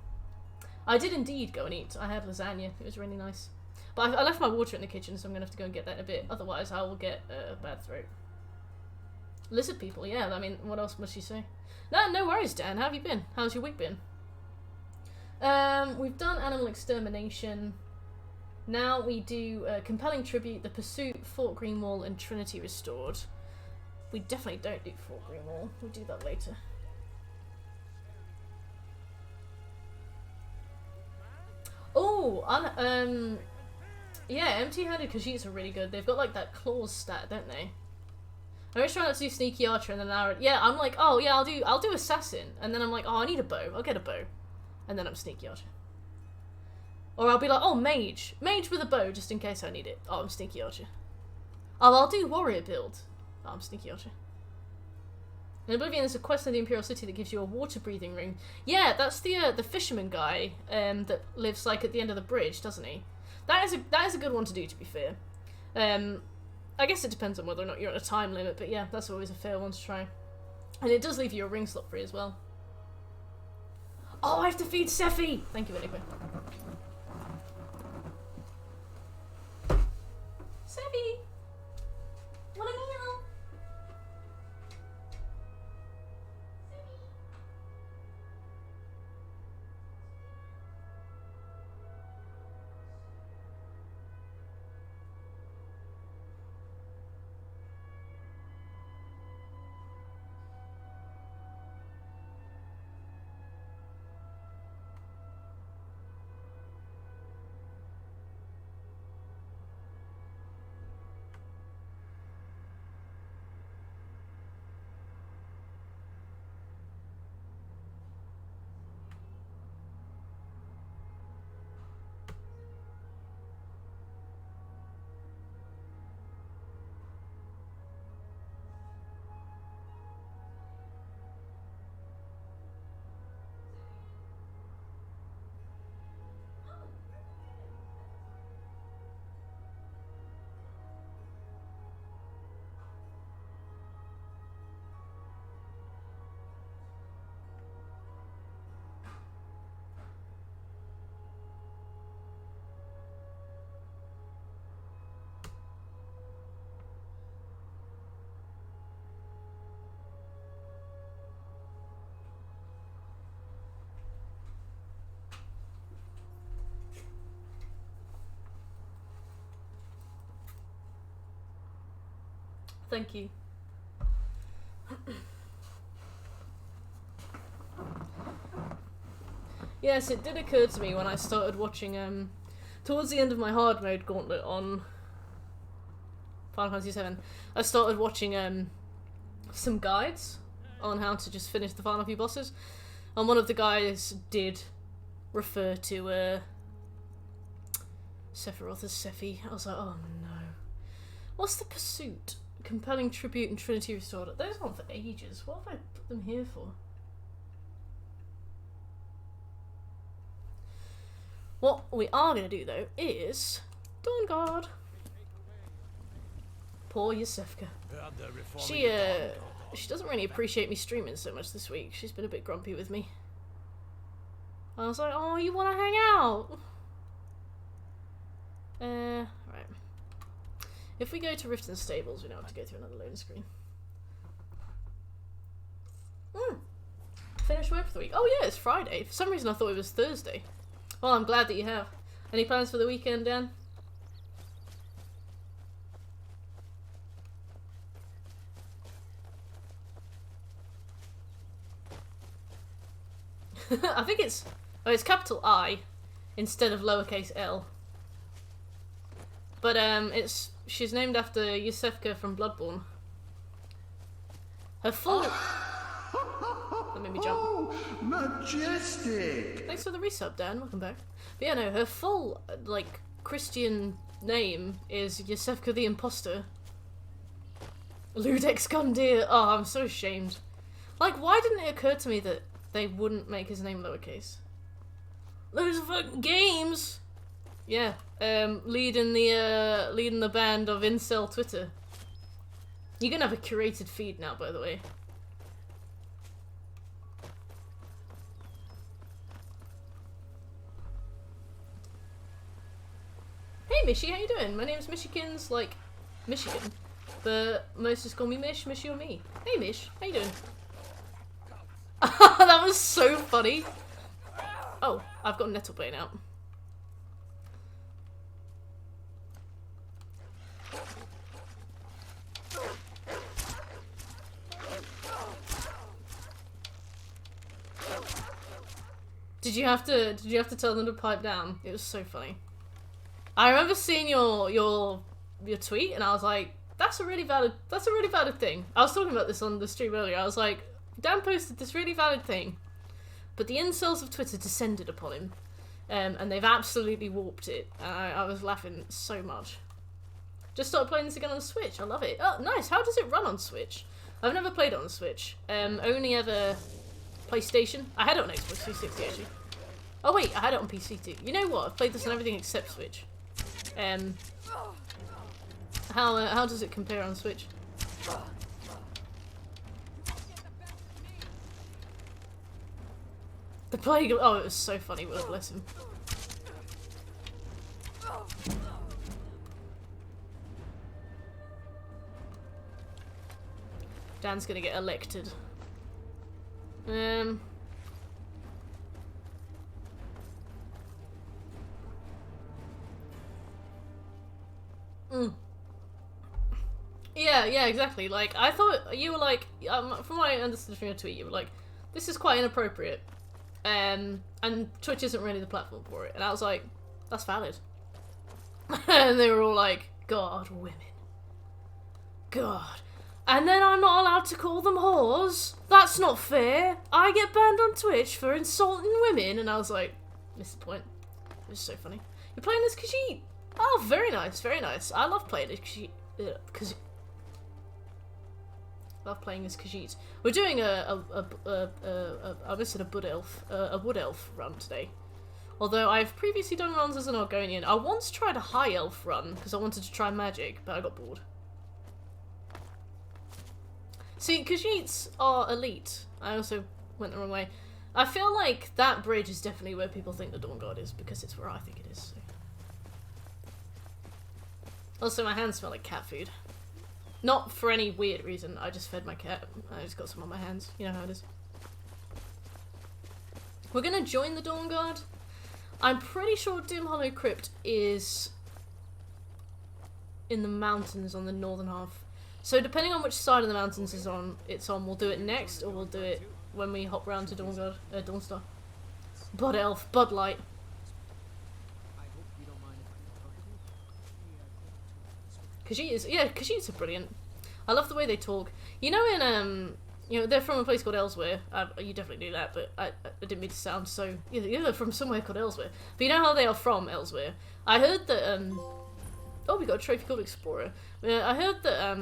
I did indeed go and eat. I had lasagna. It was really nice. But I left my water in the kitchen, so I'm going to have to go and get that in a bit. Otherwise, I will get a bad throat. Lizard people, yeah. I mean, what else must you say? No worries, Dan. How have you been? How's your week been? We've done animal extermination. Now we do compelling tribute, the pursuit, Fort Greenwall, and Trinity restored. We definitely don't do Fort Greenwall. We'll do that later. Oh, yeah, empty-handed Khajiits are really good. They've got like that claws stat, don't they? I always try not to do sneaky archer, and then I'm like, oh yeah, I'll do assassin, and then I'm like, oh, I need a bow. I'll get a bow, and then I'm sneaky archer. Or I'll be like, oh, mage with a bow, just in case I need it. Oh, I'm sneaky archer. Oh, I'll do warrior build. Oh, I'm sneaky archer. In Oblivion, there's a quest in the Imperial City that gives you a water-breathing ring. Yeah, that's the fisherman guy that lives like at the end of the bridge, doesn't he? That is a good one to do, to be fair. I guess it depends on whether or not you're on a time limit, but yeah, that's always a fair one to try. And it does leave you a ring slot free as well. Oh, I have to feed Sephi! Thank you, anyway. Sephi! Want a meal? Thank you. Yes, it did occur to me when I started watching, towards the end of my hard mode gauntlet on Final Fantasy VII, I started watching, some guides on how to just finish the final few bosses, and one of the guys did refer to, Sephiroth as Sephi. I was like, oh no. What's the pursuit? Compelling tribute and Trinity restored. Those were on for ages. What have I put them here for? What we are going to do though is Dawn Guard. Poor Yusefka. She doesn't really appreciate me streaming so much this week. She's been a bit grumpy with me. I was like, oh, you want to hang out? Right. If we go to Riften Stables, we don't have to go through another loading screen. Finished work for the week. Oh yeah, it's Friday. For some reason I thought it was Thursday. Well, I'm glad that you have. Any plans for the weekend, Dan? I think it's capital I instead of lowercase l. But she's named after Yusefka from Bloodborne. Her full that made me jump. Oh, majestic! Thanks for the resub, Dan. Welcome back. But yeah, no, her full like Christian name is Yusefka the Imposter. Ludex Gundir. Oh, I'm so ashamed. Like, why didn't it occur to me that they wouldn't make his name lowercase? Those fucking games. Yeah, leading the band of incel Twitter. You're gonna have a curated feed now, by the way. Hey, Mishy, how you doing? My name's Michikins, like Michigan. but most just call me Mish. Mish, you're me. Hey, Mish. How you doing? That was so funny. Oh, I've got Nettlebane out. Did you have to tell them to pipe down? It was so funny. I remember seeing your tweet and I was like, that's a really valid thing. I was talking about this on the stream earlier. I was like, Dan posted this really valid thing, but the incels of Twitter descended upon him, and they've absolutely warped it. And I was laughing so much. Just started playing this again on the Switch. I love it. Oh, nice. How does it run on Switch? I've never played it on the Switch. Only ever PlayStation. I had it on Xbox 360 actually. Oh wait, I had it on PC too. You know what? I've played this on everything except Switch. How does it compare on Switch? The plague. Oh, it was so funny. Well, bless him. Dan's gonna get elected. Yeah, exactly. Like, I thought you were like, from what I understood from your tweet, you were like, this is quite inappropriate. And Twitch isn't really the platform for it. And I was like, that's valid. And they were all like, God, women. God. And then I'm not allowed to call them whores? That's not fair. I get banned on Twitch for insulting women. And I was like, missed the point. It was so funny. You're playing as Khajiit. Oh, very nice, very nice. I love playing as Khajiit. Love playing as Khajiit. We're doing I missed a wood elf run today. Although I've previously done runs as an Argonian. I once tried a high elf run because I wanted to try magic, but I got bored. See, Khajiits are elite. I also went the wrong way. I feel like that bridge is definitely where people think the Dawn Guard is, because it's where I think it is. So. Also, my hands smell like cat food. Not for any weird reason, I just fed my cat. I just got some on my hands. You know how it is. We're gonna join the Dawn Guard. I'm pretty sure Dim Hollow Crypt is in the mountains on the northern half. So depending on which side of the mountains it's on, we'll do it next, or we'll do it when we hop round to Dawnstar. Bud Elf, Bud Light. Khajiits are brilliant. I love the way they talk. You know, they're from a place called Elsewhere. You definitely knew that, but I didn't mean to sound so. Yeah, they're from somewhere called Elsewhere. But you know how they are from Elsewhere. I heard that. Oh, we got a trophy called Explorer. I heard that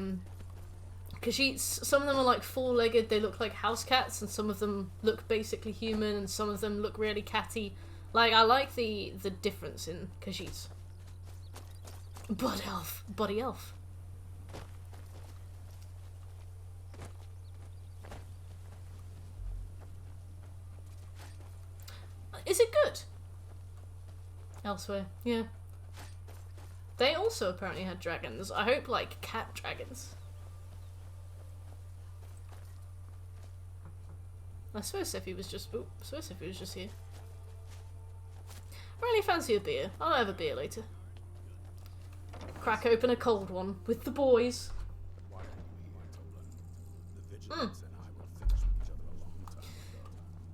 Khajiits, some of them are like four-legged. They look like house cats, and some of them look basically human, and some of them look really catty. Like, I like the difference in Khajiits. Bud Elf. Buddy Elf. Is it good? Elsewhere, yeah. They also apparently had dragons. I hope, like, cat dragons. I swear Sephi was just... Oh, I swear Sephi was just here. I really fancy a beer. I'll have a beer later. Crack open a cold one with the boys.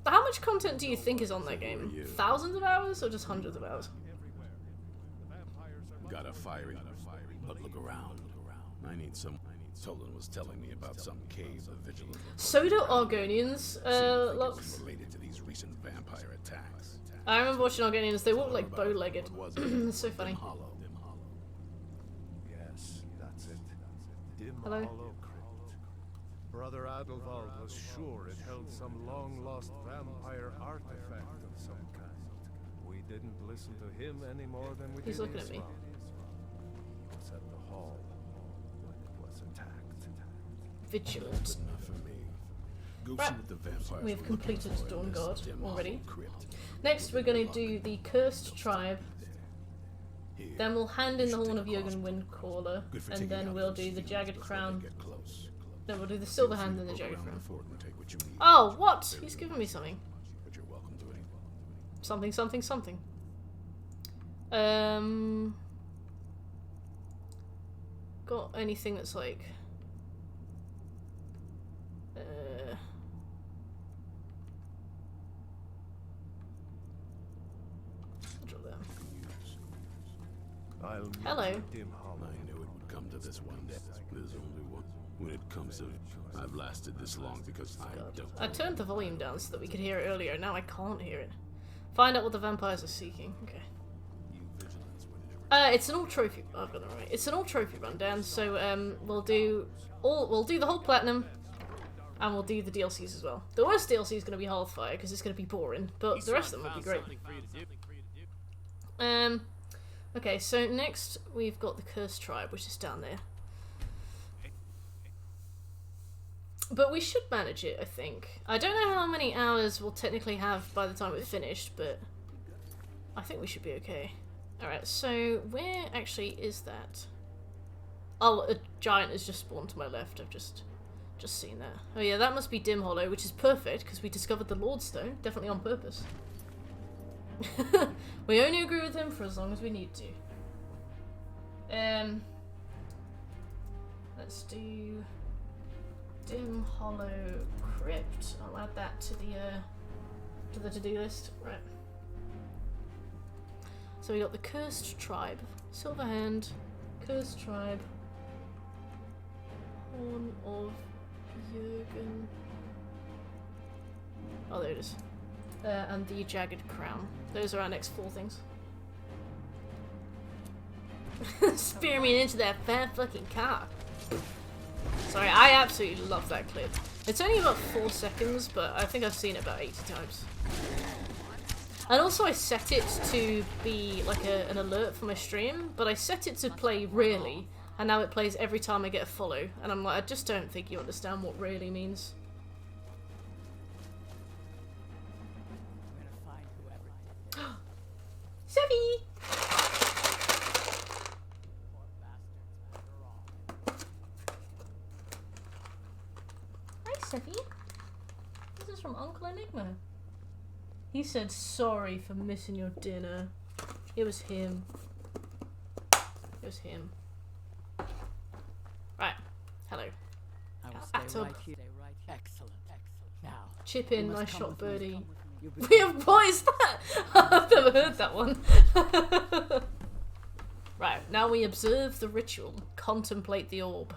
How much content do you think is on that game? Thousands of hours or just hundreds of hours? Got a fiery, but look around. I need some. Tolan was telling me about some cave of vigilant. So do Argonians, Lux. Related to these recent vampire attacks. I remember watching Argonians. They walk like bow-legged. It's so funny. Yes, that's it. Dim Hello. Hollow Crypt. Brother Adelwald was sure it held some long-lost vampire artifact of some kind. We didn't listen to him any more than we did. He's looking at me. He was at the hall when it was attacked. Vigilant. Enough for me. Go Right. see what the vampires We've were completed looking for Dawn in this Guard dim already. hollow crypt. Next, we're going to do the Cursed Tribe. Then we'll hand in the Horn of Jürgen Windcaller, and then we'll do the Jagged Crown. Then we'll do the Silver Hand and the Jagged Crown. Oh, what? He's given me something. Something, something, something. Got anything that's like... Hello. I knew it would come to this one day. There's only one. When it comes to... I've lasted this long because I turned the volume down so that we could hear it earlier. Now I can't hear it. Find out what the vampires are seeking. Okay. It's an all trophy. I've got it right. It's an all trophy rundown. So we'll do the whole platinum, and we'll do the DLCs as well. The worst DLC is going to be Hearthfire because it's going to be boring, but the rest of them will be great. Okay, so next we've got the Cursed Tribe, which is down there. But we should manage it, I think. I don't know how many hours we'll technically have by the time we're finished, but I think we should be okay. Alright, so where actually is that? Oh, a giant has just spawned to my left. I've just seen that. Oh yeah, that must be Dim Hollow, which is perfect, because we discovered the Lordstone. Definitely on purpose. We only agree with him for as long as we need to. Let's do Dim Hollow Crypt. I'll add that to the to-do list. Right. So we got the Cursed Tribe, Silverhand, Cursed Tribe, Horn of Jürgen. Oh, there it is. And the Jagged Crown. Those are our next 4 things. Spear me into that fat fucking car. Sorry, I absolutely love that clip. It's only about 4 seconds, but I think I've seen it about 80 times. And also I set it to be like an alert for my stream, but I set it to play rarely, and now it plays every time I get a follow. And I'm like, I just don't think you understand what really means. Sevi! Hi, Sevi. This is from Uncle Enigma. He said sorry for missing your dinner. It was him. It was him. Right. Hello. I will stay right here. Excellent. Now, chip in, nice shot, birdie. We have boys that! I've never heard that one. Right, now we observe the ritual. Contemplate the orb.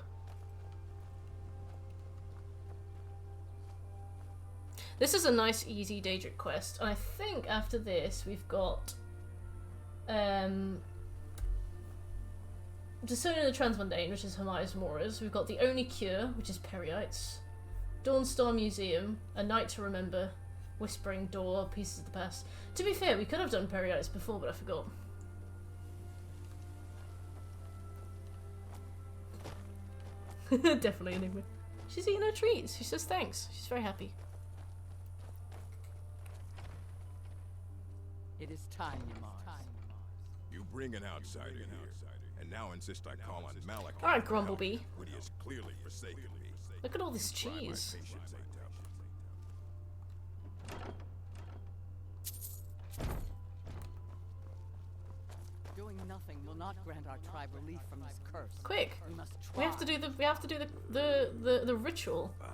This is a nice, easy Daedric quest. And I think after this we've got Discerning the Transmundane, which is Hermaeus Moras. We've got The Only Cure, which is Perioites. Dawnstar Museum, A Night to Remember. Whispering Door, Pieces of the Past. To be fair, we could have done Perioites before, but I forgot. Definitely Enigma. She's eating her treats. She says thanks. She's very happy. It is time, Mars. You bring an outsider here, and now insist I call on Malak. Alright, Grumblebee. When he has clearly forsaken me. Look at all this cheese. Doing nothing will not grant our tribe relief from this curse. Quick! We must try. We have to do the ritual. Fine.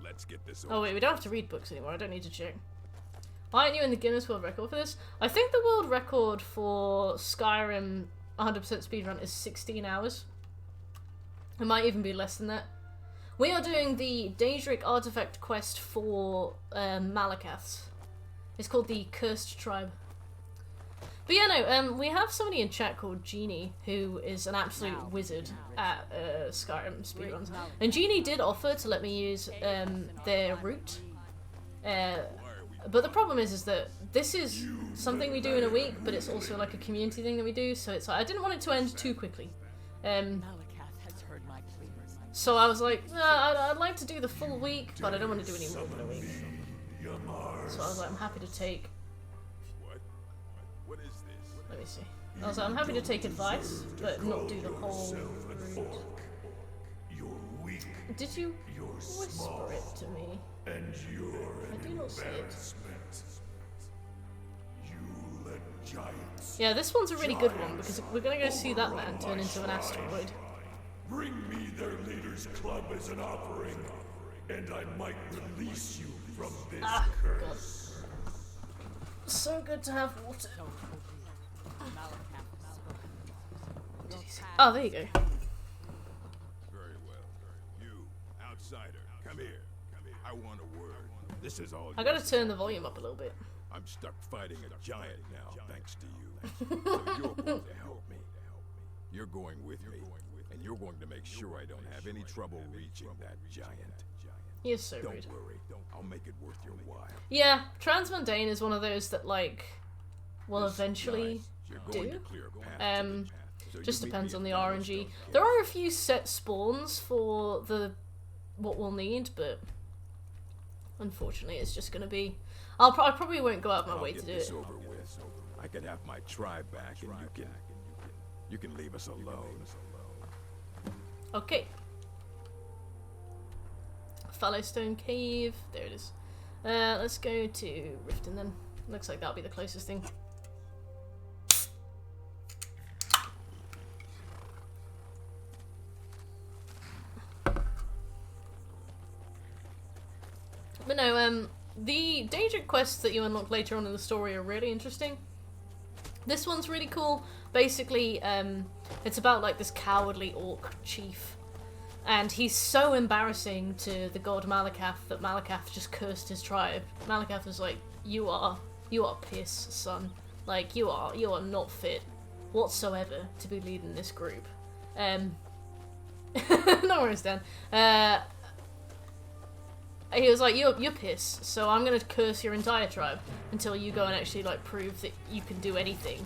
Let's get this over. Oh wait, we don't have to read books anymore. I don't need to check. Why aren't you in the Guinness World Record for this? I think the world record for Skyrim 100% speedrun is 16 hours. It might even be less than that. We are doing the Daedric artifact quest for Malakaths. It's called the Cursed Tribe. But yeah, no, we have somebody in chat called Jeannie, who is an absolute wizard at Skyrim speedruns. And Jeannie did offer to let me use their route. But the problem is that this is something we do in a week, but it's also like a community thing that we do, so it's like, I didn't want it to end too quickly. So I was like, I'd like to do the full week, but I don't want to do any more than a week. So I was like, I'm happy to take... What is Let me see. Also, I'm happy to take advice, but not do the whole route. Did you whisper it to me? I do not say it. Yeah, this one's a really good one because we're gonna go see that man turn into an asteroid. Bring me their leader's club as an offering, and I might release you from this curse. God. So good to have water. Oh, there you go. Very well. You, outsider, come here. I want a word. This is all. I gotta turn the volume up a little bit. I'm stuck fighting a giant now, thanks to you. So you're going to help me. You're going with me, and you're going to make sure I don't have any trouble reaching that giant. He is so rude. Don't worry. I'll make it worth your while. Yeah, Transmundane is one of those that, like, will eventually do. Just depends on the RNG. There are a few set spawns for what we'll need, but unfortunately it's just gonna be... I probably won't go out of my way to do it. Over with. I can have my tribe back, and you can leave us alone. Okay. Fallowstone Cave. There it is. Let's go to Riften then. Looks like that'll be the closest thing. But no, the Daedric quests that you unlock later on in the story are really interesting. This one's really cool. Basically, it's about like this cowardly orc chief. And he's so embarrassing to the god Malakath that Malakath just cursed his tribe. Malakath was like, you are piss, son. Like, you are not fit whatsoever to be leading this group. No worries, Dan. He was like, you're piss, so I'm gonna curse your entire tribe until you go and actually like prove that you can do anything.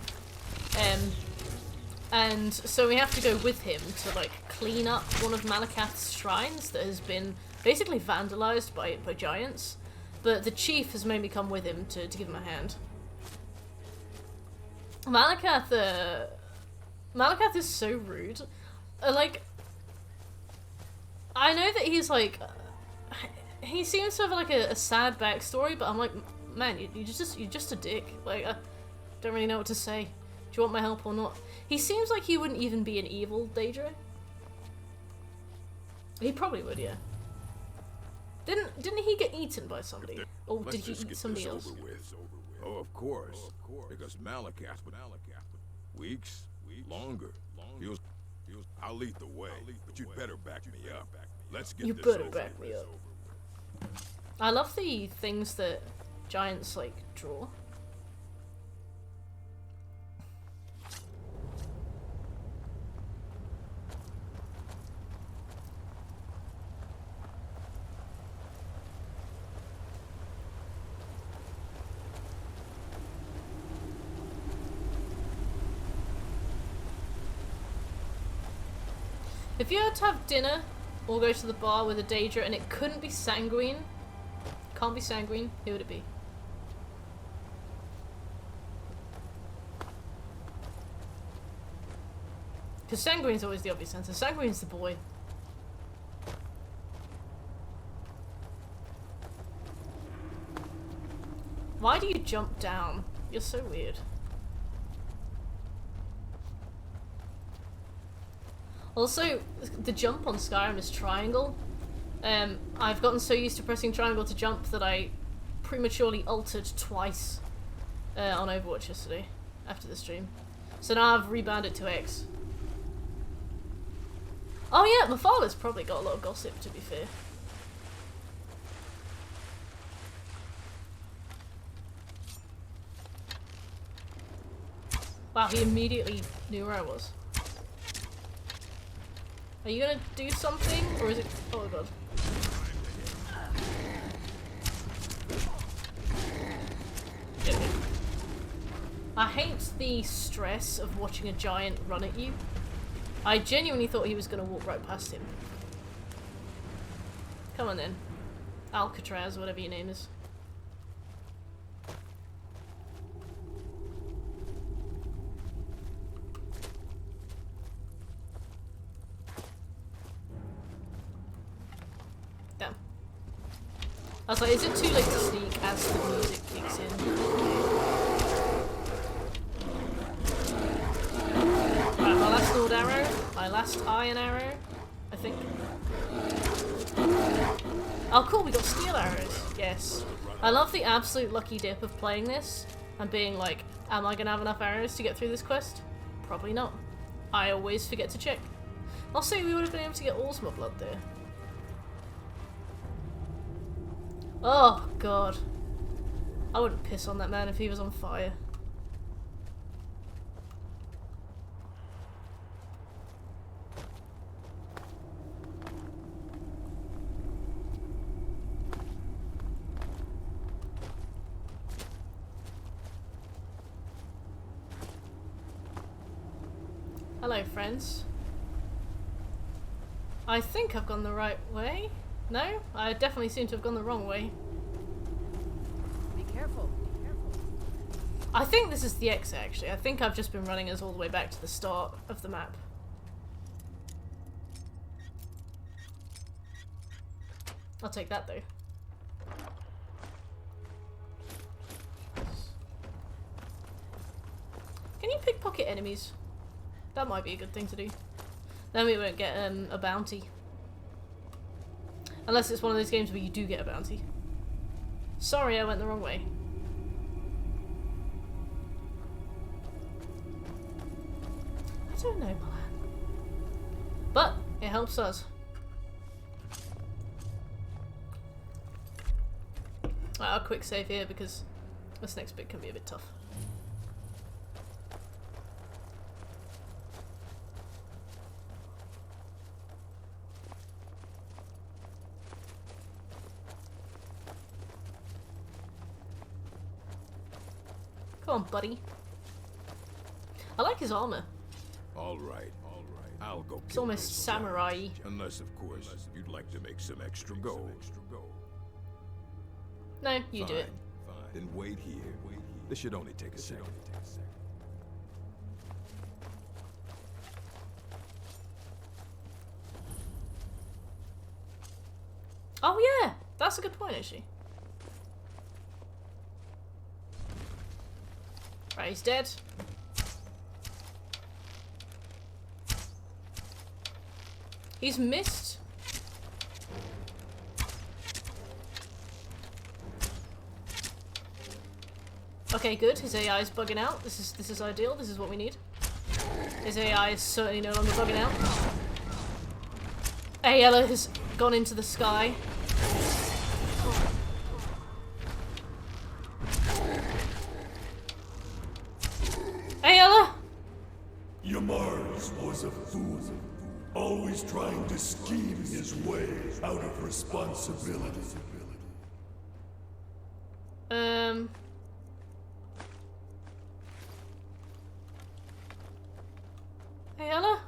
And so we have to go with him to like clean up one of Malakath's shrines that has been basically vandalized by giants. But the chief has made me come with him to give him a hand. Malakath is so rude. Like, I know that he's like, he seems to have like a sad backstory, but I'm like, man, you're just a dick. Like, I don't really know what to say. Do you want my help or not? He seems like he wouldn't even be an evil Daedra. He probably would, yeah. Didn't he get eaten by somebody? Or did he eat somebody else? Oh, of course. Because Malakath would weeks, longer. I'll lead the way, but you'd better back me up. Let's get this over. You better back me up. I love the things that giants like draw. If you had to have dinner or go to the bar with a Daedra and it couldn't be Sanguine, can't be Sanguine, who would it be? Because Sanguine's always the obvious answer. Sanguine's the boy. Why do you jump down? You're so weird. Also, the jump on Skyrim is triangle. I've gotten so used to pressing triangle to jump that I prematurely altered twice on Overwatch yesterday, after the stream. So now I've rebound it to X. Oh yeah, my father's probably got a lot of gossip, to be fair. Wow, he immediately knew where I was. Are you gonna do something, or is it... Oh god. Get me. I hate the stress of watching a giant run at you. I genuinely thought he was gonna walk right past him. Come on then. Alcatraz, whatever your name is. I was like, is it too late to sneak as the music kicks in? Right, my last sword arrow, my last iron arrow, I think. Oh cool, we got steel arrows, yes. I love the absolute lucky dip of playing this and being like, am I gonna have enough arrows to get through this quest? Probably not. I always forget to check. I'll say we would have been able to get Ultima Blood there. Oh god. I wouldn't piss on that man if he was on fire. Hello, friends. I think I've gone the right way. No? I definitely seem to have gone the wrong way. Be careful. Be careful. I think this is the exit, actually. I think I've just been running us all the way back to the start of the map. I'll take that, though. Can you pickpocket enemies? That might be a good thing to do. Then we won't get a bounty. Unless it's one of those games where you do get a bounty. Sorry, I went the wrong way. I don't know, Milan. But it helps us. I'll quick save here because this next bit can be a bit tough. Come on, buddy. I like his armor. All right. I'll go. It's almost samurai-y. Unless, of course, you'd like to make some extra gold. No, you do it. Fine. Then wait here. This should only take a second. Oh yeah, that's a good point, actually. Right, he's dead. He's missed. Okay, good. His AI is bugging out. This is ideal. This is what we need. His AI is certainly no longer bugging out. Ayala has gone into the sky. Ayala! Yamars was a fool, always trying to scheme his way out of responsibility. Ayala?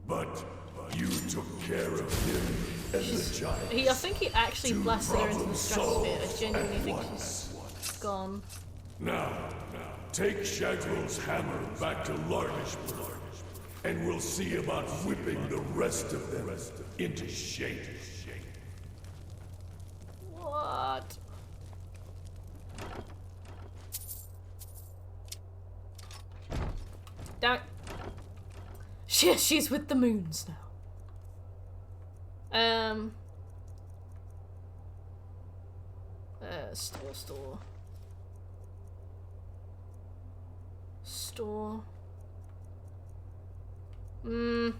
But you took care of him and the giant. I think he actually blasted her into the stratosphere. I genuinely think she's gone. Now, take Shagrel's hammer back to Larnishburg, and we'll see about whipping the rest of them into shape. What? Damn it. She's with the moons now. Store. There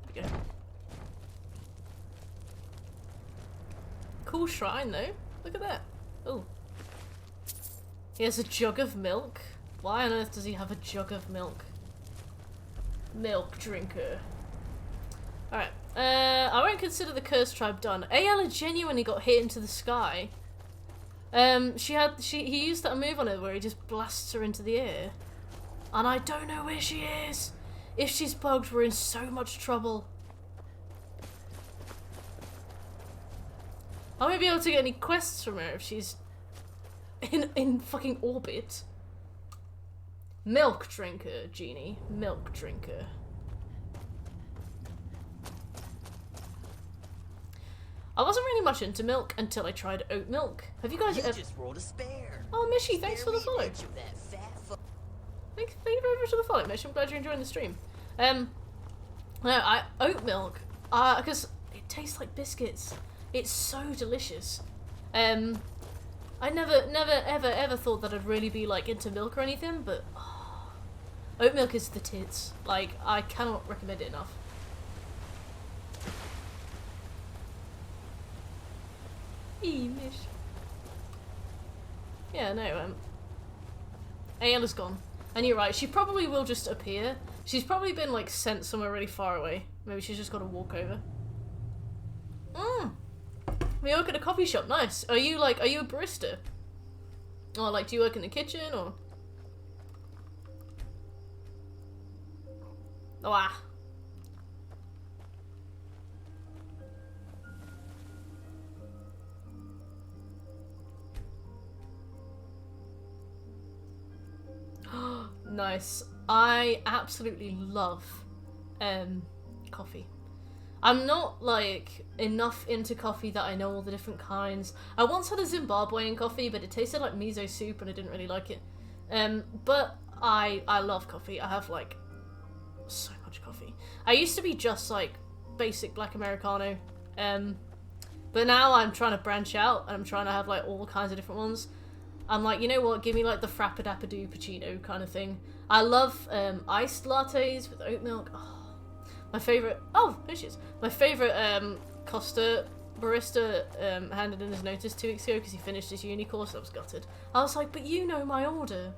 we go. Cool shrine though. Look at that. Oh. He has a jug of milk. Why on earth does he have a jug of milk? Milk drinker. Alright. I won't consider the cursed tribe done. Ayala genuinely got hit into the sky. He used that move on her where he just blasts her into the air. And I don't know where she is. If she's bugged, we're in so much trouble. I won't be able to get any quests from her if she's in fucking orbit. Milk drinker, Genie. Milk drinker. I wasn't really much into milk until I tried oat milk. Have you guys ever... just rolled a spare. Oh, Mishy, thanks for the follow. Thank you very much for the follow, Mish. I'm glad you're enjoying the stream. No, oat milk, because it tastes like biscuits. It's so delicious. I never, ever thought that I'd really be, like, into milk or anything, but... Oh, oat milk is the tits. Like, I cannot recommend it enough. Mish. Yeah, no, Ayla's gone. And you're right, she probably will just appear. She's probably been, like, sent somewhere really far away. Maybe she's just got to walk over. We work at a coffee shop, nice. Are you, like, are you a barista? Or, like, do you work in the kitchen, or? Oh, ah. Nice. I absolutely love coffee. I'm not, like, enough into coffee that I know all the different kinds. I once had a Zimbabwean coffee, but it tasted like miso soup and I didn't really like it. But I love coffee. I have, like, so much coffee. I used to be just, like, basic black Americano. But now I'm trying to branch out and I'm trying to have, like, all kinds of different ones. I'm like, you know what, give me like the frappadappadoo puccino kind of thing. I love iced lattes with oat milk. Oh, my favourite, oh, there she is. My favourite Costa barista handed in his notice 2 weeks ago because he finished his uni course. I was gutted. I was like, but you know my order.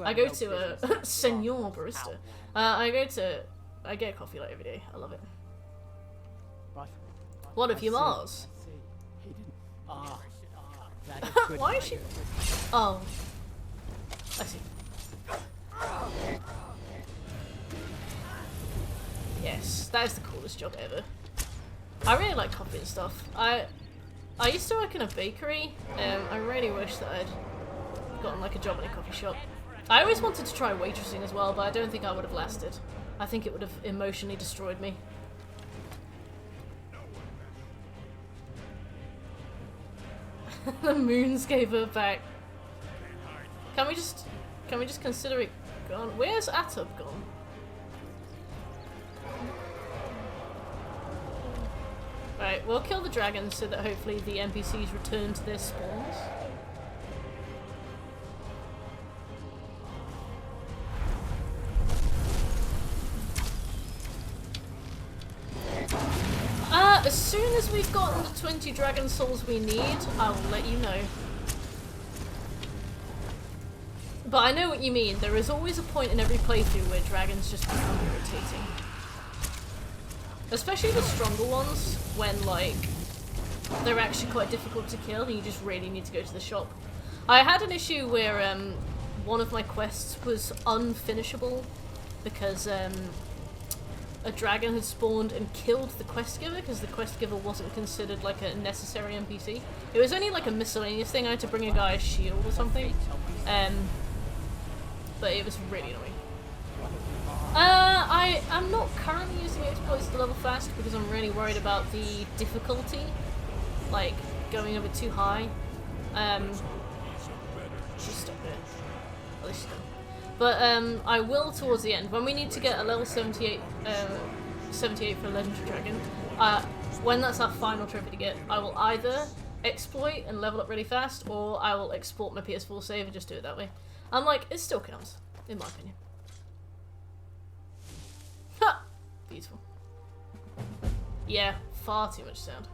I go to a senor barista. I get coffee like every day. I love it. What of you, Mars? Why is she? Oh, I see. Yes, that is the coolest job ever. I really like coffee and stuff. I used to work in a bakery. I really wish that I'd gotten like a job in a coffee shop. I always wanted to try waitressing as well, but I don't think I would have lasted. I think it would have emotionally destroyed me. The moons gave her back. Can we just consider it gone? Where's Atub gone? Right, we'll kill the dragons so that hopefully the NPCs return to their spawns. As soon as we've gotten the 20 dragon souls we need, I will let you know. But I know what you mean. There is always a point in every playthrough where dragons just become irritating. Especially the stronger ones, when, like, they're actually quite difficult to kill and you just really need to go to the shop. I had an issue where one of my quests was unfinishable because a dragon had spawned and killed the quest giver because the quest giver wasn't considered like a necessary NPC. It was only like a miscellaneous thing. I had to bring a guy a shield or something. But it was really annoying. I'm not currently using exploits to level fast because I'm really worried about the difficulty, like going a bit too high. Just stop it. At least done. But I will towards the end when we need to get a level 78 for Legendary Dragon. When that's our final trophy to get, I will either exploit and level up really fast, or I will export my PS4 save and just do it that way. I'm like, it still counts, in my opinion. Ha! Beautiful. Yeah, far too much sound.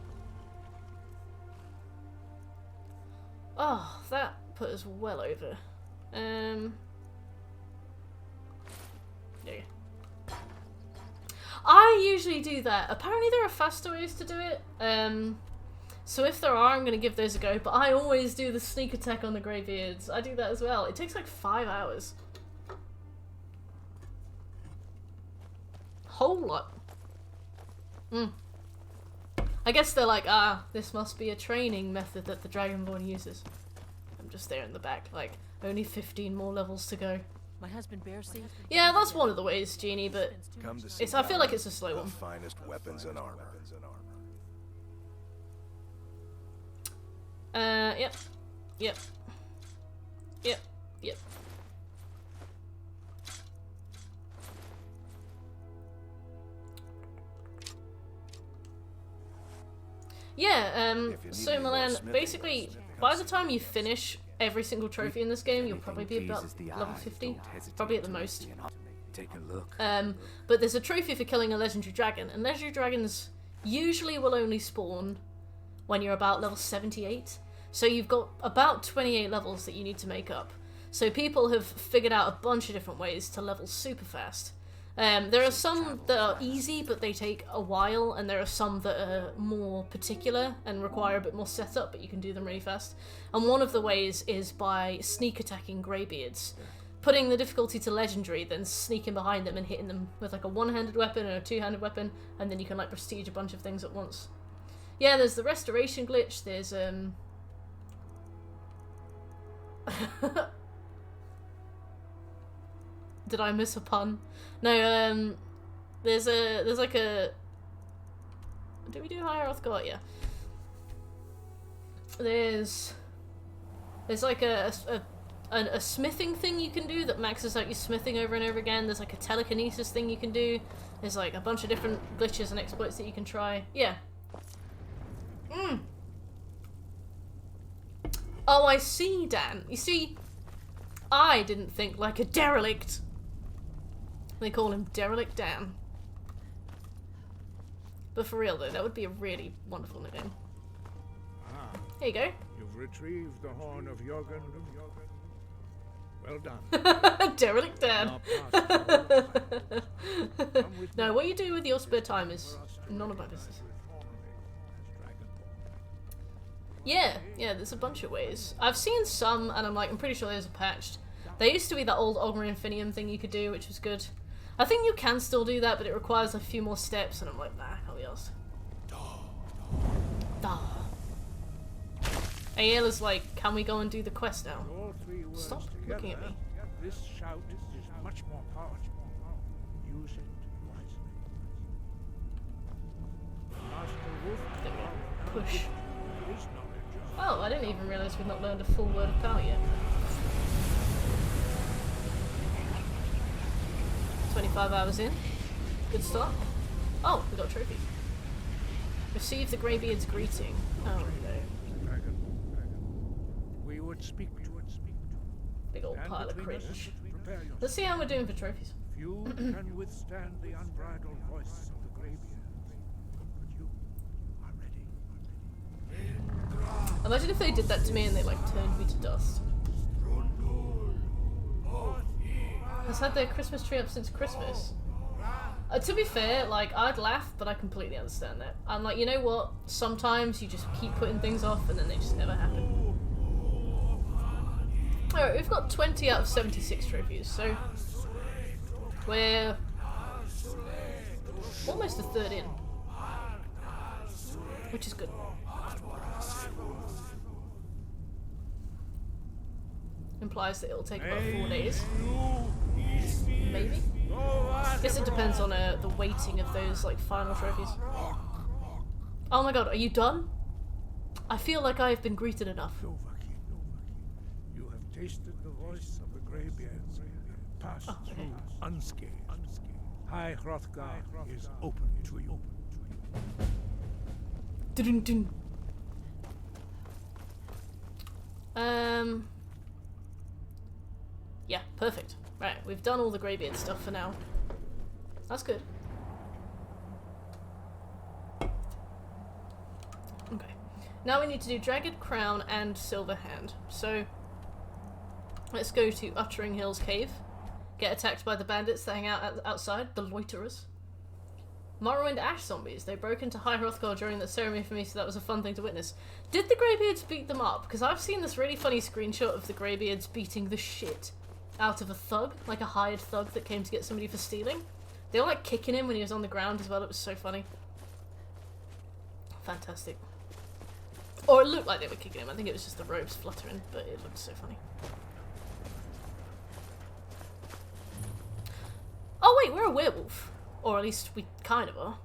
Oh, that put us well over. There you go. I usually do that. Apparently there are faster ways to do it. So if there are, I'm going to give those a go. But I always do the sneak attack on the Greybeards. I do that as well. It takes like 5 hours. Whole lot. I guess they're like, this must be a training method that the Dragonborn uses. I'm just there in the back, like, only 15 more levels to go. My husband Bearsy. Yeah, that's one of the ways, Jeannie, but Come to see I feel like it's a the slow one. finest weapons and armor. Yep. Yep. Yep. Yep. Yeah, so Milan, basically, by the time you finish every single trophy in this game, you'll probably be about level 50, probably at the most. Take a look. But there's a trophy for killing a legendary dragon, and legendary dragons usually will only spawn when you're about level 78. So you've got about 28 levels that you need to make up. So people have figured out a bunch of different ways to level super fast. There are some that are easy, but they take a while, and there are some that are more particular and require a bit more setup, but you can do them really fast. And one of the ways is by sneak attacking greybeards. Putting the difficulty to legendary, then sneaking behind them and hitting them with like a one-handed weapon or a two-handed weapon, and then you can like prestige a bunch of things at once. Yeah, there's the restoration glitch, there's Did I miss a pun? No, there's like a... Did we do Higher Oathgard? Yeah. There's like a smithing thing you can do that maxes out your smithing over and over again. There's like a telekinesis thing you can do. There's like a bunch of different glitches and exploits that you can try. Yeah. Oh, I see, Dan. You see, I didn't think like a derelict. They call him Derelict Dan. But for real though, that would be a really wonderful nickname. Here you go. You've retrieved the horn of Jorgen. Well done. Derelict Dan. No, what you do with your spare time is none of my business. Yeah, there's a bunch of ways. I've seen some, and I'm pretty sure those are patched. There used to be that old Ogma Infinium thing you could do, which was good. I think you can still do that, but it requires a few more steps, and I'm like, nah, can't be asked. Ayala's like, can we go and do the quest now? Stop looking at me. This shout is much more powerful. Use it wisely. There we go. Push. Oh, I didn't even realise we'd not learned a full word of power yet. 25 hours in. Good start. Oh, we got a trophy. Receive the Greybeard's greeting. Oh no. We would speak to it. Big old pile of cringe. Let's see how we're doing for trophies. Few can withstand the unbridled voice of the Greybeard. But you are ready. Imagine if they did that to me and they like turned me to dust. Has had their Christmas tree up since Christmas. To be fair, like, I'd laugh, but I completely understand that. I'm like, you know what? Sometimes you just keep putting things off and then they just never happen. Alright, we've got 20 out of 76 trophies, so we're almost a third in. Which is good. Implies that it'll take about 4 days. Maybe? I guess it depends on the weighting of those like final trophies. Oh my god, are you done? I feel like I have been greeted enough. You have tasted the voice of the Greybeards and passed through unscathed. High Hrothgar is open to you. Dun-dun-dun. Yeah, perfect. Right, we've done all the Greybeard stuff for now. That's good. Okay. Now we need to do Jagged Crown and Silver Hand. So, let's go to Uttering Hills Cave. Get attacked by the bandits that hang out outside, the loiterers. Morrowind Ash Zombies. They broke into High Hrothgar during the ceremony for me, so that was a fun thing to witness. Did the Greybeards beat them up? Because I've seen this really funny screenshot of the Greybeards beating the shit out of a thug, like a hired thug that came to get somebody for stealing. They were like kicking him when he was on the ground as well. It was so funny. Fantastic. Or it looked like they were kicking him. I think it was just the robes fluttering, but it looked so funny. werewolf. Or at least we kind of are.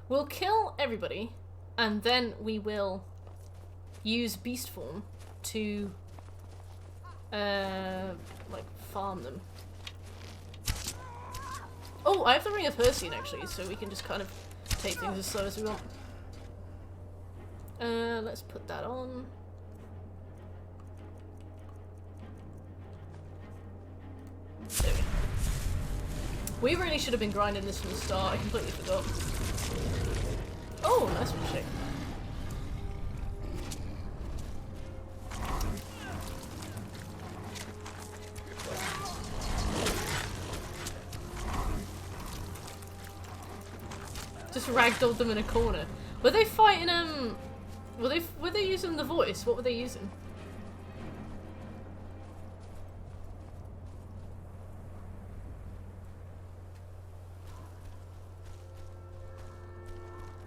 We'll kill everybody, and then we will use beast form to, like, farm them. Oh, I have the Ring of Hercene, actually, so we can just kind of take things as slow as we want. Let's put that on. There we go. We really should have been grinding this from the start. I completely forgot. Oh, nice one, shake. Just ragdolled them in a corner. Were they fighting, were they using the voice? What were they using?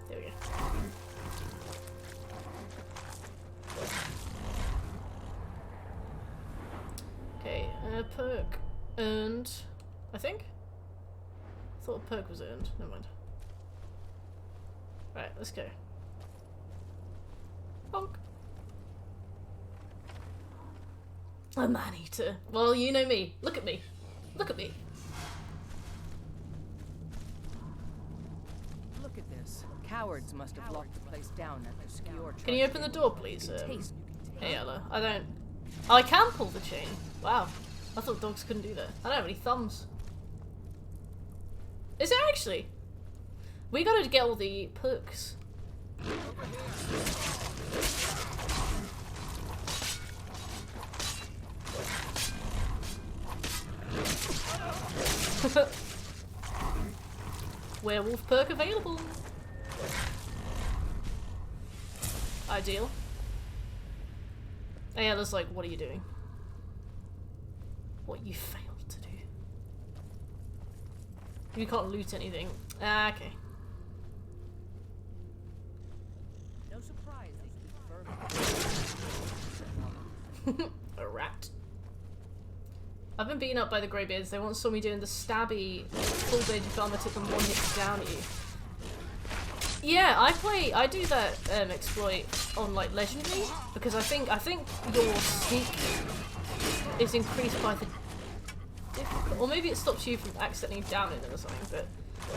There we go. Okay, perk earned, I think? I thought a perk was earned. Never mind. Right, let's go. Bonk. A man-eater. Well, you know me. Look at me. Look at me. Look at this. Cowards must have locked the place down at the SKYRIM. Can you open the door, please? Hey, Ella. I don't... Oh, I can pull the chain. Wow. I thought dogs couldn't do that. I don't have any thumbs. Is it actually? We gotta get all the perks. Werewolf perk available. Ideal. Ayala's like, what are you doing? What you failed to do. You can't loot anything. Ah, okay. No surprise they keep vermin. A rat. I've been beaten up by the Greybeards. They once saw me doing the stabby full blade farmer took them one hit down at you. Yeah, I do that exploit on like legendary because I think your sneak is increased by the difficult, or maybe it stops you from accidentally downing them or something. But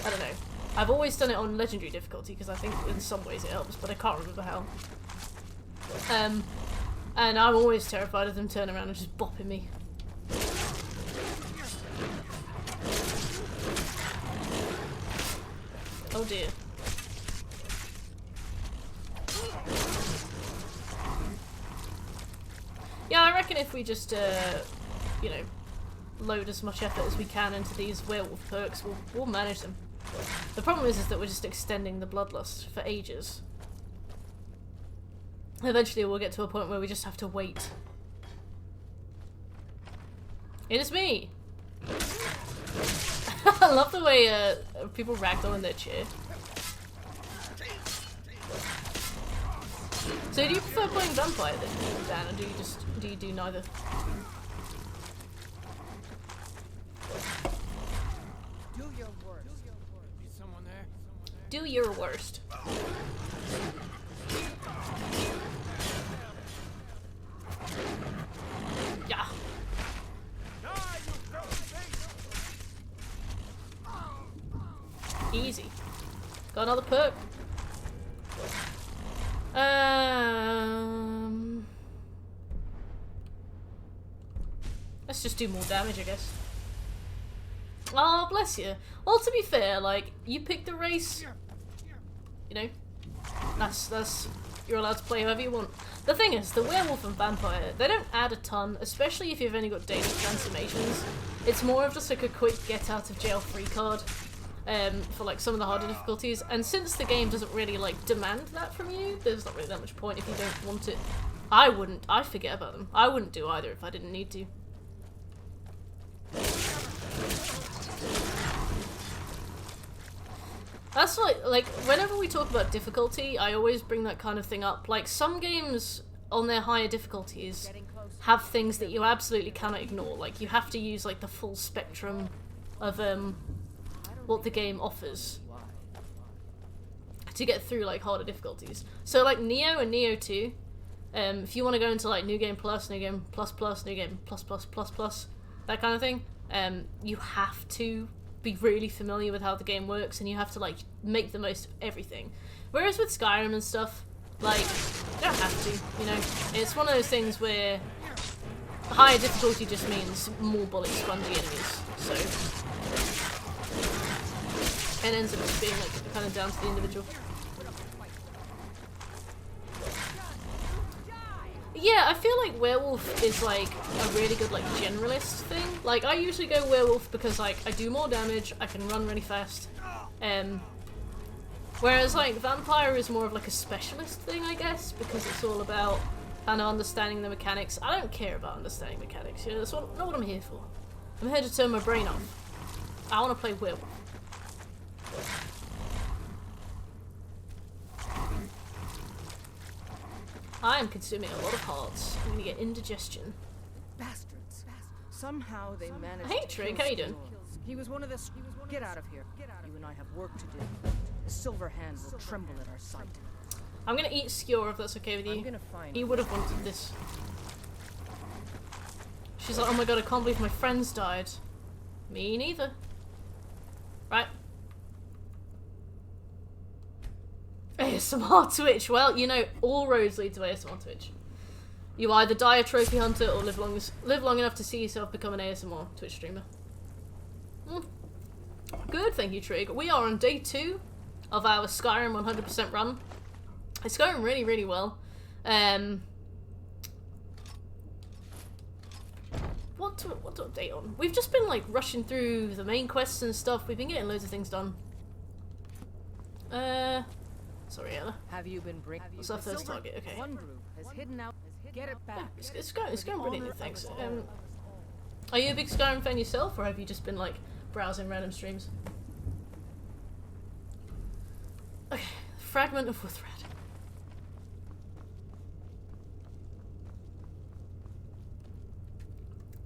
I don't know. I've always done it on legendary difficulty because I think in some ways it helps, but I can't remember how. And I'm always terrified of them turning around and just bopping me. Oh dear. Yeah, I reckon if we just, you know, load as much effort as we can into these werewolf perks, we'll manage them. The problem is that we're just extending the bloodlust for ages. Eventually we'll get to a point where we just have to wait. It is me! I love the way people ragdoll in their chair. So do you prefer playing vampire then, Dan, or do you do neither? Do your worst. Is someone there? Do your worst. Yeah. Easy. Got another perk. Let's just do more damage, I guess. Oh, bless you. Well, to be fair, like, you picked the race. You know, that's you're allowed to play however you want. The thing is, the werewolf and vampire, they don't add a ton, especially if you've only got daily transformations. It's more of just like a quick get out of jail free card. For like some of the harder difficulties, and since the game doesn't really like demand that from you, there's not really that much point if you don't want it. I'd forget about them. I wouldn't do either if I didn't need to. That's like whenever we talk about difficulty, I always bring that kind of thing up. Like some games on their higher difficulties have things that you absolutely cannot ignore. Like, you have to use like the full spectrum of what the game offers to get through like harder difficulties. So like Neo and Neo 2, if you want to go into like New Game Plus, New Game Plus Plus, New Game Plus Plus Plus Plus, that kind of thing, you have to be really familiar with how the game works, and you have to like make the most of everything. Whereas with Skyrim and stuff, like, you don't have to, you know? It's one of those things where higher difficulty just means more bullet spongy enemies, so it ends up just being like kind of down to the individual. Yeah, I feel like Werewolf is like a really good like generalist thing. Like, I usually go Werewolf because like I do more damage, I can run really fast. Whereas like Vampire is more of like a specialist thing, I guess, because it's all about kind of understanding the mechanics. I don't care about understanding mechanics, you know, that's not what I'm here for. I'm here to turn my brain off. I want to play Werewolf. I am consuming a lot of hearts. I'm gonna get indigestion. Bastards. Somehow they managed Hey, to Trig, kill how you doing? He was one of the... Get out of here. You and I have work to do. The Silver Hand will tremble at our sight. I'm gonna eat Skewer if that's okay with you. He would have wanted this. She's like, oh my god, I can't believe my friends died. Me neither. Right. ASMR Twitch. Well, you know, all roads lead to ASMR Twitch. You either die a trophy hunter or live long enough to see yourself become an ASMR Twitch streamer. Good, thank you, Trig. We are on day 2 of our Skyrim 100% run. It's going really, really well. What to update on? We've just been like rushing through the main quests and stuff. We've been getting loads of things done. Sorry, Ella. Have you been bringing? What's our first target? Okay. One group has hidden out. Get it back. Yeah, it's going brilliantly, thanks. Are you a big Skyrim fan yourself, or have you just been like browsing random streams? Okay, fragment of Wuthred.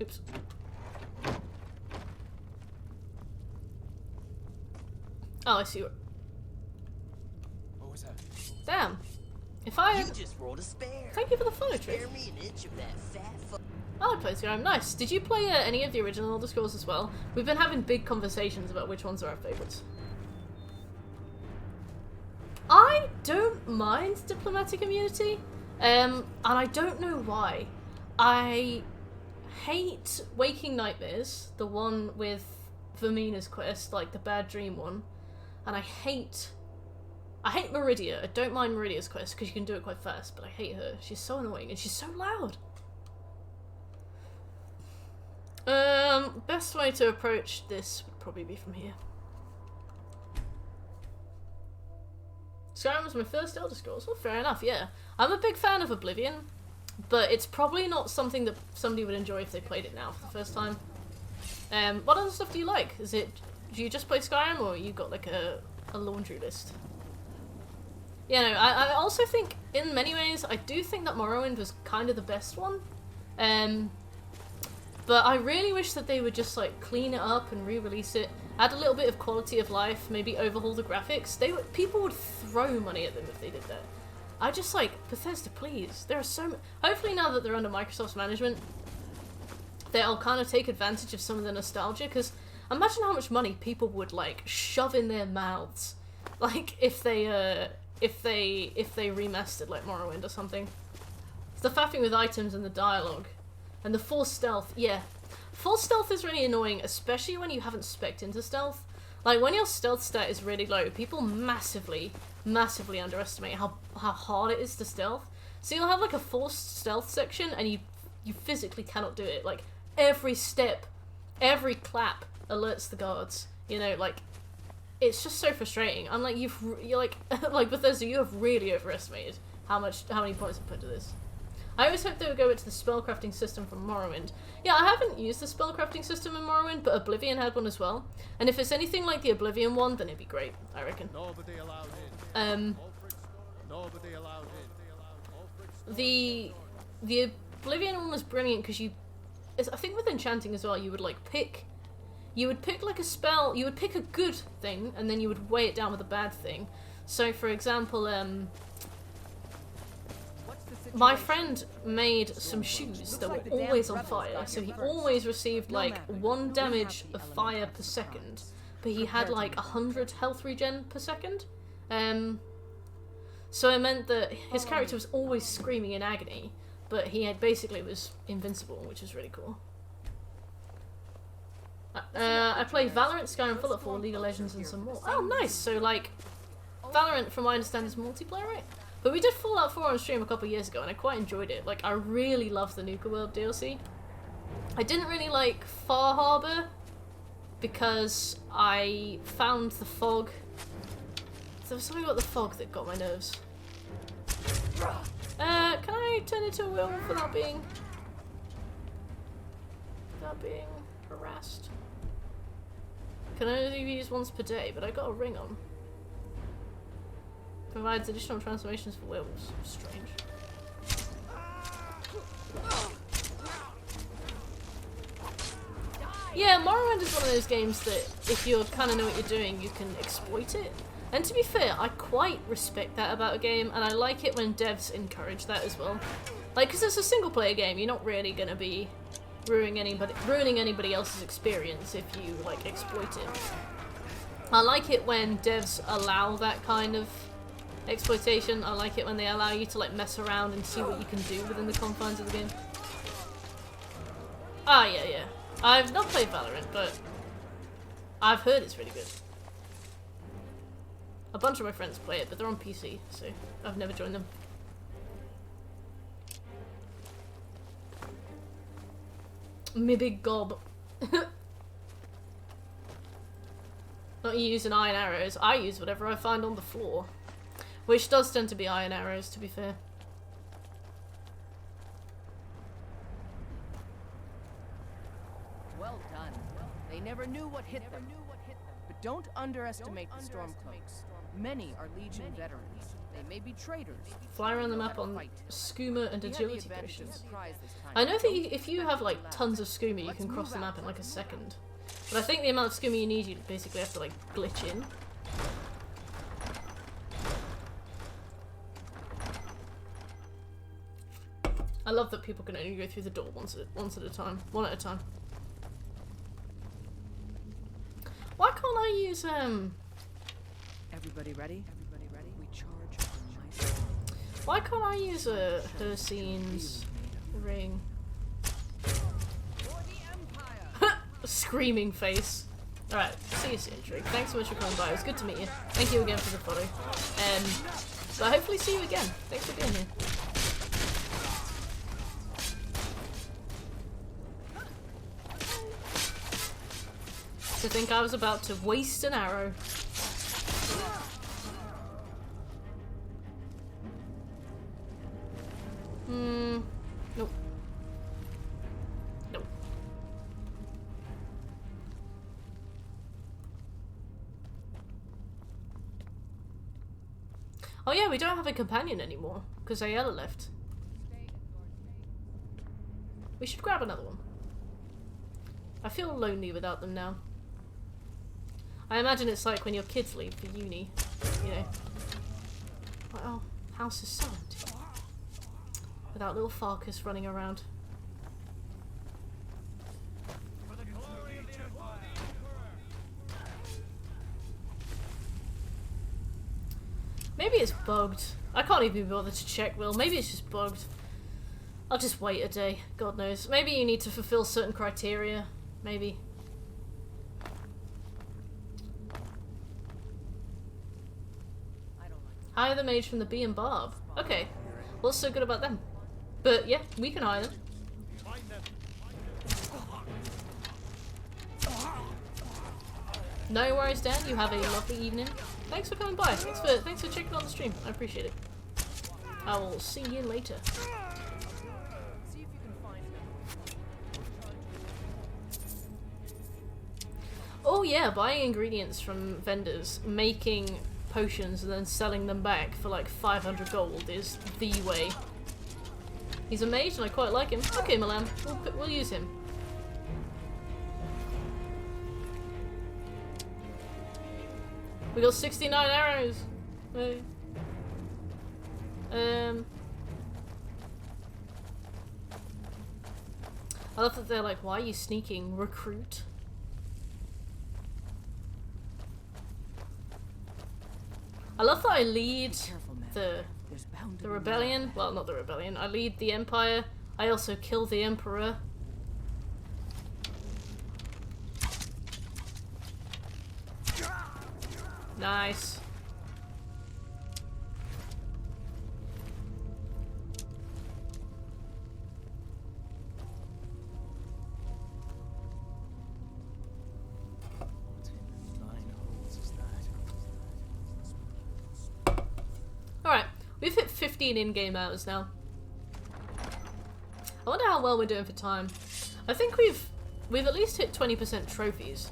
Oops. Oh, I see what. What was that? Damn. If I... You just rolled a spare. Thank you for the follow, Trick. Spare me an inch of that fat I played Skyrim. Nice. Did you play any of the original Elder Scrolls as well? We've been having big conversations about which ones are our favourites. I don't mind diplomatic immunity, and I don't know why. I hate Waking Nightmares, the one with Vermina's quest, like the bad dream one, and I hate Meridia. I don't mind Meridia's quest because you can do it quite fast, but I hate her. She's so annoying and she's so loud. Best way to approach this would probably be from here. Skyrim was my first Elder Scrolls. Well, fair enough, yeah. I'm a big fan of Oblivion, but it's probably not something that somebody would enjoy if they played it now for the first time. What other stuff do you like? Do you just play Skyrim, or you got like a laundry list? Yeah, no, I also think, in many ways, I do think that Morrowind was kind of the best one. But I really wish that they would just like clean it up and re-release it, add a little bit of quality of life, maybe overhaul the graphics. People would throw money at them if they did that. I just like, Bethesda, please. There are so hopefully now that they're under Microsoft's management, they'll kind of take advantage of some of the nostalgia, because imagine how much money people would like shove in their mouths, like if they remastered like Morrowind or something. It's the faffing with items and the dialogue. And the forced stealth, yeah. Forced stealth is really annoying, especially when you haven't spec'd into stealth. Like, when your stealth stat is really low, people massively underestimate how hard it is to stealth. So you'll have, like, a forced stealth section, and you physically cannot do it. Like, every step, every clap alerts the guards. You know, like, it's just so frustrating. I'm like, you're like, like Bethesda, you have really overestimated how many points I put into this. I always hoped they would go into the spellcrafting system from Morrowind. Yeah, I haven't used the spellcrafting system in Morrowind, but Oblivion had one as well. And if it's anything like the Oblivion one, then it'd be great, I reckon. Nobody allowed in. Nobody allowed in. The Oblivion one was brilliant because I think with enchanting as well, you would like pick like a spell, you would pick a good thing, and then you would weigh it down with a bad thing. So for example, my friend made some shoes that were always on fire, so he always received like 1 damage of fire per second, but he had like 100 health regen per second. So it meant that his character was always screaming in agony, but he had basically was invincible, which is really cool. I play Valorant, Skyrim, Fallout 4, League of Legends, and some more. Oh, nice! So, like, Valorant, from what I understand, is multiplayer, right? But we did Fallout 4 on stream a couple years ago, and I quite enjoyed it. Like, I really loved the Nuka World DLC. I didn't really like Far Harbor, because I found the fog. There was something about the fog that got my nerves. Can I turn into a werewolf without being harassed? Can only be used once per day, but I got a ring on. Provides additional transformations for werewolves. Strange. Yeah, Morrowind is one of those games that if you kind of know what you're doing, you can exploit it. And to be fair, I quite respect that about a game, and I like it when devs encourage that as well. Like, because it's a single-player game, you're not really going to be ruining anybody else's experience if you, like, exploit it. I like it when devs allow that kind of exploitation. I like it when they allow you to, like, mess around and see what you can do within the confines of the game. Ah, yeah. I've not played Valorant, but I've heard it's really good. A bunch of my friends play it, but they're on PC, so I've never joined them. Me big gob. Not using iron arrows. I use whatever I find on the floor. Which does tend to be iron arrows, to be fair. Well done. They never knew what hit them. But don't underestimate the Stormcloaks. Many are Legion veterans. They may be traitors. Fly around the map on skooma and agility potions. I know that if you have like tons of skooma, you can cross the map in like a second. But I think the amount of skooma you need, you basically have to like glitch in. I love that people can only go through the door one at a time. Why can't I use Everybody ready? We charge. Why can't I use a Hersene's ring? Screaming face. Alright, see you soon, Drake. Thanks so much for coming by. It was good to meet you. Thank you again for the follow. But hopefully see you again. Thanks for being here. To think I was about to waste an arrow. Nope. Nope. Oh yeah, we don't have a companion anymore, because Ayala left. We should grab another one. I feel lonely without them now. I imagine it's like when your kids leave for uni, you know. Oh, house is so empty. Without little Farkas running around. Maybe it's bugged. I can't even be bothered to check, Will. Maybe it's just bugged. I'll just wait a day. God knows. Maybe you need to fulfill certain criteria. Maybe. Hire the mage from the Bee and Barb. Okay. What's so good about them? But yeah, we can hire them. No worries, Dan. You have a lovely evening. Thanks for coming by. Thanks for checking on the stream. I appreciate it. I will see you later. Oh yeah, buying ingredients from vendors, making potions and then selling them back for like 500 gold is the way. He's a mage and I quite like him. Okay, Milan, we'll use him. We got 69 arrows. Hey. I love that they're like, why are you sneaking? Recruit. I love that I lead the rebellion. Well, not the rebellion. I lead the empire. I also kill the emperor. Nice. Alright, we've hit 15 in-game hours now. I wonder how well we're doing for time. I think we've at least hit 20% trophies.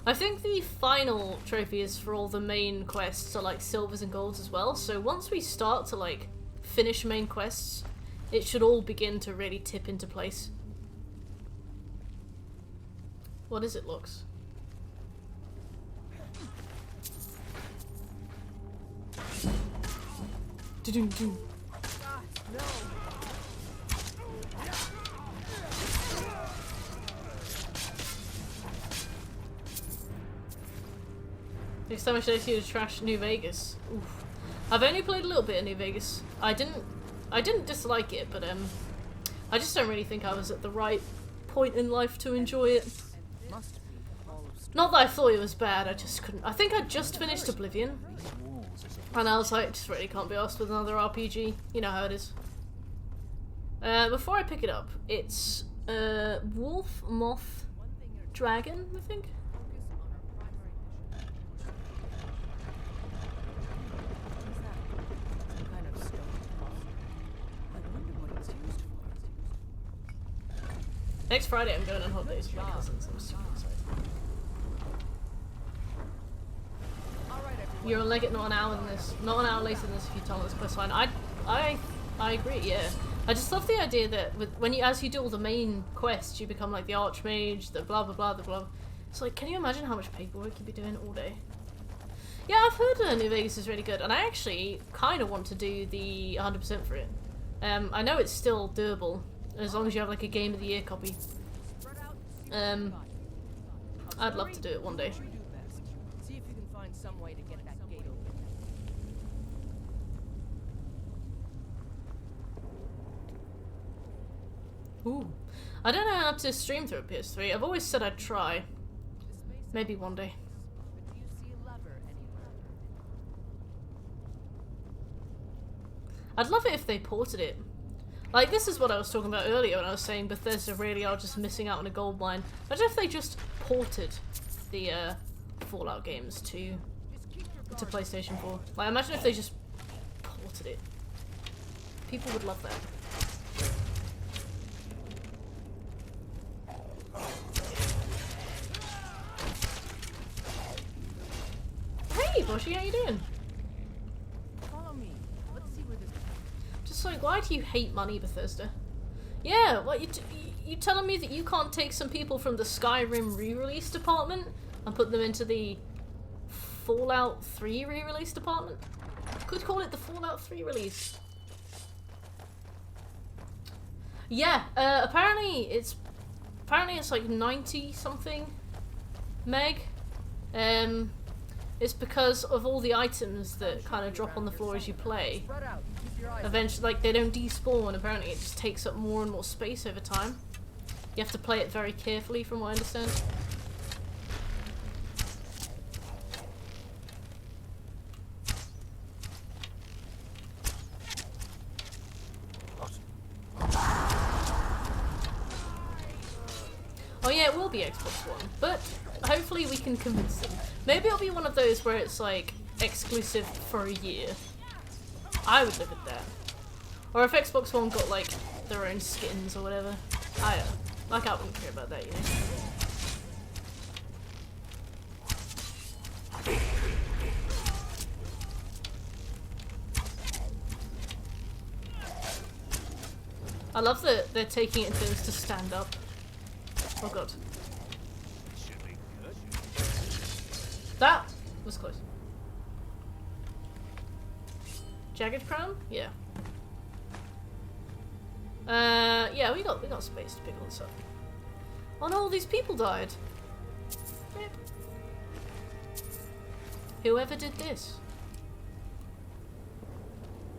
I think the final trophies for all the main quests are like silvers and golds as well, so once we start to like finish main quests, it should all begin to really tip into place. What is it, Lux? Do-do-do. No. Next time I should actually trash New Vegas. Oof. I've only played a little bit of New Vegas. I didn't dislike it, but I just don't really think I was at the right point in life to enjoy it. Not that I thought it was bad, I just couldn't. I think I just finished Oblivion. And I was like, just really can't be asked with another RPG. You know how it is. Before I pick it up, it's Wolf, Moth, Dragon, I think? Next Friday I'm going on holidays with my cousins. I'm super excited. You're a legate, not an hour than this. Not an hour later than this if you tell this quest line. I agree, yeah. I just love the idea that as you do all the main quests, you become like the archmage, the blah blah blah, the blah. It's like, can you imagine how much paperwork you'd be doing all day? Yeah, I've heard New Vegas is really good, and I actually kind of want to do the 100% for it. I know it's still doable, as long as you have like a Game of the Year copy. I'd love to do it one day. See if you can find some way to get that gate open. Ooh. I don't know how to stream through a PS3. I've always said I'd try. Maybe one day. I'd love it if they ported it. Like, this is what I was talking about earlier when I was saying Bethesda really are just missing out on a gold mine. Imagine if they just ported the Fallout games to PlayStation 4. Like, imagine if they just ported it. People would love that. Hey, Boshy, how you doing? Follow me. Let's see where this. Just like, why do you hate money, Bethesda? Yeah, what you telling me that you can't take some people from the Skyrim re-release department and put them into the Fallout 3 re-release department? Could call it the Fallout 3 release. Yeah, apparently it's like 90 something meg. It's because of all the items that kind of drop on the floor as you play. Eventually, like, they don't despawn. Apparently, it just takes up more and more space over time. You have to play it very carefully, from what I understand. Oh yeah, it will be Xbox One, but hopefully we can convince them. Maybe it'll be one of those where it's like exclusive for a year. I would live with that. Or if Xbox One got like their own skins or whatever. I wouldn't care about that, you know. I love that they're taking it in turns to stand up. Oh god. That was close. Jagged crown? Yeah. Yeah, we got space to pick all this up. Oh no, all these people died. Rip. Whoever did this.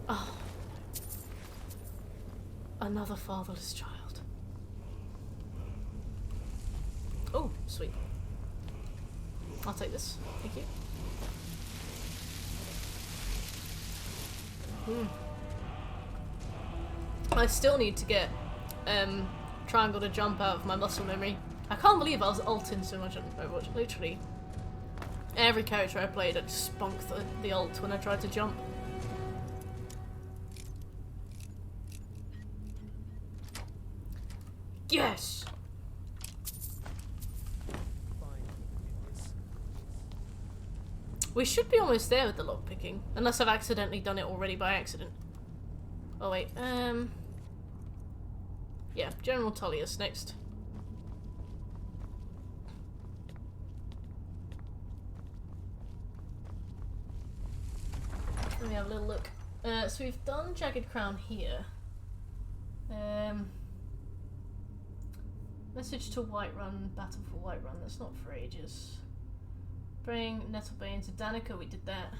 Oh. Another fatherless child. Oh, sweet. I'll take this. Thank you. I still need to get triangle to jump out of my muscle memory. I can't believe I was ulting so much on Overwatch. Literally, every character I played, I just spunked the ult when I tried to jump. Yes! We should be almost there with the lockpicking, unless I've accidentally done it already by accident. Oh wait, yeah, General Tullius next. Let me have a little look. So we've done Jagged Crown here. Message to Whiterun, Battle for Whiterun, that's not for ages. Bring Nettlebane to Danica, we did that.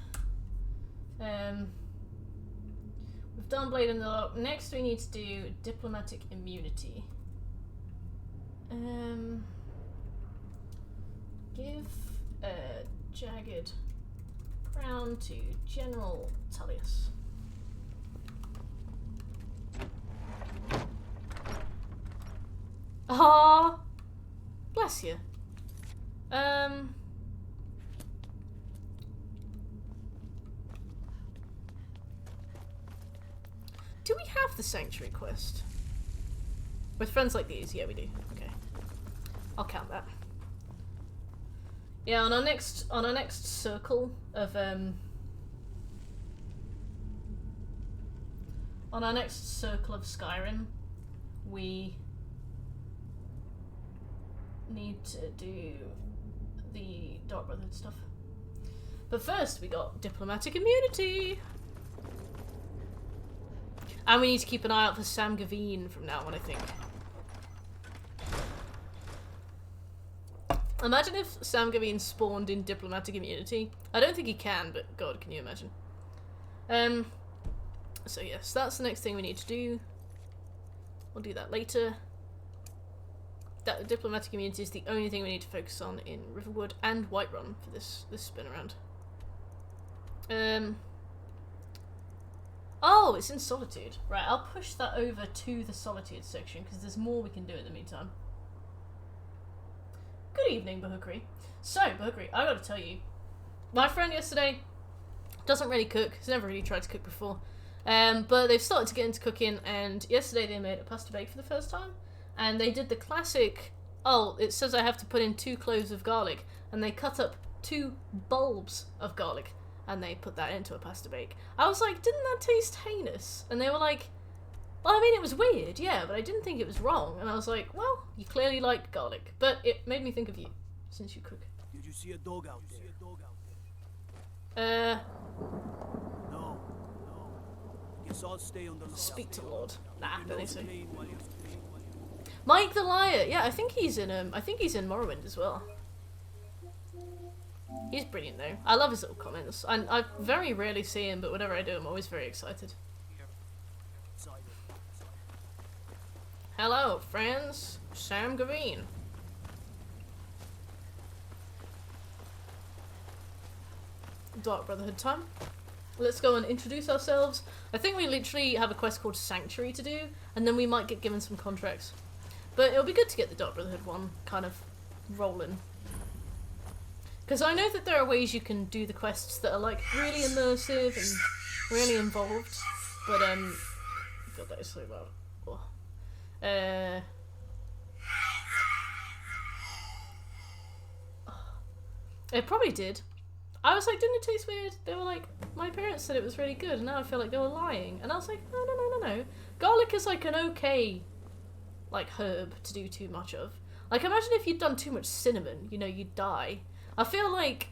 We've done Blade in the Lock. Next we need to do Diplomatic Immunity. Give Jagged Crown to General Tullius. Ah, bless you. Do we have the Sanctuary quest? With friends like these? Yeah, we do. Okay. I'll count that. Yeah, on our next circle of Skyrim, we need to do the Dark Brotherhood stuff. But first, we got Diplomatic Immunity! And we need to keep an eye out for Sam Gavin from now on, I think. Imagine if Sam Gavin spawned in Diplomatic Immunity. I don't think he can, but god, can you imagine? So yes, that's the next thing we need to do. We'll do that later. That Diplomatic Immunity is the only thing we need to focus on in Riverwood and Whiterun for this spin around. Oh, it's in Solitude. Right, I'll push that over to the Solitude section because there's more we can do in the meantime. Good evening, Bahukri. So, Bahukri, I gotta tell you, my friend yesterday doesn't really cook. He's never really tried to cook before. But they've started to get into cooking, and yesterday they made a pasta bake for the first time. And they did the classic, oh, it says I have to put in 2 cloves of garlic. And they cut up 2 bulbs of garlic. And they put that into a pasta bake. I was like, didn't that taste heinous? And they were like, well, I mean, it was weird, yeah, but I didn't think it was wrong. And I was like, well, you clearly like garlic. But it made me think of you, since you cook. Did you see a dog out there? No. Guess I'll stay on the lookout. Speak to Lord. Nah, don't think so. Mike the Liar. Yeah, I think he's in Morrowind as well. He's brilliant though. I love his little comments. And I very rarely see him, but whenever I do, I'm always very excited. Hello, friends. Sam Gavin. Dark Brotherhood time. Let's go and introduce ourselves. I think we literally have a quest called Sanctuary to do, and then we might get given some contracts. But it'll be good to get the Dark Brotherhood one kind of rolling. Because I know that there are ways you can do the quests that are like really immersive and really involved. But God, that is so loud. Oh. It probably did. I was like, didn't it taste weird? They were like, my parents said it was really good, and now I feel like they were lying. And I was like, no. no. Garlic is like an okay, like, herb to do too much of. Like, imagine if you'd done too much cinnamon, you know, you'd die. I feel like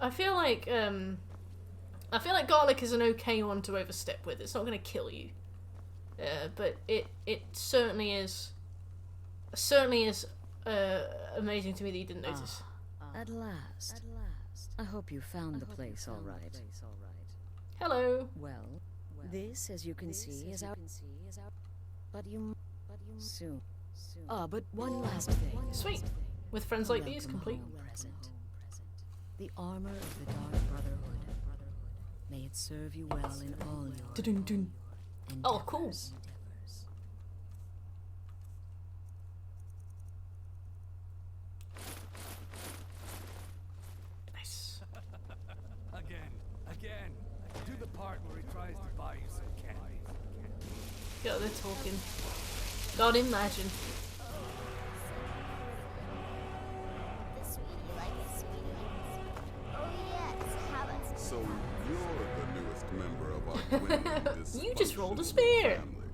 garlic is an okay one to overstep with. It's not gonna kill you. But it certainly is amazing to me that you didn't notice. At last. I hope you found the place all right. Hello. Well, this, as you can see, is our... But you soon. But one last thing. Sweet. With friends like these, complete. Present. The armor of the Dark Brotherhood. May it serve you well in all your... Dun-dun-dun. Oh, cool. Nice. Again. Do the part where he tries to buy you some candy. Yeah, they're talking. God, imagine. So you're the newest member of our twin You just rolled a spear. family.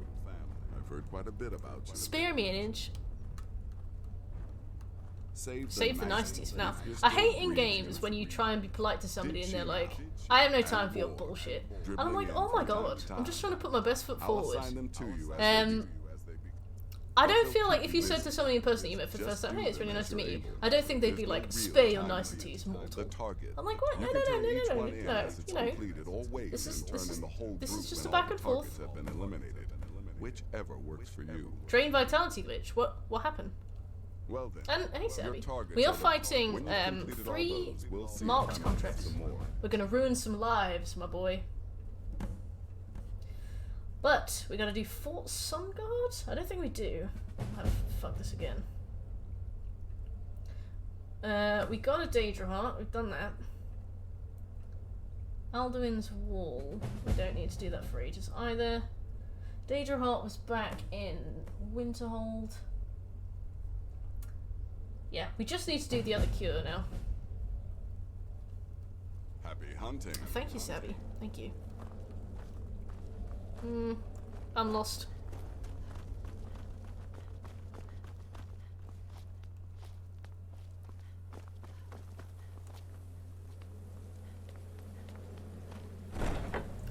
I've heard quite a bit about you. Spare me an inch. Save the niceties. Now, I hate in games when you try and be polite to somebody and they're like, I have no time for your bullshit. And I'm like, oh my god, I'm just trying to put my best foot forward. I don't feel like if you said to somebody in person that you met for the first time, hey, it's really nice to meet you, I don't think they'd be like, spare your niceties, mortal. I'm like, what? No. You know, this is just a back and forth. Whichever works for you. Drain vitality glitch. What happened? Well then, and hey, Sabby. We are fighting 3 marked contracts. We're gonna ruin some lives, my boy. But we gotta do Fort Sunguard? I don't think we do. Oh, fuck this again. We got a Daedra Heart. We've done that. Alduin's Wall. We don't need to do that for ages either. Daedra Heart was back in Winterhold. Yeah, we just need to do the other cure now. Happy hunting. Thank you, Sabby. Thank you. I'm lost.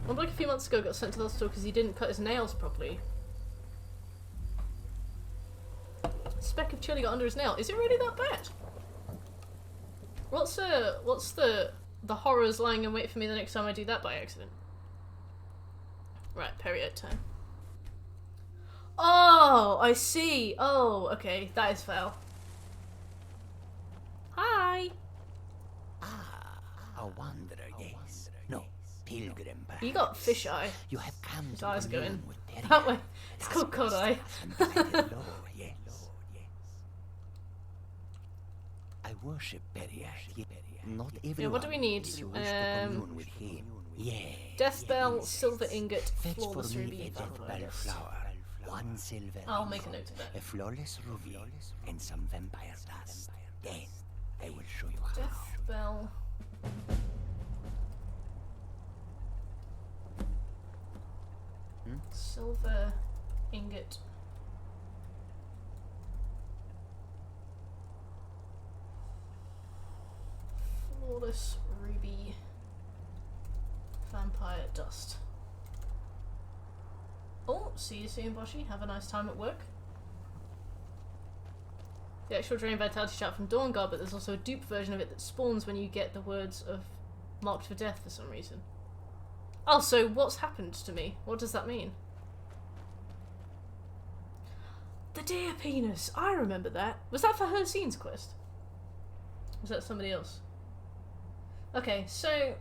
One bloke a few months ago got sent to the hospital because he didn't cut his nails properly. A speck of chili got under his nail. Is it really that bad? What's the horrors lying in wait for me the next time I do that by accident? Right, period time. Oh, I see. Oh, okay, that is foul. Hi. A wanderer, yes. No, pilgrim. You got fish eye. You have come his eyes going with that way. It's called cod eye. Yes. I worship Periash. Not everyone. Yeah, what do we need? With him. Yeah. Death bell, silver ingot, flawless for me ruby, a death bell vampire. flower, 1 silver. I'll make a note of that. A flawless ruby and some vampire dust. Then I will show you how. Death bell. Silver ingot. Flawless ruby. Vampire dust. Oh, see you soon, Boshi. Have a nice time at work. The actual Drain Vitality shout from Dawnguard, but there's also a dupe version of it that spawns when you get the words of Marked for Death for some reason. Oh, so what's happened to me? What does that mean? The deer penis! I remember that. Was that for Hercine's quest? Was that somebody else? Okay, so,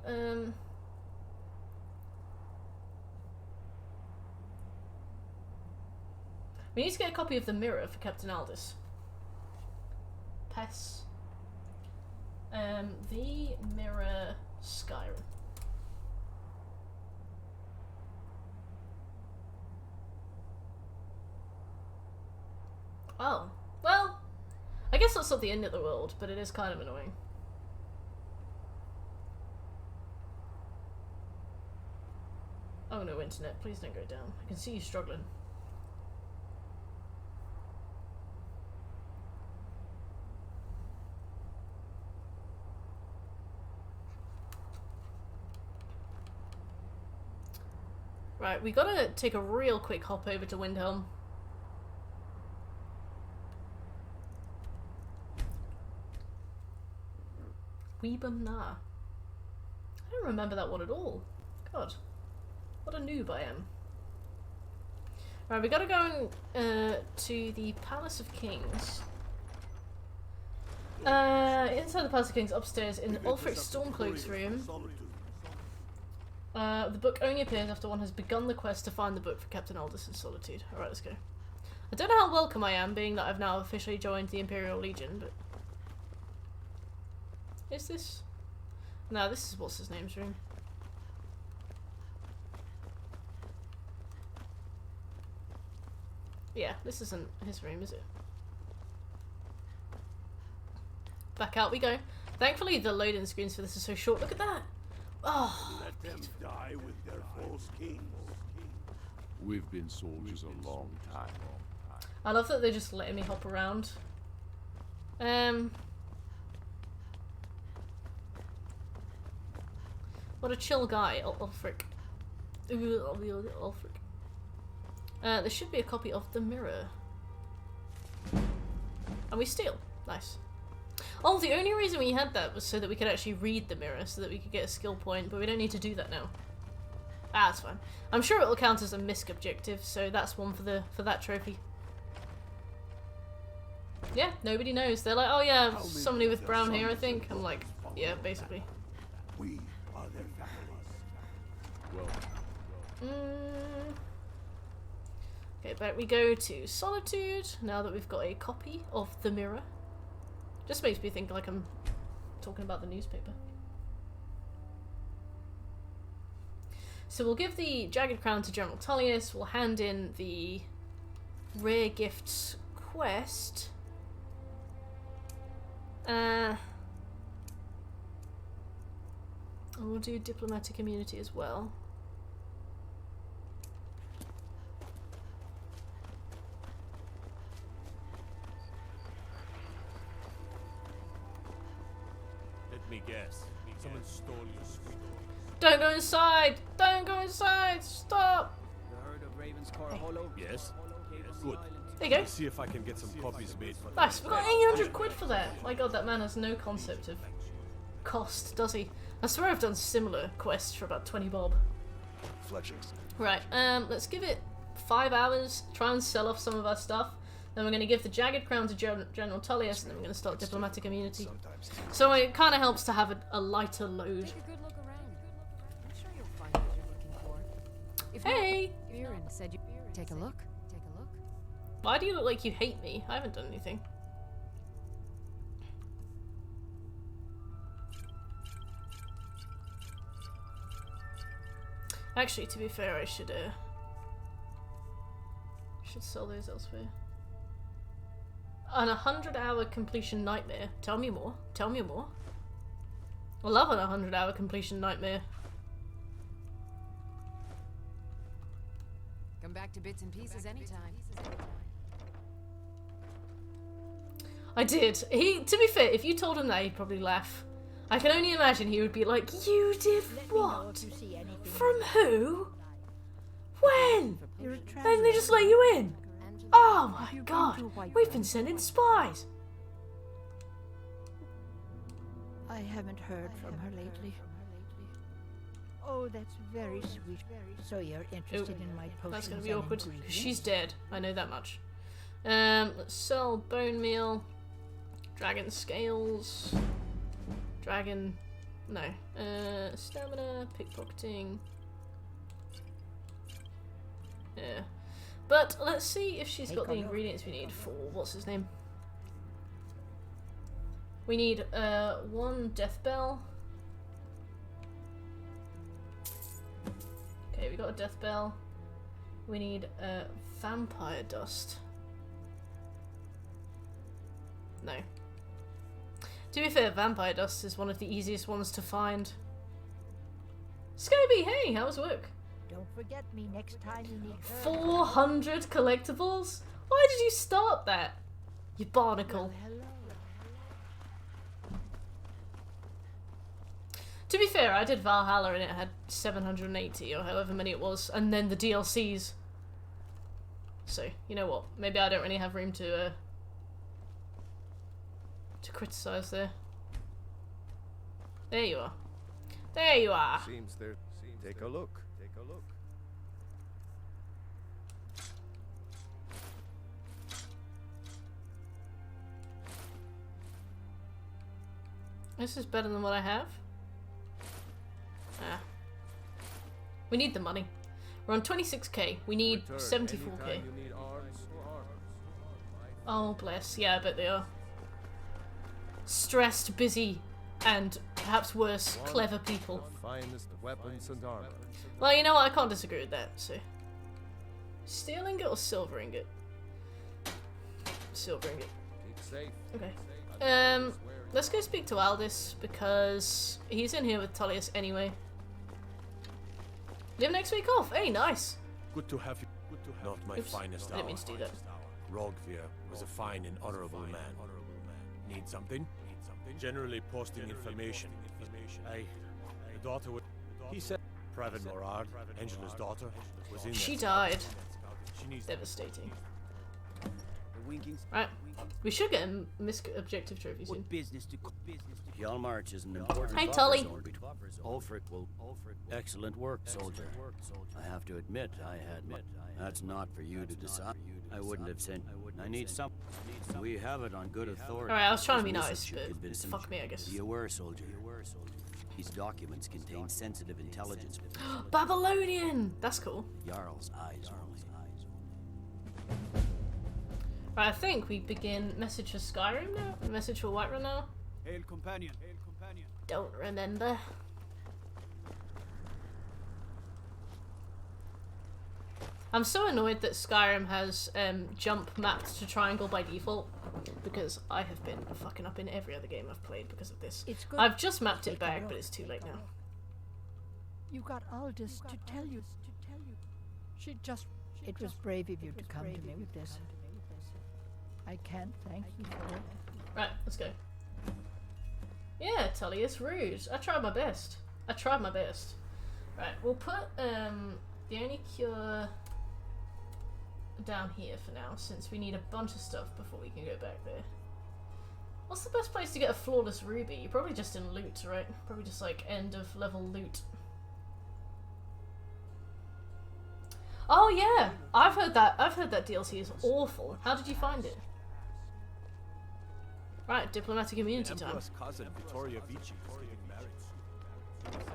we need to get a copy of the mirror for Captain Aldous. Pass. The mirror Skyrim. Oh, well, I guess that's not the end of the world, but it is kind of annoying. Oh no, internet, please don't go down. I can see you struggling. Right, we gotta take a real quick hop over to Windhelm. Weebum Nah. I don't remember that one at all. God. What a noob I am. Right, we gotta go to the Palace of Kings. Inside the Palace of Kings, upstairs in Ulfric Stormcloak's room. The book only appears after one has begun the quest to find the book for Captain Aldous' Solitude. Alright, let's go. I don't know how welcome I am, being that I've now officially joined the Imperial Legion, but... Is this? No, this is what's his name's room. Yeah, this isn't his room, is it? Back out we go. Thankfully, the loading screens for this are so short. Look at that! Oh, let them die with their false kings. We've been soldiers a long time. I love that they're just letting me hop around. What a chill guy, Ulfric. Ulfric. There should be a copy of the mirror. And we steal. Nice. Oh, the only reason we had that was so that we could actually read the mirror, so that we could get a skill point, but we don't need to do that now. Ah, that's fine. I'm sure it'll count as a misc objective, so that's one for that trophy. Yeah, nobody knows. They're like, oh yeah, somebody with brown hair, I think. I'm like, yeah, basically. We are their families. Okay, back we go to Solitude, now that we've got a copy of the mirror. Just makes me think like I'm talking about the newspaper. So we'll give the Jagged Crown to General Tullius, we'll hand in the Rare Gifts quest. And we'll do Diplomatic Immunity as well. Let me guess. Someone stole your sweet. Don't go inside! Don't go inside! Stop! You heard of Ravenscourt Hollow? Yes. Good. There you go. Let's see if I can get some copies made for Nice, we got 800 quid for that. My god, that man has no concept of cost, does he? I swear I've done similar quests for about 20 bob. Fletchings. Right, let's give it 5 hours, try and sell off some of our stuff. Then we're going to give the Jagged Crown to General Tullius, and then we're going to start Diplomatic Immunity. So it kind of helps to have a lighter load. Take a good look around. I'm sure you'll find what you're looking for. If hey! Viren said you take a look. Take a look. Why do you look like you hate me? I haven't done anything. Actually, to be fair, I should sell those elsewhere. An 100-hour completion nightmare. Tell me more. Tell me more. I love an 100-hour completion nightmare. Come back to bits and pieces anytime. I did. To be fair, if you told him that, he'd probably laugh. I can only imagine he would be like, you did what? From who? When? And they just let you in? Oh my god, we've been sending spies. I haven't heard from her lately. Oh, that's very sweet. So you're interested in my potions? That's gonna be awkward, because she's dead. I know that much. Let's sell bone meal, dragon scales, dragon, no, stamina, pickpocketing. Yeah. But let's see if she's got the ingredients we need for what's his name. We need 1 death bell. Okay, we got a death bell. We need vampire dust. No. To be fair, vampire dust is one of the easiest ones to find. Scobie, hey, how was work? Don't forget me next time you need her. 400 collectibles? Why did you start that? You barnacle. Well, hello. To be fair, I did Valhalla and it had 780 or however many it was, and then the DLCs. So, you know what? Maybe I don't really have room to criticize there. There you are. There you are. Seems there. Take a look. Take a look. This is better than what I have. Ah. We need the money. We're on 26k. We need 74k. Oh, bless. Yeah, I bet they are. Stressed, busy, and perhaps worse, clever people. Finest weapons and armor. Well, you know what? I can't disagree with that, so. Steel ingot or silver ingot? Silver ingot. Keep safe. Okay. Let's go speak to Aldous, because he's in here with Talos anyway. You have next week off. Hey, nice. Good to have you. Not my finest hour. I didn't mean to do that. Rogvir was a fine and honorable man. Need something? Generally posting information. The daughter would... He said Private Morard, Angela's daughter, was in She that. died. She needs Devastating. Right. We should get a objective trophy soon. Hjalmarch is an important Hey, buffer Tully. zone between Ulfric will... Excellent work, soldier. I have to admit, that's not for you to decide. I wouldn't have sent... I need some... We have it on good authority. Alright, I was trying to be This nice, should but convince him. fuck me, I guess. Be aware, soldier. These documents contain sensitive intelligence. Babylonian! That's cool. Jarl's eyes only. Right, I think we begin message for Skyrim now? Message for Whiterun now? Hail, companion. Hail, companion. Don't remember. I'm so annoyed that Skyrim has jump mapped to triangle by default, because I have been fucking up in every other game I've played because of this. It's good. I've just mapped it back, but it's too late now. You got Aldous to tell you. She just... It was brave of you to come to me with this. I can't thank you for it. Right, let's go. Yeah, Tully, it's rude. I tried my best. Right, we'll put the only cure down here for now, since we need a bunch of stuff before we can go back there. What's the best place to get a flawless ruby? Probably just in loot, right? Probably just like end of level loot. Oh yeah, I've heard that DLC is awful. How did you find it? Right, diplomatic immunity time. Emperor's cousin Vittoria Vici is getting married.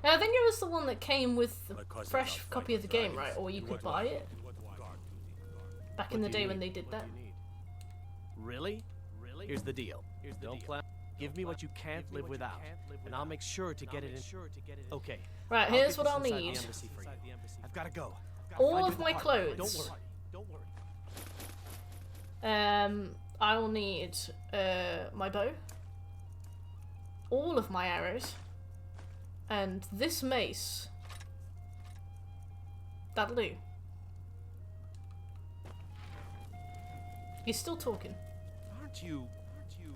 Yeah, I think it was the one that came with the fresh copy of the game, right? Or you could buy it. Back in the day when they did that. Really? Here's the deal. Don't plan. Give me what you can't live without, and I'll make sure to get it in. Okay. Right, here's what I'll need. I've got to go. All of my clothes. Don't worry. I will need my bow, all of my arrows, and this mace. That'll do. He's still talking. Aren't you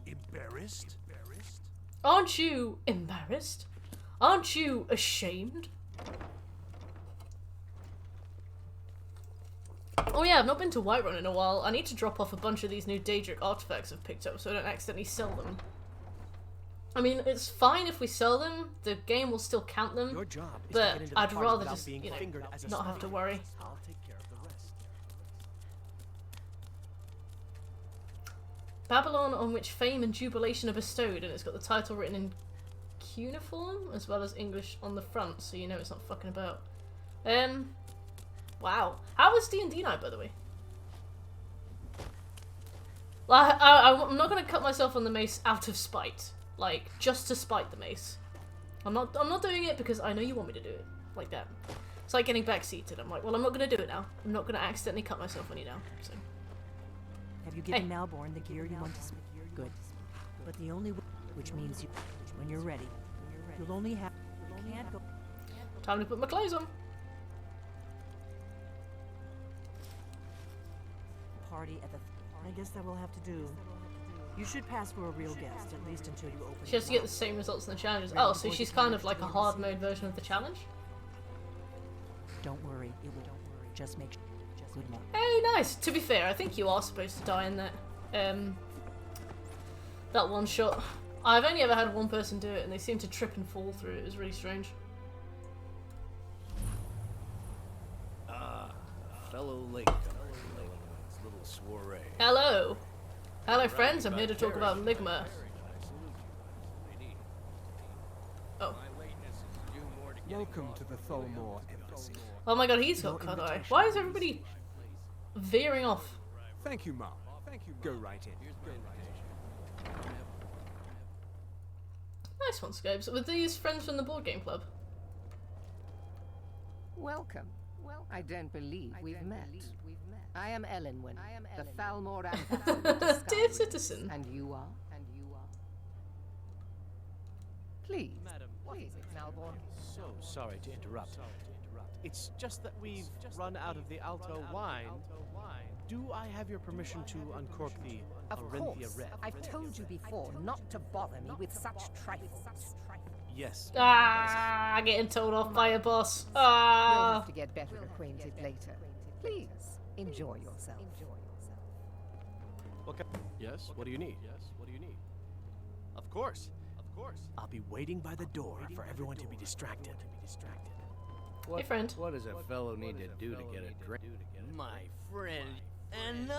embarrassed? Aren't you embarrassed? Aren't you ashamed? Oh yeah, I've not been to Whiterun in a while. I need to drop off a bunch of these new Daedric artifacts I've picked up so I don't accidentally sell them. I mean, it's fine if we sell them, the game will still count them, Your job is but to get into the I'd party rather without just, being you know, fingered as a not have to spy. worry. I'll take care of the rest. Babylon on which fame and jubilation are bestowed, and it's got the title written in cuneiform as well as English on the front, so you know it's not fucking about. Wow. How was D&D night, by the way? Well, I'm not gonna cut myself on the mace out of spite, like just to spite the mace. I'm not doing it because I know you want me to do it like that. It's like getting backseated. I'm like, well, I'm not gonna do it now. I'm not gonna accidentally cut myself on you now. So. Have you given Malborn the gear you want to speak? Good. But the only way, which means you, when you're ready, you'll only have, you can't go. Time to put my clothes on. Party at the... I guess that will have to do. You should pass for a real guest, at least until you open. She has to get the same results in the challenges. Oh, so she's kind of like a hard mode version of the challenge? Don't worry, it will. Just make sure. Good luck. Hey, nice. To be fair, I think you are supposed to die in that. That one shot. I've only ever had one person do it, and they seem to trip and fall through it. It was really strange. Fellow latecomers, little soiree. Hello. Hello, friends. I'm here to talk about Ligma. Oh. Welcome to the Tholmor Embassy. Oh my god, he's got cut eye. Why is everybody veering off? Thank you, Mom. Thank you. Go right in. Nice one, Scopes. Were these friends from the board game club? Welcome. I don't believe we've met. I am Elenwen, the Thalmor ambassador to Dear SKYRIM. citizen. And you are? Please. Madam, Please, Nalborn. So sorry to interrupt. It's just that we've run out of the Alto wine. Do I have your permission to uncork the Of Arinthia course. Red? I've told you before not to bother me with such trifles. Yes. Ah, getting told off by a boss. We'll Ah. have to get better acquainted later. Please, enjoy yourself. Okay. Yes. What do you need? Of course. I'll be waiting by the door for everyone to be distracted. Hey, friend. What does a fellow need to do to get a drink? My friend, and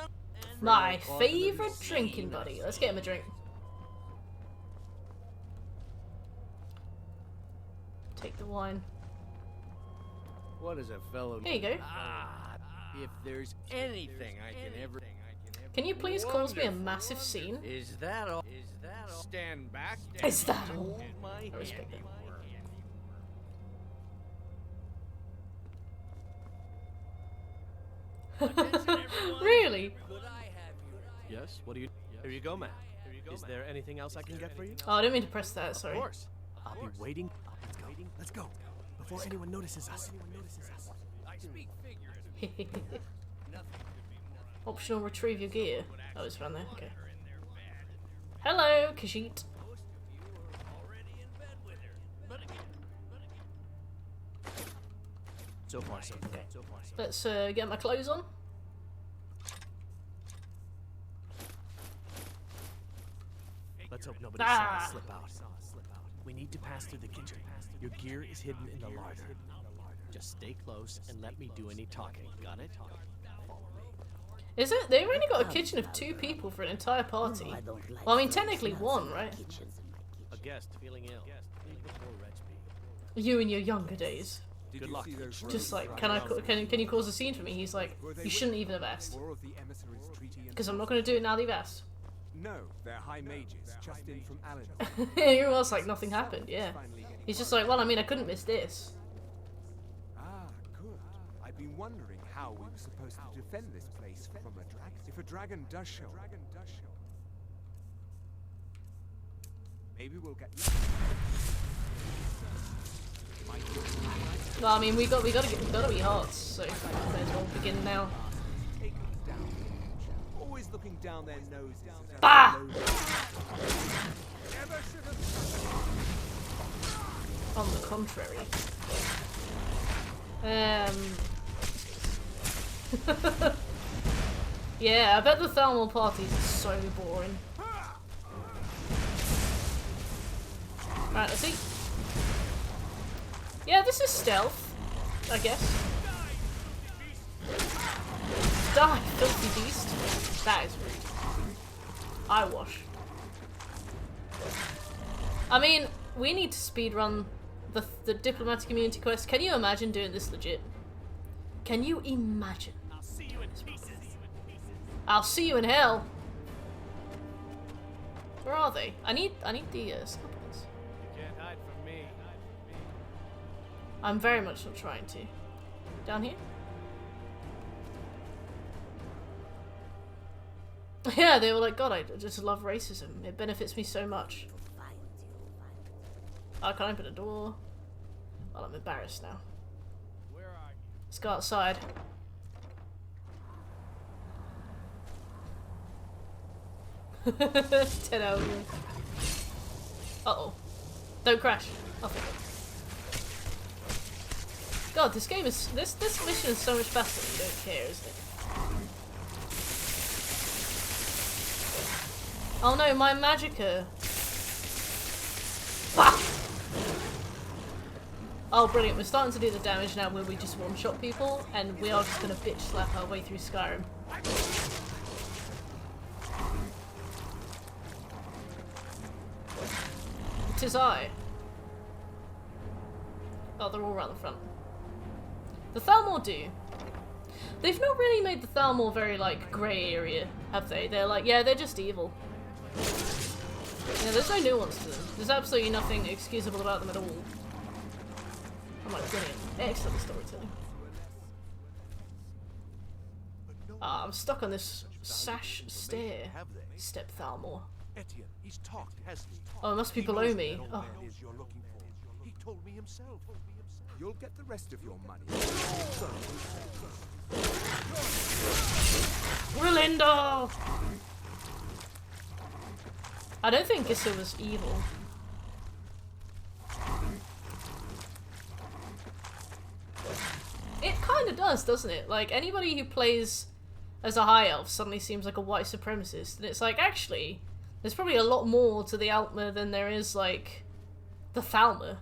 My favorite drinking buddy. Let's get him a drink. Take the wine. What does a fellow There you go. if there's anything I can ever... Can you please cause me a massive scene? Is that all? Stand back. Is that all? Hold my I respect hand. Really? Yes. What do you? Here you go, ma'am. Is there anything else I can get for you? Oh, I didn't mean to press that. Sorry. Of course. I'll be waiting. Let's go. Before anyone notices us. I speak figuratively. Optional retrieve your gear. Oh, it's around there. Okay. Hello, Khajiit. So far, so good. Let's get my clothes on. Let's hope nobody saw us slip out. We need to pass through the kitchen. Your gear is hidden in the larder. Just stay close and let me do any talking. Got it? Follow me. Is it? They've only got a kitchen of 2 people for an entire party. Well, I mean, technically 1, right? A guest feeling ill. You in your younger days. Good luck. Just like, can you cause a scene for me? He's like, you shouldn't even have asked. Because I'm not going to do it now that you've asked. No, they're high mages, just in from Alan. He was like, nothing happened, yeah. He's just like, well, I mean, I couldn't miss this. Ah, good. I've been wondering how we were supposed to defend this place from a dragon. If a dragon does show up, maybe we'll get. Well, I mean, we gotta be hearts, so may as well begin now. Always looking down their noses. Bah! On the contrary. Yeah, I bet the thermal parties are so boring. Right, let's see. Yeah, this is stealth, I guess. Die, filthy beast. That is rude. I wash. I mean, we need to speedrun the diplomatic immunity quest. Can you imagine doing this legit? Can you imagine? I'll see you in pieces. I'll see you in hell. Where are they? I need the supplements. You can't hide from me. I'm very much not trying to. Down here? Yeah, they were like, God, I just love racism. It benefits me so much. Oh, can I open a door? Well, I'm embarrassed now. Let's go outside. Ten out. Uh-oh. Don't crash. I'll fix it. God, this game is... This mission is so much faster than you don't care, isn't it? Oh no, my magicka. Bah! Oh, brilliant. We're starting to do the damage now where we just one-shot people, and we are just going to bitch slap our way through Skyrim. Tis I. Oh, they're all around the front. The Thalmor do. They've not really made the Thalmor very, like, grey area, have they? They're like, yeah, they're just evil. Yeah, there's no nuance to them. There's absolutely nothing excusable about them at all. I'm like, brilliant. Excellent storytelling. Ah, I'm stuck on this sash stair. Step Thalmor. Etienne, he's talked, hasn't he? Oh, it must be below me. Oh. You're looking for. He told me himself. You'll get the rest of your money. Relinda! I don't think Gissa was evil. It kind of does, doesn't it? Like, anybody who plays as a high elf suddenly seems like a white supremacist, and it's like, actually, there's probably a lot more to the Altmer than there is, like, the Thalmor.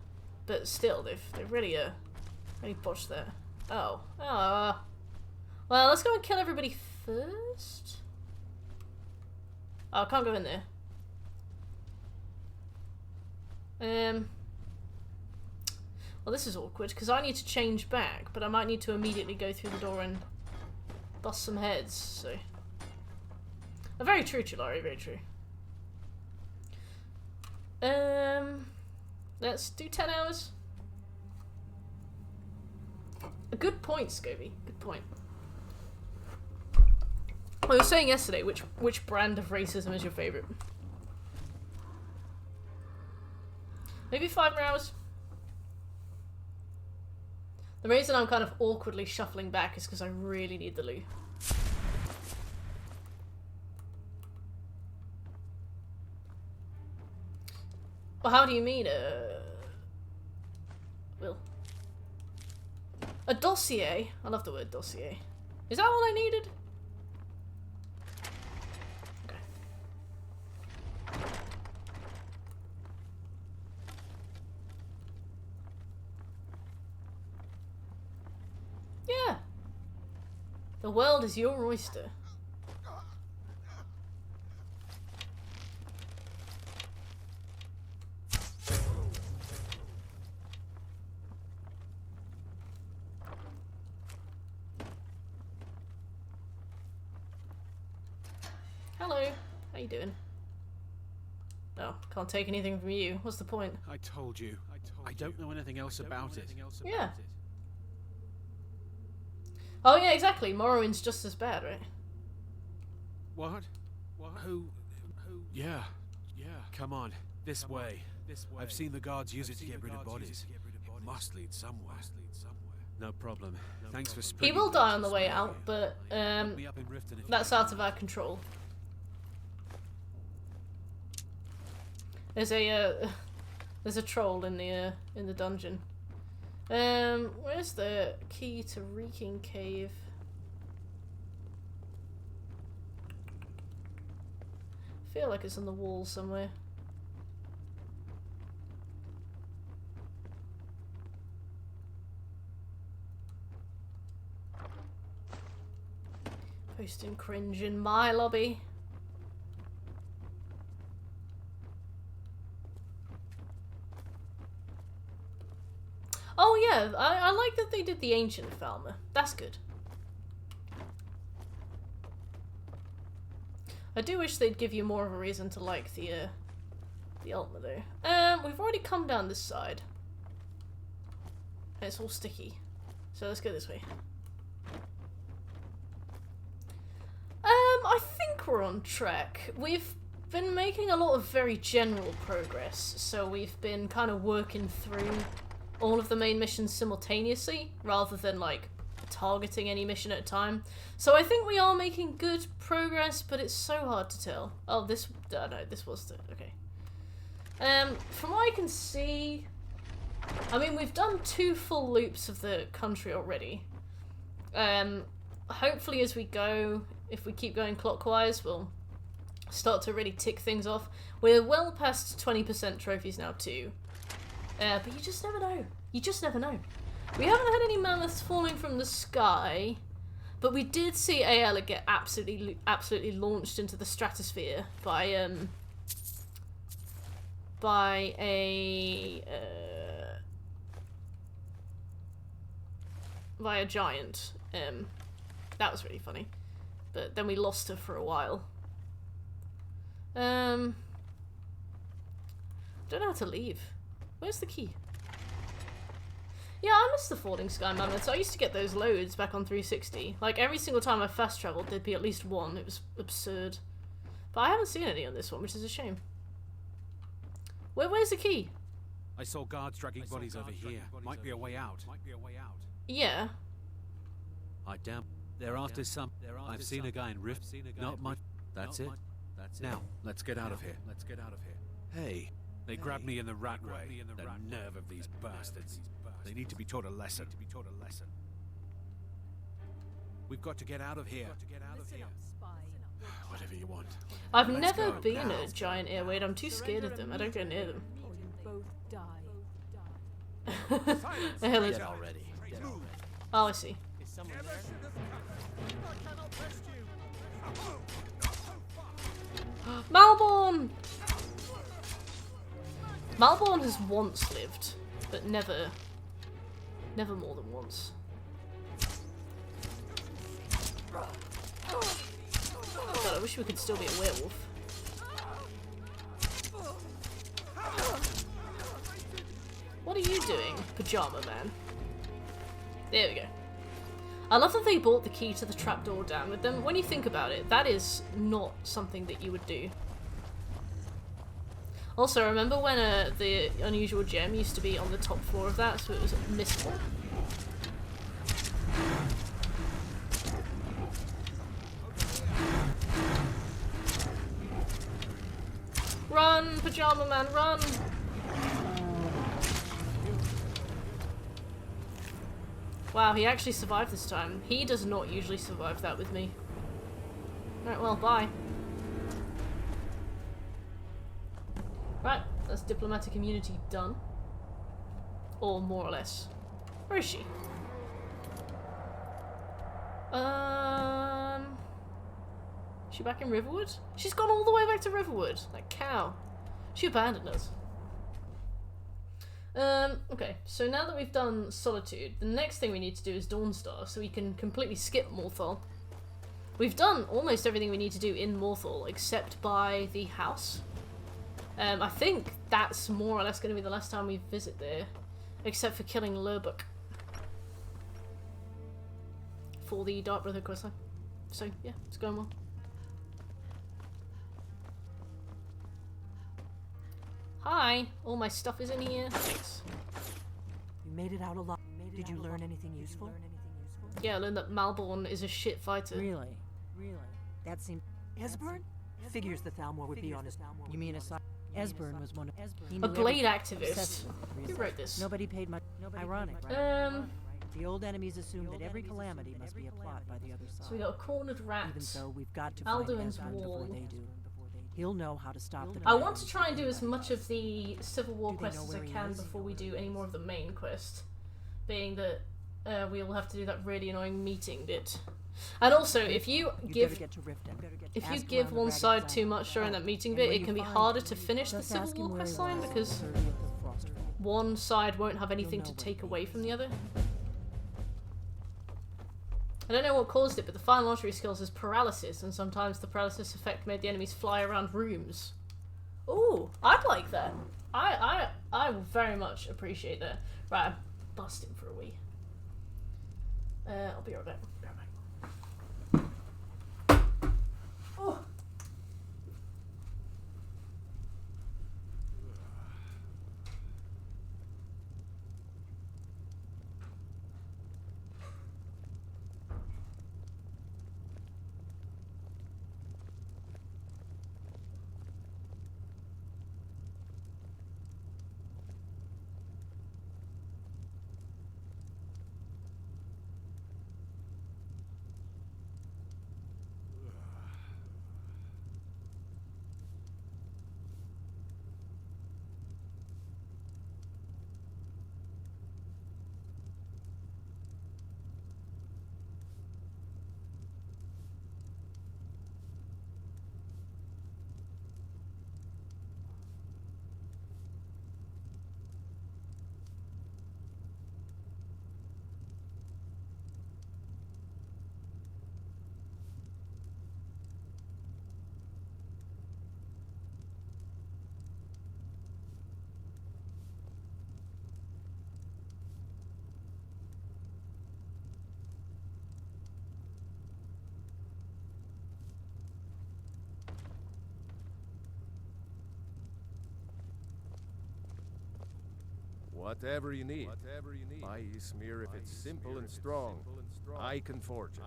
But still, they've really botched that. Oh. Well, let's go and kill everybody first. Oh, I can't go in there. Well, this is awkward, because I need to change back, but I might need to immediately go through the door and bust some heads, so... Oh, very true, Chilari, very true. Let's do 10 hours. A good point, Scobie. Good point. I was saying yesterday, which brand of racism is your favourite? Maybe 5 more hours? The reason I'm kind of awkwardly shuffling back is because I really need the loot. Well, how do you mean, Will? A dossier? I love the word dossier. Is that all I needed? Okay. Yeah. The world is your oyster. Hello. How you doing? No, can't take anything from you. What's the point? I told you. I don't know anything else about it. Yeah. Oh yeah, exactly. Morrowind's just as bad, right? What? Who? Yeah. Come on, this way. I've seen the guards use it to get rid of bodies. It must lead somewhere. No problem. Thanks for He will die on the way out, but that's out of our control. There's a troll in the dungeon. Where's the key to Reeking Cave? I feel like it's on the wall somewhere. Posting cringe in my lobby. Oh yeah, I like that they did the ancient Falmer. That's good. I do wish they'd give you more of a reason to like the Altmer though. We've already come down this side. And it's all sticky. So let's go this way. I think we're on track. We've been making a lot of very general progress, so we've been kind of working through all of the main missions simultaneously, rather than, like, targeting any mission at a time. So I think we are making good progress, but it's so hard to tell. Oh, this... no, this was the... okay. From what I can see... I mean, we've done 2 full loops of the country already. Hopefully as we go, if we keep going clockwise, we'll start to really tick things off. We're well past 20% trophies now too. But you just never know. You just never know. We haven't had any mammoths falling from the sky, but we did see Ayala get absolutely launched into the stratosphere by a giant. That was really funny. But then we lost her for a while. Don't know how to leave. Where's the key? Yeah, I miss the falling sky mammoths. I used to get those loads back on 360. Like, every single time I fast traveled, there'd be at least one. It was absurd. But I haven't seen any on this one, which is a shame. Where's the key? I saw guards dragging bodies over here. Might be a way out. Yeah. I doubt. They're after some. I've seen a guy in Rift. Not much. That's it. Now, let's get out of here. Hey, they grabbed me in the rat way. The nerve of these bastards. They need to be taught a lesson. We've got to get out of here. Whatever you want. I've never been a giant airwade. I'm too scared of them. I don't go near them. The hell is it? Already. Oh, I see. Malborn! Malborn has once lived, but never more than once. God, I wish we could still be a werewolf. What are you doing, Pajama Man? There we go. I love that they brought the key to the trapdoor down with them. When you think about it, that is not something that you would do. Also, remember when the unusual gem used to be on the top floor of that, so it was missable? Run, Pajama Man, run! Wow, he actually survived this time. He does not usually survive that with me. Alright, well, bye. Right, that's diplomatic immunity done. Or more or less. Where is she? Is she back in Riverwood? She's gone all the way back to Riverwood. That cow. She abandoned us. Okay, so now that we've done Solitude, the next thing we need to do is Dawnstar, so we can completely skip Morthal. We've done almost everything we need to do in Morthal, except by the house. I think that's more or less going to be the last time we visit there, except for killing Lurbuck for the Dark Brotherhood questline. So, yeah, it's going well. Hi! All my stuff is in here. Thanks. You made it out alive. Did you learn anything useful? Yeah, I learned that Malborn is a shit fighter. Really? That seemed... Esbern? Figures the Thalmor would be on his... You mean aside... Esbern was one of... A blade activist. Who wrote this? Nobody paid much... Ironic, right? The old enemies assume that every calamity must be a plot by the other side. So we got a cornered rat. Even so, we've got to find Alduin's Esbern wall. before they do. He'll know how to stop the... I want to try and do as much of the Civil War quest as I can before we do any more of the main quest. Being that we'll have to do that really annoying meeting bit. And also, if you give one side too much during that meeting bit, it can be harder to finish the Civil War quest line because one side won't have anything to take away from the other. I don't know what caused it, but the final archery skills is paralysis, and sometimes the paralysis effect made the enemies fly around rooms. Ooh, I'd like that. I will very much appreciate that. Right, I'm busting for a wee. I'll be right back. Oh. Whatever you need. My Ysmir, if it's simple and strong, I can forge it.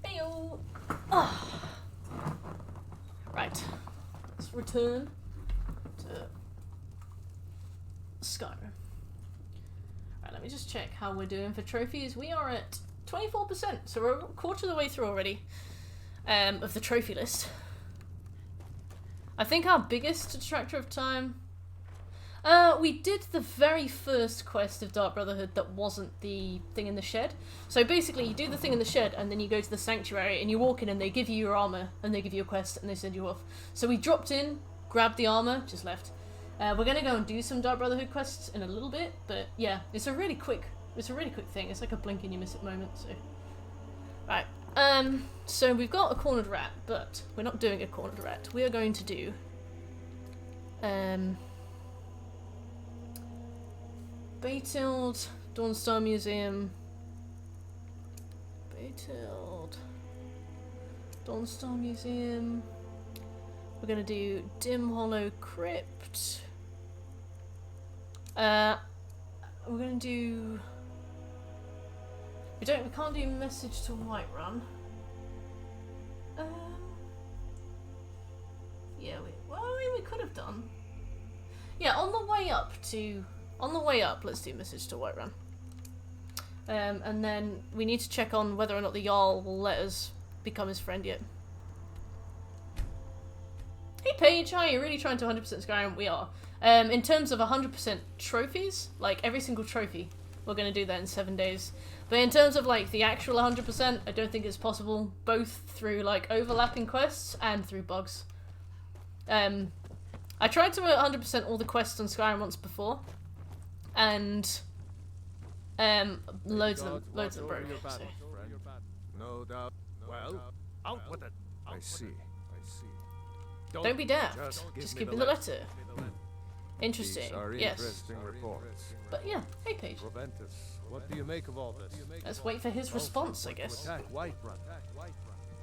Heyo. Oh. Right. Let's return to Skyrim. Right, let me just check how we're doing for trophies. We are at 24%, so we're a quarter of the way through already of the trophy list. I think our biggest detractor of time... we did the very first quest of Dark Brotherhood that wasn't the thing in the shed. So basically, you do the thing in the shed, and then you go to the sanctuary, and you walk in, and they give you your armor, and they give you a quest, and they send you off. So we dropped in, grabbed the armor, just left. We're gonna go and do some Dark Brotherhood quests in a little bit, but yeah, it's a really quick thing. It's like a blink and you miss it moment. So, right. So we've got a cornered rat, but we're not doing a cornered rat. We are going to do Baytild, Dawnstar Museum, Baytild, Dawnstar Museum. We're gonna do Dim Hollow Crypt. We're gonna do. We can't do Message to Whiterun. Yeah, we could have done. Yeah, on the way up, let's do Message to Whiterun. And then we need to check on whether or not the Jarl will let us become his friend yet. Hey Paige, hi, you're really trying to 100% Skyrim? We are. In terms of 100% trophies, like every single trophy, we're going to do that in 7 days. But in terms of like the actual 100%, I don't think it's possible, both through like overlapping quests and through bugs. I tried to 100% all the quests on Skyrim once before, and loads of them broke. So. No doubt. Well, out with it. I see. Don't be daft. Just give me the letter. Interesting. These are yes. interesting reports. But yeah, hey Paige. Proventus, what do you make of all this? Let's wait for his response, I guess.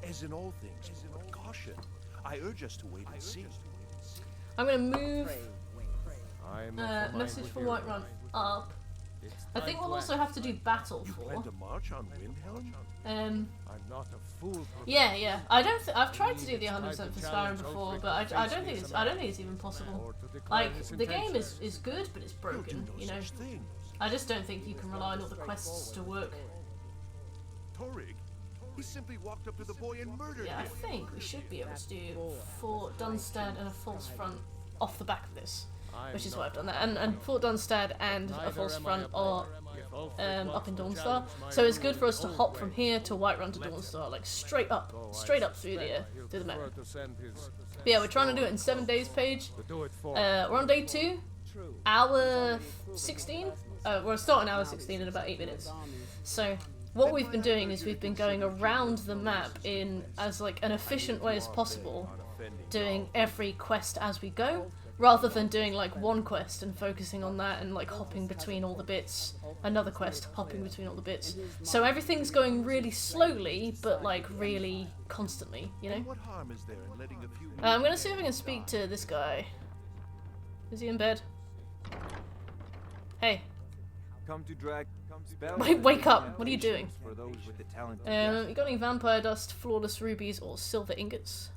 As in all things, but caution. I urge us to wait and see. I'm gonna move Message for Whiterun up. I think we'll also have to do Battle for. You plan to march on Windhelm? I'm not a fool. Yeah. I've tried to do the 100% for Skyrim before, but I don't think it's even possible. Like the game is good, but it's broken. You know. I just don't think you can rely on all the quests to work. Torrig, he simply walked up to the boy and murdered him. Yeah, I think we should be able to do Fort Dunstad and a false front off the back of this, which is why I've done that. And Fort Dunstad and a false front are up in Dawnstar, so it's good for us to hop from here to Whiterun to Dawnstar, like straight up through the map. But yeah, we're trying to do it in 7 days, Paige. We're on day 2, hour 16. We're starting hour 16 in about 8 minutes. So what we've been doing is we've been going around the map in as like an efficient way as possible, doing every quest as we go, rather than doing like one quest and focusing on that and like hopping between all the bits, another quest, hopping between all the bits. So everything's going really slowly, but like really constantly, you know? What harm is there in letting a few I'm gonna see if I can speak to this guy. Is he in bed? Hey. Come to drag. Wake up! What are you doing? For those with the talent you got any vampire dust, flawless rubies, or silver ingots?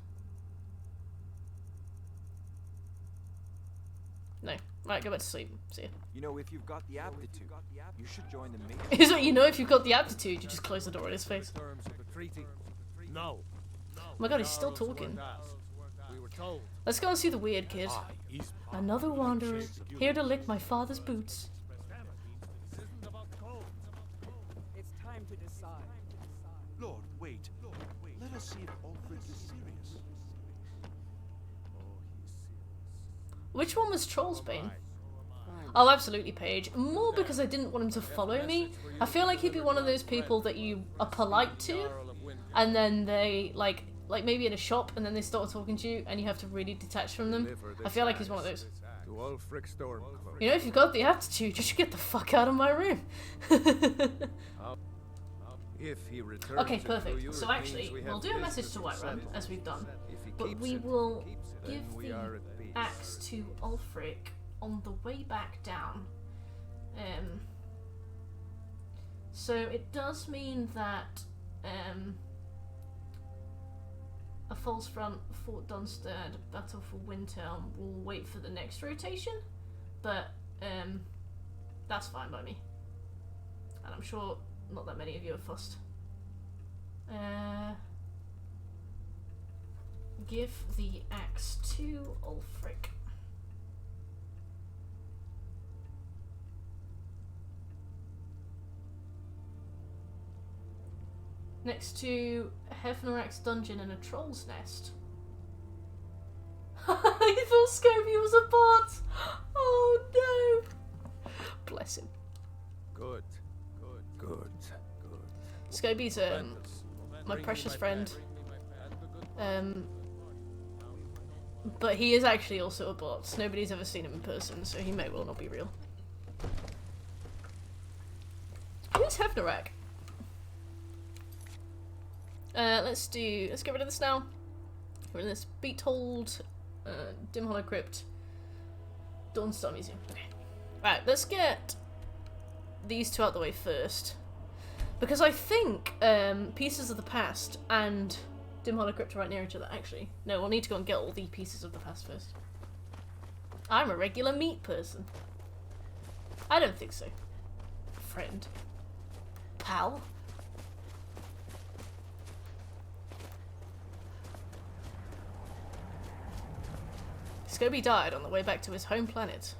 No. Right, go back to sleep. See ya. You know, if you've got the aptitude, you should join the main. Is what you know if you've got the aptitude, you just close the door in his face. No. Oh my god, he's still talking. We were told. Let's go and see the weird kid. Another wanderer, here to lick my father's boots. It's time to decide. Lord, wait. Let us see if Ulfric is serious. Which one was Trollsbane? Oh, absolutely, Paige. More because I didn't want him to follow me. I feel like he'd be one of those people that you are polite to, and then they, like maybe in a shop, and then they start talking to you, and you have to really detach from them. I feel like he's one of those. You know, if you've got the aptitude, you should get the fuck out of my room. Okay, perfect. So actually, we'll do a message to Whiterun, as we've done, but we will give the axe to Ulfric on the way back down. So it does mean that a false front, Fort Dunstead, battle for Windhelm will wait for the next rotation, but that's fine by me. And I'm sure not that many of you are fussed. Give the axe to Ulfric. Next to Hefnerak's dungeon and a troll's nest. I thought Scobie was a bot! Oh no! Bless him. Good. Scobie's my precious friend. But he is actually also a bot. Nobody's ever seen him in person, so he may well not be real. Who's Hefnerak? Let's get rid of this now. Get rid of this Beethold, Dim Hollow Crypt, Dawnstar Museum. Okay. Right, let's get these two out the way first. Because I think Pieces of the Past and Dim Hollow Crypt are right near each other. Actually, no, we'll need to go and get all the Pieces of the Past first. I'm a regular meat person. I don't think so. Friend. Pal. Scobie died on the way back to his home planet.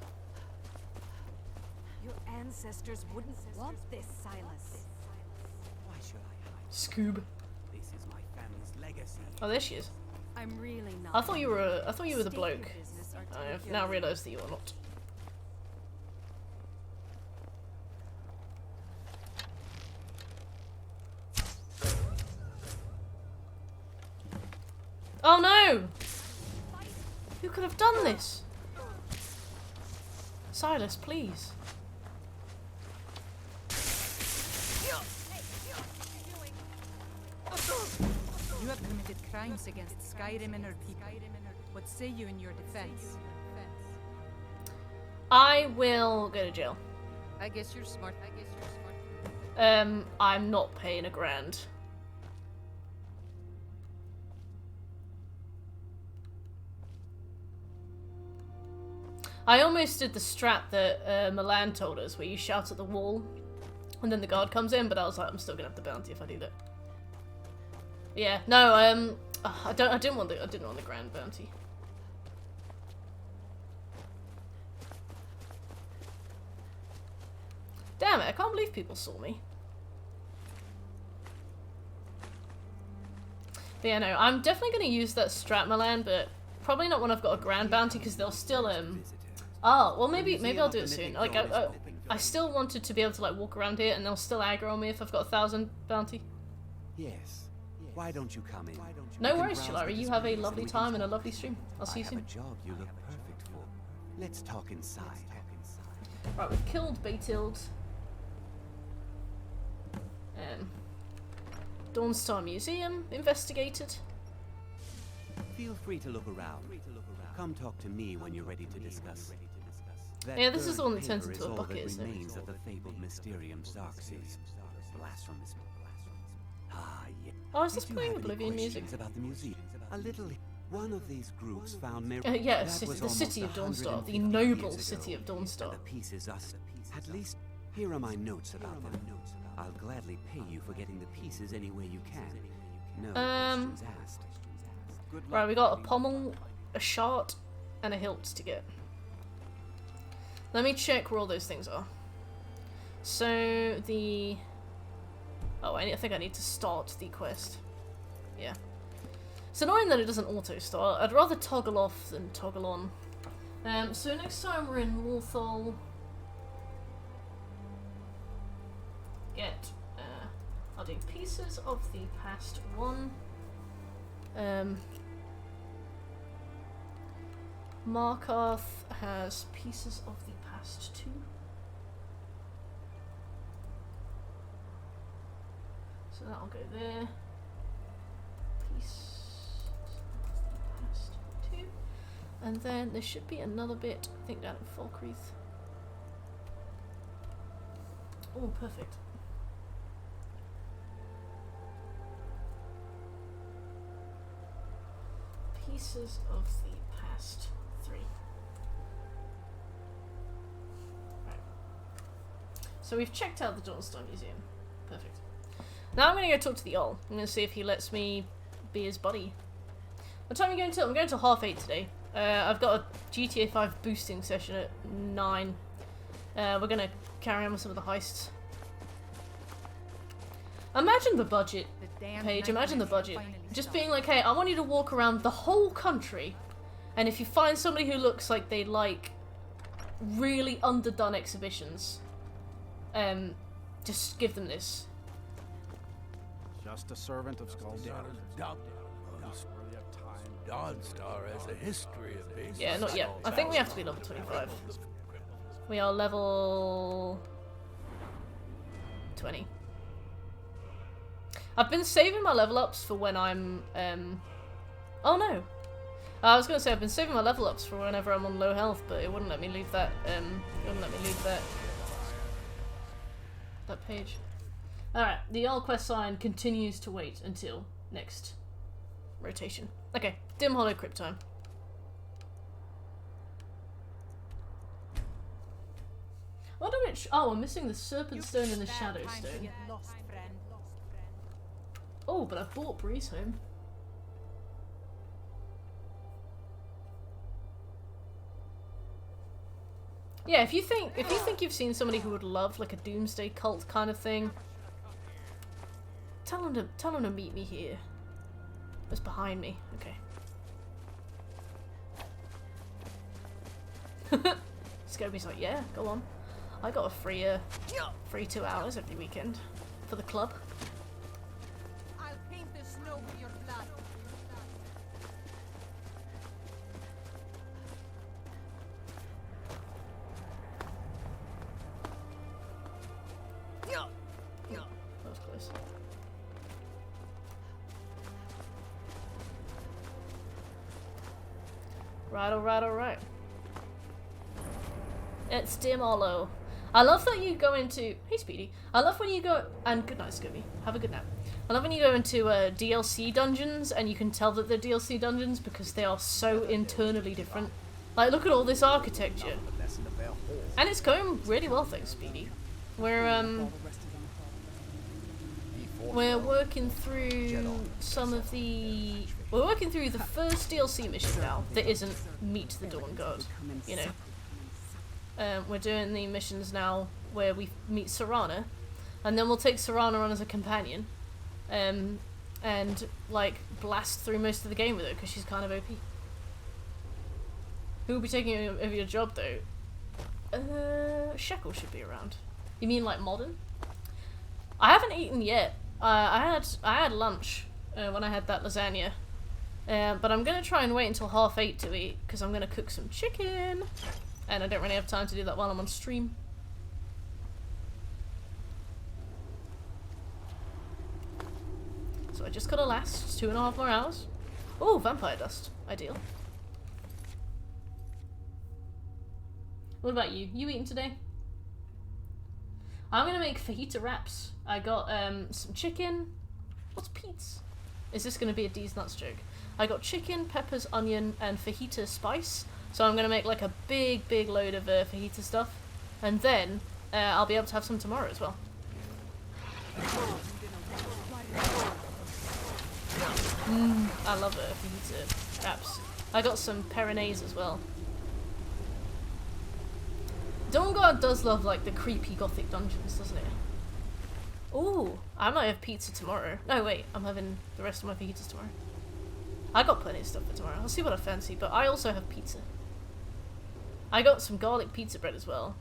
Your ancestors wouldn't want this, Silas. Why should I hide? Scoob. This is my family's legacy. Oh, there she is. I'm really not. I thought you were the bloke. I've now realised that you are not. Oh no! Who could have done this? Silas, please. You have committed crimes against Skyrim and her people. What say you in your defense? I will go to jail. I guess you're smart. I'm not paying $1,000. I almost did the strat that Milan told us, where you shout at the wall, and then the guard comes in. But I was like, I'm still gonna have the bounty if I do that. Yeah, no, I didn't want the grand bounty. Damn it! I can't believe people saw me. But yeah, no, I'm definitely gonna use that strat, Milan, but probably not when I've got a grand bounty, because they'll still Oh, well maybe I'll do it soon. Like I still wanted to be able to like walk around here, and they'll still aggro on me if I've got 1,000 bounty. Yes. Why don't you come in? No worries, Chilari. You have a lovely time and a lovely stream. I'll see you soon. I have a job you look perfect for. Let's talk inside. Right, we've killed Beetild. Dawnstar Museum investigated. Feel free to look around. Come talk to me when you're ready to discuss. Yeah, this is the one that turns into a bucket, isn't it? Remains of the fabled Mysterium Zarxes. Blasphemous. Ah, yeah. Oh, is this playing Oblivion music? About the museum. A little. One of these groups found yeah, the city of Dawnstar, the noble city of Dawnstar. The pieces are at least here are my notes about them. I'll gladly pay you for getting the pieces any way you can. No questions asked. Right, we got a pommel, a shard, and a hilt to get. Let me check where all those things are. So the I think I need to start the quest. Yeah. It's annoying that it doesn't auto-start. I'd rather toggle off than toggle on. So next time we're in Morthal... I'll do pieces of the past 1. Markarth has pieces of the past 2. So that'll go there. Piece of the past 2. And then there should be another bit, I think down at Falkreath. Oh, perfect. Pieces of the past 3. Right. So we've checked out the Dawnstar Museum. Perfect. Now I'm going to go talk to the Owl. I'm going to see if he lets me be his buddy. What time are you going till? I'm going till 8:30 today. I've got a GTA 5 boosting session at 9. We're going to carry on with some of the heists. Imagine the budget, Paige, imagine the budget. Just being like, hey, I want you to walk around the whole country, and if you find somebody who looks like they like really underdone exhibitions, just give them this. Just a servant of Skulldugger. Dawnstar has a history of being... Yeah, not yet. I think we have to be level 25. We are level 20. I've been saving my level ups for when I'm, oh no! I was gonna say I've been saving my level ups for whenever I'm on low health, but it wouldn't let me leave that, that page. Alright, the Owl quest sign continues to wait until next rotation. Okay, Dim Hollow Crypt time. I wonder which... Oh, I'm missing the Serpent Stone and the Shadow Stone. Oh, but I've bought Breeze home. Yeah, if you think you've seen somebody who would love like a Doomsday Cult kind of thing, tell them to meet me here. It's behind me. Okay. Scobie's like, yeah, go on. I got a free 2 hours every weekend for the club. That was close. Right, alright. It's Dim Hollow. I love that you go into... Hey, Speedy. I love when you go... And good night, Scooby. Have a good nap. I love when you go into DLC dungeons and you can tell that they're DLC dungeons because they are so internally different. Like, look at all this architecture. And it's going really well, thanks, Speedy. We're working through some of the... We're working through the first DLC mission now that isn't Meet the Dawn God, you know. We're doing the missions now where we meet Serana, and then we'll take Serana on as a companion, and like blast through most of the game with her because she's kind of OP. Who will be taking over your job though? Shekel should be around. You mean like modern? I haven't eaten yet. I had lunch when I had that lasagna, but I'm gonna try and wait until 8:30 to eat because I'm gonna cook some chicken. And I don't really have time to do that while I'm on stream. So I just gotta last 2.5 more hours. Oh, vampire dust. Ideal. What about you? You eating today? I'm gonna make fajita wraps. I got some chicken. What's Pete's? Is this gonna be a D's Nuts joke? I got chicken, peppers, onion, and fajita spice. So I'm gonna make like a big load of fajita stuff, and then I'll be able to have some tomorrow as well. I love fajita wraps. I got some Peronaise as well. Dawnguard does love like the creepy gothic dungeons, doesn't it? Ooh, I might have pizza tomorrow. No, wait, I'm having the rest of my fajitas tomorrow. I got plenty of stuff for tomorrow. I'll see what I fancy, but I also have pizza. I got some garlic pizza bread as well.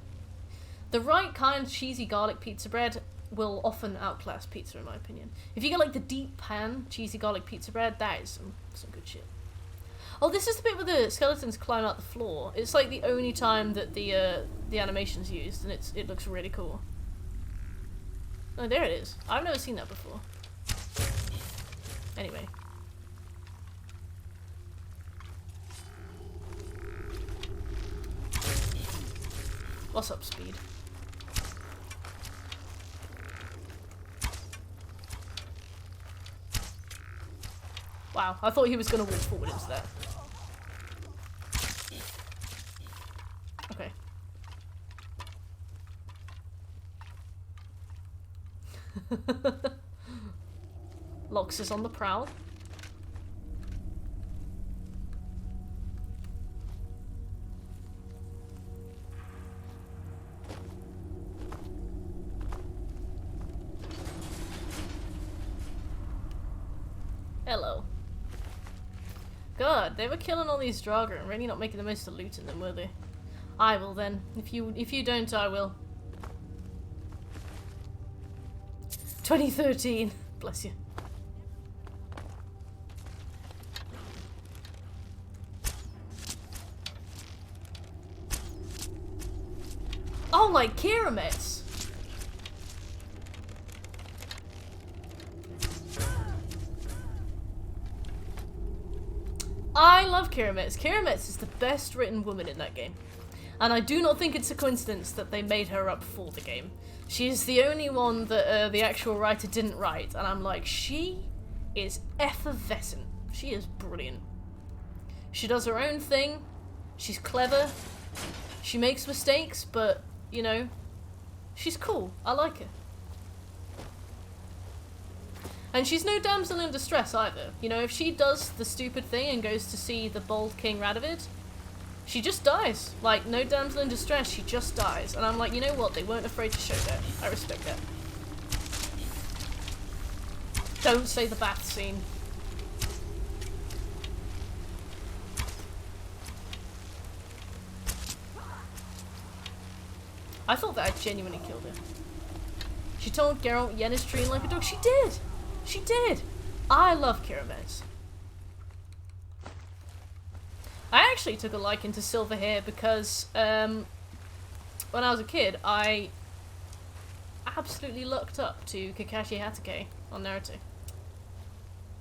The right kind of cheesy garlic pizza bread will often outclass pizza, in my opinion. If you get like the deep pan cheesy garlic pizza bread, that is some good shit. Oh, this is the bit where the skeletons climb out the floor. It's like the only time that the animation's used, and it looks really cool. Oh, there it is. I've never seen that before. Anyway. What's up, Speed? Wow, I thought he was gonna walk forward into that. Okay. Lox is on the prowl. Hello. God, they were killing all these Draugr and really not making the most of looting them, were they? I will then. If you don't, I will. 2013. Bless you. Oh, like Kiramets. I love Kiramets. Kiramets is the best written woman in that game. And I do not think it's a coincidence that they made her up for the game. She is the only one that the actual writer didn't write, and I'm like, she is effervescent. She is brilliant. She does her own thing. She's clever. She makes mistakes, but, you know, she's cool. I like her. And she's no damsel in distress either. You know, if she does the stupid thing and goes to see the bold King Radovid, she just dies. Like, no damsel in distress, she just dies. And I'm like, you know what? They weren't afraid to show that. I respect that. Don't say the bath scene. I thought that I genuinely killed her. She told Geralt Yen is treating like a dog. She did! She did! I love Kiramets. I actually took a liking to Silverhair because when I was a kid, I absolutely looked up to Kakashi Hatake on Naruto.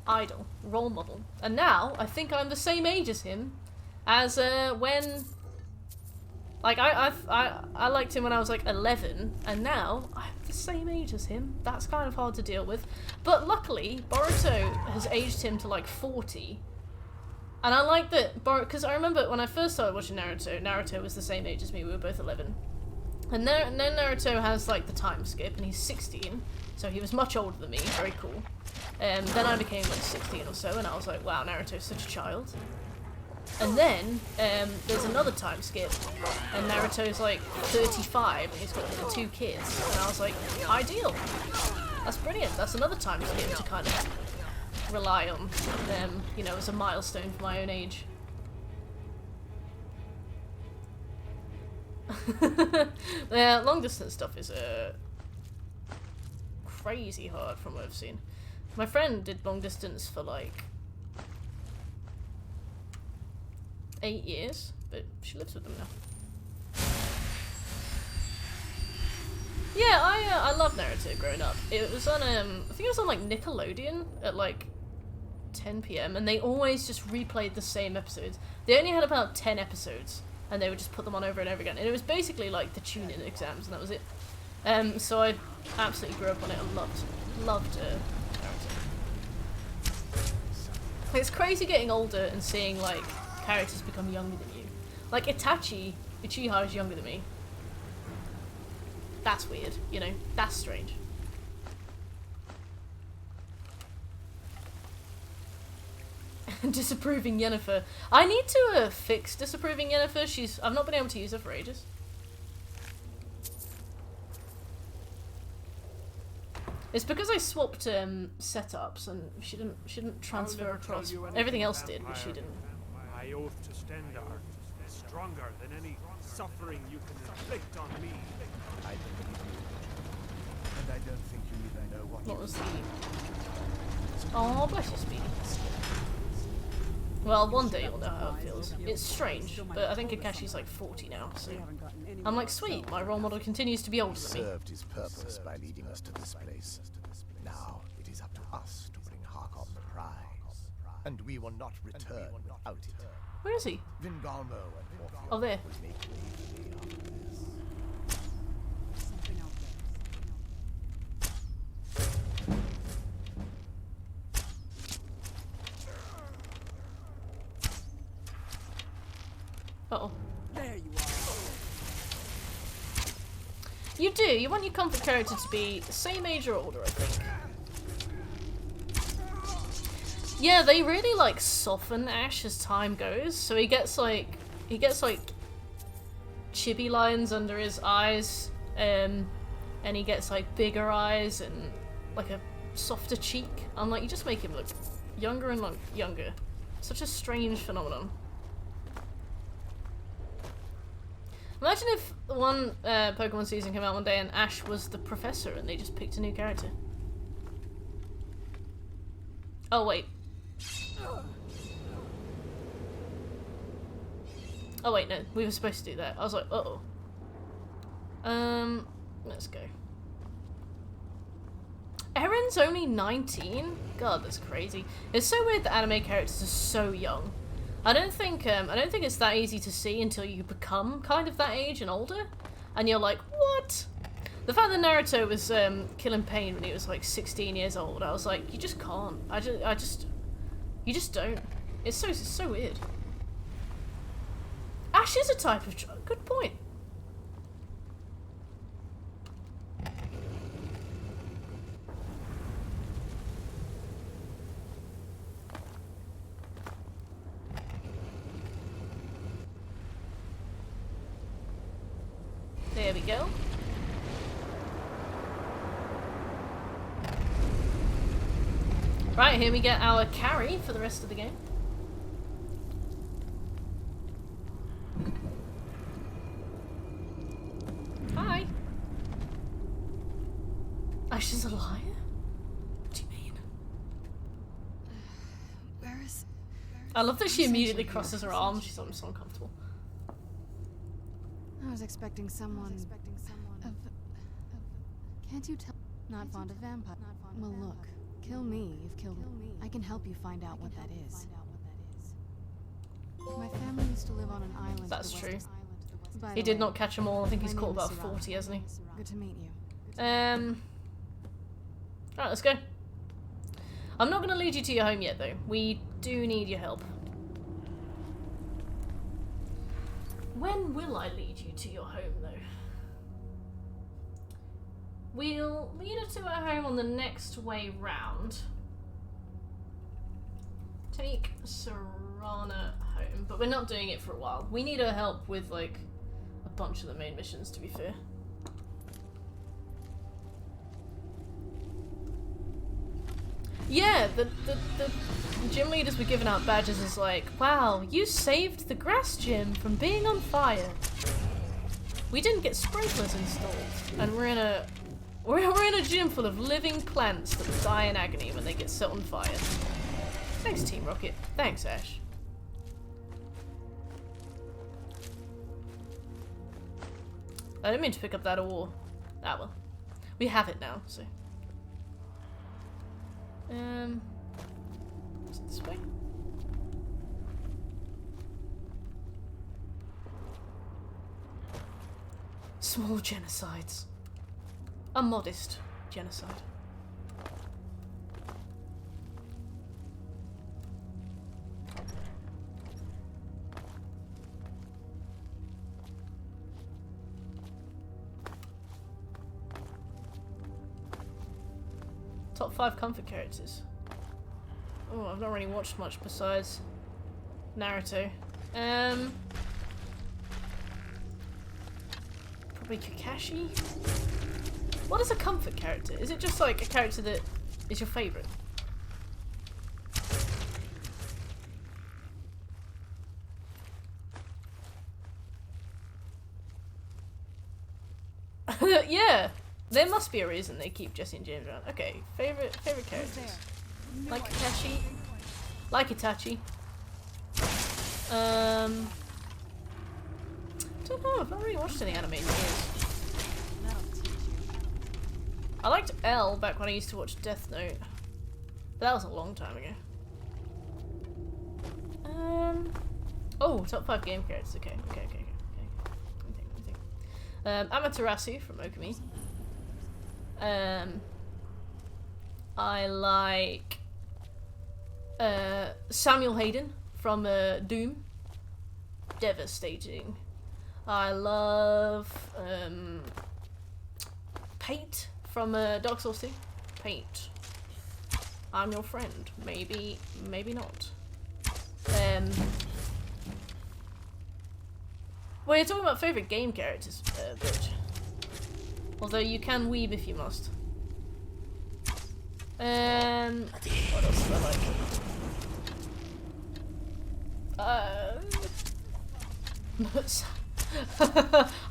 Idol. Role model. And now, I think I'm the same age as him as when... Like, I liked him when I was like 11, and now I'm the same age as him. That's kind of hard to deal with. But luckily, Boruto has aged him to like 40. And I like that, because I remember when I first started watching Naruto, Naruto was the same age as me, we were both 11. And then Naruto has like the time skip, and he's 16, so he was much older than me, very cool. Then I became like 16 or so, and I was like, wow, Naruto's such a child. And then, there's another time skip, and Naruto's like 35, and he's got the 2 kids, and I was like, ideal! That's brilliant, that's another time skip to kind of rely on, you know, as a milestone for my own age. Yeah, long distance stuff is crazy hard from what I've seen. My friend did long distance for like 8 years, but she lives with them now. Yeah, I love Naruto growing up. It was on I think it was on like Nickelodeon at like 10 PM, and they always just replayed the same episodes. They only had about 10 episodes, and they would just put them on over and over again. And it was basically like the tune-in exams, and that was it. So I absolutely grew up on it. I loved Naruto. It's crazy getting older and seeing, like, characters become younger than you. Like, Uchiha is younger than me. That's weird, you know? That's strange. Disapproving Yennefer. I need to fix disapproving Yennefer. I've not been able to use her for ages. It's because I swapped setups and she didn't transfer across. Everything else did, but she didn't. My oath to Stendar is stronger than any suffering you can inflict on me. I believe you, and I don't think you even know what was the... Oh, bless you, Speedy. Well, one day you'll know how it feels. It's strange, but I think Kakashi's like 40 now, so... I'm like, sweet, my role model continues to be older than me. Served his purpose by leading us to this place. Now it is up to us to bring Harkon the prize, and we will not return without it. Where is he? Vingalmo and Orpheus oh, there. will make way after this. Uh-oh. There you are. You do. You want your comfort character to be the same age or older, I think. Yeah, they really, like, soften Ash as time goes. So he gets, like, chibi lines under his eyes. And he gets, like, bigger eyes and, like, a softer cheek. I'm like, you just make him look younger and, like, younger. Such a strange phenomenon. Imagine if one Pokemon season came out one day and Ash was the professor and they just picked a new character. Oh, wait. Oh, wait, no. We were supposed to do that. I was like, uh-oh. Let's go. Eren's only 19? God, that's crazy. It's so weird that anime characters are so young. I don't think it's that easy to see until you become kind of that age and older, and you're like, what? The fact that Naruto was killing Pain when he was like 16 years old, I was like, you just can't. You just don't. It's so weird. Ash is a type of good point. There we go. Right, here we get our carry for the rest of the game. Hi. Ash is a liar? What do you mean? Where is... I love that she immediately crosses her arms. She's so uncomfortable. I was expecting someone. Can't you tell? Not fond of vampire. Well, look. Kill me. You've killed me. I can help you find out what that is. My family used to live on an island. That's true. He did not catch them all. I think he's caught about 40, hasn't he? Good to meet you. Alright, let's go. I'm not going to lead you to your home yet, though. We do need your help. When will I lead you to your home, though? We'll lead her to her home on the next way round. Take Serana home, but we're not doing it for a while. We need her help with, like, a bunch of the main missions, to be fair. Yeah, the gym leaders were giving out badges as like, wow, you saved the grass gym from being on fire. We didn't get sprinklers installed, and we're in a gym full of living plants that die in agony when they get set on fire. Thanks, Team Rocket. Thanks, Ash. I didn't mean to pick up that ore. Ah well. We have it now, so. Is it this way? Small genocides. A modest genocide. Top 5 comfort characters. Oh, I've not really watched much besides Naruto. Probably Kakashi? What is a comfort character? Is it just like a character that is your favourite? Yeah! There must be a reason they keep Jesse and James around. Okay, favorite characters. Like Kakashi. Like Itachi. Don't know, I've not really watched any anime in years. I liked L back when I used to watch Death Note. But that was a long time ago. Oh, top 5 game characters. Okay. Let me think. Amaterasu from Okami. I like Samuel Hayden from Doom. Devastating. I love Pate from Dark Souls 2. Pate. I'm your friend. Maybe not. Well, you're talking about favourite game characters, bitch. Although you can weeb if you must. What else do I like?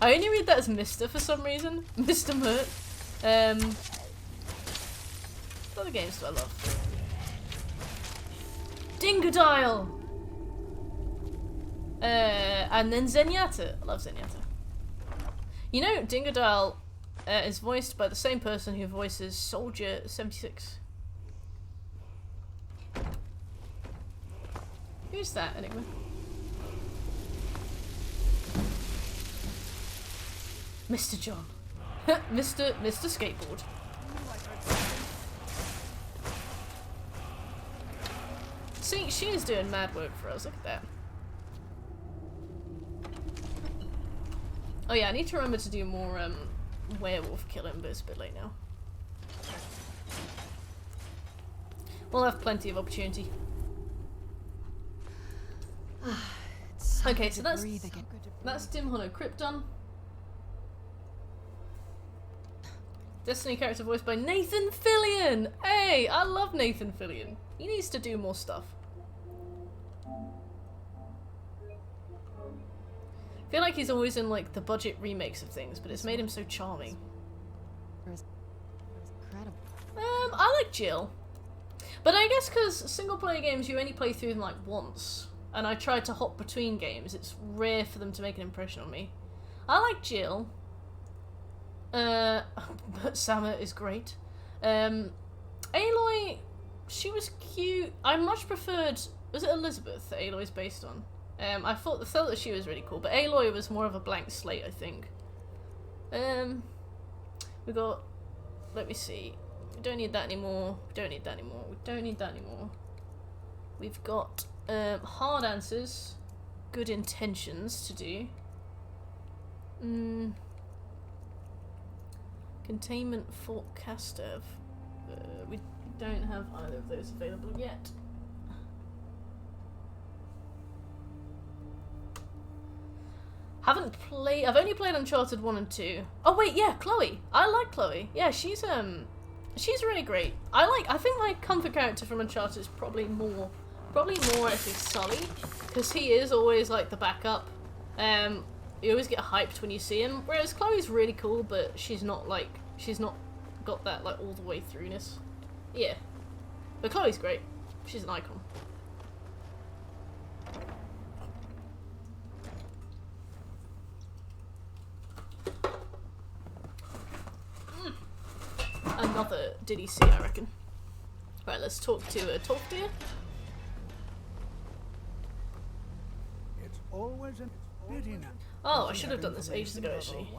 I only read that as Mr. for some reason. Mr. Mert. What other games do I love? Dingodile! And then Zenyatta. I love Zenyatta. You know, Dingodile is voiced by the same person who voices Soldier 76. Who's that, Enigma? Mr. John. Mr. Skateboard. See, she is doing mad work for us. Look at that. Oh yeah, I need to remember to do more werewolf killing, but it's a bit late now. We'll have plenty of opportunity. Okay, so that's Dim Hollow Krypton. Destiny character voiced by Nathan Fillion! Hey, I love Nathan Fillion. He needs to do more stuff. I feel like he's always in like the budget remakes of things, but it's made him so charming. I like Jill. But I guess because single player games you only play through them like once, and I try to hop between games, it's rare for them to make an impression on me. I like Jill. But Sama is great. Aloy, she was cute. I much preferred, was it Elizabeth that Aloy's based on? I thought that she was really cool, but Aloy was more of a blank slate, I think. We got, let me see. We don't need that anymore. We don't need that anymore. We don't need that anymore. We've got hard answers, good intentions to do. Containment Fort Castev. We don't have either of those available yet. I've only played Uncharted 1 and 2. Oh wait, yeah, Chloe. I like Chloe. Yeah, she's really great. I think my comfort character from Uncharted is probably more actually Sully, because he is always like the backup. You always get hyped when you see him, whereas Chloe's really cool, but she's not got that like all the way throughness. Yeah. But Chloe's great. She's an icon. Another DDC, I reckon. Right, let's talk to Deer. It's always a pity now. Oh, I should have done this ages ago, actually.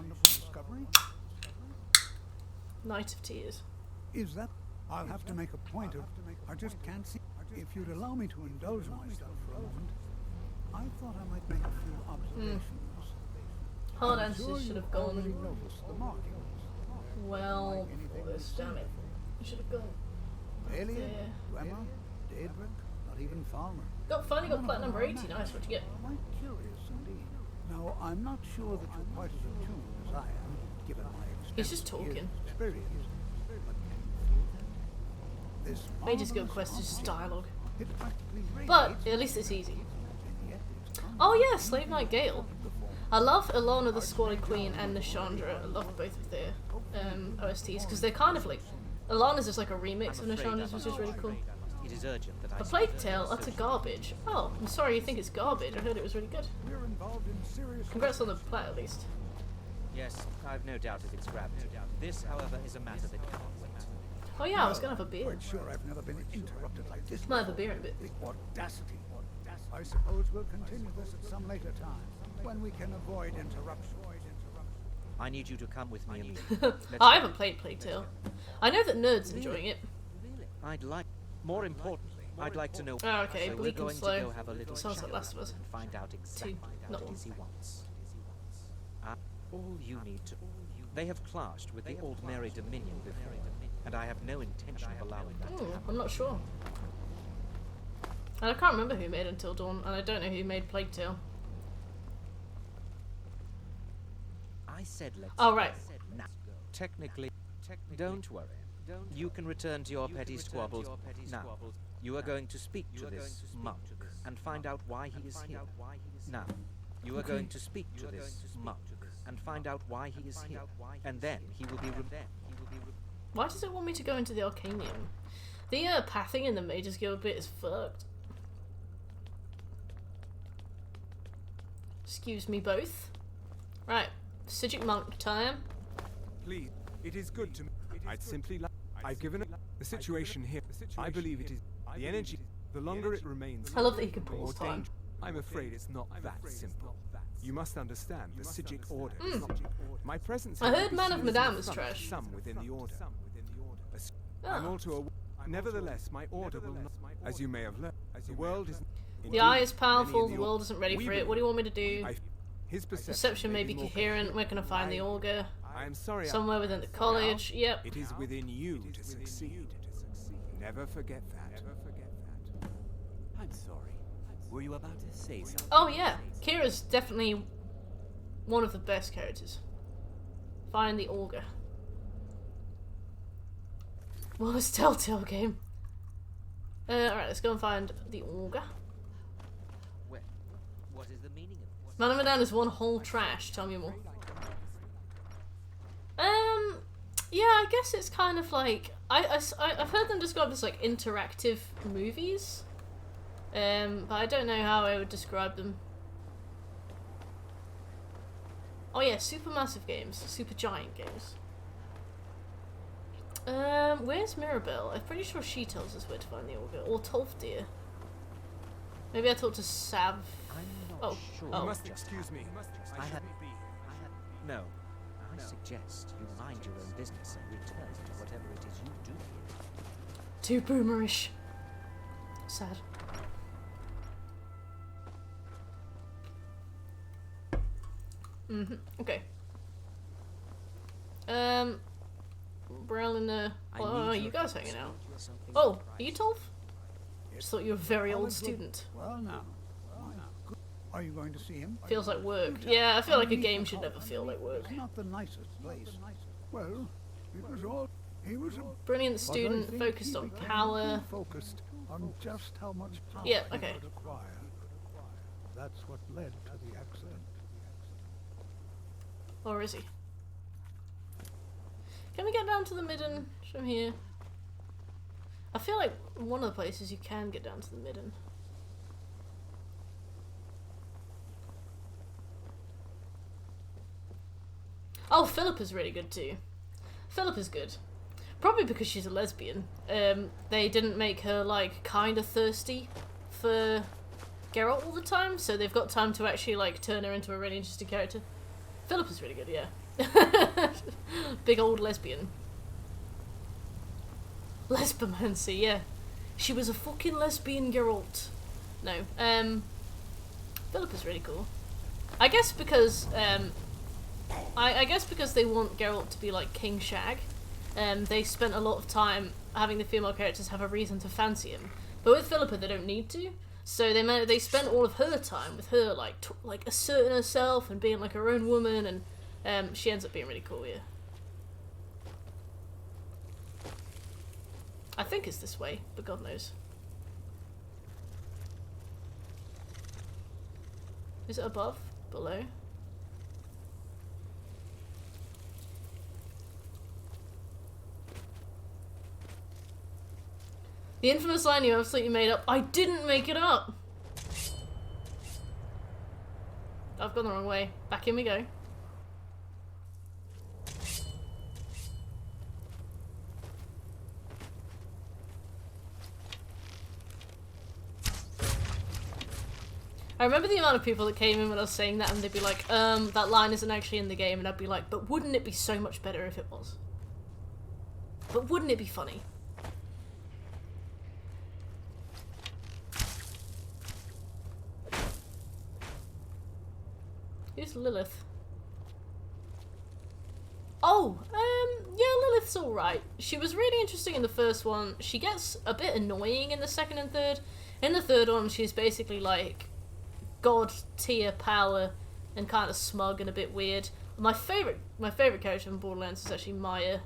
Night of Tears. Is that? I'll have to make a point of. I just can't see. If you'd allow me to indulge myself for a moment, I thought I might make a few observations. Hard answers should have gone. Noticed the markings. Well, before this, damn it. I should have gone Alien, Grandma, Daedric, not even Falmer. Finally got plat number 80. Nice. What'd you get? Quite curious indeed. Now, I'm not sure that you're quite as attuned as I am, given my He's just talking. experience. But can you feel that? This Mage's Guild quest is just dialogue. it practically But at least it's easy. Oh yeah, Slave Knight Gale. I love Ilana the Squalid Queen and Nashandra. I love both of their OSTs because they're kind of like Ilana's just like a remix of Nashandra's, which is really cool. It is urgent that A Plague Tale, utter garbage. Oh, I'm sorry you think it's garbage. I heard it was really good. We're involved in serious. Congrats on the plat at least. Yes, I've no doubt of its gravity. This, however, is a matter that can't wait. Oh yeah, I was gonna have a beer. Quite sure I've never been interrupted like this. Might have a beer in a bit. The audacity. I suppose we'll continue this at some later time, when we can avoid interruption. I need you to come with me immediately. I haven't played Plague Tale. I know that Nerd's enjoying it. I'd like, more importantly, I'd like to know. Oh, okay, so Bleak we're and going Slow. to go have a little Sounds chat like Last of Us. and find out exactly Not what it is he wants. All you need to. They have clashed with the Old Mary Dominion before, and I have no intention of allowing that to happen. I'm not sure. And I can't remember who made Until Dawn, and I don't know who made Plague Tale. I said let's. Oh right. Now, technically, don't worry. You can return to your petty squabbles. Now, you are going to speak to this monk and find out why he is here. Now, you are going to speak to this monk and find out why he is here, and then he will be. Why does it want me to go into the Arcanium? The pathing in the Mages Guild bit is fucked. Excuse me both. Right, Sigic Monk time. Please, it is good to me. I'd simply like. I've given the situation here. I believe it is the energy. The longer it remains, I love that he can the more pause time. danger. I'm afraid it's not that simple. You must understand the Sigic order. My presence. I here heard will Man be of seriously Madame is affront trash. Some within the order. Ah. I'm all too aware. Nevertheless, my order will not. As you may have learned, the world is. The eye is Indeed, powerful, many the in world isn't ready we for it. What do you want me to do? His Perception may be more coherent. We're gonna find the Augur. I am sorry. Somewhere within the college. Yep. It is within you to succeed. Never forget that. I'm sorry. Were you about to say something? Oh yeah, Kira's definitely one of the best characters. Find the Augur. Well, it's Telltale game. Alright, let's go and find the Augur. What is the meaning of this? Man of Medan is one whole trash. Tell me more. Yeah, I guess it's kind of like I've heard them described as like interactive movies, but I don't know how I would describe them. Oh yeah, supermassive games, super giant games. Where's Mirabelle? I'm pretty sure she tells us where to find the Augur, or Tolfdir. Maybe I talked to Sav. Oh, sure. oh. You must excuse me. I had. No. I suggest you mind your own business and return to whatever it is you do. Too boomerish. Sad. Okay. Brielle and oh, you guys hanging out. Oh, are you Tolf? Just thought you were a very old student. Well, now. Are you going to see him? Feels like work. Yeah, I feel like a game should never feel like work. It's not the nicest place. Well, it was all. He was a Brilliant student, focused on power. Focused on just how much power Yeah, he okay. could acquire. That's what led to the accident. Or is he? Can we get down to the midden from here? I feel like one of the places you can get down to the midden. Oh, Philippa's really good too. Philippa's good. Probably because she's a lesbian. They didn't make her, like, kinda thirsty for Geralt all the time, so they've got time to actually, like, turn her into a really interesting character. Philippa's really good, yeah. Big old lesbian. Lesbomancy, yeah. She was a fucking lesbian Geralt. No, Philippa's really cool. I guess because, I guess because they want Geralt to be like King Shag, they spent a lot of time having the female characters have a reason to fancy him. But with Philippa, they don't need to. So they spent all of her time with her, like asserting herself and being like her own woman, and she ends up being really cool, yeah. I think it's this way, but God knows. Is it above? Below? The infamous line you absolutely made up. I didn't make it up! I've gone the wrong way. Back in we go. I remember the amount of people that came in when I was saying that, and they'd be like, that line isn't actually in the game, and I'd be like, but wouldn't it be so much better if it was? But wouldn't it be funny? Who's Lilith? Oh, yeah, Lilith's alright. She was really interesting in the first one. She gets a bit annoying in the second and third. In the third one, she's basically like god tier power and kind of smug and a bit weird. My favorite character from Borderlands is actually Maya.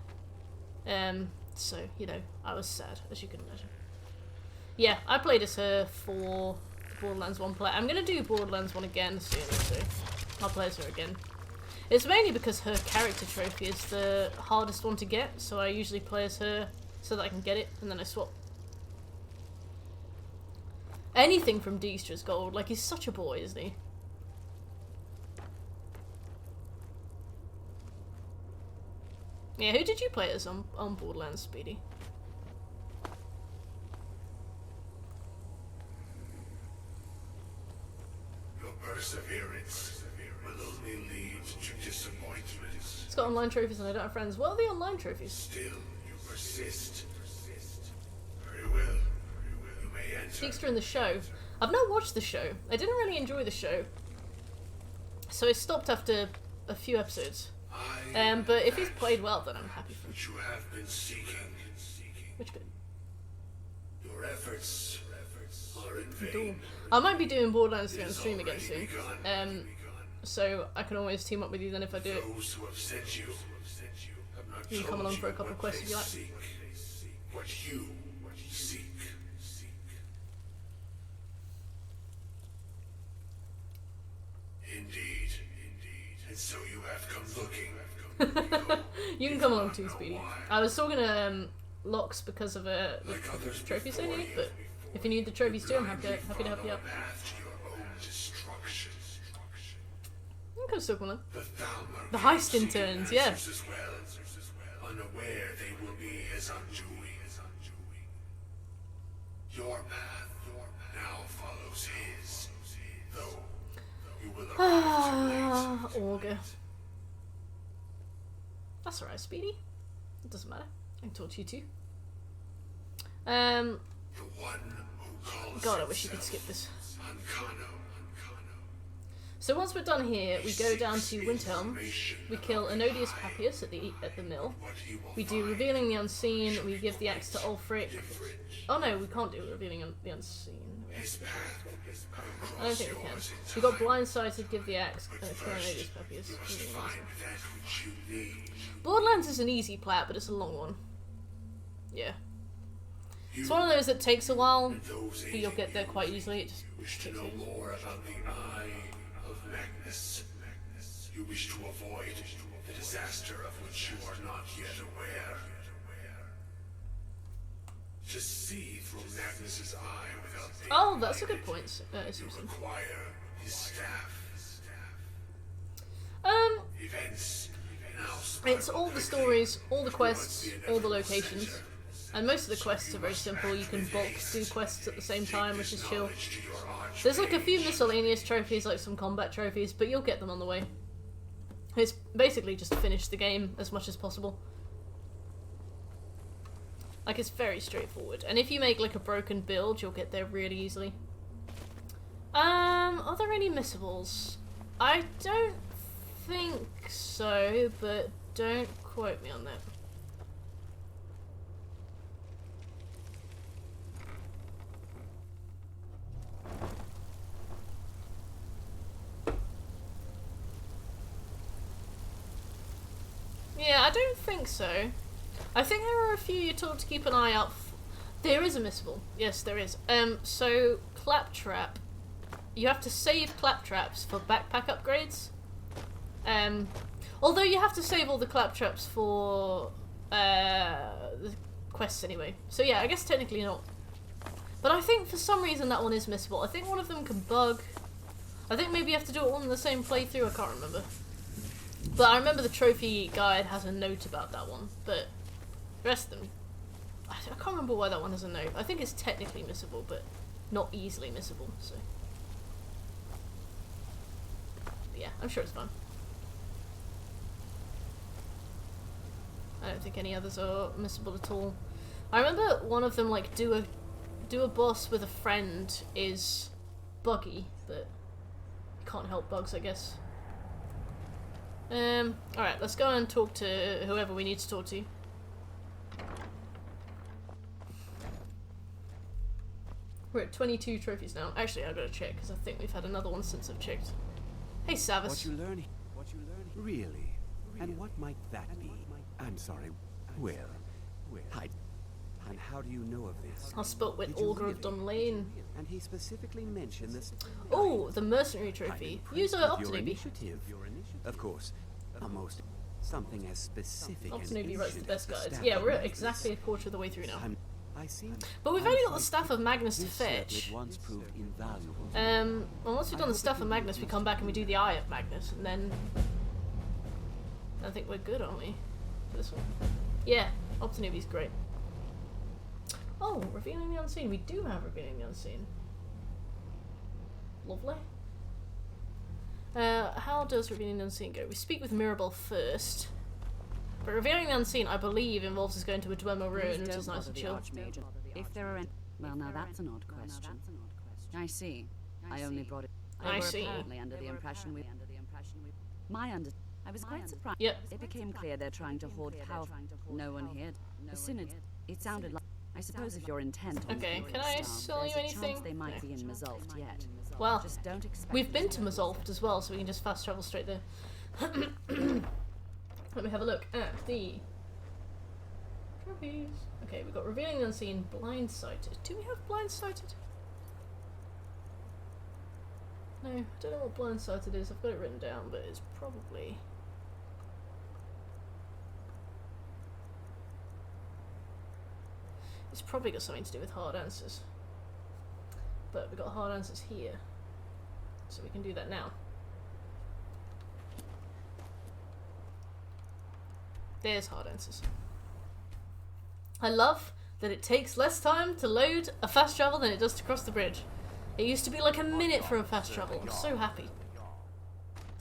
So, you know, I was sad, as you can imagine. Yeah, I played as her for Borderlands 1 play. I'm gonna do Borderlands 1 again soon, so I'll play as her again. It's mainly because her character trophy is the hardest one to get, so I usually play as her so that I can get it, and then I swap. Anything from Dijkstra's gold, like he's such a boy, isn't he? Yeah, who did you play as on Borderlands, Speedy? Your perseverance will only lead to disappointments. It's got online trophies and I don't have friends. What are the online trophies? Still, you persist. Very well. You may enter. Dijkstra in the show. I've not watched the show. I didn't really enjoy the show. So I stopped after a few episodes. But if he's played well, then I'm happy for him. Which you have been seeking. Which bit? Your efforts are in vain. I might be doing Borderlands 3 on stream again soon. So I can always team up with you then if I do it. Those who have sent you have not You can come along for a couple of quests if you like. What you seek. Indeed. And so you have come looking. You can come along too, Speedy. I was talking to Lox because of the trophies I need, but if you need the trophies too, I'm happy to help you out. You can still come on. The heist interns, yeah. Unaware they will be his undoing. Your path now follows his, though you will arrive too late. Augur. That's alright, Speedy. It doesn't matter. I can talk to you too. God, I wish you could skip this. So once we're done here, we go down to Windhelm. We kill Anodius Papias at the mill. We do Revealing the Unseen. We give the axe to Ulfric. Oh no, we can't do Revealing the Unseen. I don't think we can. We got Blindsided, give the axe, and kill Anodius Papias. Borderlands is an easy plat, but it's a long one. Yeah. It's one of those that takes a while, but you'll get there quite easily. It just takes know more about the Eye of Magnus. You wish to avoid the disaster of which you are not yet aware. To see through Magnus's eye without Oh, that's a good point, Simpson. require his staff. Events It's all the stories, all the quests, all the locations. And most of the quests are very simple. You can bulk do quests at the same time, which is chill. There's like a few miscellaneous trophies, like some combat trophies, but you'll get them on the way. It's basically just finish the game as much as possible. Like, it's very straightforward. And if you make like a broken build, you'll get there really easily. Are there any missables? I don't think so, but don't quote me on that. don't think so. I think there are a few you're told to keep an eye out for. There is a missable. Yes, there is. So Claptrap. You have to save Claptraps for backpack upgrades. Although you have to save all the Claptraps for the quests anyway. So yeah, I guess technically not. But I think for some reason that one is missable. I think one of them can bug. I think maybe you have to do it all in the same playthrough. I can't remember. But I remember the trophy guide has a note about that one. But the rest of them, I can't remember why that one has a note. I think it's technically missable, but not easily missable. So but yeah, I'm sure it's fun. I don't think any others are missable at all. I remember one of them, like, do a boss with a friend is buggy, but you can't help bugs, I guess. Alright, let's go and talk to whoever we need to talk to. We're at 22 trophies now. Actually, I've got to check, because I think we've had another one since I've checked. Hey, Savis. What you learn? Really? And what might that be? I'm sorry. Where? And how do you know of this? I spoke with Olga of Dunlane. And he specifically mentioned this. Oh, the mercenary trophy. Use your initiative. Of course. Almost something as specific as Optinubi writes the best guides. Yeah, we're at exactly a quarter of the way through now. I see. But we've only got the Staff of Magnus to fetch. Once proved invaluable. Well, once we've done the Staff of Magnus, we come back and we do the Eye of Magnus, and then I think we're good, aren't we? For this one. Yeah, Optinubi's great. Oh, Revealing the Unseen. We do have Revealing the Unseen. Lovely. How does Revealing the Unseen go? We speak with Mirabelle first. But Revealing the Unseen, I believe, involves us going to a Dwemer ruin, which is nice and chill. If there are any... Well, now that's an odd question. I see. I only brought it... I see. Apparently under the impression we... I was quite surprised. Yep. It became clear they're trying to hoard power. No one here. The Synod... It sounded like... I suppose if you're intent on... Okay, can I sell you anything? They might be in Mazult yet. Well, just don't expect we've been to Mazult as well, so we can just fast travel straight there. Let me have a look at the trophies. Okay, we've got Revealing the Unseen, Blindsighted. Do we have Blindsighted? No, I don't know what Blindsighted is. I've got it written down, but it's probably... It's probably got something to do with hard answers. But we've got hard answers here. So we can do that now. There's hard answers. I love that it takes less time to load a fast travel than it does to cross the bridge. It used to be like a minute for a fast travel. I'm so happy.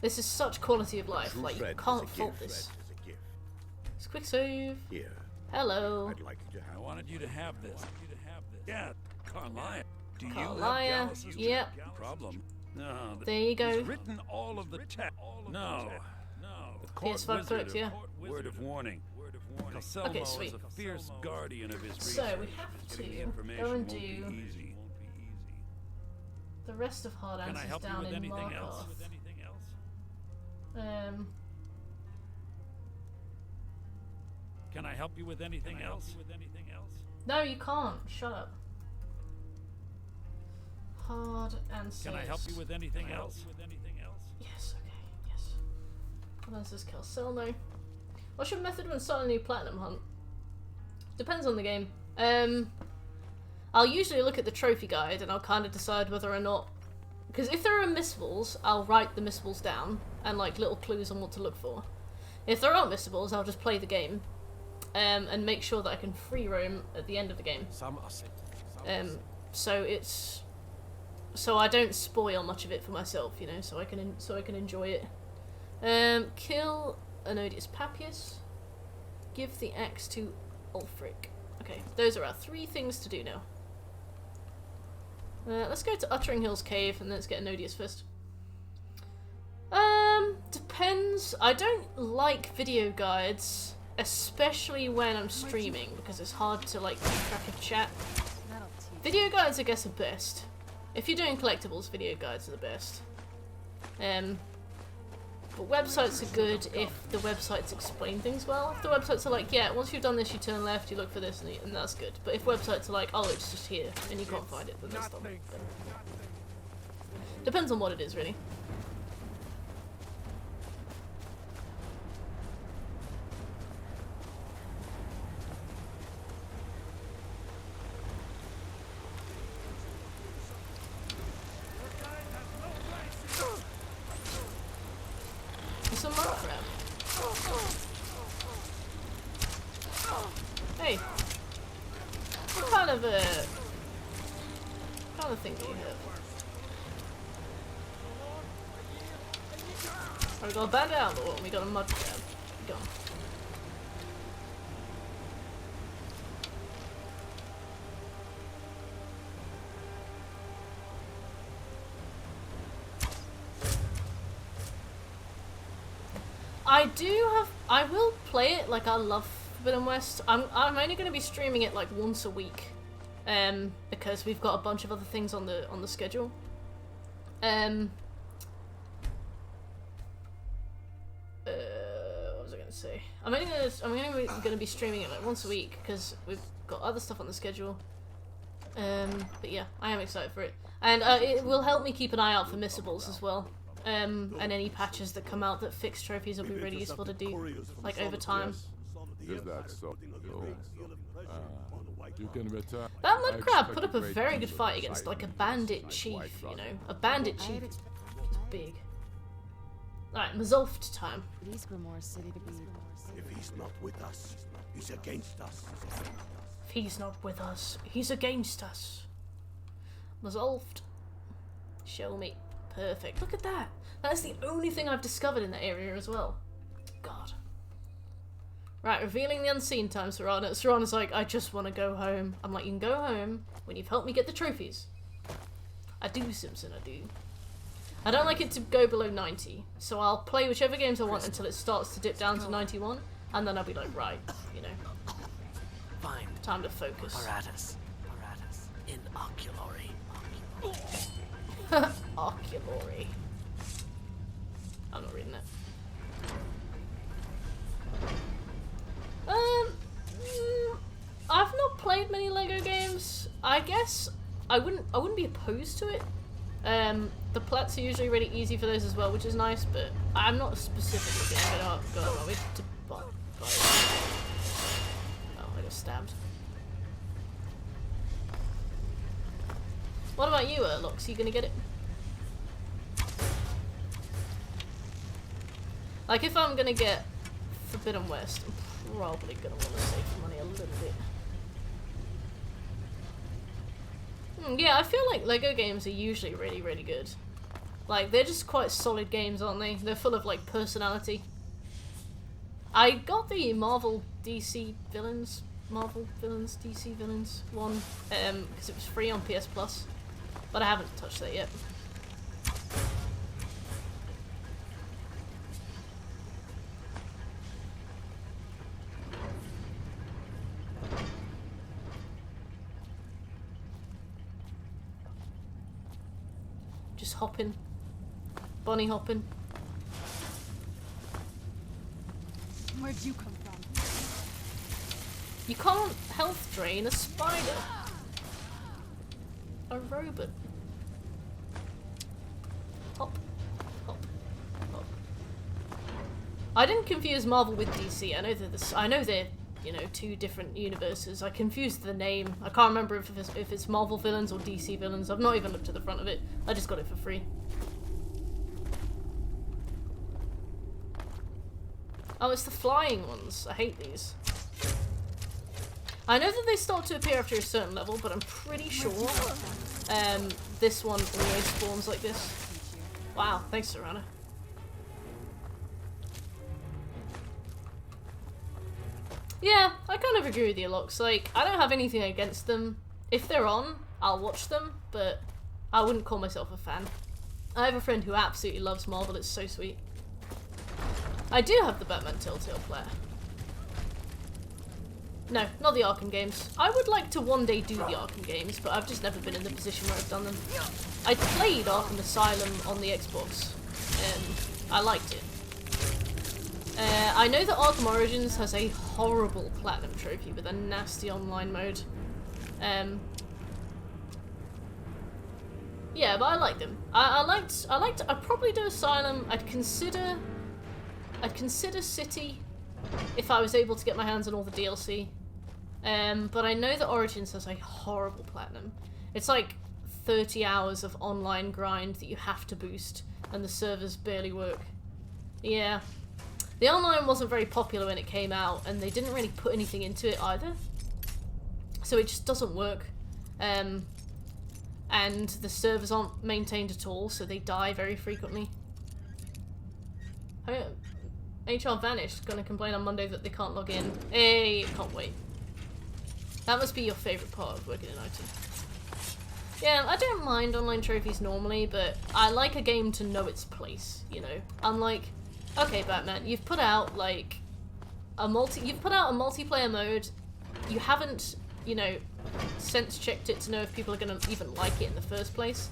This is such quality of life. Like, you can't fault this. It's quick save. Here. Hello. I'd like you to have. I wanted you to have this. Yeah, Carlia. Do you Carlia. have Gallus? Yep. Problem. No. There you go. He's written all of the text. No. The court PS5 wizard correct, yeah. Word of warning. Calcelmo Okay, sweet. is a fierce guardian of his research. So we have to Getting the information go and won't be do easy. the rest of hard Can I answers help you down with in anything Markov. else? Can I help you with anything else? No, you can't. Shut up. Hard answers. Can I help you with anything else? Yes, okay, yes. Hard answers, Calcelmo. What's your method when starting a new platinum hunt? Depends on the game. I'll usually look at the trophy guide and I'll kind of decide whether or not... Because if there are missables, I'll write the missables down and like little clues on what to look for. If there aren't missables, I'll just play the game. And make sure that I can free roam at the end of the game. So I don't spoil much of it for myself, you know, so I can enjoy it. Kill an odious Papias. Give the axe to Ulfric. Okay, those are our 3 things to do now. Let's go to Uttering Hills Cave and let's get an odious first. Depends. I don't like video guides. Especially when I'm streaming, because it's hard to like keep track of chat. Video guides, I guess, are best. If you're doing collectibles, video guides are the best. But websites are good if the websites explain things well. If the websites are like, yeah, once you've done this, you turn left, you look for this, and that's good. But if websites are like, oh, it's just here, and you can't find it, then that's not. Depends on what it is, really. There's some mud crab. Hey, what kind of thing do you have? We got a bandit outlaw and we got a mud crab. Gone. I will play it, like I love Forbidden West. I'm only going to be streaming it like once a week, because we've got a bunch of other things on the schedule. What was I going to say? I'm only going to be streaming it like once a week because we've got other stuff on the schedule. But yeah, I am excited for it, and it will help me keep an eye out for missables as well. And any patches that come out that fix trophies will be really useful to do, like over time. Is that so? You can return. That mud crab put up a very good fight against like a bandit chief, you know? A bandit chief is big. Alright, Mazolft time. If he's not with us, he's against us. If he's not with us, he's against us. Mazolft. Show me. Perfect. Look at that. That's the only thing I've discovered in that area as well. God. Right, revealing the unseen time, Serana. Serana's like, I just want to go home. I'm like, you can go home when you've helped me get the trophies. I do, Simpson, I do. I don't like it to go below 90, so I'll play whichever games I want until it starts to dip down to 91, and then I'll be like, right, you know. Fine. Time to focus. Paratus. In oculory. Oculory. I'm not reading it. I've not played many Lego games. I guess I wouldn't be opposed to it. The plats are usually really easy for those as well, which is nice, but I'm not specifically going to go out of my way to buy it. Oh, I got stabbed. What about you, Lox? Are you gonna get it? Like, if I'm gonna get Forbidden West, I'm probably gonna want to save money a little bit. Yeah, I feel like Lego games are usually really, really good. Like, they're just quite solid games, aren't they? They're full of, like, personality. I got the Marvel DC Villains one, because it was free on PS Plus. But I haven't touched that yet. Just hopping. Bunny hopping. Where'd you come from? You can't health drain a spider. A robot. Hop, hop, hop. I didn't confuse Marvel with DC. I know they're, you know, two different universes. I confused the name. I can't remember if it's Marvel villains or DC villains. I've not even looked at the front of it. I just got it for free. Oh, it's the flying ones. I hate these. I know that they start to appear after a certain level, but I'm pretty sure this one always spawns like this. Wow, thanks, Serana. Yeah, I kind of agree with you, Lux. Like, I don't have anything against them. If they're on, I'll watch them, but I wouldn't call myself a fan. I have a friend who absolutely loves Marvel. It's so sweet. I do have the Batman Telltale player. No, not the Arkham games. I would like to one day do the Arkham games, but I've just never been in the position where I've done them. I played Arkham Asylum on the Xbox, and I liked it, I know that Arkham Origins has a horrible platinum trophy with a nasty online mode. Yeah, but I like them. I'd probably do Asylum. I'd consider City if I was able to get my hands on all the DLC. But I know that Origins has a horrible platinum. It's like 30 hours of online grind that you have to boost, and the servers barely work. Yeah. The online wasn't very popular when it came out, and they didn't really put anything into it either. So it just doesn't work. And the servers aren't maintained at all, so they die very frequently. HR Vanished, gonna complain on Monday that they can't log in. Hey, can't wait. That must be your favourite part of working in IT. Yeah, I don't mind online trophies normally, but I like a game to know its place, you know? Unlike, okay, Batman, you've put out like a multiplayer mode. You haven't, you know, sense checked it to know if people are gonna even like it in the first place.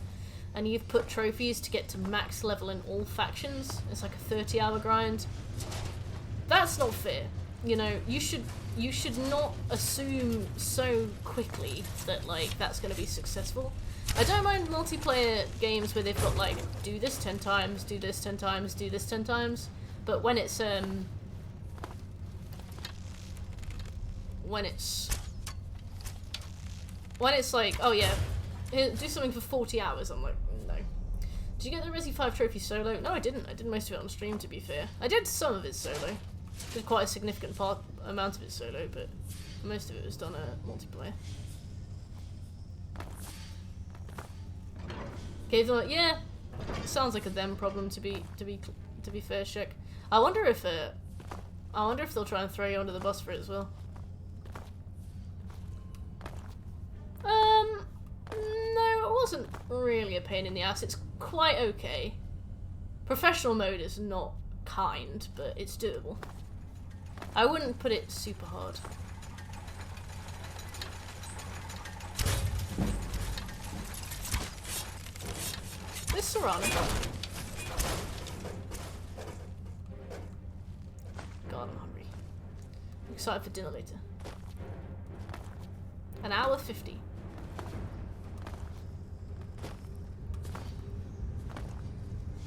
And you've put trophies to get to max level in all factions. It's like a 30-hour grind. That's not fair. You know, you should not assume so quickly that like that's gonna be successful. I don't mind multiplayer games where they've got like do this 10 times, do this 10 times, do this 10 times, but when it's like, oh yeah, do something for 40 hours, I'm like, no. Did you get the Resi 5 trophy solo? No, I didn't. I did most of it on stream, to be fair. I did some of it solo. Did quite a significant amount of it solo, but most of it was done multiplayer. Gave them yeah, sounds like a them problem to be fair, Shek. I wonder if they'll try and throw you under the bus for it as well. No, it wasn't really a pain in the ass. It's quite okay. Professional mode is not kind, but it's doable. I wouldn't put it super hard. This Serrano. God, I'm hungry. I'm excited for dinner later. An hour 50.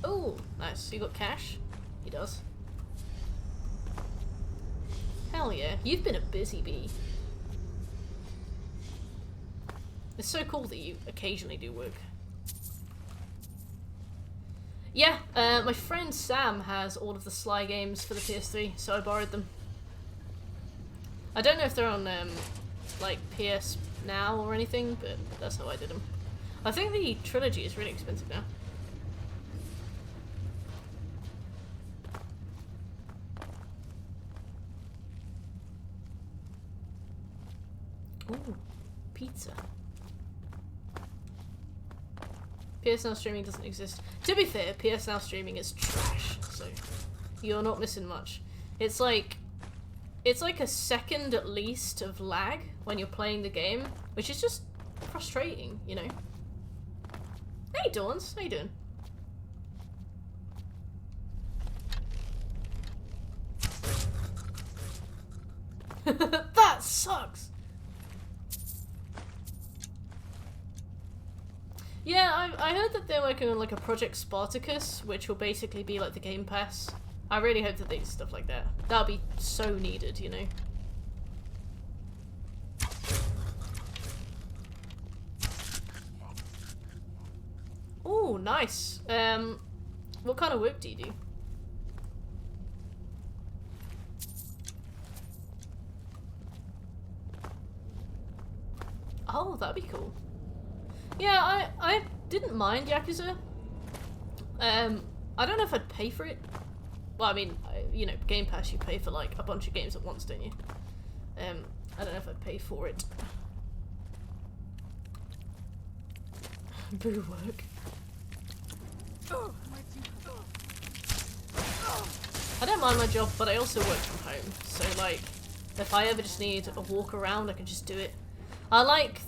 Oh, nice. You got cash? He does. Hell yeah. You've been a busy bee. It's so cool that you occasionally do work. Yeah, my friend Sam has all of the Sly games for the PS3, so I borrowed them. I don't know if they're on, like, PS Now or anything, but that's how I did them. I think the trilogy is really expensive now. Ooh, pizza. PS Now streaming doesn't exist. To be fair, PS Now streaming is trash, so you're not missing much. It's like a second at least of lag when you're playing the game, which is just frustrating, you know. Hey Dawns, how you doing? That sucks! Yeah, I heard that they're working on like a Project Spartacus, which will basically be like the Game Pass. I really hope that they do stuff like that. That'll be so needed, you know. Oh, nice. What kind of work do you do? Oh, that'd be cool. Yeah, I didn't mind Yakuza. I don't know if I'd pay for it. Well, I mean, you know, Game Pass, you pay for like a bunch of games at once, don't you? I don't know if I'd pay for it. Boo work. I don't mind my job, but I also work from home. So like, if I ever just need a walk around, I can just do it. I like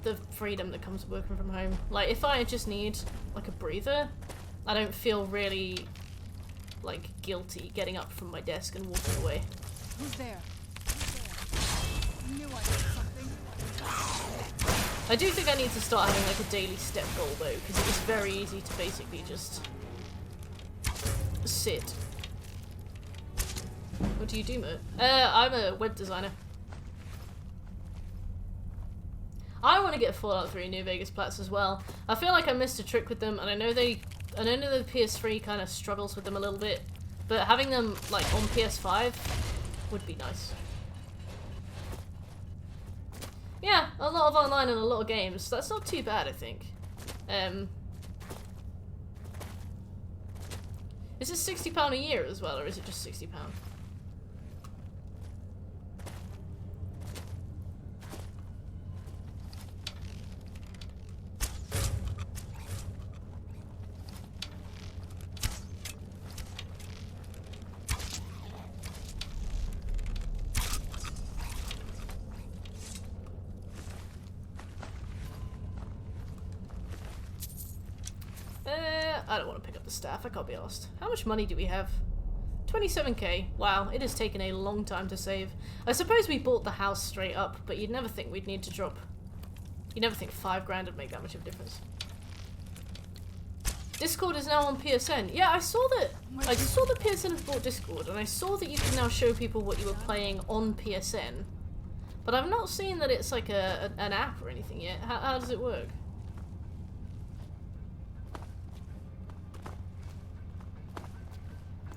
the freedom that comes with working from home. Like, if I just need like a breather, I don't feel really like, guilty getting up from my desk and walking away. Who's there? Knew I heard something. I do think I need to start having like a daily step goal though, because it is very easy to basically just sit. What do you do, Mo? I'm a web designer. I want to get Fallout 3 New Vegas Platts as well. I feel like I missed a trick with them, and I know the PS3 kind of struggles with them a little bit, but having them like on PS5 would be nice. Yeah, a lot of online and a lot of games. That's not too bad, I think. Is it £60 a year as well, or is it just £60? I don't want to pick up the staff, I can't be asked. How much money do we have? 27k. Wow, it has taken a long time to save. I suppose we bought the house straight up, but you'd never think we'd need to drop... You'd never think 5 grand would make that much of a difference. Discord is now on PSN. Yeah, I saw that PSN had bought Discord, and I saw that you can now show people what you were playing on PSN. But I've not seen that it's like an app or anything yet. How does it work?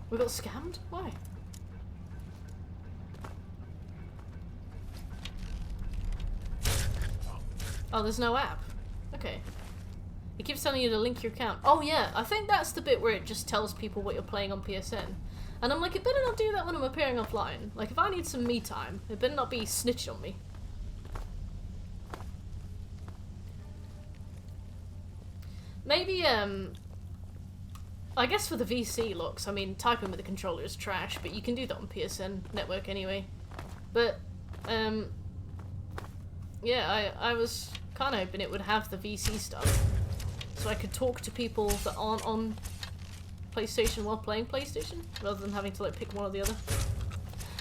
We got scammed? Why? Oh, there's no app. Okay. It keeps telling you to link your account. Oh yeah, I think that's the bit where it just tells people what you're playing on PSN. And I'm like, it better not do that when I'm appearing offline. Like, if I need some me time, it better not be snitched on me. Maybe, I guess for the VC locks, I mean, typing with the controller is trash, but you can do that on PSN network anyway. But, yeah, I was kind of hoping it would have the VC stuff, so I could talk to people that aren't on PlayStation while playing PlayStation, rather than having to, like, pick one or the other.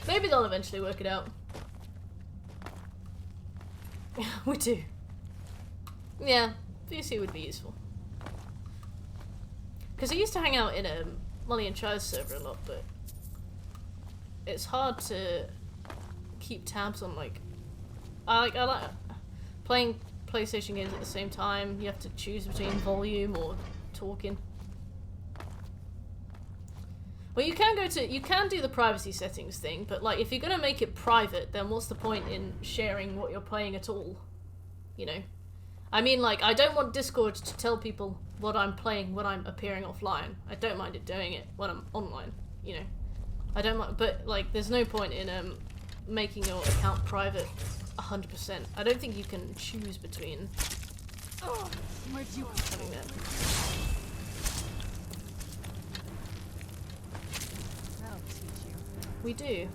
Maybe they'll eventually work it out. We do. Yeah, VC would be useful. Because I used to hang out in a Molly and Chai's server a lot, but it's hard to keep tabs on, like... I like playing PlayStation games at the same time. You have to choose between volume or talking. Well, you can do the privacy settings thing, but like if you're gonna make it private, then what's the point in sharing what you're playing at all? You know? I mean, like, I don't want Discord to tell people what I'm playing when I'm appearing offline. I don't mind it doing it when I'm online, you know. I don't mind, but like, there's no point in making your account private 100%. I don't think you can choose between having that. I'll teach you. We do.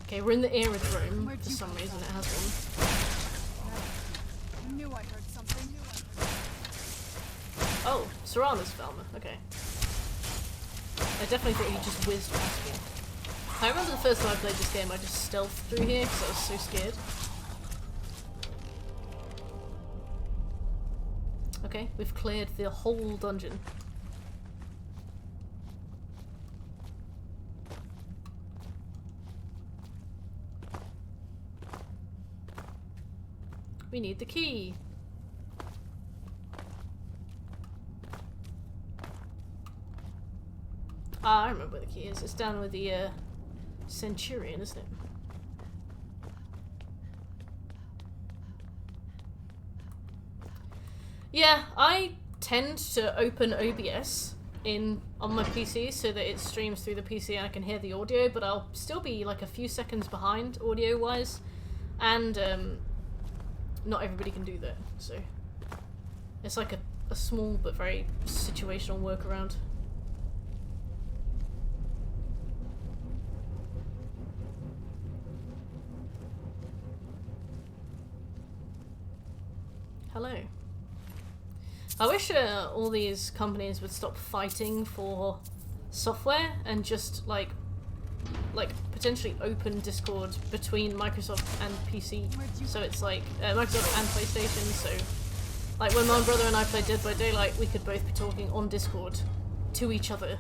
Okay, we're in the aerodrome. For some reason it has one. I knew I heard something. Oh, Serrana's Velma. Okay. I definitely thought you just whizzed past me. I remember the first time I played this game, I just stealthed through here because I was so scared. Okay, we've cleared the whole dungeon. We need the key. Ah, I remember where the key is. It's down with the Centurion, isn't it? Yeah, I tend to open OBS on my PC so that it streams through the PC and I can hear the audio, but I'll still be like a few seconds behind audio-wise, and not everybody can do that, so it's like a small but very situational workaround. I wish all these companies would stop fighting for software and just like potentially open Discord between Microsoft and PC. So it's like Microsoft and PlayStation. So like when my brother and I played Dead by Daylight, we could both be talking on Discord to each other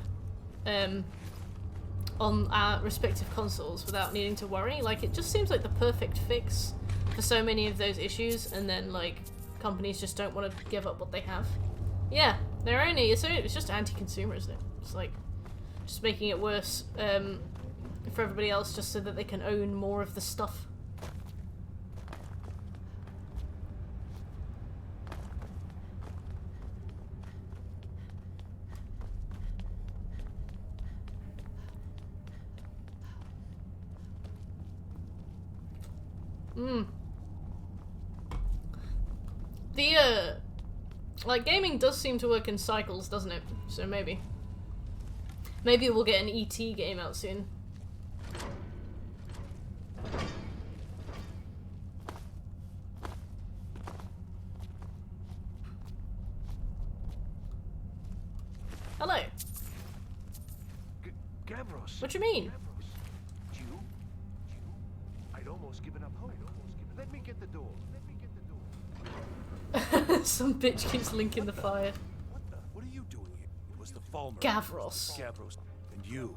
on our respective consoles without needing to worry. Like, it just seems like the perfect fix for so many of those issues, and then like companies just don't want to give up what they have. Yeah, they're only it's just anti-consumer, isn't it? It's like just making it worse for everybody else just so that they can own more of the stuff. The like gaming does seem to work in cycles, doesn't it? So maybe we'll get an ET game out soon. Hello. Gavros. What do you mean? You? I'd almost given up hope. Let me get the door. Some bitch keeps linking the fire. What are you doing here? It was the Falmer. Gavros. Gavros. And you.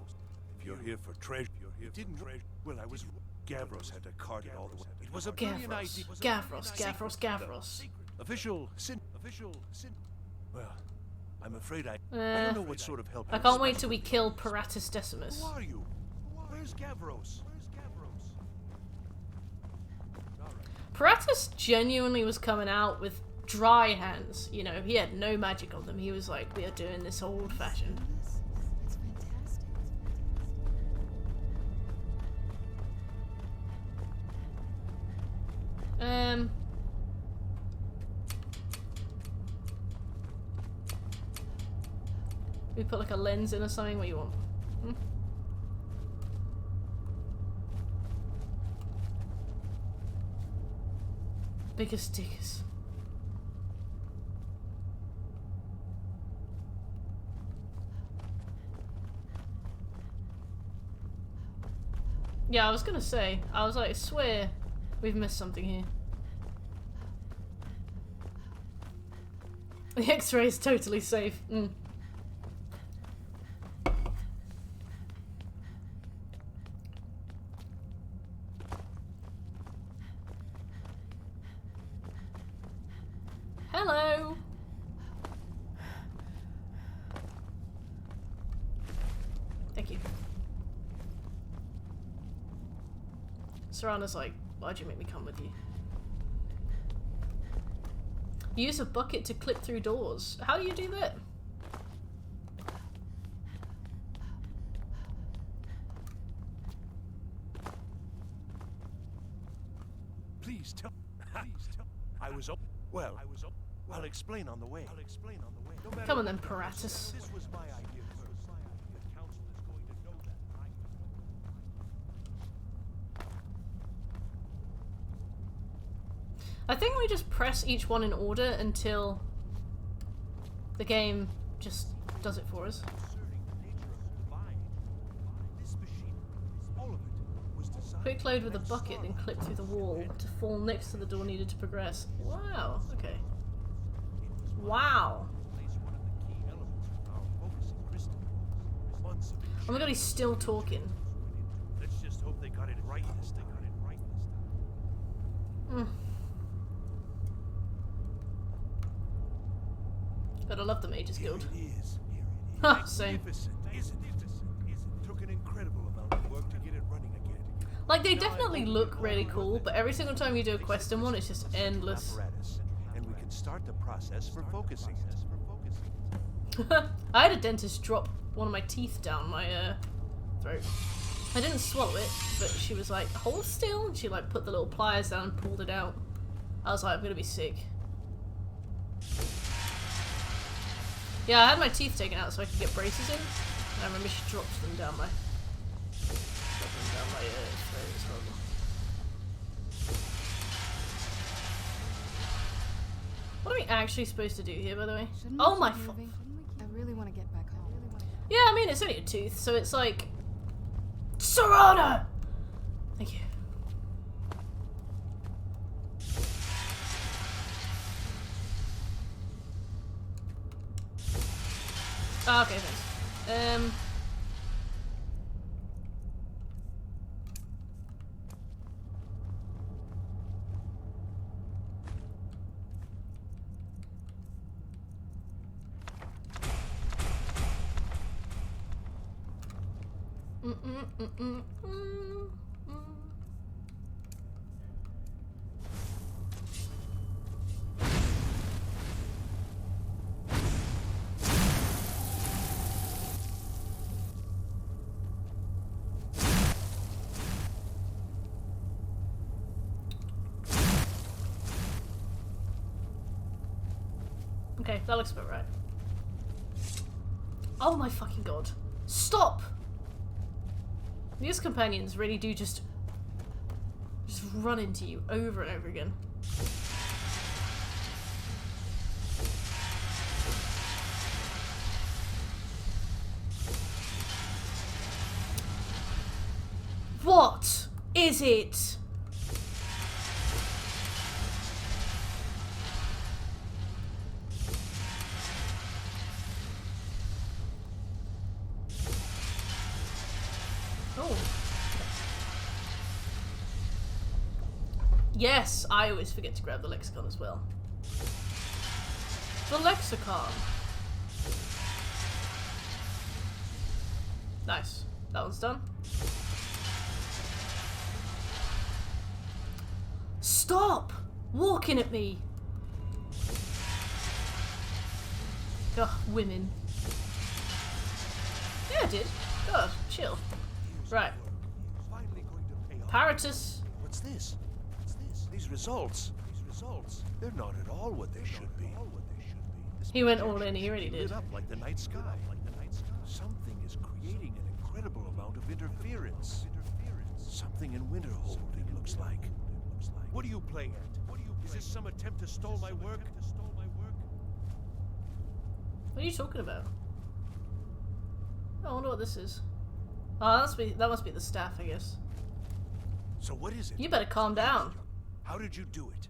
If you're here for treasure, you didn't treasure. Well, I was. Gavros had to cart it all the way. It was a brilliant idea. Gavros. Official sin. Well, I'm afraid I don't know what sort of help. I can't wait till we kill Paratus Decimus. Who are you? Where's Gavros? Paratus genuinely was coming out with dry hands, you know, he had no magic on them. He was like, we are doing this old-fashioned. We put like a lens in or something. What do you want? Biggest diggers. Yeah, I was gonna say, I was like, I swear we've missed something here. The X-ray is totally safe. Hello. Thank you. Serana's like, why'd you make me come with you? Use a bucket to clip through doors. How do you do that? Please tell. I was up. Well, I'll explain on the way. No matter Come on then, Paratus. This was my idea first. The council is going to know that. I think we just press each one in order until the game just does it for us. Quick load with a bucket, then clip through the wall to fall next to the door needed to progress. Wow, okay. Wow. Oh my god, he's still talking. Let's just hope they got it right this time. But I love the Mages Guild. Ha, same. Took an incredible amount of work to get it running again. Like, they definitely look really cool, but every single time you do a quest in one, it's just endless. And we can start the process for focusing it. I had a dentist drop one of my teeth down my throat. I didn't swallow it, but she was like, hold still, and she like put the little pliers down and pulled it out. I was like, I'm gonna be sick. Yeah, I had my teeth taken out so I could get braces in. And I remember she dropped them down my throat. It's horrible. What are we actually supposed to do here, by the way? Shouldn't Oh we my keep fuck. moving? I really want to get back home. Yeah, I mean, it's only a tooth, so it's like... Serana! Thank you. Oh, okay, thanks. Okay, that looks about right. Oh my fucking god. Stop! These companions really do just run into you over and over again. What is it? Oh. Yes, I always forget to grab the lexicon as well. The lexicon. Nice. That one's done. Stop walking at me. Ugh, women. Yeah, I did. God, chill. Right. Paratus. What's this? These results. They're not at all what they should be. He went all in, he already did. Lit up like the night sky. Something is creating an incredible amount of interference. Something in Winterhold, it looks like. What are you playing at? Is this some attempt to stall my work? What are you talking about? Oh, I wonder what this is. Oh, that must be the staff, I guess. So what is it? You better calm down. How did you do it?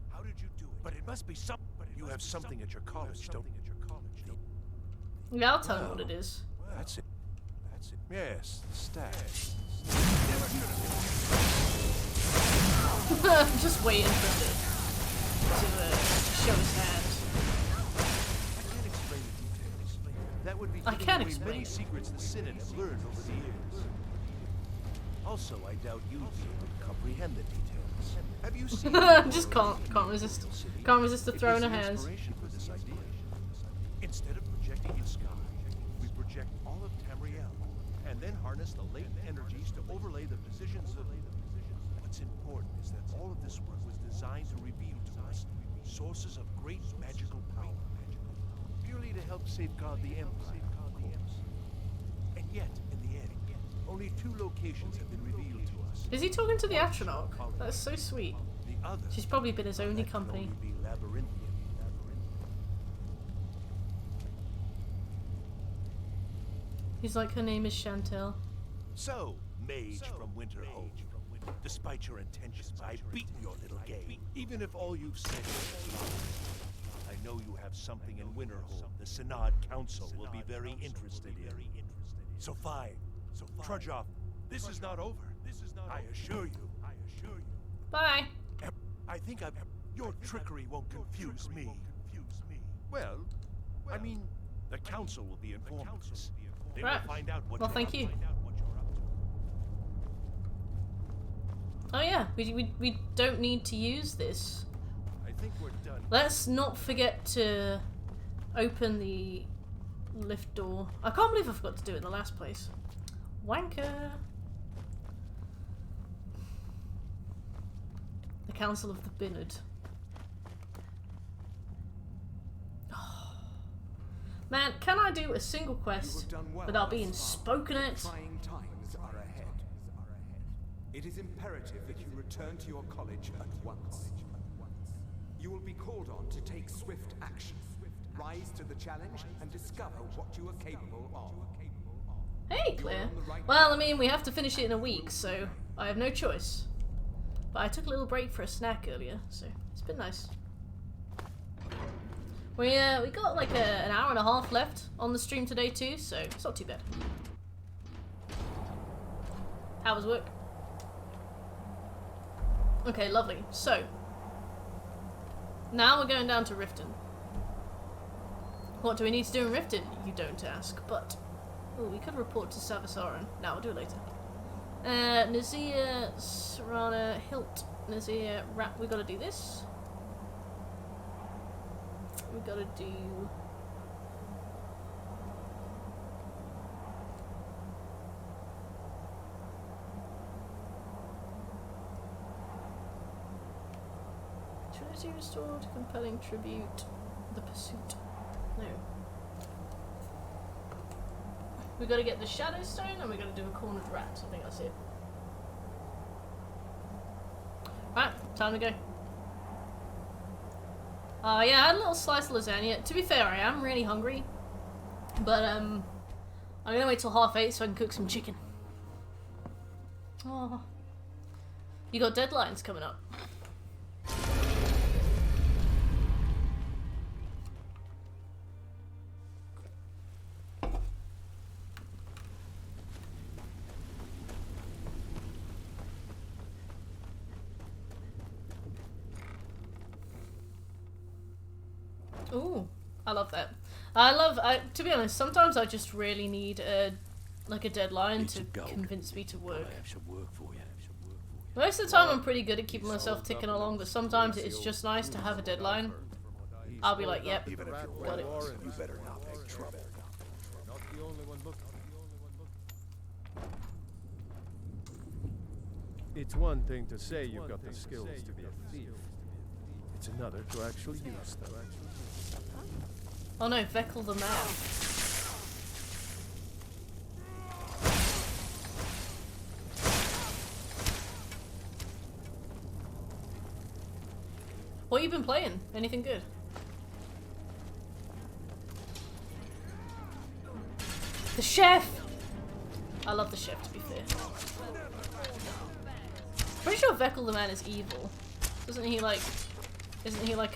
But it must be something. You have something at your college, don't you? Yeah, I'll tell you what it is. That's it. Yes, the staff. Just waiting for him to show his hand. I can't explain the details. That would be I giving can't away explain many it. secrets the Synod have learned over the years. Also, I doubt you'd be able to comprehend the details. Have you seen? Just can't resist. Can't resist the throwing of hands. Inspiration for this idea. Instead of projecting in sky, we project all of Tamriel, and then harness the latent energies to overlay the positions of. What's important is that all of this work was designed to reveal to us sources of great magical power, purely to help safeguard the Empire, of course. And yet, in the end, only 2 locations have been revealed to us. Is he talking to the Atronach? That's so sweet. The other, She's probably been his only that can company. only be labyrinthian. He's like, her name is Chantel. So, mage from Winterhold, despite your intentions, I've beaten your little game. Even if all you've said is I know you have something in Winterhold the Synod Council will be very interested in. So fine. Trudge off. This is not over. I assure you. Bye. I think your trickery won't confuse me. Well, I mean, the council will be informed of this. They will find out what Well, you're thank up you. to. Oh yeah, we don't need to use this. I think we're done. Let's not forget to open the lift door. I can't believe I forgot to do it in the last place. Wanker. The Council of the Binard. Man, can I do a single quest without being spoken at? Trying times are ahead. It is imperative that you return to your college at once. You will be called on to take swift action. Rise to the challenge and discover what you are capable of. Hey, Claire. Well, I mean, we have to finish it in a week, so I have no choice. But I took a little break for a snack earlier, so it's been nice. We got like an hour and a half left on the stream today too, so it's not too bad. How was work? Okay, lovely. So now we're going down to Riften. What do we need to do in Riften? You don't ask, but oh, we could report to Savisaran. No, we'll do it later. Nazir, Serana, Hilt, Nazir, Rat. We gotta do this. We gotta do. Trinity restored, compelling tribute, the pursuit. No. We gotta get the Shadow Stone and we gotta do a cornered rat. I think that's it. Right, time to go. Yeah, I had a little slice of lasagna. To be fair, I am really hungry. But, I'm gonna wait till 8:30 so I can cook some chicken. Oh. You got deadlines coming up. Ooh, I love that. To be honest, sometimes I just really need like a deadline to convince me to work. Most of the time I'm pretty good at keeping myself ticking along, but sometimes it's just nice to have a deadline. I'll be like, yep, got it. You better not make trouble. Not the only one looking. It's one thing to say you've got the skills to be a thief. It's another to actually use them. Oh no, Veckle the man. What you been playing? Anything good? The chef! I love the chef, to be fair. Pretty sure Veckle the man is evil. Isn't he like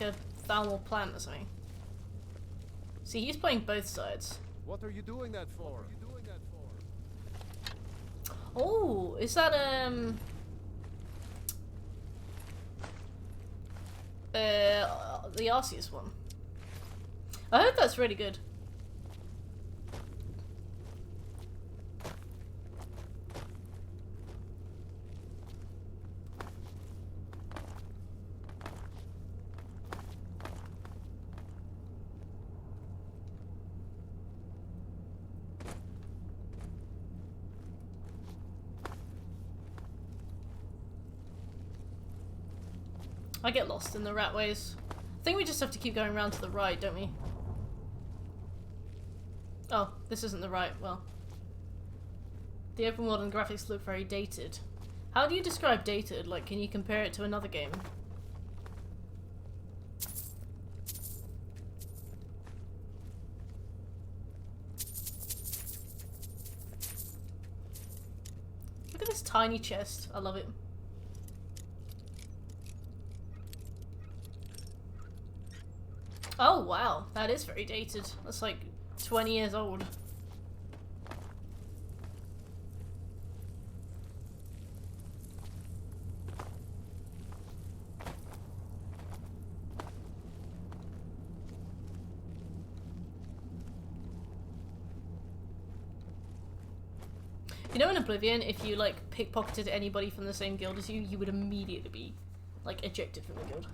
a thalmor plant or something? See, he's playing both sides. What are you doing that for? Oh, is that the Arceus one? I heard that's really good. I get lost in the rat ways. I think we just have to keep going around to the right, don't we? Oh, this isn't the right, well. The open world and graphics look very dated. How do you describe dated? Like, can you compare it to another game? Look at this tiny chest. I love it. Oh wow, that is very dated. That's like 20 years old. You know in Oblivion, if you like pickpocketed anybody from the same guild as you, you would immediately be like ejected from the guild.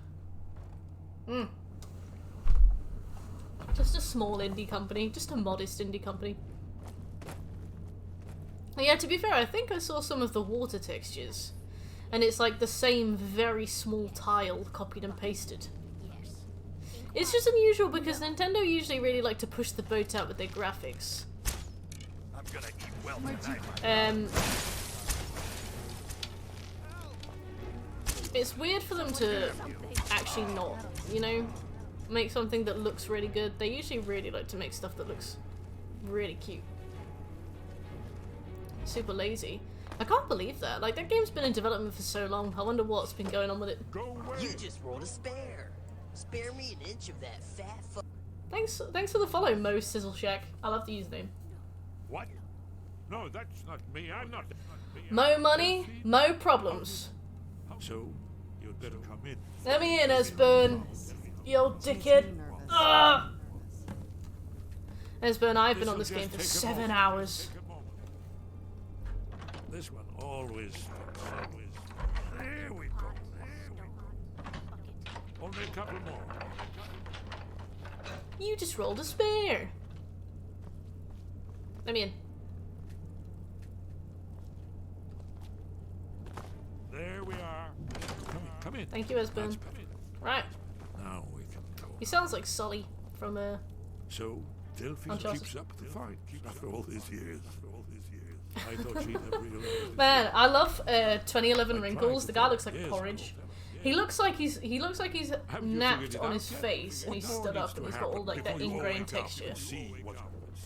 Hmm. Just a small indie company. Just a modest indie company. Yeah, to be fair, I think I saw some of the water textures. And it's like the same very small tile copied and pasted. It's just unusual because Nintendo usually really like to push the boat out with their graphics. I'm gonna eat well tonight. It's weird for them to actually not you know, make something that looks really good, they usually really like to make stuff that looks really cute. Super lazy. I can't believe that. Like, that game's been in development for so long. I wonder what's been going on with it. You just rolled a spare. Spare me an inch of that fat Thanks for the follow, Mo Sizzle Shack. I love the username. What? No, that's not me. I'm not. Mo money, Mo problems. So, you'd better come in. Let me in, Esbern. You old dickhead. Ugh! Esbern, I've been on this game for 7 hours. This one always. There we go. Only a couple more. You just rolled a spare. Let me in. There we are. Come in. Thank you, Esbern. Right. Now we can go. He sounds like Sully from So, Delphi Uncharted. keeps up the fight after all these years. I thought she'd have realized. Man, I love 2011 Wrinkles. The guy looks like porridge. He looks like he's napped on his face and he's stood up and he's got all like that ingrained texture.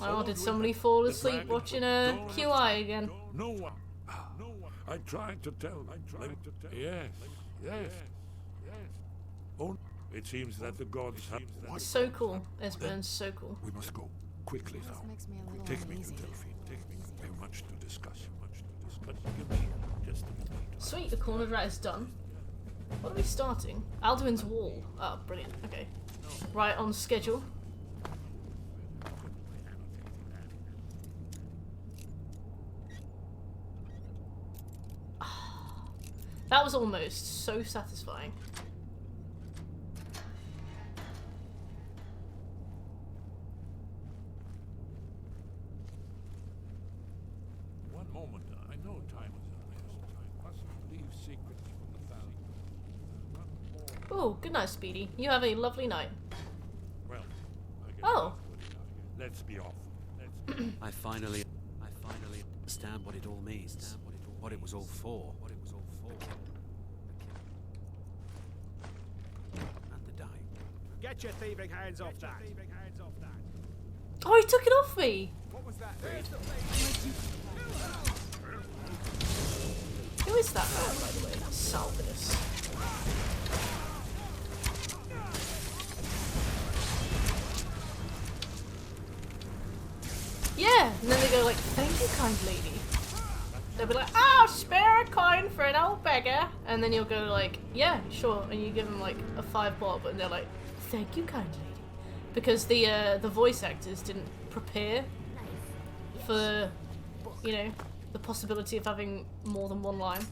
Oh, did somebody fall asleep watching a QI again? No one. I tried to tell them. Yes. Oh, it seems that the gods have. So cool, Esbern, so cool. We must go quickly now. Take me to Delphi. We have much to discuss. Give me just a moment. Sweet, the cornered rat is done. What are we starting? Alduin's Wall. Oh, brilliant. Okay. Right on schedule. That was almost so satisfying. One moment. I know time is of the essence. I must leave secretly from the thousand. Oh, good night, Speedy. You have a lovely night. Well, I guess Oh. let's be off. I finally understand what it all means. What it was all for. And the dying. Get your thieving hands off that. Oh, he took it off me. What was that? Who is that man, by the way? That's Salvinus. Yeah, and then they go like, thank you, kind lady. They'll be like, oh, spare a coin for an old beggar. And then you'll go like, yeah, sure. And you give them like a 5 bob and they're like, thank you, kind lady. Because the voice actors didn't prepare for, you know, the possibility of having more than one line.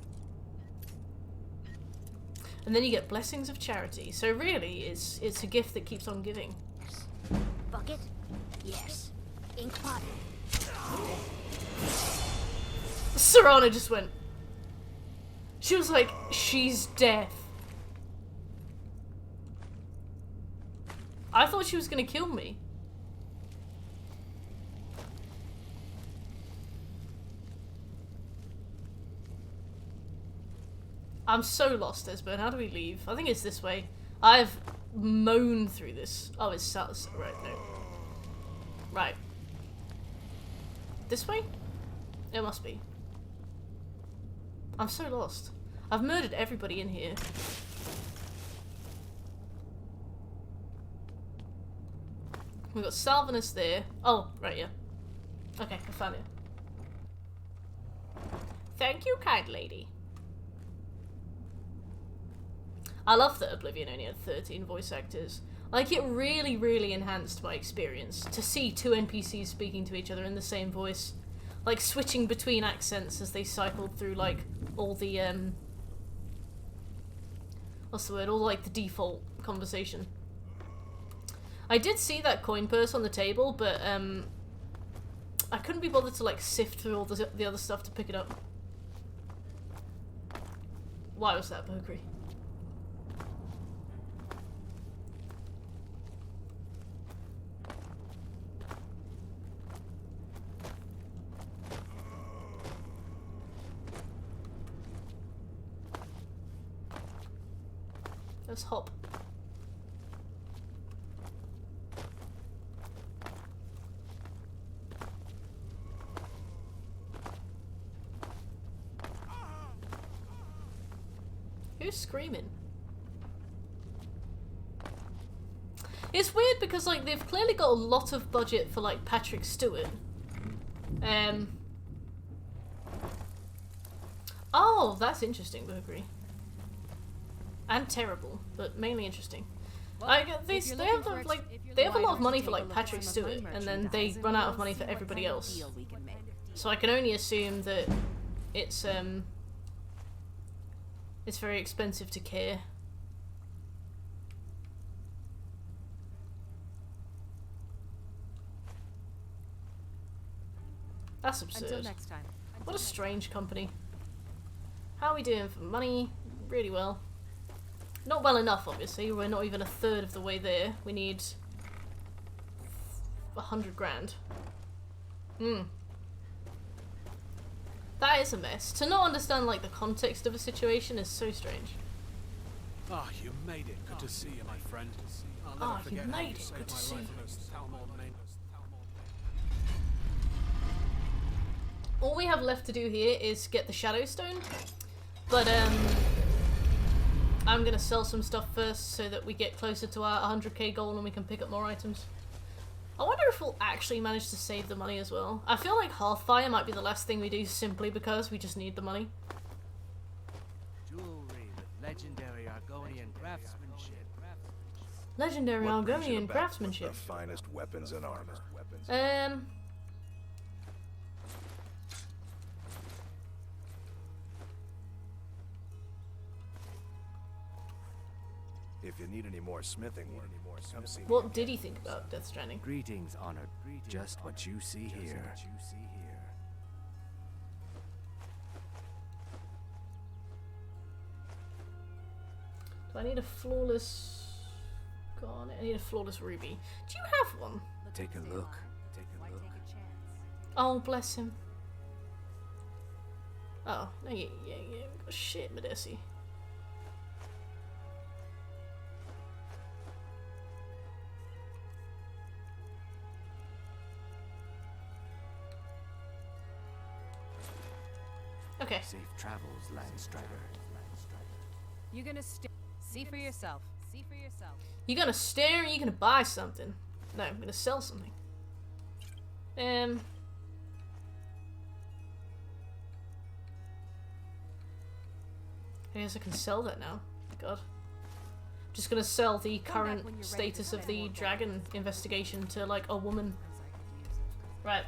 And then you get blessings of charity. So really, it's a gift that keeps on giving. Bucket? Yes. Ink pot? Serana just went. She was like, she's deaf. I thought she was gonna kill me. I'm so lost, Esbern. How do we leave? I think it's this way. I've moaned through this. Oh, it's south. Right, no. Right. This way? It must be. I'm so lost. I've murdered everybody in here. We've got Salvinus there. Oh, right, yeah. Okay, I found it. Thank you, kind lady. I love that Oblivion only had 13 voice actors. Like, it really, really enhanced my experience to see 2 NPCs speaking to each other in the same voice. Like, switching between accents as they cycled through, like, all the, what's the word? All, like, the default conversation. I did see that coin purse on the table, but, I couldn't be bothered to, like, sift through all the other stuff to pick it up. Why was that, Valkyrie? Let's hop. Who's screaming? It's weird because, like, they've clearly got a lot of budget for, like, Patrick Stewart. Oh, that's interesting, but agree. And terrible, but mainly interesting. Like, they have a lot of money for, like, Patrick Stewart, and then they run out of money for everybody else. So I can only assume that it's very expensive to care. That's absurd. Until next time. What a strange company. How are we doing for money? Really well. Not well enough, obviously. We're not even a third of the way there. We need 100 grand. That is a mess. To not understand, like, the context of a situation is so strange. Ah, you made it. Good to see you, my friend. Ah, you made it. Good to see you. All we have left to do here is get the Shadow Stone, but I'm gonna sell some stuff first so that we get closer to our 100k goal and we can pick up more items. I wonder if we'll actually manage to save the money as well. I feel like Hearthfire might be the last thing we do simply because we just need the money. Jewelry with legendary Argonian craftsmanship. Legendary Argonian craftsmanship. The finest weapons and armor. If you need any more smithing work, come see me. What did he think about Death Stranding? Greetings, honored. Just what you see here. Do I need a flawless garnet? I need a flawless ruby. Do you have one? Take a look. Oh, bless him. Oh, no, yeah. Shit, Medesi. Okay. Safe travels, Landstrider. You're gonna see for yourself. See for yourself. You gonna stare or you gonna buy something? No, I'm gonna sell something. I guess I can sell that now. God. Just gonna sell the current status of the dragon investigation to, like, a woman. Right,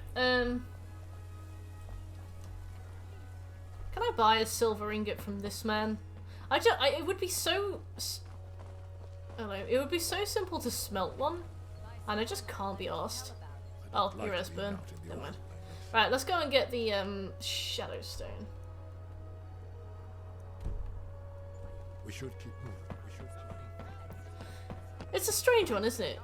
can I buy a silver ingot from this man? It would be so... I don't know, it would be so simple to smelt one, and I just can't be arsed. Oh, you're Esburn. Never mind. Right, let's go and get the, Shadow Stone. We should keep moving. It's a strange one, isn't it?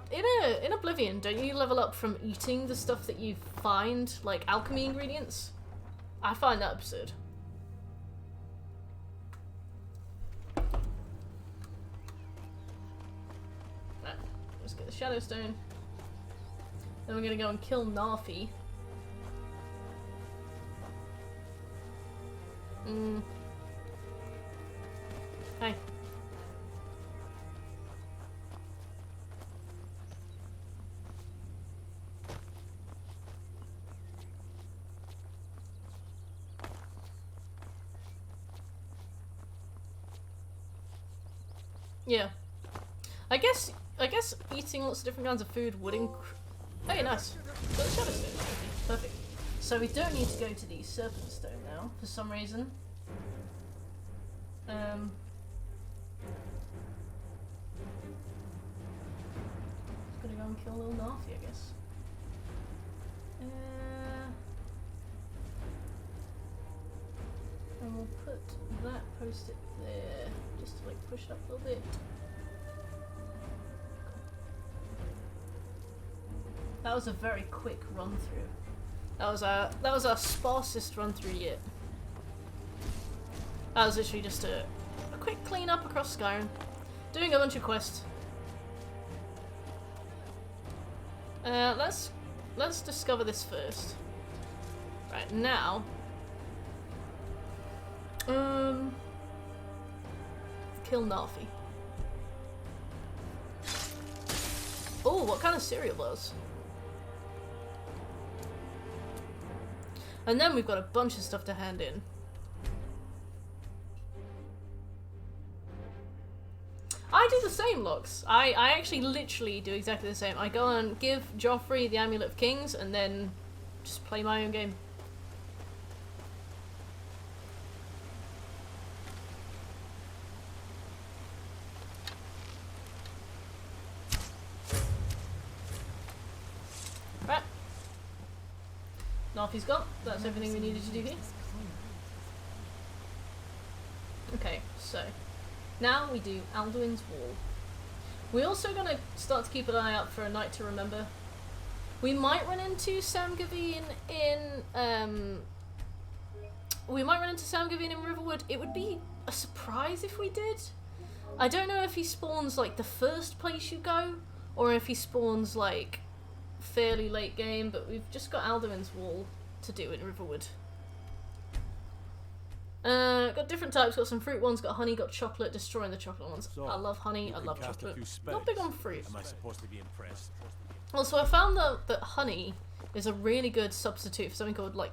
In Oblivion, don't you level up from eating the stuff that you find, like alchemy ingredients? I find that absurd. Right, let's get the Shadow Stone. Then we're gonna go and kill Narfi. Hey. Yeah. I guess eating lots of different kinds of food would Hey, nice. Got the Shadow Stone. Perfect. So we don't need to go to the Serpent Stone now, for some reason. Gonna go and kill little Narfi, I guess. And we'll put that post-it there, just to, like, push it up a little bit. That was a very quick run through. That was our sparsest run through yet. That was literally just a quick clean up across Skyrim, doing a bunch of quests. Let's discover this first. Right now. kill Narfi. Oh, what kind of cereal bars? And then we've got a bunch of stuff to hand in. I do the same, Lux. I actually literally do exactly the same. I go and give Joffrey the Amulet of Kings and then just play my own game. Right. Narfi's gone. That's everything we needed to do here. Okay, so now we do Alduin's Wall. We're also going to start to keep an eye out for A Night to Remember. We might run into Sam Gavin in Riverwood. It would be a surprise if we did. I don't know if he spawns like the first place you go, or if he spawns like fairly late game, but we've just got Alduin's Wall to do in Riverwood. Got different types, got some fruit ones, got honey, got chocolate, destroying the chocolate ones. So, I love honey, I love chocolate. Not big on fruit. Am I supposed to be impressed? Also, I found out that honey is a really good substitute for something called like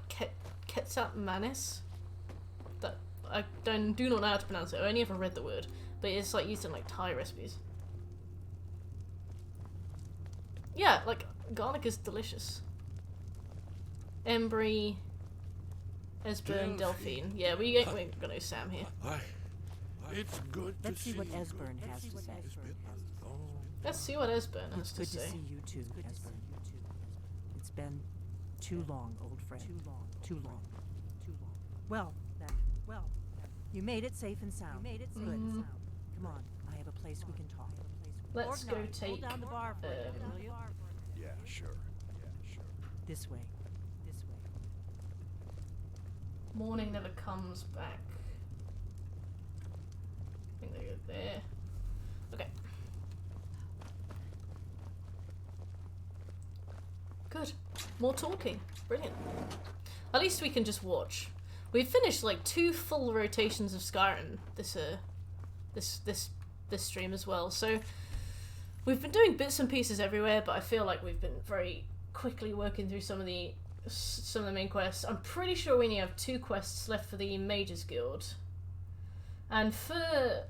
Quetzal manis. That I do not know how to pronounce it. I only ever read the word, but it's like used in like Thai recipes. Yeah, like garlic is delicious. Embry, Esbern, Delphine. Yeah, we're gonna Sam here. It's good to Let's see what Esbern has to say. Let's see what Esbern has to say. It's good to see you too, Esbern. It's been too long, old friend. Too long. Well, then. You made it safe and sound. Good. Come on, I have a place we can talk. Let's go take. Hold down the bar for a minute, will you? Yeah, sure. This way. Morning never comes back. I think they go there. Okay. Good. More talking. Brilliant. At least we can just watch. We've finished like 2 full rotations of Skyrim this stream as well. So we've been doing bits and pieces everywhere, but I feel like we've been very quickly working through some of the main quests. I'm pretty sure we only have 2 quests left for the Mages Guild. And for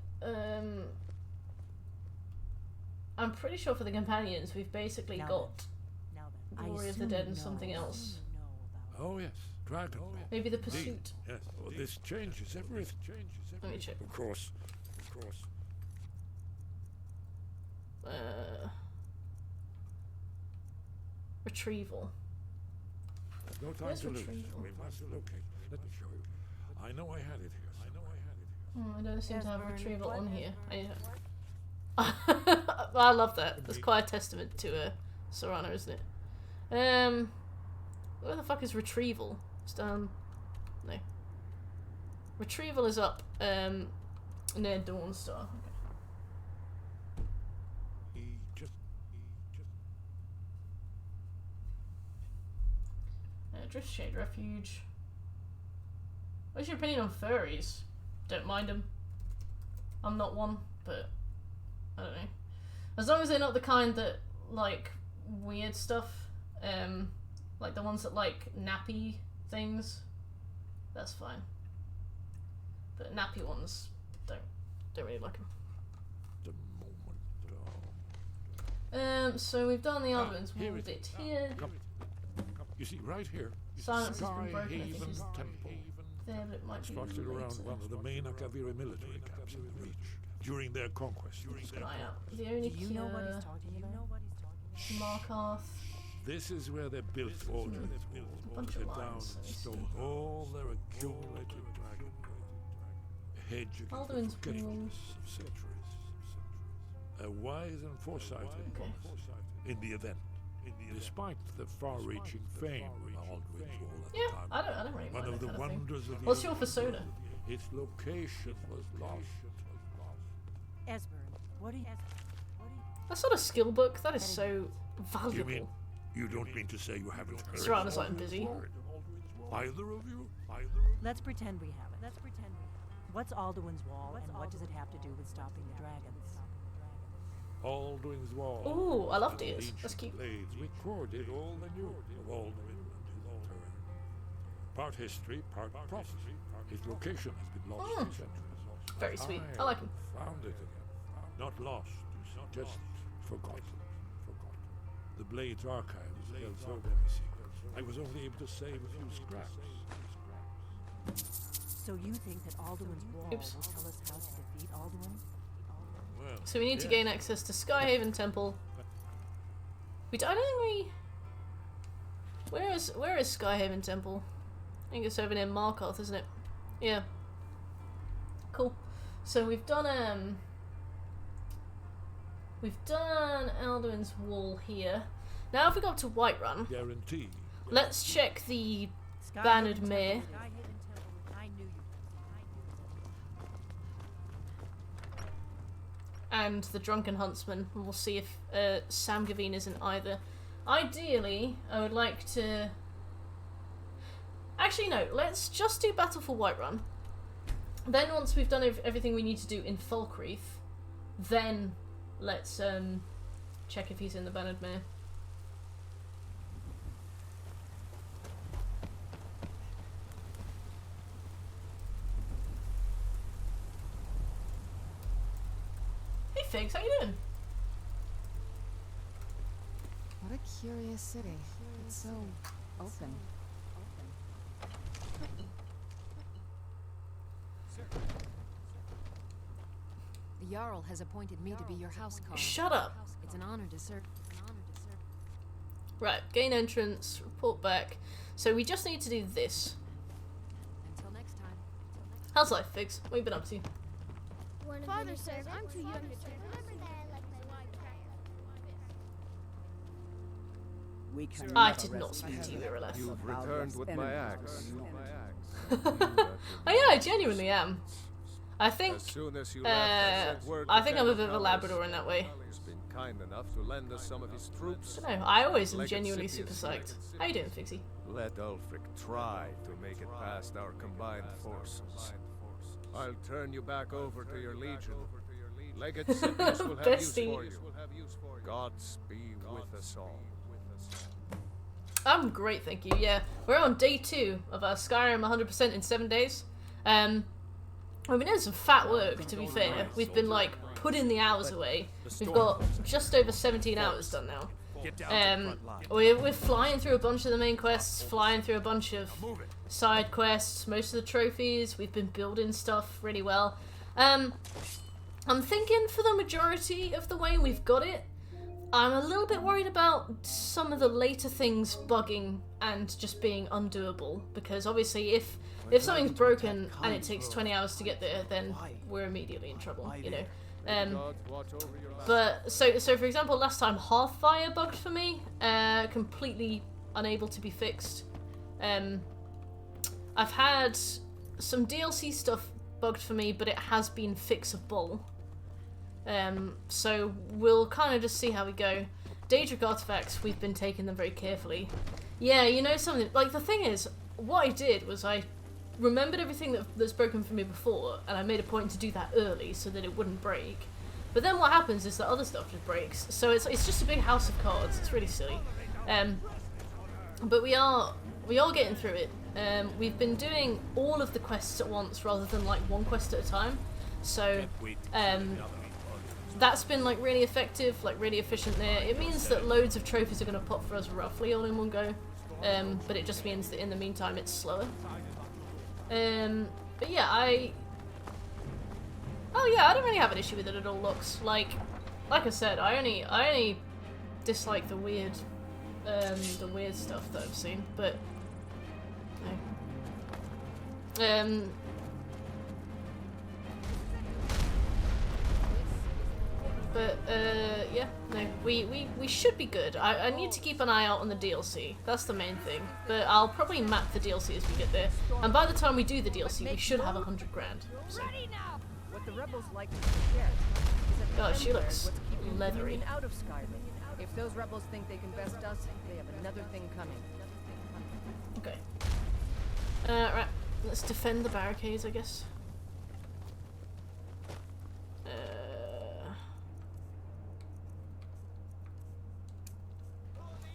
I'm pretty sure for the companions we've basically got Glory of the Dead and something else. Oh yes, Dragon. Maybe the Pursuit. Yes. Oh, this changes everything. Let me check. Of course. Retrieval. No time to lose. We must locate. Let me show you. I know I had it here. I don't seem to have retrieval on here. I love that. That's quite a testament to Serrano, isn't it? Where the fuck is retrieval? It's down. No. Retrieval is up near Dawnstar. Driftshade Refuge. What's your opinion on furries? Don't mind them. I'm not one, but I don't know. As long as they're not the kind that like weird stuff, like the ones that like nappy things, that's fine. But nappy ones, don't really like them. So we've done the Alduin's Wall bit here. You see, right here, Silence has been broken. I think Skyhaven it's Temple. there, but it might be Constructed around one of the main Akaviri military camps in the Reach during their conquest. Keep an eye out. The only Do you know what he's talking about? Markarth. This is where they built forges, bolted down and stole all their accumulated dragon. A hedge against the forgetfulness of centuries. A wise and foresighted promise in the event. Despite the far-reaching fame of Alduin's Wall at the time, I don't really one mind of the that kind of wonders thing. of the What's your persona? Its location was lost. Esbern, what do you... That's not a skill book. That is so valuable. You mean you don't mean to say you haven't heard? Serrano's like busy. Either of you? Let's pretend we haven't. What's Alduin's Wall, and what does it have to do with stopping the dragons? Alduin's Wall. Ooh, I love and these. ancient That's cute. Blades recorded all the news of Alduin and his terrain. Part history, part prophecy. His location has been lost in centuries. Very sweet. I like him. Found it again. Not lost, just forgotten. The Blades archive was held so very secret. I was only able to save a few scraps. So you think that Alduin's Wall will tell us how to defeat Alduin? Well, So we need to gain access to Skyhaven Temple. I don't think we... Where is Skyhaven Temple? I think it's over near Markarth, isn't it? Yeah. Cool. So we've done Alduin's Wall here. Now if we go up to Whiterun, guarantee. Let's check the Bannered Mare. And the Drunken Huntsman, and we'll see if Sam Gavin is in either. Ideally, I would like to... Actually, no, let's just do Battle for Whiterun. Then once we've done everything we need to do in Falkreath, then let's check if he's in the Bannered Mare. Hey Figs, how you doing? What a curious city. It's so open. The Jarl has appointed me to be your housecarl. Shut up. It's an honor to serve. Right, gain entrance, report back. So we just need to do this. Until next time. How's life, Figs? What have you been up to? Father says I'm too young to turn. I did not speak to you, Irileth. You've returned with my axe. Oh yeah, I genuinely am. I think As soon as you left, I sent word to I'm a bit of a Talos. Labrador in that way. He's been kind enough to lend us some of his troops. I don't know, I always am Like genuinely Sipius, super like psyched. How you doing, Figsy? Let Ulfric try to make it past our combined forces. I'll turn you back over to your legion. Legate Sipius will have use Bestie. for you. Gods be with us all. I'm great, thank you. Yeah, we're on day 2 of our Skyrim 100% in 7 days. We've been doing some fat work, to be fair. We've been like putting the hours away. We've got just over 17 hours done now. We're flying through a bunch of the main quests, flying through a bunch of side quests, most of the trophies. We've been building stuff really well. I'm thinking for the majority of the way we've got it. I'm a little bit worried about some of the later things bugging and just being undoable, because obviously if something's broken and it takes 20 hours to get there, then we're immediately in trouble, you know. But so for example, last time Hearthfire bugged for me, completely unable to be fixed. I've had some DLC stuff bugged for me, but it has been fixable. So we'll kind of just see how we go. Daedric artifacts, we've been taking them very carefully. Yeah, you know something, like the thing is, what I did was I remembered everything that's broken for me before, and I made a point to do that early so that it wouldn't break. But then what happens is that other stuff just breaks, so it's just a big house of cards. It's really silly. But we are getting through it. We've been doing all of the quests at once rather than like one quest at a time. So that's been like really effective, like really efficient there. It means that loads of trophies are going to pop for us roughly all in one go. But it just means that in the meantime it's slower. But yeah, I don't really have an issue with it at all. Looks like I said, I only dislike the weird stuff that I've seen, but no. Yeah, no, we should be good. I need to keep an eye out on the DLC. That's the main thing. But I'll probably map the DLC as we get there. And by the time we do the DLC, we should have 100 grand. So. What the rebels like to forget is that God, she looks what's keeping leathery. Union out of Skyrim. If those rebels think they can best us, they have another thing coming. Okay. Right. Let's defend the barricades, I guess.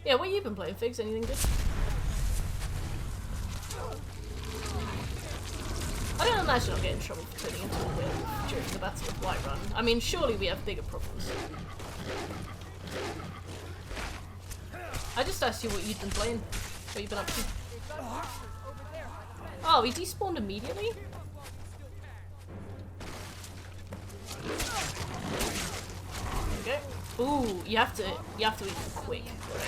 Yeah, what you been playing, Figs? Anything good? I don't imagine I'll get in trouble for turning into a werewolf during the battle with Whiterun. I mean, surely we have bigger problems. I just asked you what you'd been playing. What you've been up to. Oh, he despawned immediately? Okay. Ooh, you have to eat quick. Right.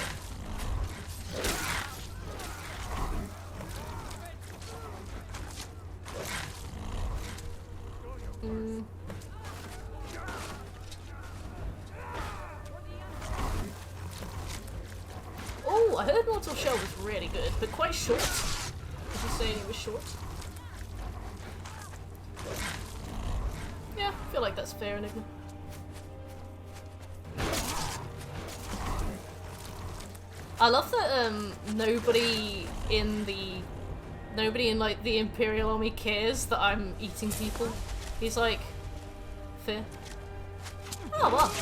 Oh, I heard Mortal Shell was really good, but quite short. Did you say it was short? Yeah, I feel like that's fair, Enigma. I love that nobody in like the Imperial Army cares that I'm eating people. He's like, fair. Oh well.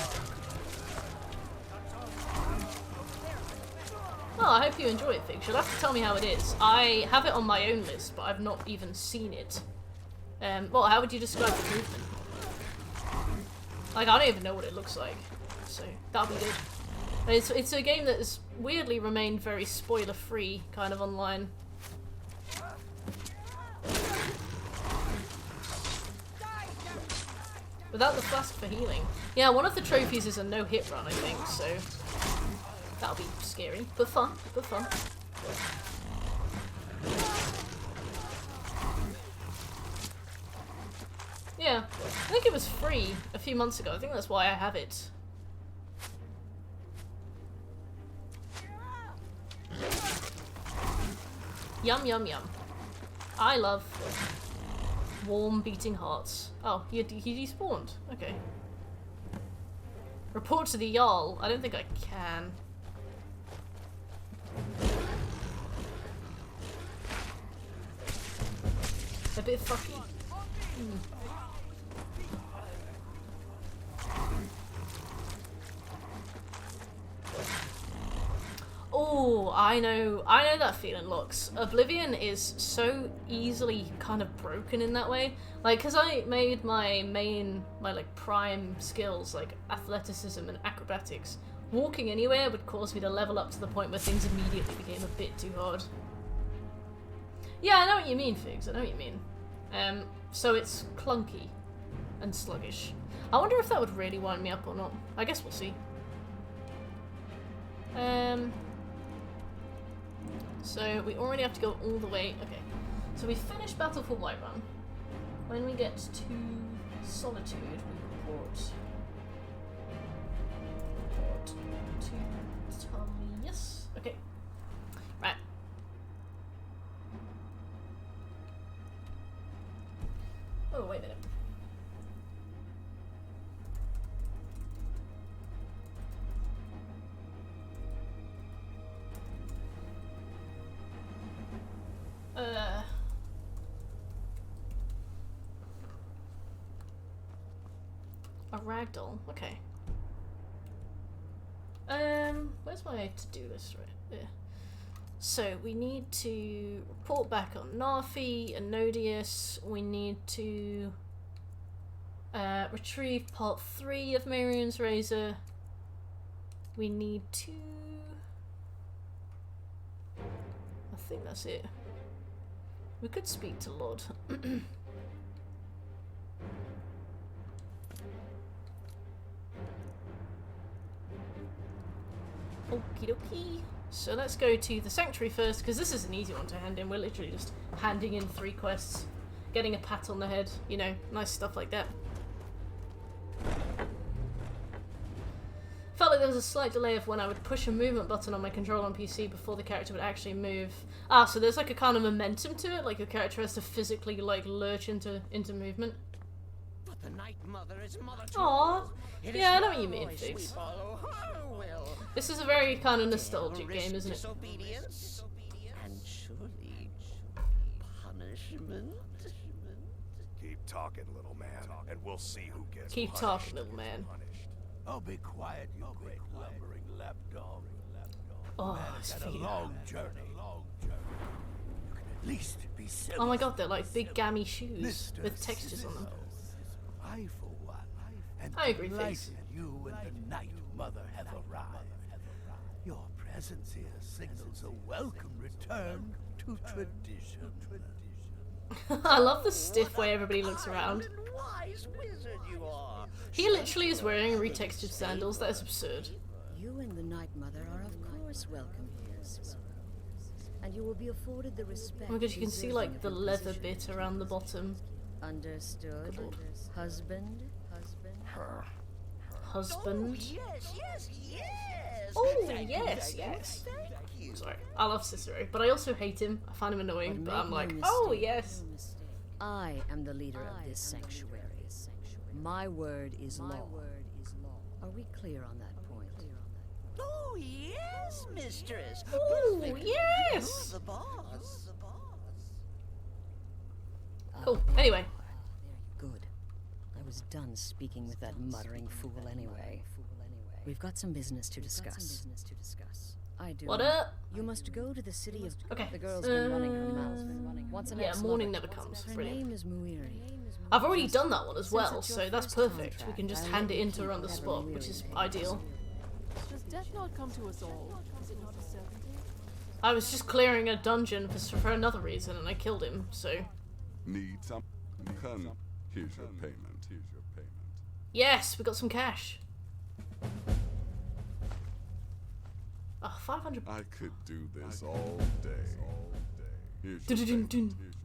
Well, I hope you enjoy it, Figs. You'll have to tell me how it is. I have it on my own list, but I've not even seen it. Well, how would you describe the movement? Like, I don't even know what it looks like, so that'll be good. It's a game that has weirdly remained very spoiler-free, kind of online. Without the flask for healing. Yeah, one of the trophies is a no-hit run, I think, so that'll be scary, but fun, Yeah, I think it was free a few months ago. I think that's why I have it. Yum, yum, yum. I love warm beating hearts. Oh, he despawned. Okay. Report to the Jarl. I don't think I can. A bit fucky. Oh, I know that feeling, Lux. Oblivion is so easily kind of broken in that way. Like, cause I made my like prime skills, like athleticism and acrobatics. Walking anywhere would cause me to level up to the point where things immediately became a bit too hard. Yeah, I know what you mean, Figs. I know what you mean. So it's clunky and sluggish. I wonder if that would really wind me up or not. I guess we'll see. So we already have to go all the way. Okay. So we finished Battle for Whiterun. When we get to Solitude, we report to Talos. Okay. Right. Oh, wait a minute. A ragdoll. Okay. Where's my to-do list? Right there. So we need to report back on Narfi and Nodius. We need to retrieve part 3 of Miriam's Razor. We need to... I think that's it. We could speak to Lord. Okie dokie. So let's go to the Sanctuary first, because this is an easy one to hand in. We're literally just handing in 3 quests, getting a pat on the head, you know, nice stuff like that. Felt like there was a slight delay of when I would push a movement button on my controller on PC before the character would actually move. Ah, so there's like a kind of momentum to it, like your character has to physically like lurch into movement. But the Night Mother is mother to Aww. all. Yeah, I know what you mean, Figs. This is a very kind of nostalgic game, isn't it? Disobedience and surely punishment. Keep talking, little man, and we'll see who gets Keep punished. talking, little man. I'll be quiet, you great lumbering lapdog. Oh, It's his had a feet. long journey. You can at least be civil. Oh my god, they're like big gammy shoes Mr. with textures on them. I, for one, am I agree, delighted Face. you and the Night Mother have arrived. Your presence here signals a welcome return to tradition. I love the stiff way everybody looks around. Wise wizard you are. He literally is wearing retextured sandals. That is absurd. You and the Night Mother are of course welcome here, and you will be afforded the respect. Oh my god, you can see like deserving the of your leather position. bit around the bottom. Understood. Husband. Husband. Yes, yes, yes. Oh, Thank yes, you, thank yes. you, thank you. Sorry, I love Cicero, but I also hate him. I find him annoying, but I'm like, oh yes. I am the leader of this sanctuary. My word is law. Are we clear on that point? Oh, yes, mistress. Oh, Perfect. yes. You're the boss. Cool. Anyway. Good. I was done speaking with that muttering fool anyway. We've got some business to discuss. I do. What up? You must go to the city of... Okay. The girl's been running her mouth. Wants an Yeah, ex-lover. morning never comes. Her Brilliant. name is Muiri. I've already done that one as Since well, it's your so that's first perfect. We contract, can just I'll hand let it you into her keep on the whatever spot, Muiri which is pays. ideal. Does death not come to us all? Is it not a certainty? I was just clearing a dungeon for another reason, and I killed him, so... Need some? Come. Here's your payment. Yes, we got some cash. Oh, 500... I could do this all day. Here's your Dun-dun-dun-dun. payment.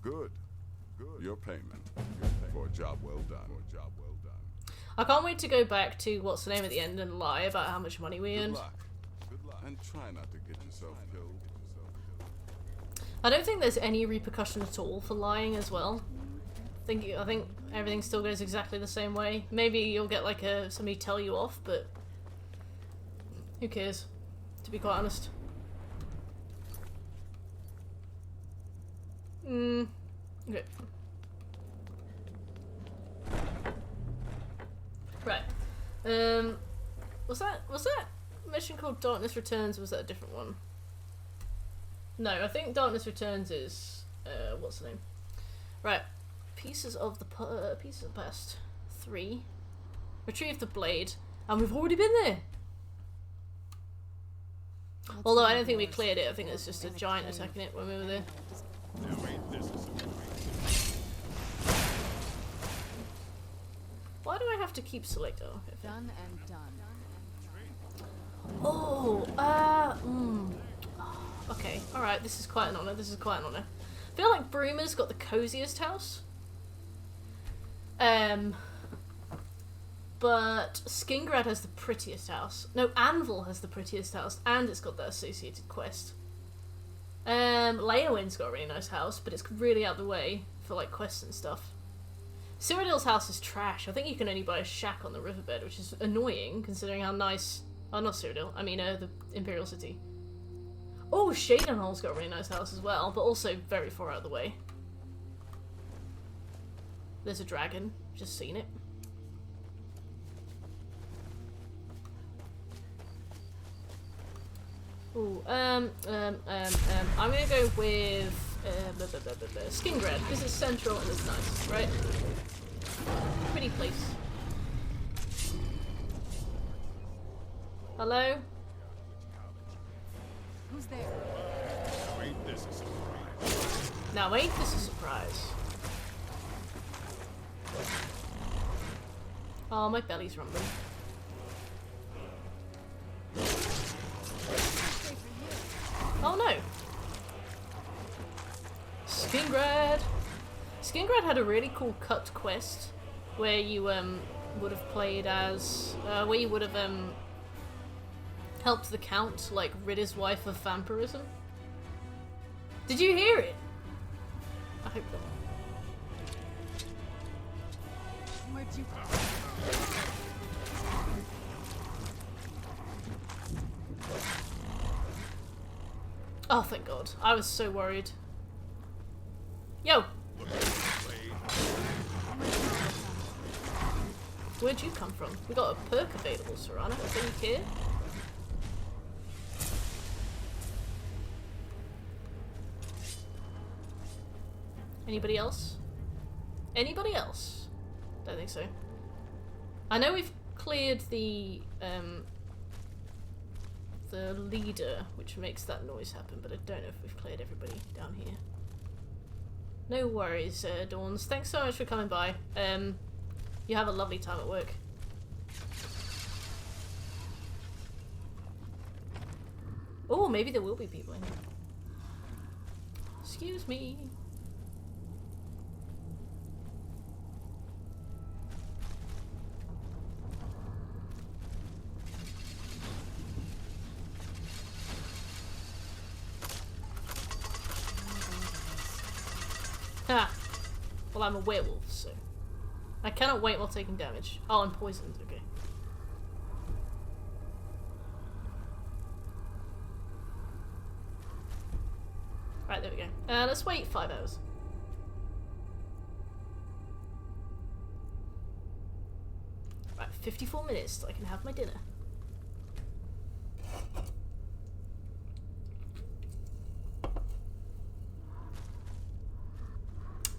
Good. Your payment. For a job well done. I can't wait to go back to what's the name at the end and lie about how much money we earned. Good luck. And try not to get yourself killed. I don't think there's any repercussion at all for lying as well. I think everything still goes exactly the same way. Maybe you'll get like somebody tell you off, but who cares? To be quite honest. Okay. Right. Was that mission called Darkness Returns, or was that a different one? No, I think Darkness Returns is what's the name? Right. Pieces of the past. 3. Retrieve the blade, and we've already been there. Although I don't think we cleared it. I think it's just a giant attacking it when we were there. Why do I have to keep selecting? Oh, okay. Done and done. Oh, okay, alright, this is quite an honour, I feel like Bruma's got the coziest house. But Skingrad has the prettiest house. No, Anvil has the prettiest house, and it's got the associated quest. Leowin's got a really nice house, but it's really out of the way for like quests and stuff. Cyrodiil's house is trash. I think you can only buy a shack on the riverbed, which is annoying considering how nice... Oh, not Cyrodiil. I mean, the Imperial City. Oh, Shadenhol's got a really nice house as well, but also very far out of the way. There's a dragon. Just seen it. Ooh, I'm gonna go with Skingrad, because it's central and it's nice, right? Pretty place. Hello? Who's there? Ain't this a surprise? Now ain't this a surprise? Oh, my belly's rumbling. Oh no! Skingrad! Skingrad had a really cool cut quest where you would have played as where you would have helped the Count like rid his wife of vampirism. Did you hear it? I hope not. Where'd you Oh, thank God. I was so worried. Yo! Where'd you come from? We got a perk available, Serrano. Is that you care? Anybody else? Anybody else? Don't think so. I know we've cleared the leader, which makes that noise happen, but I don't know if we've cleared everybody down here. No worries, Dawns. Thanks so much for coming by. You have a lovely time at work. Oh, maybe there will be people in here. Excuse me. Ha! Well, I'm a werewolf, so I cannot wait while taking damage. Oh, I'm poisoned. Okay. Right, there we go. Let's wait 5 hours. Right, 54 minutes so I can have my dinner.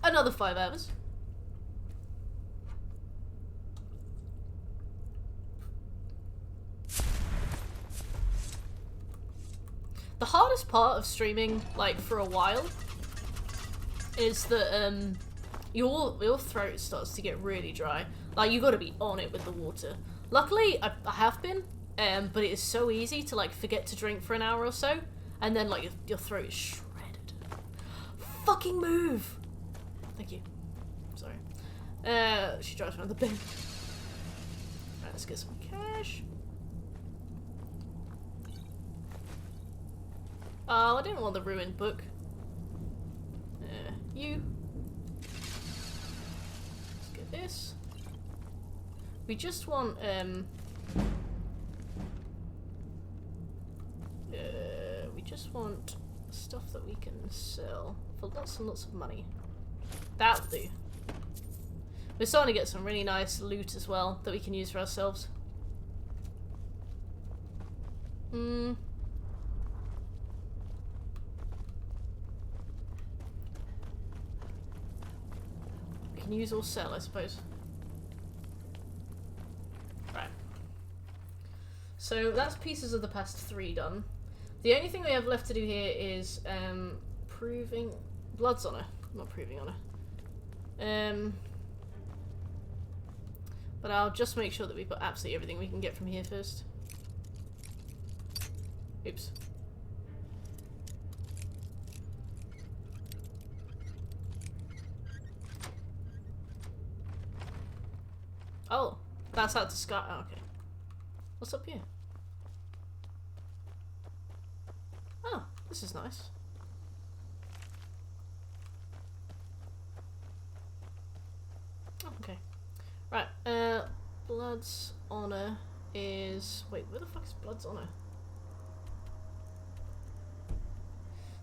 Another 5 hours. The hardest part of streaming, like, for a while, is that, your throat starts to get really dry. Like, you gotta be on it with the water. Luckily, I have been, but it is so easy to, like, forget to drink for an hour or so, and then, like, your throat is shredded. Fucking move! Thank you. Sorry. She drives around the bin. Right, let's get some cash. Oh, I didn't want the ruined book. You. Let's get this. We just want, we just want stuff that we can sell for lots and lots of money. That'll do. We're starting to get some really nice loot as well that we can use for ourselves. We can use or sell, I suppose. Right. So that's pieces of the past 3 done. The only thing we have left to do here is proving Blood's Honor. Not proving honor. But I'll just make sure that we've got absolutely everything we can get from here first. Oops. Oh, that's out to Sky. Oh, okay. What's up here? Oh, this is nice. Okay. Right, Blood's Honor is... Wait, where the fuck is Blood's Honor?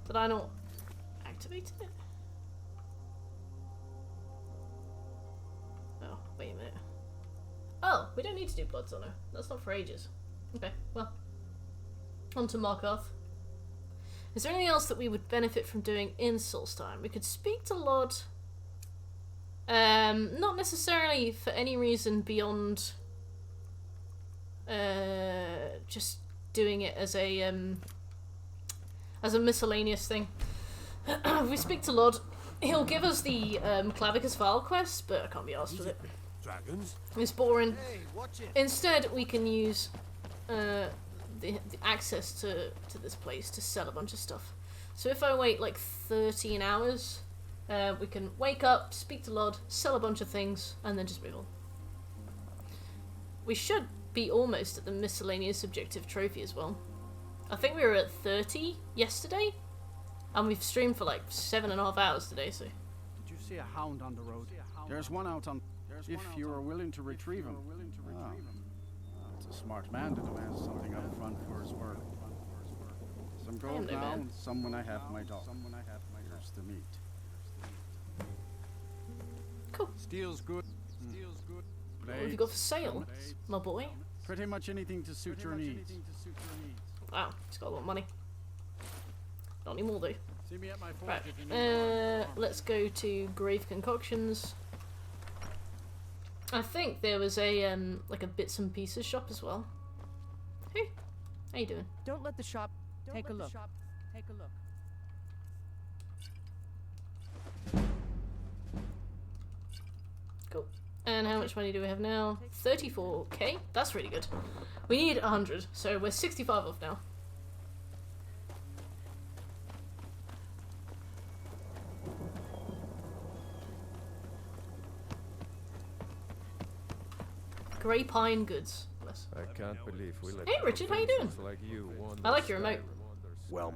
Did I not activate it? Oh, wait a minute. Oh, we don't need to do Blood's Honor. That's not for ages. Okay, well. On to Markarth. Is there anything else that we would benefit from doing in Solstheim? We could speak to Lod... not necessarily for any reason beyond just doing it as a miscellaneous thing. If we speak to Lod, he'll give us the Clavicus Vile quest, but I can't be asked with it. Dragons? It's boring. Hey, watch it. Instead, we can use the access to this place to sell a bunch of stuff. So if I wait like 13 hours, we can wake up, speak to Lod, sell a bunch of things, and then just move on. We should be almost at the miscellaneous objective trophy as well. I think we were at 30 yesterday, and we've streamed for like 7.5 hours today, so... Did you see a hound on the road? There's one out on... If you are willing to retrieve him. Ah, it's a smart man to demand something up front for his work. Some gold now, and some when I have my dog. Here's the meat. Cool. Steel's good. Steel's good. What have you got for sale, my boy? Pretty much anything to suit your needs. Wow, he's got a lot of money. Not anymore though. See me at my forge Right, if you need let's go to Grave Concoctions. I think there was a like a bits and pieces shop as well. Hey, how you doing? Don't let the shop take a look. Take a look. Cool. And how much money do we have now? 34k? That's really good. We need 100, so we're 65 off now. Grey Pine Goods. Bless. I can't believe we let Hey Richard, how you doing? like you wander I like your remote. Well,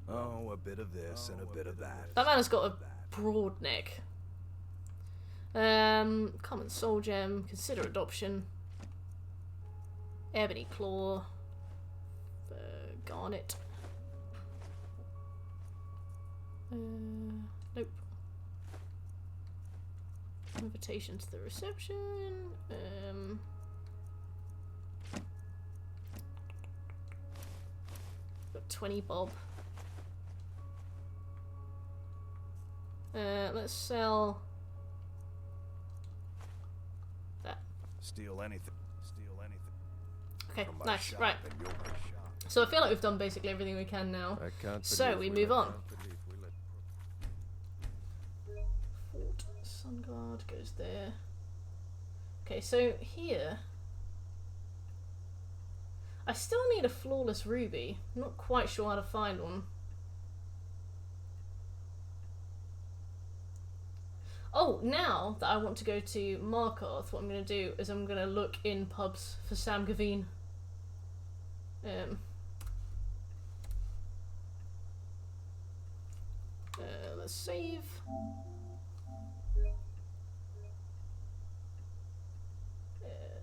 oh, a bit of this and a bit of that. That man has got a broad neck. Common soul gem, consider adoption. Ebony claw. Garnet. Nope. Invitation to the reception. Got 20 bob. Let's sell that. Steal anything. Steal anything. Okay, From my nice. shop Right. and you'll be shot. So I feel like we've done basically everything we can now. I can't So believe we move on. can't believe we let Fort Sun Guard goes there. Okay, so here I still need a flawless ruby. I'm not quite sure how to find one. Oh, now that I want to go to Markarth, what I'm going to do is I'm going to look in pubs for Sam Gavin. Let's save.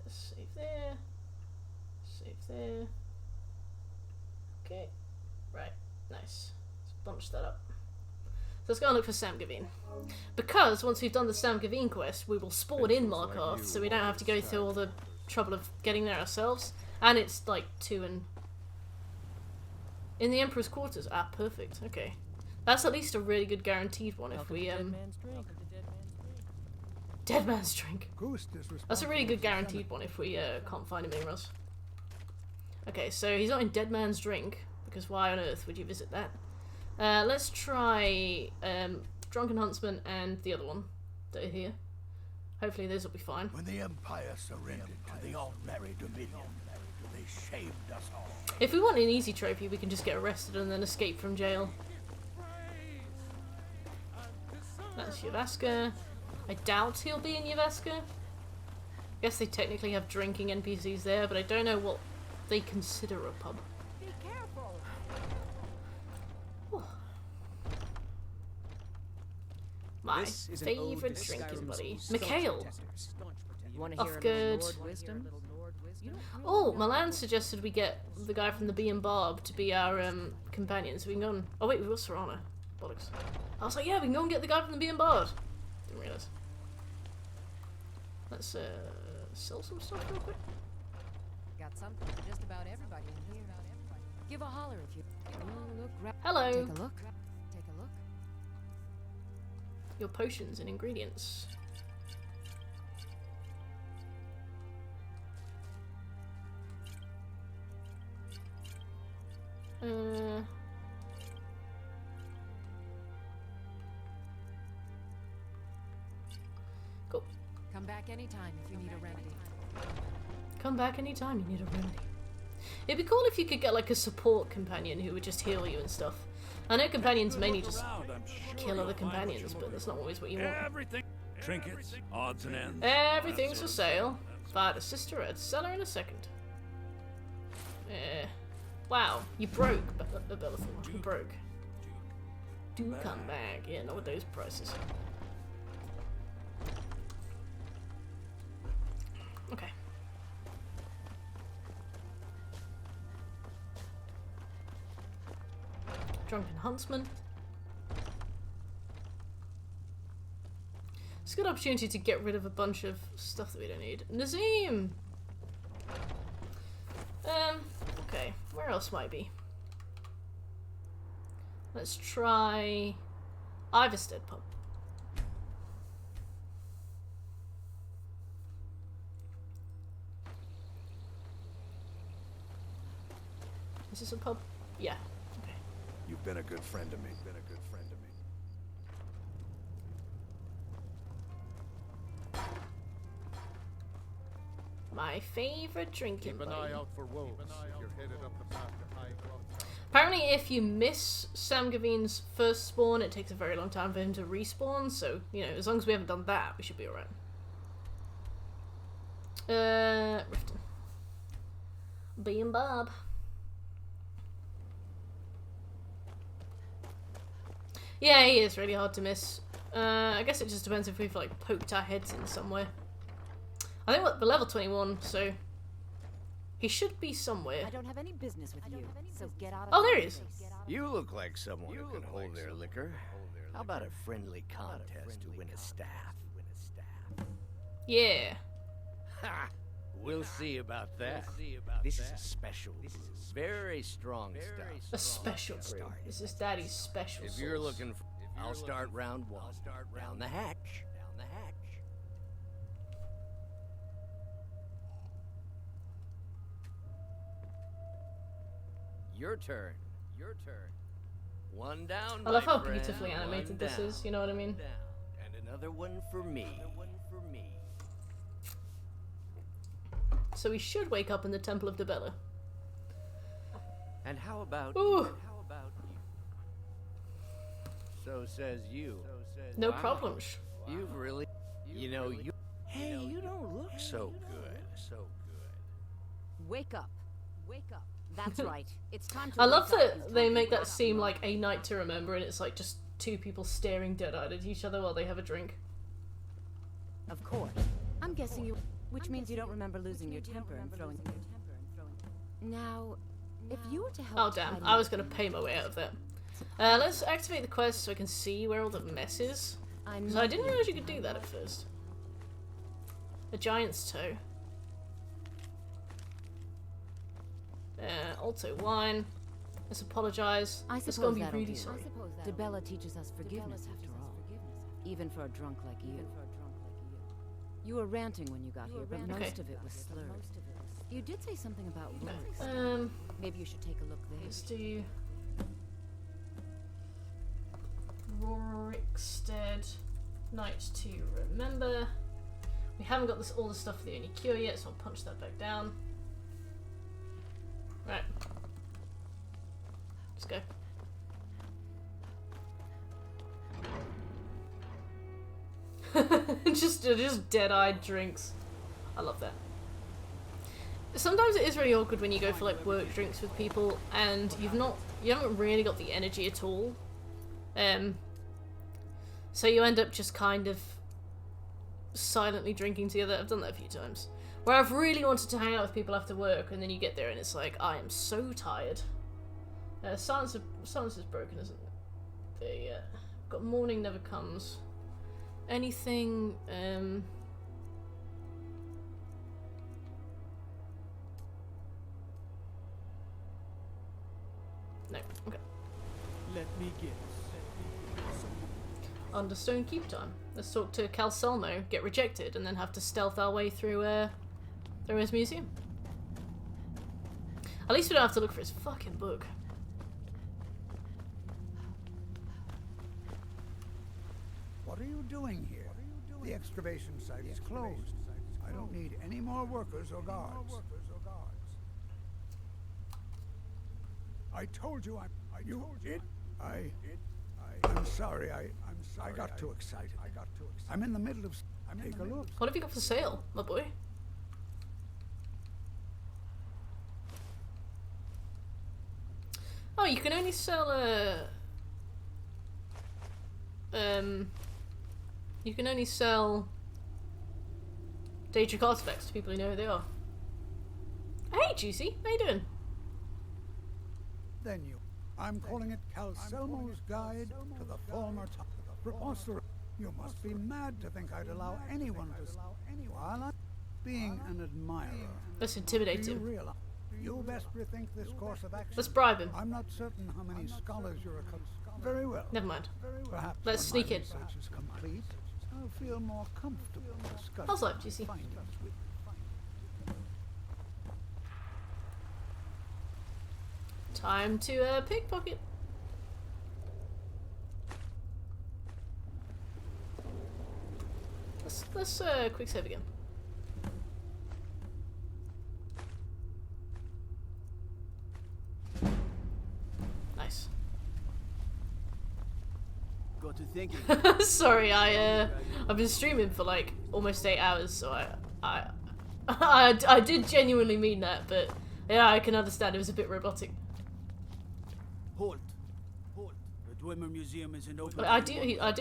Save there. Save there. Okay. Right. Nice. Let's bunch that up. So let's go and look for Sam Gavin. Because once we've done the Sam Gavin quest, we will spawn in Markarth, so we don't have to go through all the trouble of getting there ourselves. And it's like 2 and... In the Emperor's Quarters. Ah, perfect. Okay. That's at least a really good guaranteed one if we, Dead Man's Drink. That's a really good guaranteed one if we, can't find him anywhere else. Okay, so he's not in Dead Man's Drink, because why on earth would you visit that? Let's try, Drunken Huntsman and the other one that are here. Hopefully those will be fine. When the Empire surrendered to the Alt-Mary Dominion, they shamed us all. If we want an easy trophy, we can just get arrested and then escape from jail. That's Yavaska. I doubt he'll be in Yavaska. Guess they technically have drinking NPCs there, but I don't know what they consider a pub. Be careful. My favourite drinking buddy. Mikhail. Off good. Oh, Milan suggested we get the guy from the Bee and Barb to be our companion, so we can go and... Oh wait, we've got Serana. Bollocks. I was like, yeah, we can go and get the guy from the Bee and Barb. Didn't realise. Let's sell some stuff real quick. Got something for just about everybody in here. Give a holler if you... Oh, look, Hello. Take a look. Take a look. Your potions and ingredients. Cool. Come back anytime if you need a remedy. Come back anytime you need a remedy. It'd be cool if you could get like a support companion who would just heal you and stuff. I know companions mainly just kill other companions, but that's not always what you want. Everything. Trinkets, odds and ends. Everything's for sale. Find a sister, I'd sell her in a second. Wow, you broke, Bellathor. You broke. Do come back. Yeah, not with those prices. Okay. Drunken Huntsman. a good opportunity to get rid of a bunch of stuff that we don't need. Nazim! Okay, where else might be? Let's try Iverstead pub. Is this a pub? Yeah. Okay. You've been a good friend to me. My favorite drinking Keep an eye out for wolves if you're headed up the path to High Clock. Apparently, if you miss Sam Gavine's first spawn, it takes a very long time for him to respawn, so, you know, as long as we haven't done that, we should be alright. Riften. B and Bob. Yeah, he is really hard to miss. I guess it just depends if we've, like, poked our heads in somewhere. I think we're level 21, so he should be somewhere. I don't have any business with you, so get out of Oh, there he is. You look like someone who can hold their liquor. How about a friendly contest to win a staff? Yeah. Ha! We'll see about that. This is a special, very strong stuff. A special brew. This is Daddy's special If you're sauce. looking for, I'll start round one. Down the hatch. Your turn. One down. I love my how friend. beautifully animated One this down. is, you know what I mean? And another one for me. So we should wake up in the Temple of Debella. And how about Ooh. you? So says you. No problems. You've really, you know, you. Hey, you don't look so good. Wake up. That's right. It's time to I love wake up, that you they drunken make that brat. seem like a night to remember, and it's like just two people staring dead-eyed at each other while they have a drink. Of course. I'm guessing you... Which means you don't remember losing your temper and throwing... Now, if you were to help... Oh damn, I was gonna pay my way out of that. Let's activate the quest so I can see where all the mess is. Because I didn't realize you could do that at first. A giant's toe. Also wine. Let's apologize. This is gonna be really sorry. Debella teaches us forgiveness after all. Even for a drunk like you. You were ranting when you got here, but most of it was slurred. You did say something about wolves. Maybe you should take a look there. Let's do Rorikstead, Night to Remember. We haven't got all the stuff for the only cure yet, so I'll punch that back down. Right. Let's go. just dead-eyed drinks. I love that. Sometimes it is really awkward when you go for like work drinks with people and you haven't really got the energy at all. So you end up just kind of silently drinking together. I've done that a few times. Where I've really wanted to hang out with people after work and then you get there and it's like, I am so tired. Silence is broken, isn't it? There, yeah. Got Morning Never Comes. Anything, no, okay. Let me guess. Understone Keep time. Let's talk to Calcelmo, get rejected, and then have to stealth our way through his museum. At least we don't have to look for his fucking book. What are you doing here? The excavation site is closed. I don't need any more workers or guards. I told you I'm sorry. I got too excited. I'm in the middle of... Take a look. What have you got for sale, my boy? Oh, you can only sell you can only sell Daedric artifacts to people who know who they are. Hey, Juicy, how you doing? I'm calling it Calcelmo's Guide to the Former Time. Preposterous. You must be mad to think I'd allow anyone to... While I'm being an admirer... Let's intimidate him. You best rethink this course of action. Let's bribe him. I'm not certain how many scholars you're a... Very well. Never mind. Perhaps let's sneak in. Research is complete, I'll feel more comfortable discussing... How's life, GC? Time to pickpocket. Let's quick save again. Nice. Got to thinking. Sorry, I've been streaming for like almost 8 hours, so I did genuinely mean that, but yeah, I can understand it was a bit robotic. Halt. The Dwemer Museum isn't open. I do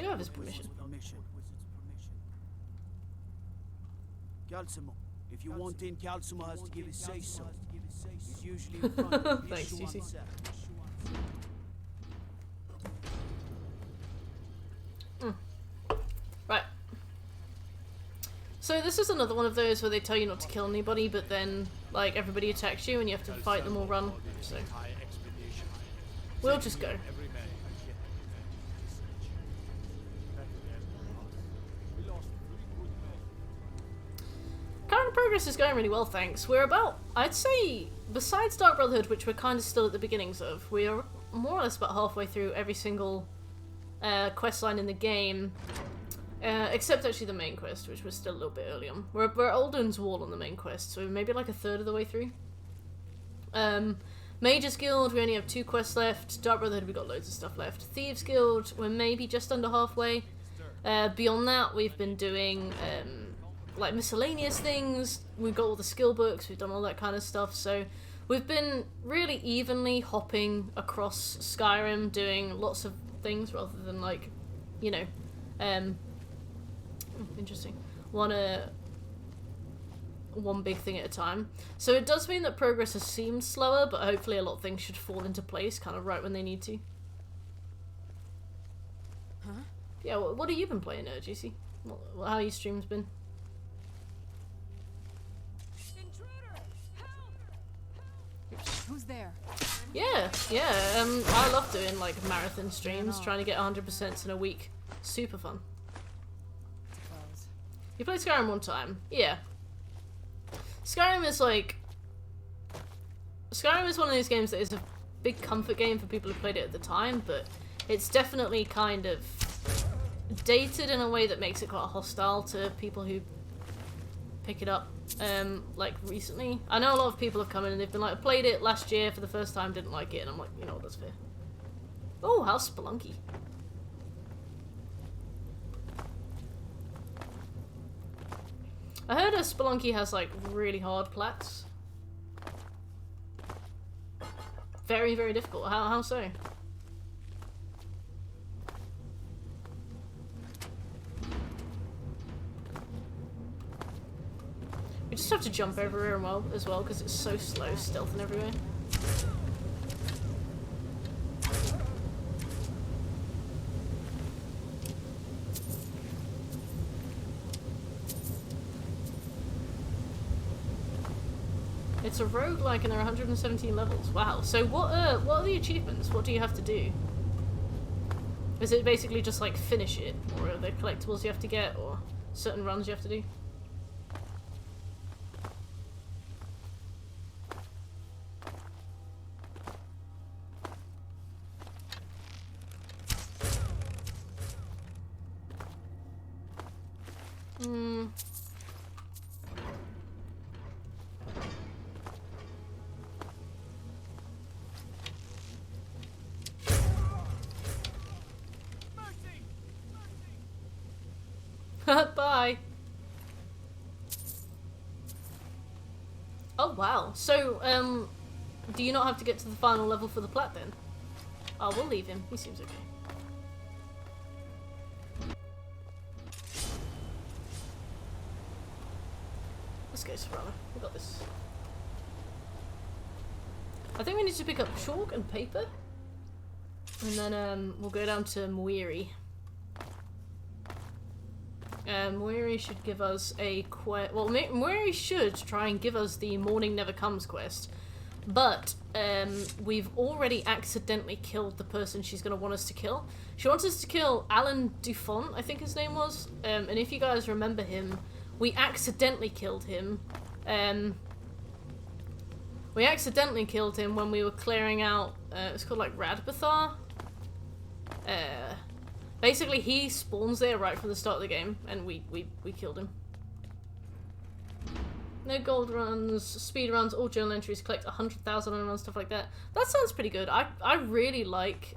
have his permission. Calcimo. If you want in, Calcimo has to give his say-so. He's usually in front. Thanks, GC. Right. So this is another one of those where they tell you not to kill anybody, but then, like, everybody attacks you and you have to fight them or run, so... We'll just go. Current progress is going really well, thanks. We're about, I'd say, besides Dark Brotherhood, which we're kind of still at the beginnings of, we are more or less about halfway through every single quest line in the game, except actually the main quest, which was still a little bit early on. We're at Alden's Wall on the main quest, so maybe like a third of the way through. Mage's Guild, we only have 2 quests left. Dark Brotherhood, we got loads of stuff left. Thieves Guild, we're maybe just under halfway. Beyond that, we've been doing like miscellaneous things. We've got all the skill books, we've done all that kind of stuff, so we've been really evenly hopping across Skyrim, doing lots of things rather than, like, you know, interesting. One big thing at a time. So it does mean that progress has seemed slower, but hopefully a lot of things should fall into place kind of right when they need to. Huh? Yeah, what have you been playing, GC? How have your streams been? Who's there? Yeah. I love doing, like, marathon streams, trying to get 100% in a week. Super fun. You played Skyrim one time? Yeah. Skyrim is one of those games that is a big comfort game for people who played it at the time, but it's definitely kind of dated in a way that makes it quite hostile to people who pick it up, like, recently. I know a lot of people have come in and they've been like, I played it last year for the first time, didn't like it, and I'm like, you know what, that's fair. Oh, how's Spelunky? I heard a Spelunky has, like, really hard plats. Very, very difficult. How so? We just have to jump everywhere as well, because it's so slow, stealthing everywhere. It's a roguelike and there are 117 levels. Wow. So what are the achievements? What do you have to do? Is it basically just like finish it? Or are there collectibles you have to get? Or certain runs you have to do? Bye. Oh wow. So, do you not have to get to the final level for the plat then? Oh, we'll leave him. He seems okay. Let's go, Serrano. We got this. I think we need to pick up chalk and paper. And then, we'll go down to Mwiri. Moiri should give us a quest. Well, Moiri should try and give us the Morning Never Comes quest, but we've already accidentally killed the person she's going to want us to kill. She wants us to kill Alan Dufont, I think his name was, and if you guys remember him, we accidentally killed him. We accidentally killed him when we were clearing out, it's called like Radbathar. Basically, he spawns there right from the start of the game, and we killed him. No gold runs, speed runs, all journal entries, collect 100,000 on them, stuff like that. That sounds pretty good. I really like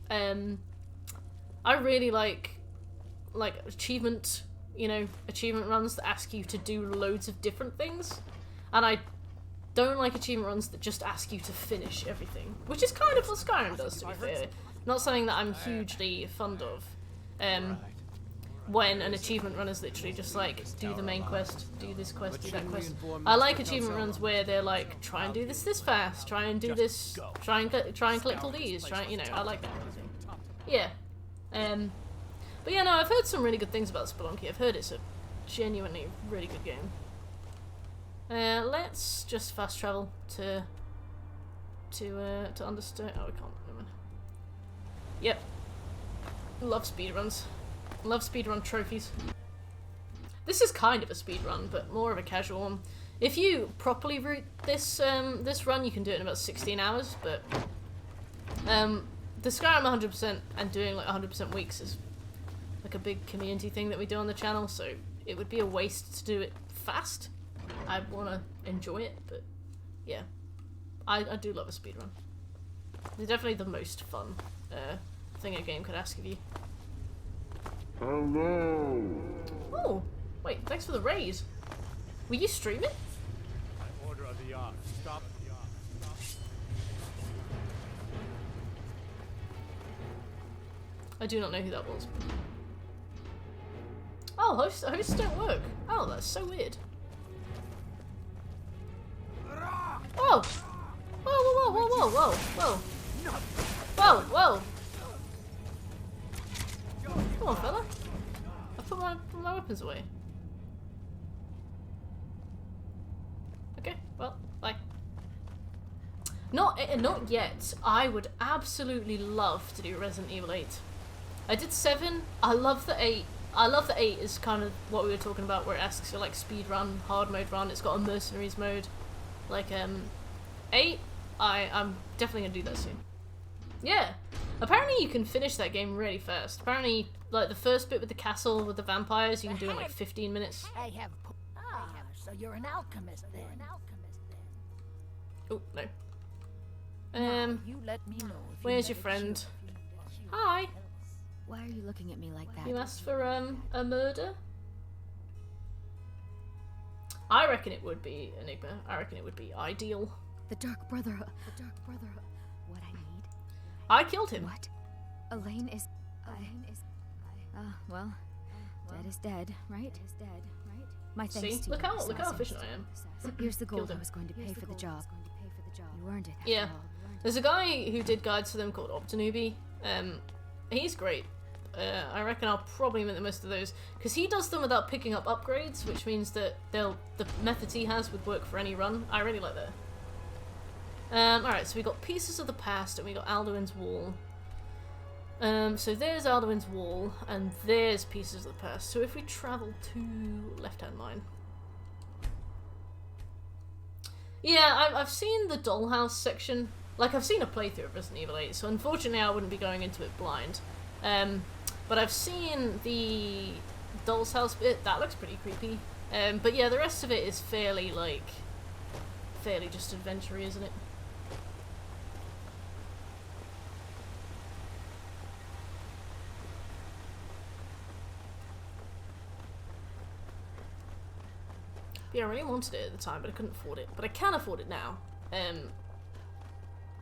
achievement, achievement runs that ask you to do loads of different things, and I don't like achievement runs that just ask you to finish everything, which is kind of what Skyrim does, to be fair. Not something that I'm hugely fond of. When an achievement run is literally just like, do the main quest, do this quest, do that quest. I like achievement runs where they're like, try and do this fast, try and do this, try and collect all these, I like that kind of thing. Yeah. But yeah, no, I've heard some really good things about Spelunky. I've heard it's a genuinely really good game. Let's just fast travel to understand. Oh, we can't. Never mind. Yep. Love speedruns. Love speedrun trophies. This is kind of a speedrun, but more of a casual one. If you properly route this this run, you can do it in about 16 hours, but the Skyrim 100% and doing like 100% weeks is like a big community thing that we do on the channel, so it would be a waste to do it fast. I want to enjoy it, but yeah. I do love a speedrun. It's definitely the most fun thing a game could ask of you. Hello. Oh, wait, thanks for the raise. Were you streaming? By order of the yard. Stop. I do not know who that was. Oh, hosts don't work. Oh, that's so weird. Whoa! Whoa, whoa, whoa, whoa, whoa, whoa, whoa. Whoa, whoa. Come on, fella. I put my weapons away. Okay, well, bye. Not yet. I would absolutely love to do Resident Evil 8. I did 7. I love the 8. I love that 8 is kind of what we were talking about, where it asks you like speed run, hard mode run. It's got a mercenaries mode. Like 8, I'm definitely gonna do that soon. Yeah, apparently you can finish that game really fast. Apparently, like the first bit with the castle with the vampires, you can do in like 15 minutes. I have. So you're an alchemist then. Oh no. You let me know if where's your friend? Hi. Why are you looking at me like that? You asked for a murder? I reckon it would be Enigma. I reckon it would be ideal. The Dark Brotherhood. The Dark Brotherhood. What I need? I killed him. What? Elaine is. Well, dead is dead, right? My thanks See? to Look you. how efficient I am. Here's the gold I was going to pay for the job. You earned it. Yeah. There's a guy who did guides for them called Optinubi. He's great. I reckon I'll probably make the most of those, because he does them without picking up upgrades, which means that the methods he has would work for any run. I really like that. Alright, so we got Pieces of the Past and we got Alduin's Wall. So there's Alduin's Wall and there's Pieces of the Past. So if we travel to left-hand line. Yeah, I've seen the Dollhouse section. Like, I've seen a playthrough of Resident Evil 8, so unfortunately I wouldn't be going into it blind. But I've seen the Doll's House bit. That looks pretty creepy. But yeah, the rest of it is fairly just adventure-y, isn't it? Yeah, I really wanted it at the time, but I couldn't afford it. But I can afford it now.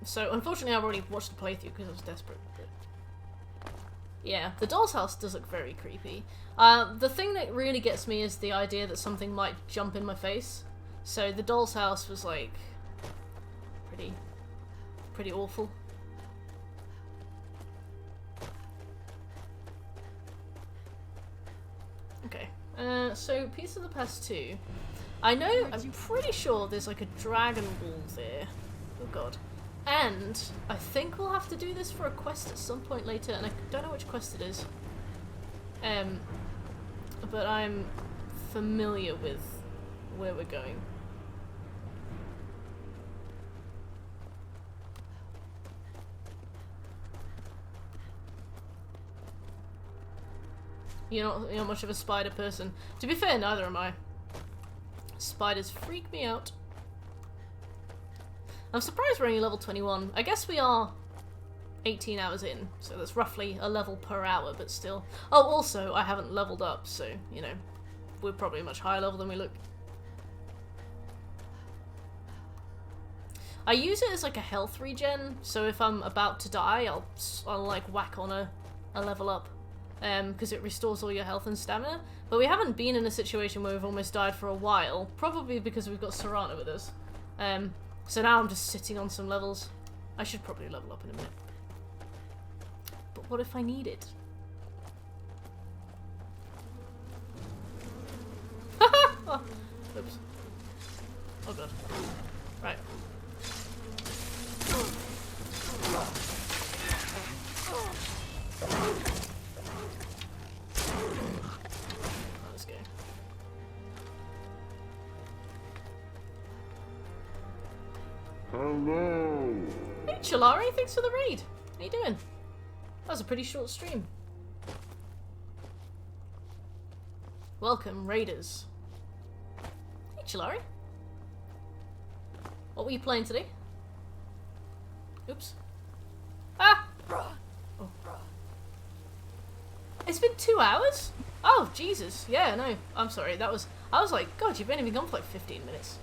So, unfortunately, I've already watched the playthrough because I was desperate. But yeah, the Doll's House does look very creepy. The thing that really gets me is the idea that something might jump in my face. So, the Doll's House was, like, pretty awful. Okay, So Piece of the Past 2. I know, I'm pretty sure there's like a dragon wall there. Oh god. And I think we'll have to do this for a quest at some point later, and I don't know which quest it is. But I'm familiar with where we're going. You're not much of a spider person. To be fair, neither am I. Spiders freak me out. I'm surprised we're only level 21. I guess we are 18 hours in, so that's roughly a level per hour, but still. Oh, also, I haven't leveled up, so, you know, we're probably a much higher level than we look. I use it as like a health regen, so if I'm about to die, I'll like whack on a level up. Because it restores all your health and stamina. But we haven't been in a situation where we've almost died for a while, probably because we've got Serana with us. So now I'm just sitting on some levels. I should probably level up in a minute. But what if I need it? Oh, oops. Oh god. Right. Let's go. Hello. Hey Chalari, thanks for the raid. How you doing? That was a pretty short stream. Welcome, raiders. Hey Chalari. What were you playing today? Oops. Ah! Oh. It's been 2 hours? Oh, Jesus. Yeah, no. I'm sorry. I was like, God, you've only been gone for like 15 minutes.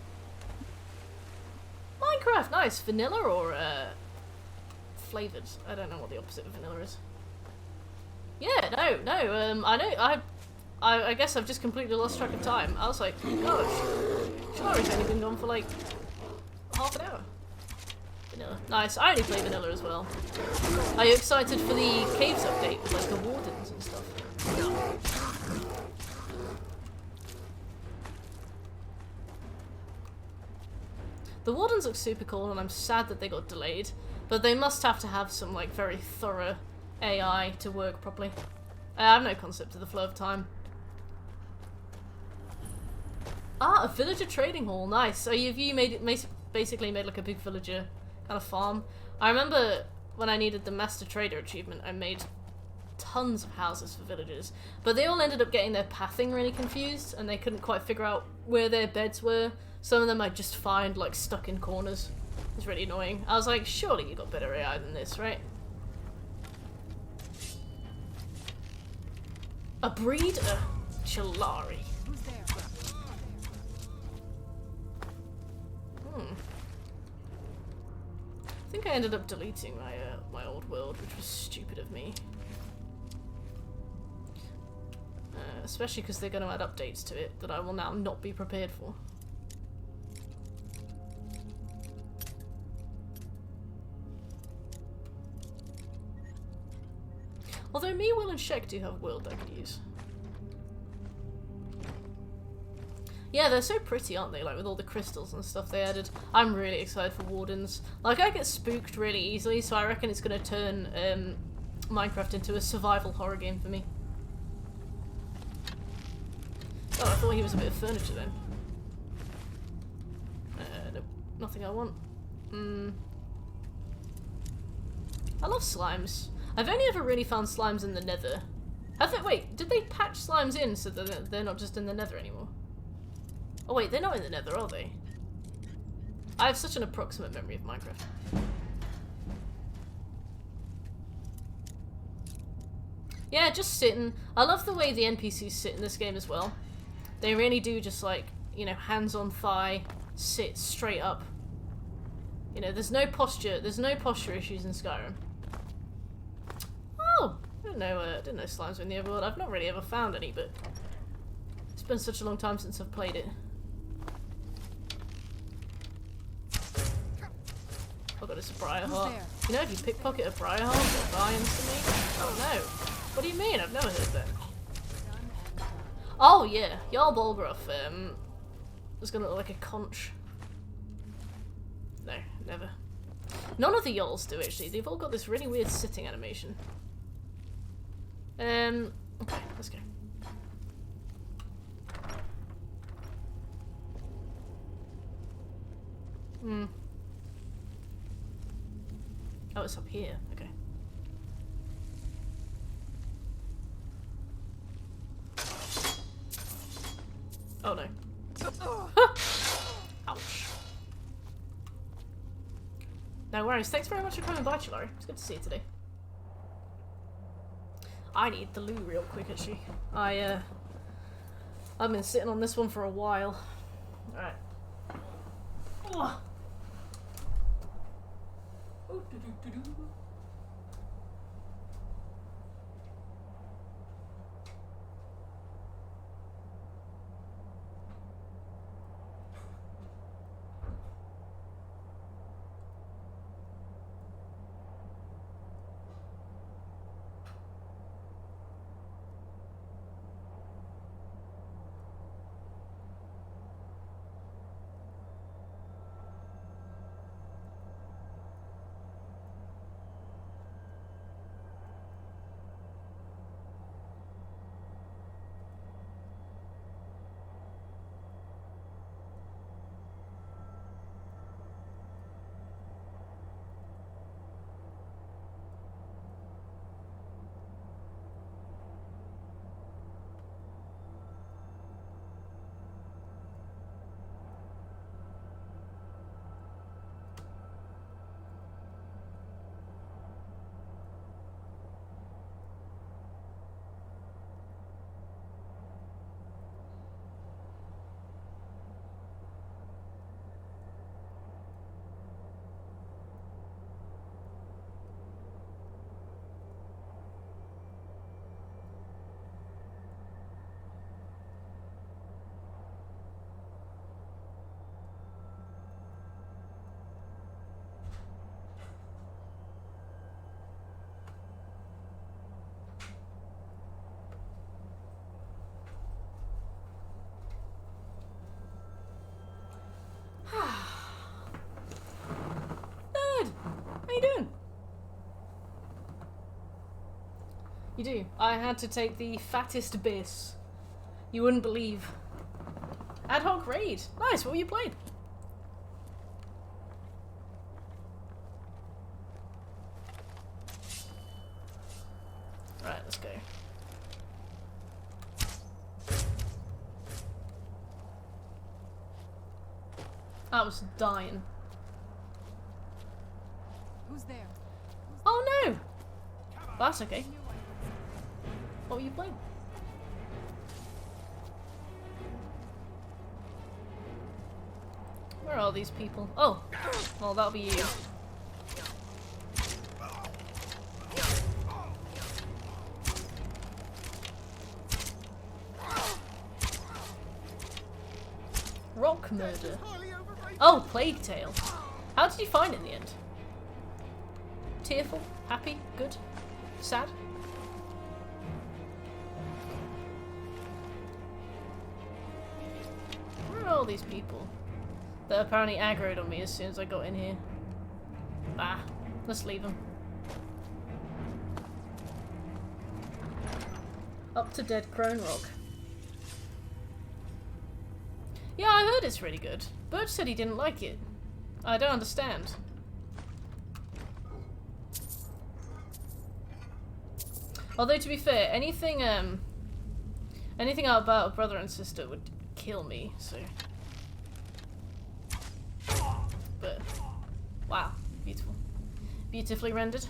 Minecraft, nice. Vanilla or, flavored? I don't know what the opposite of vanilla is. Yeah, no. I guess I've just completely lost track of time. I was like, gosh. Charlie's only been gone for like half an hour. Vanilla. Nice. I only play vanilla as well. Are you excited for the caves update with like the wardens and stuff? The wardens look super cool and I'm sad that they got delayed, but they must have to have some like very thorough AI to work properly. I have no concept of the flow of time. Ah, a villager trading hall. Nice. So you basically made like a big villager kind of farm. I remember when I needed the Master Trader achievement, I made tons of houses for villagers, but they all ended up getting their pathing really confused and they couldn't quite figure out where their beds were. Some of them I'd just find like stuck in corners. It was really annoying. I was like, surely you got better AI than this, right? A breed? Chalari. Who's there? I think I ended up deleting my my old world, which was stupid of me. Especially because they're going to add updates to it that I will now not be prepared for. Although me, Will, and Shek do have world I could use. Yeah, they're so pretty, aren't they? Like, with all the crystals and stuff they added. I'm really excited for wardens. Like, I get spooked really easily, so I reckon it's going to turn Minecraft into a survival horror game for me. Oh, I thought he was a bit of furniture then. Nope. Nothing I want. I love slimes. I've only ever really found slimes in the nether. Wait, did they patch slimes in so that they're not just in the nether anymore? Oh wait, they're not in the nether, are they? I have such an approximate memory of Minecraft. Yeah, just sitting. I love the way the NPCs sit in this game as well. They really do just like, you know, hands on thigh, sit straight up. You know, there's no posture issues in Skyrim. Oh, I didn't know slimes were in the overworld. I've not really ever found any, but it's been such a long time since I've played it. Oh god, it's a briar heart. You know, if you pickpocket a briar heart, you'll die instantly. Oh no. What do you mean? I've never heard that. Oh yeah, Jarl Bolgraf is gonna look like a conch. No, never. None of the Jarls do actually. They've all got this really weird sitting animation. Okay, let's go. Oh, it's up here. Okay. Oh no. Ouch. No worries. Thanks very much for coming by, Chilari. It's good to see you today. I need the loo real quick, actually. I've been sitting on this one for a while. Alright. Oh. How you doing? You do. I had to take the fattest base. You wouldn't believe. Ad hoc raid. Nice, what were you playing? Right, let's go. I was dying. Who's there? Oh no! That's okay. What were you playing? Where are all these people? Oh! Well, that'll be you. Rock murder. Oh, Plague Tale. How did you find it in the end? Tearful? Happy? Good? Sad? Where are all these people that apparently aggroed on me as soon as I got in here? Bah, let's leave them. Up to Dead Crone Rock. Yeah, I heard it's really good. Birch said he didn't like it. I don't understand. Although, to be fair, anything about a brother and sister would kill me, so... But, wow, beautiful. Beautifully rendered.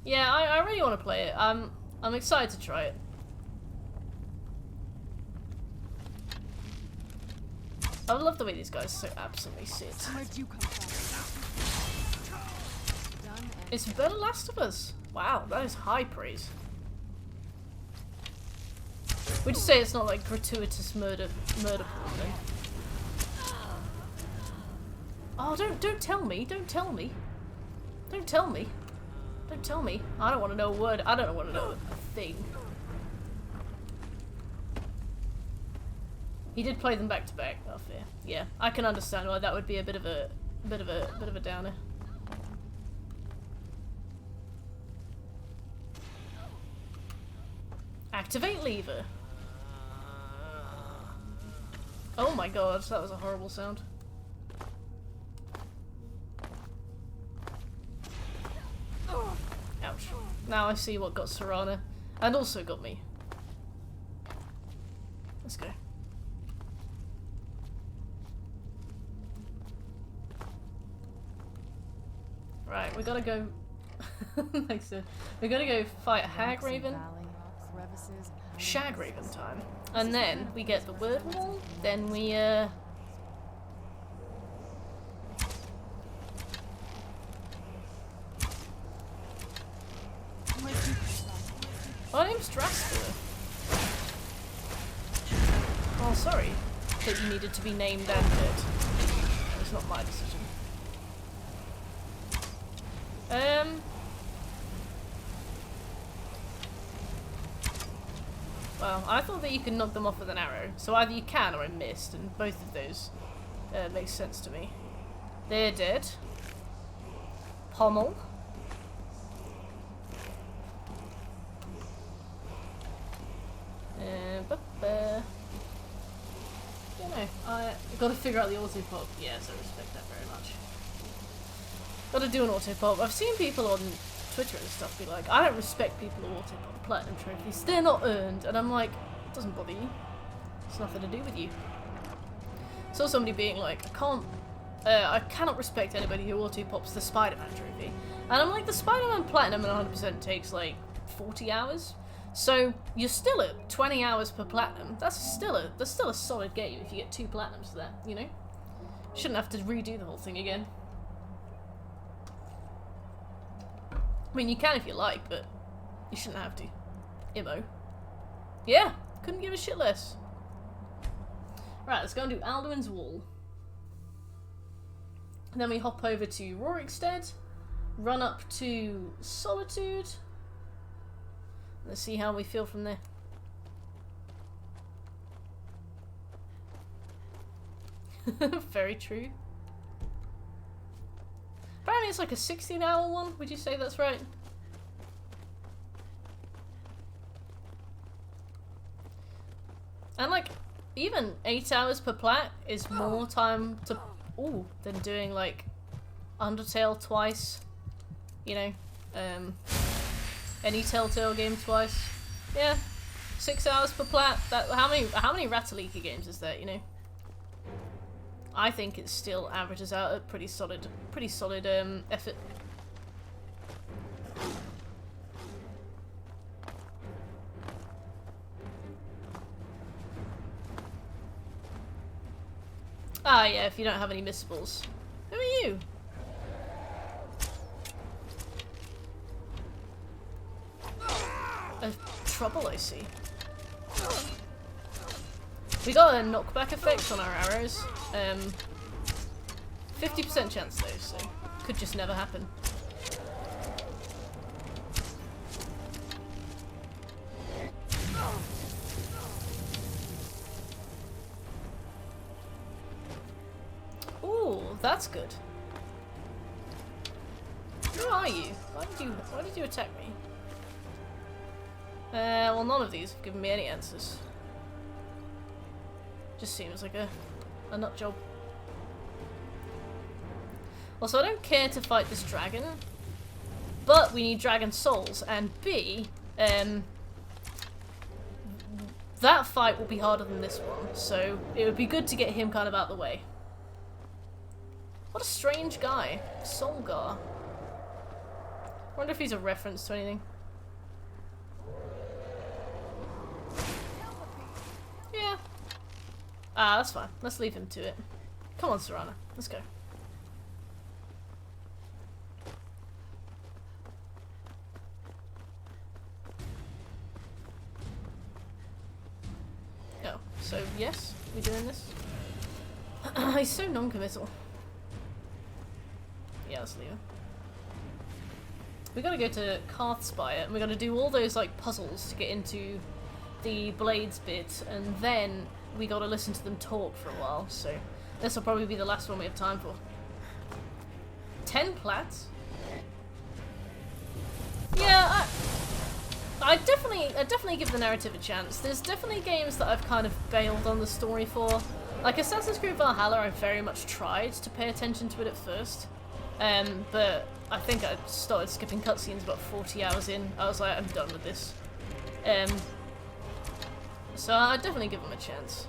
Yeah, I really want to play it. I'm excited to try it. I love the way these guys so absolutely sit. Where'd you come from? It's better Last of Us. Wow, that is high praise. Would you say it's not like gratuitous murder porn then? Oh, don't tell me. Don't tell me. Don't tell me. Don't tell me. I don't want to know a word. I don't want to know a thing. He did play them back to back. Oh, fair. Yeah, I can understand why that would be a bit of a downer. Activate lever. Oh my god, that was a horrible sound. Ouch. Now I see what got Serana. And also got me. Let's go. Right, we gotta go... Thanks, sir. We gotta go fight Hag Raven. Shag Raven time. And then we get the Werewolf. Then we, My name's Draskula. Oh, sorry that you needed to be named and hurt. It's not my decision. Well, I thought that you could knock them off with an arrow. So either you can or I missed, and both of those make sense to me. They're dead. Pommel. You know, I gotta figure out the auto pop. Yes, I respect that very much. Gotta do an auto pop. I've seen people on Twitter and stuff be like, I don't respect people who auto pop platinum trophies. They're not earned. And I'm like, it doesn't bother you. It's nothing to do with you. Saw somebody being like, I cannot respect anybody who auto pops the Spider-Man trophy. And I'm like, the Spider-Man platinum at 100% takes like 40 hours. So you're still at 20 hours per platinum. That's still a solid game if you get 2 platinums for that, you know? Shouldn't have to redo the whole thing again. I mean, you can if you like, but you shouldn't have to. Immo. Yeah, couldn't give a shit less. Right, let's go and do Alduin's Wall. And then we hop over to Rorikstead, run up to Solitude. Let's see how we feel from there. Very true. Apparently it's like a 16-hour one. Would you say that's right? And like, even 8 hours per plat is more time to than doing like Undertale twice. You know, any Telltale game twice. Yeah, 6 hours per plat. That how many Rattalika games is there? You know, I think it still averages out at pretty solid effort. Ah, yeah, if you don't have any missables. Who are you? Trouble, I see. We got a knockback effect on our arrows. 50% chance though, so could just never happen. Ooh, that's good. Who are you? Why did you attack me? Well, none of these have given me any answers. Just seems like a nut job. Also, I don't care to fight this dragon, but we need dragon souls, and B, that fight will be harder than this one, so it would be good to get him kind of out the way. What a strange guy. Solgar. I wonder if he's a reference to anything. Yeah. Ah, that's fine. Let's leave him to it. Come on, Serana. Let's go. Oh, so yes, we're doing this. He's so non-committal. Yeah, let's leave him. We gotta go to Karthspire, and we gotta do all those like puzzles to get into the Blades bit, and then we got to listen to them talk for a while, so this will probably be the last one we have time for. 10 plats? Yeah, I definitely give the narrative a chance. There's definitely games that I've kind of bailed on the story for. Like Assassin's Creed Valhalla, I very much tried to pay attention to it at first. But I think I started skipping cutscenes about 40 hours in. I was like, I'm done with this. So I'd definitely give them a chance.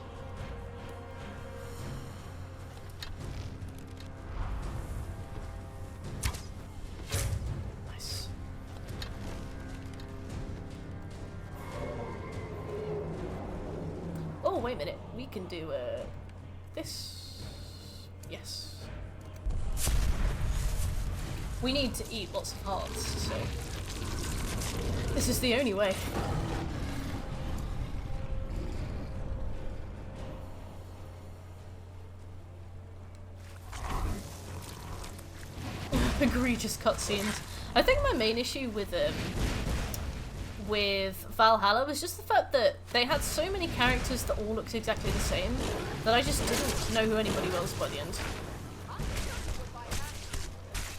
Nice. Oh, wait a minute. We can do this. Yes. We need to eat lots of hearts, so this is the only way. Egregious cutscenes. I think my main issue with Valhalla was just the fact that they had so many characters that all looked exactly the same that I just didn't know who anybody was by the end.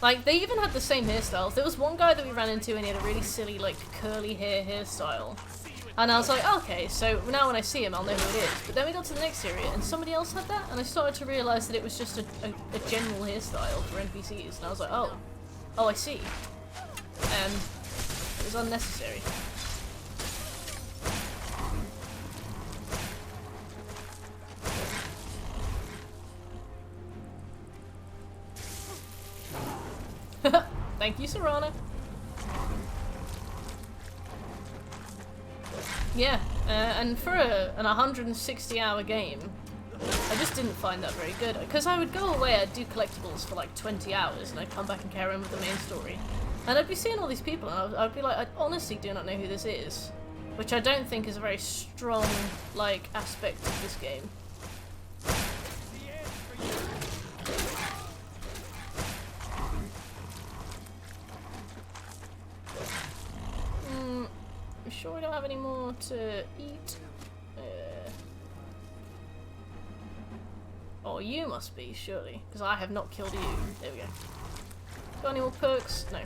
Like, they even had the same hairstyles. There was one guy that we ran into and he had a really silly, like, curly hairstyle. And I was like, okay, so now when I see him, I'll know who it is. But then we got to the next area and somebody else had that, and I started to realise that it was just a general hairstyle for NPCs. And I was like, oh, I see. It was unnecessary. Thank you, Serana. Yeah, and for an 160-hour game, I just didn't find that very good. Because I would go away, I'd do collectibles for like 20 hours, and I'd come back and carry on with the main story. And I'd be seeing all these people, and I'd be like, I honestly do not know who this is. Which I don't think is a very strong, like, aspect of this game. I'm sure we don't have any more to eat. Oh, you must be, surely. Because I have not killed you. There we go. Got any more perks? No.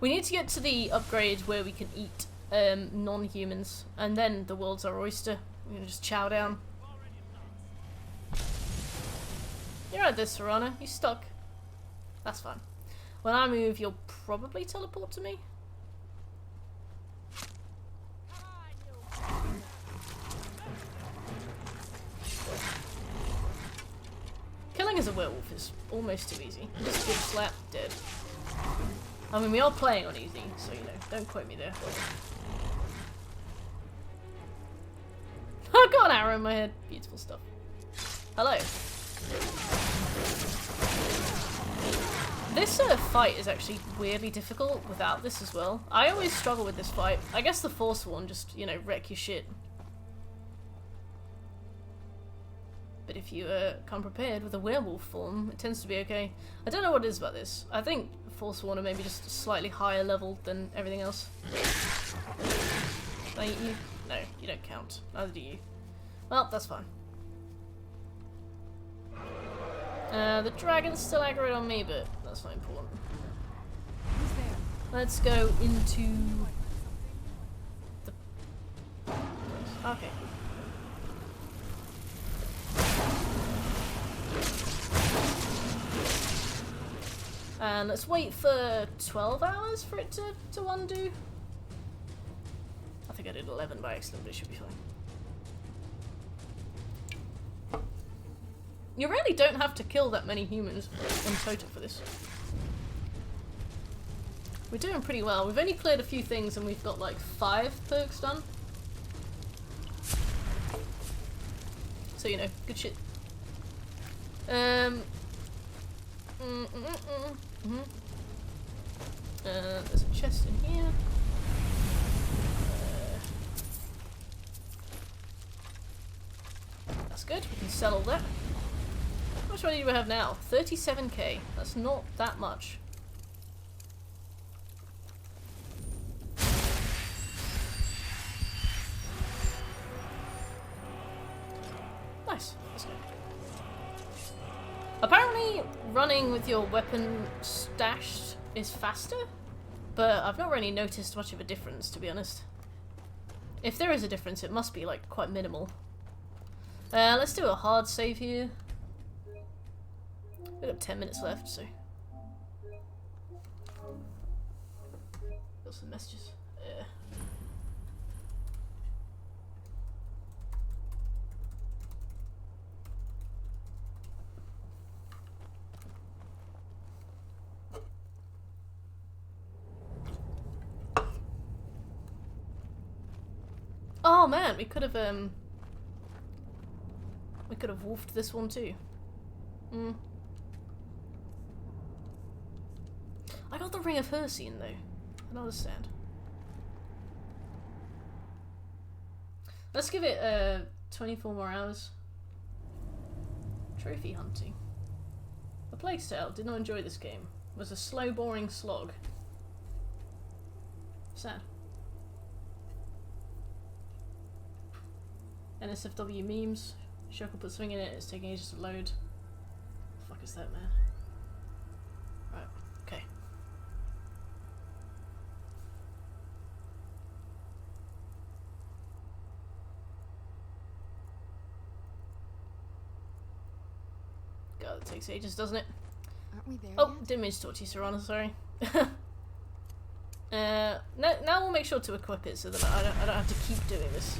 We need to get to the upgrade where we can eat non-humans. And then the world's our oyster. We're gonna just chow down. You're right there, Serana. You stuck. That's fine. When I move, you'll probably teleport to me. Killing as a werewolf is almost too easy. Just good slap, dead. I mean, we are playing on easy, so you know, don't quote me there. I've got an arrow in my head. Beautiful stuff. Hello. This fight is actually weirdly difficult without this as well. I always struggle with this fight. I guess the Forsworn just, you know, wreck your shit. But if you come prepared with a werewolf form, it tends to be okay. I don't know what it is about this. I think Forsworn are maybe just slightly higher level than everything else. Can I eat you? No, you don't count. Neither do you. Well, that's fine. The dragon's still aggroed on me, but that's not important. Let's go into the... Okay. And let's wait for 12 hours for it to undo. I think I did 11 by accident, but it should be fine. You really don't have to kill that many humans in total for this. We're doing pretty well. We've only cleared a few things and we've got like 5 perks done. So, you know, good shit. There's a chest in here. That's good. We can sell all that. How much money do we have now? 37k. That's not that much. Let's go. Apparently, running with your weapon stashed is faster, but I've not really noticed much of a difference, to be honest. If there is a difference, it must be, like, quite minimal. Let's do a hard save here. We've got 10 minutes left, so... Got some messages. Oh man, we could have wolfed this one too. I got the Ring of Hersian though. I don't understand. Let's give it 24 more hours. Trophy hunting. The Plague Tale did not enjoy this game. It was a slow, boring slog. Sad. NSFW memes. Shuckle put something in it, it's taking ages to load. The fuck is that, man? Right, okay. God, it takes ages, doesn't it? Aren't we there Oh, yet? didn't mean to talk to you, Serana, sorry. Now we'll make sure to equip it so that I don't have to keep doing this.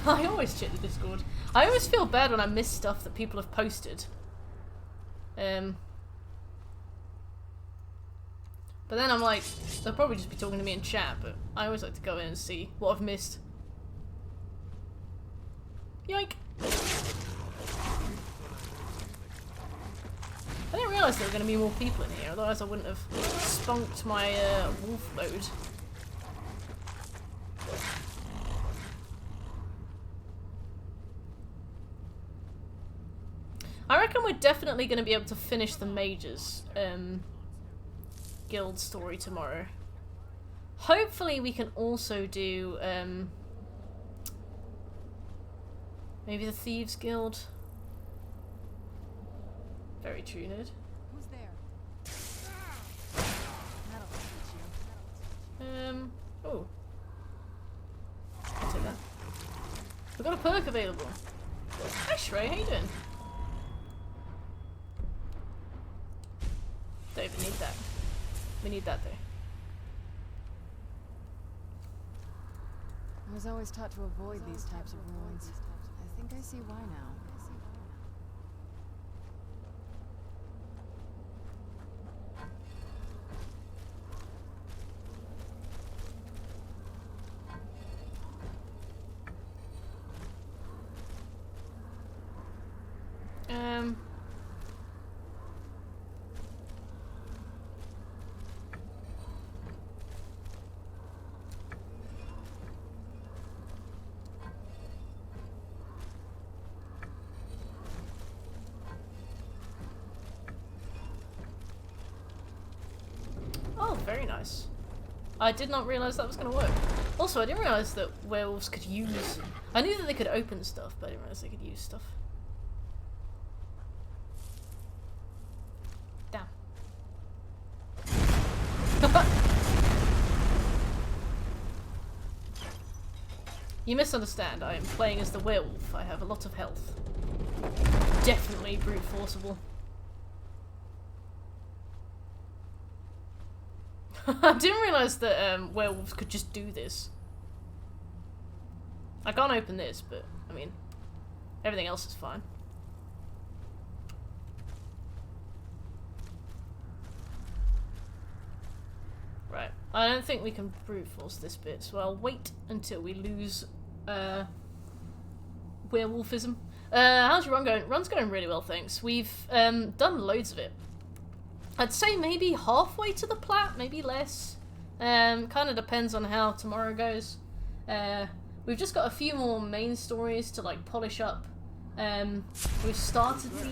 I always check the Discord. I always feel bad when I miss stuff that people have posted. But then I'm like, they'll probably just be talking to me in chat, but I always like to go in and see what I've missed. Yoink! I didn't realise there were going to be more people in here, otherwise I wouldn't have spunked my wolf load. I reckon we're definitely going to be able to finish the Mages guild story tomorrow. Hopefully we can also do maybe the Thieves Guild. Very true, nerd. Who's there? Oh. I'll take that. We've got a perk available. Hi Shrey, how you doing? Don't even need that. We need that though. I was always taught to avoid these types of ruins. I think I see why now. Oh, very nice. I did not realise that was going to work. Also, I didn't realise that werewolves could use... I knew that they could open stuff, but I didn't realise they could use stuff. Damn. You misunderstand. I am playing as the werewolf. I have a lot of health. Definitely brute forceable. I didn't realise that werewolves could just do this. I can't open this, but, I mean, everything else is fine. Right, I don't think we can brute force this bit, so I'll wait until we lose werewolfism. How's your run going? Run's going really well, thanks. We've done loads of it. I'd say maybe halfway to the plat, maybe less. Kind of depends on how tomorrow goes. We've just got a few more main stories to like polish up. We've started the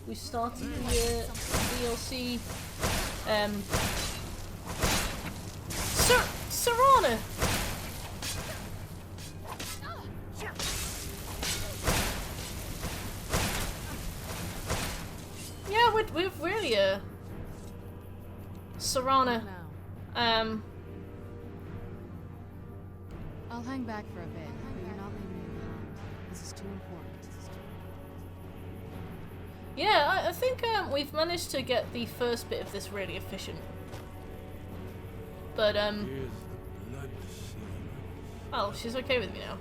DLC. Serana. yeah, we're really Serana. I'll hang back for a bit, but you're not leaving me behind. This is too important. Yeah, I think we've managed to get the first bit of this really efficient. But oh, she's okay with me now.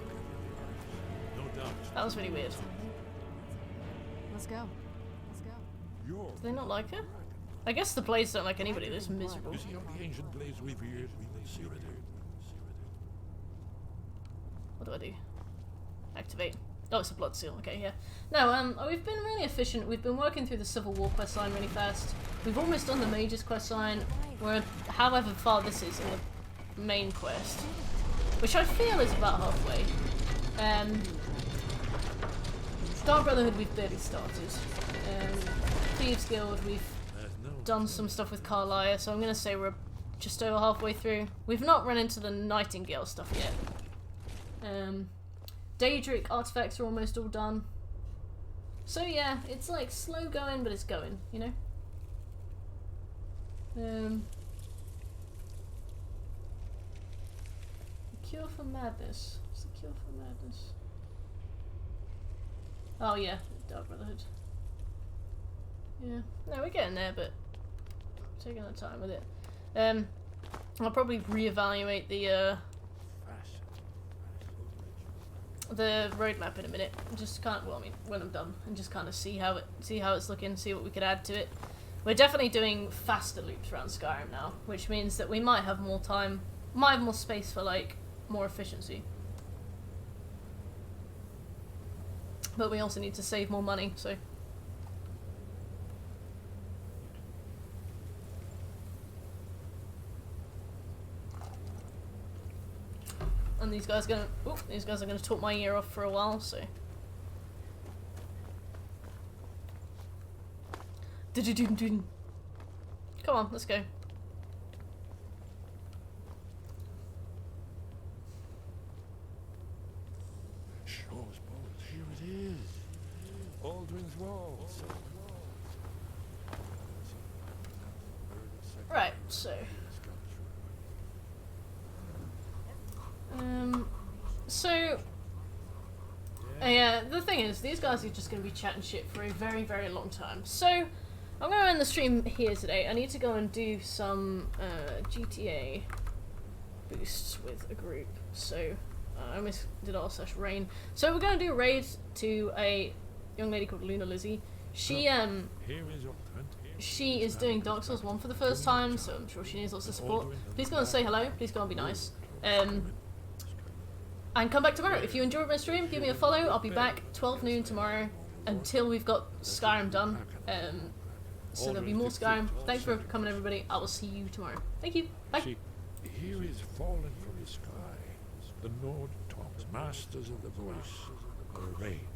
No doubt. That was really weird. Let's go. Let's go. Do they not like her? I guess the blades don't like anybody that's miserable. You see all the ancient blades revered? What do I do? Activate. Oh, it's a blood seal. Okay, yeah. No, we've been really efficient. We've been working through the Civil War questline really fast. We've almost done the Mage's questline. We're however far this is in the main quest, which I feel is about halfway. Dark Brotherhood we've barely started. Thieves Guild we've done some stuff with Carlia, so I'm gonna say we're just over halfway through. We've not run into the Nightingale stuff yet. Daedric artifacts are almost all done. So yeah, it's like slow going, but it's going, you know? The Cure for Madness. What's the Cure for Madness? Oh yeah, Dark Brotherhood. Yeah, no, we're getting there, but taking our time with it. I'll probably reevaluate the roadmap in a minute. Just can't. Well, I mean, when I'm done, and just kind of see how it's looking, see what we could add to it. We're definitely doing faster loops around Skyrim now, which means that we might have more time, might have more space for like more efficiency. But we also need to save more money, so. And these guys are gonna talk my ear off for a while, so. Come on, let's go. Shaw's boat, here it is. Aldrin's Walls. Right, so. Yeah, the thing is, these guys are just going to be chatting shit for a very, very long time. So, I'm going to end the stream here today. I need to go and do some GTA boosts with a group. So, I almost did r/rain. So, we're going to do a raid to a young lady called Luna Lizzie. She is doing Dark Souls 1 for the first time, so I'm sure she needs lots of support. Please go and say hello. Please go and be nice. And come back tomorrow. If you enjoyed my stream, give me a follow. I'll be back 12 noon tomorrow until we've got Skyrim done. So there'll be more Skyrim. Thanks for coming, everybody. I will see you tomorrow. Thank you. Bye. See, here is fallen from the sky. The Nord talks, masters of the voice, are arrayed.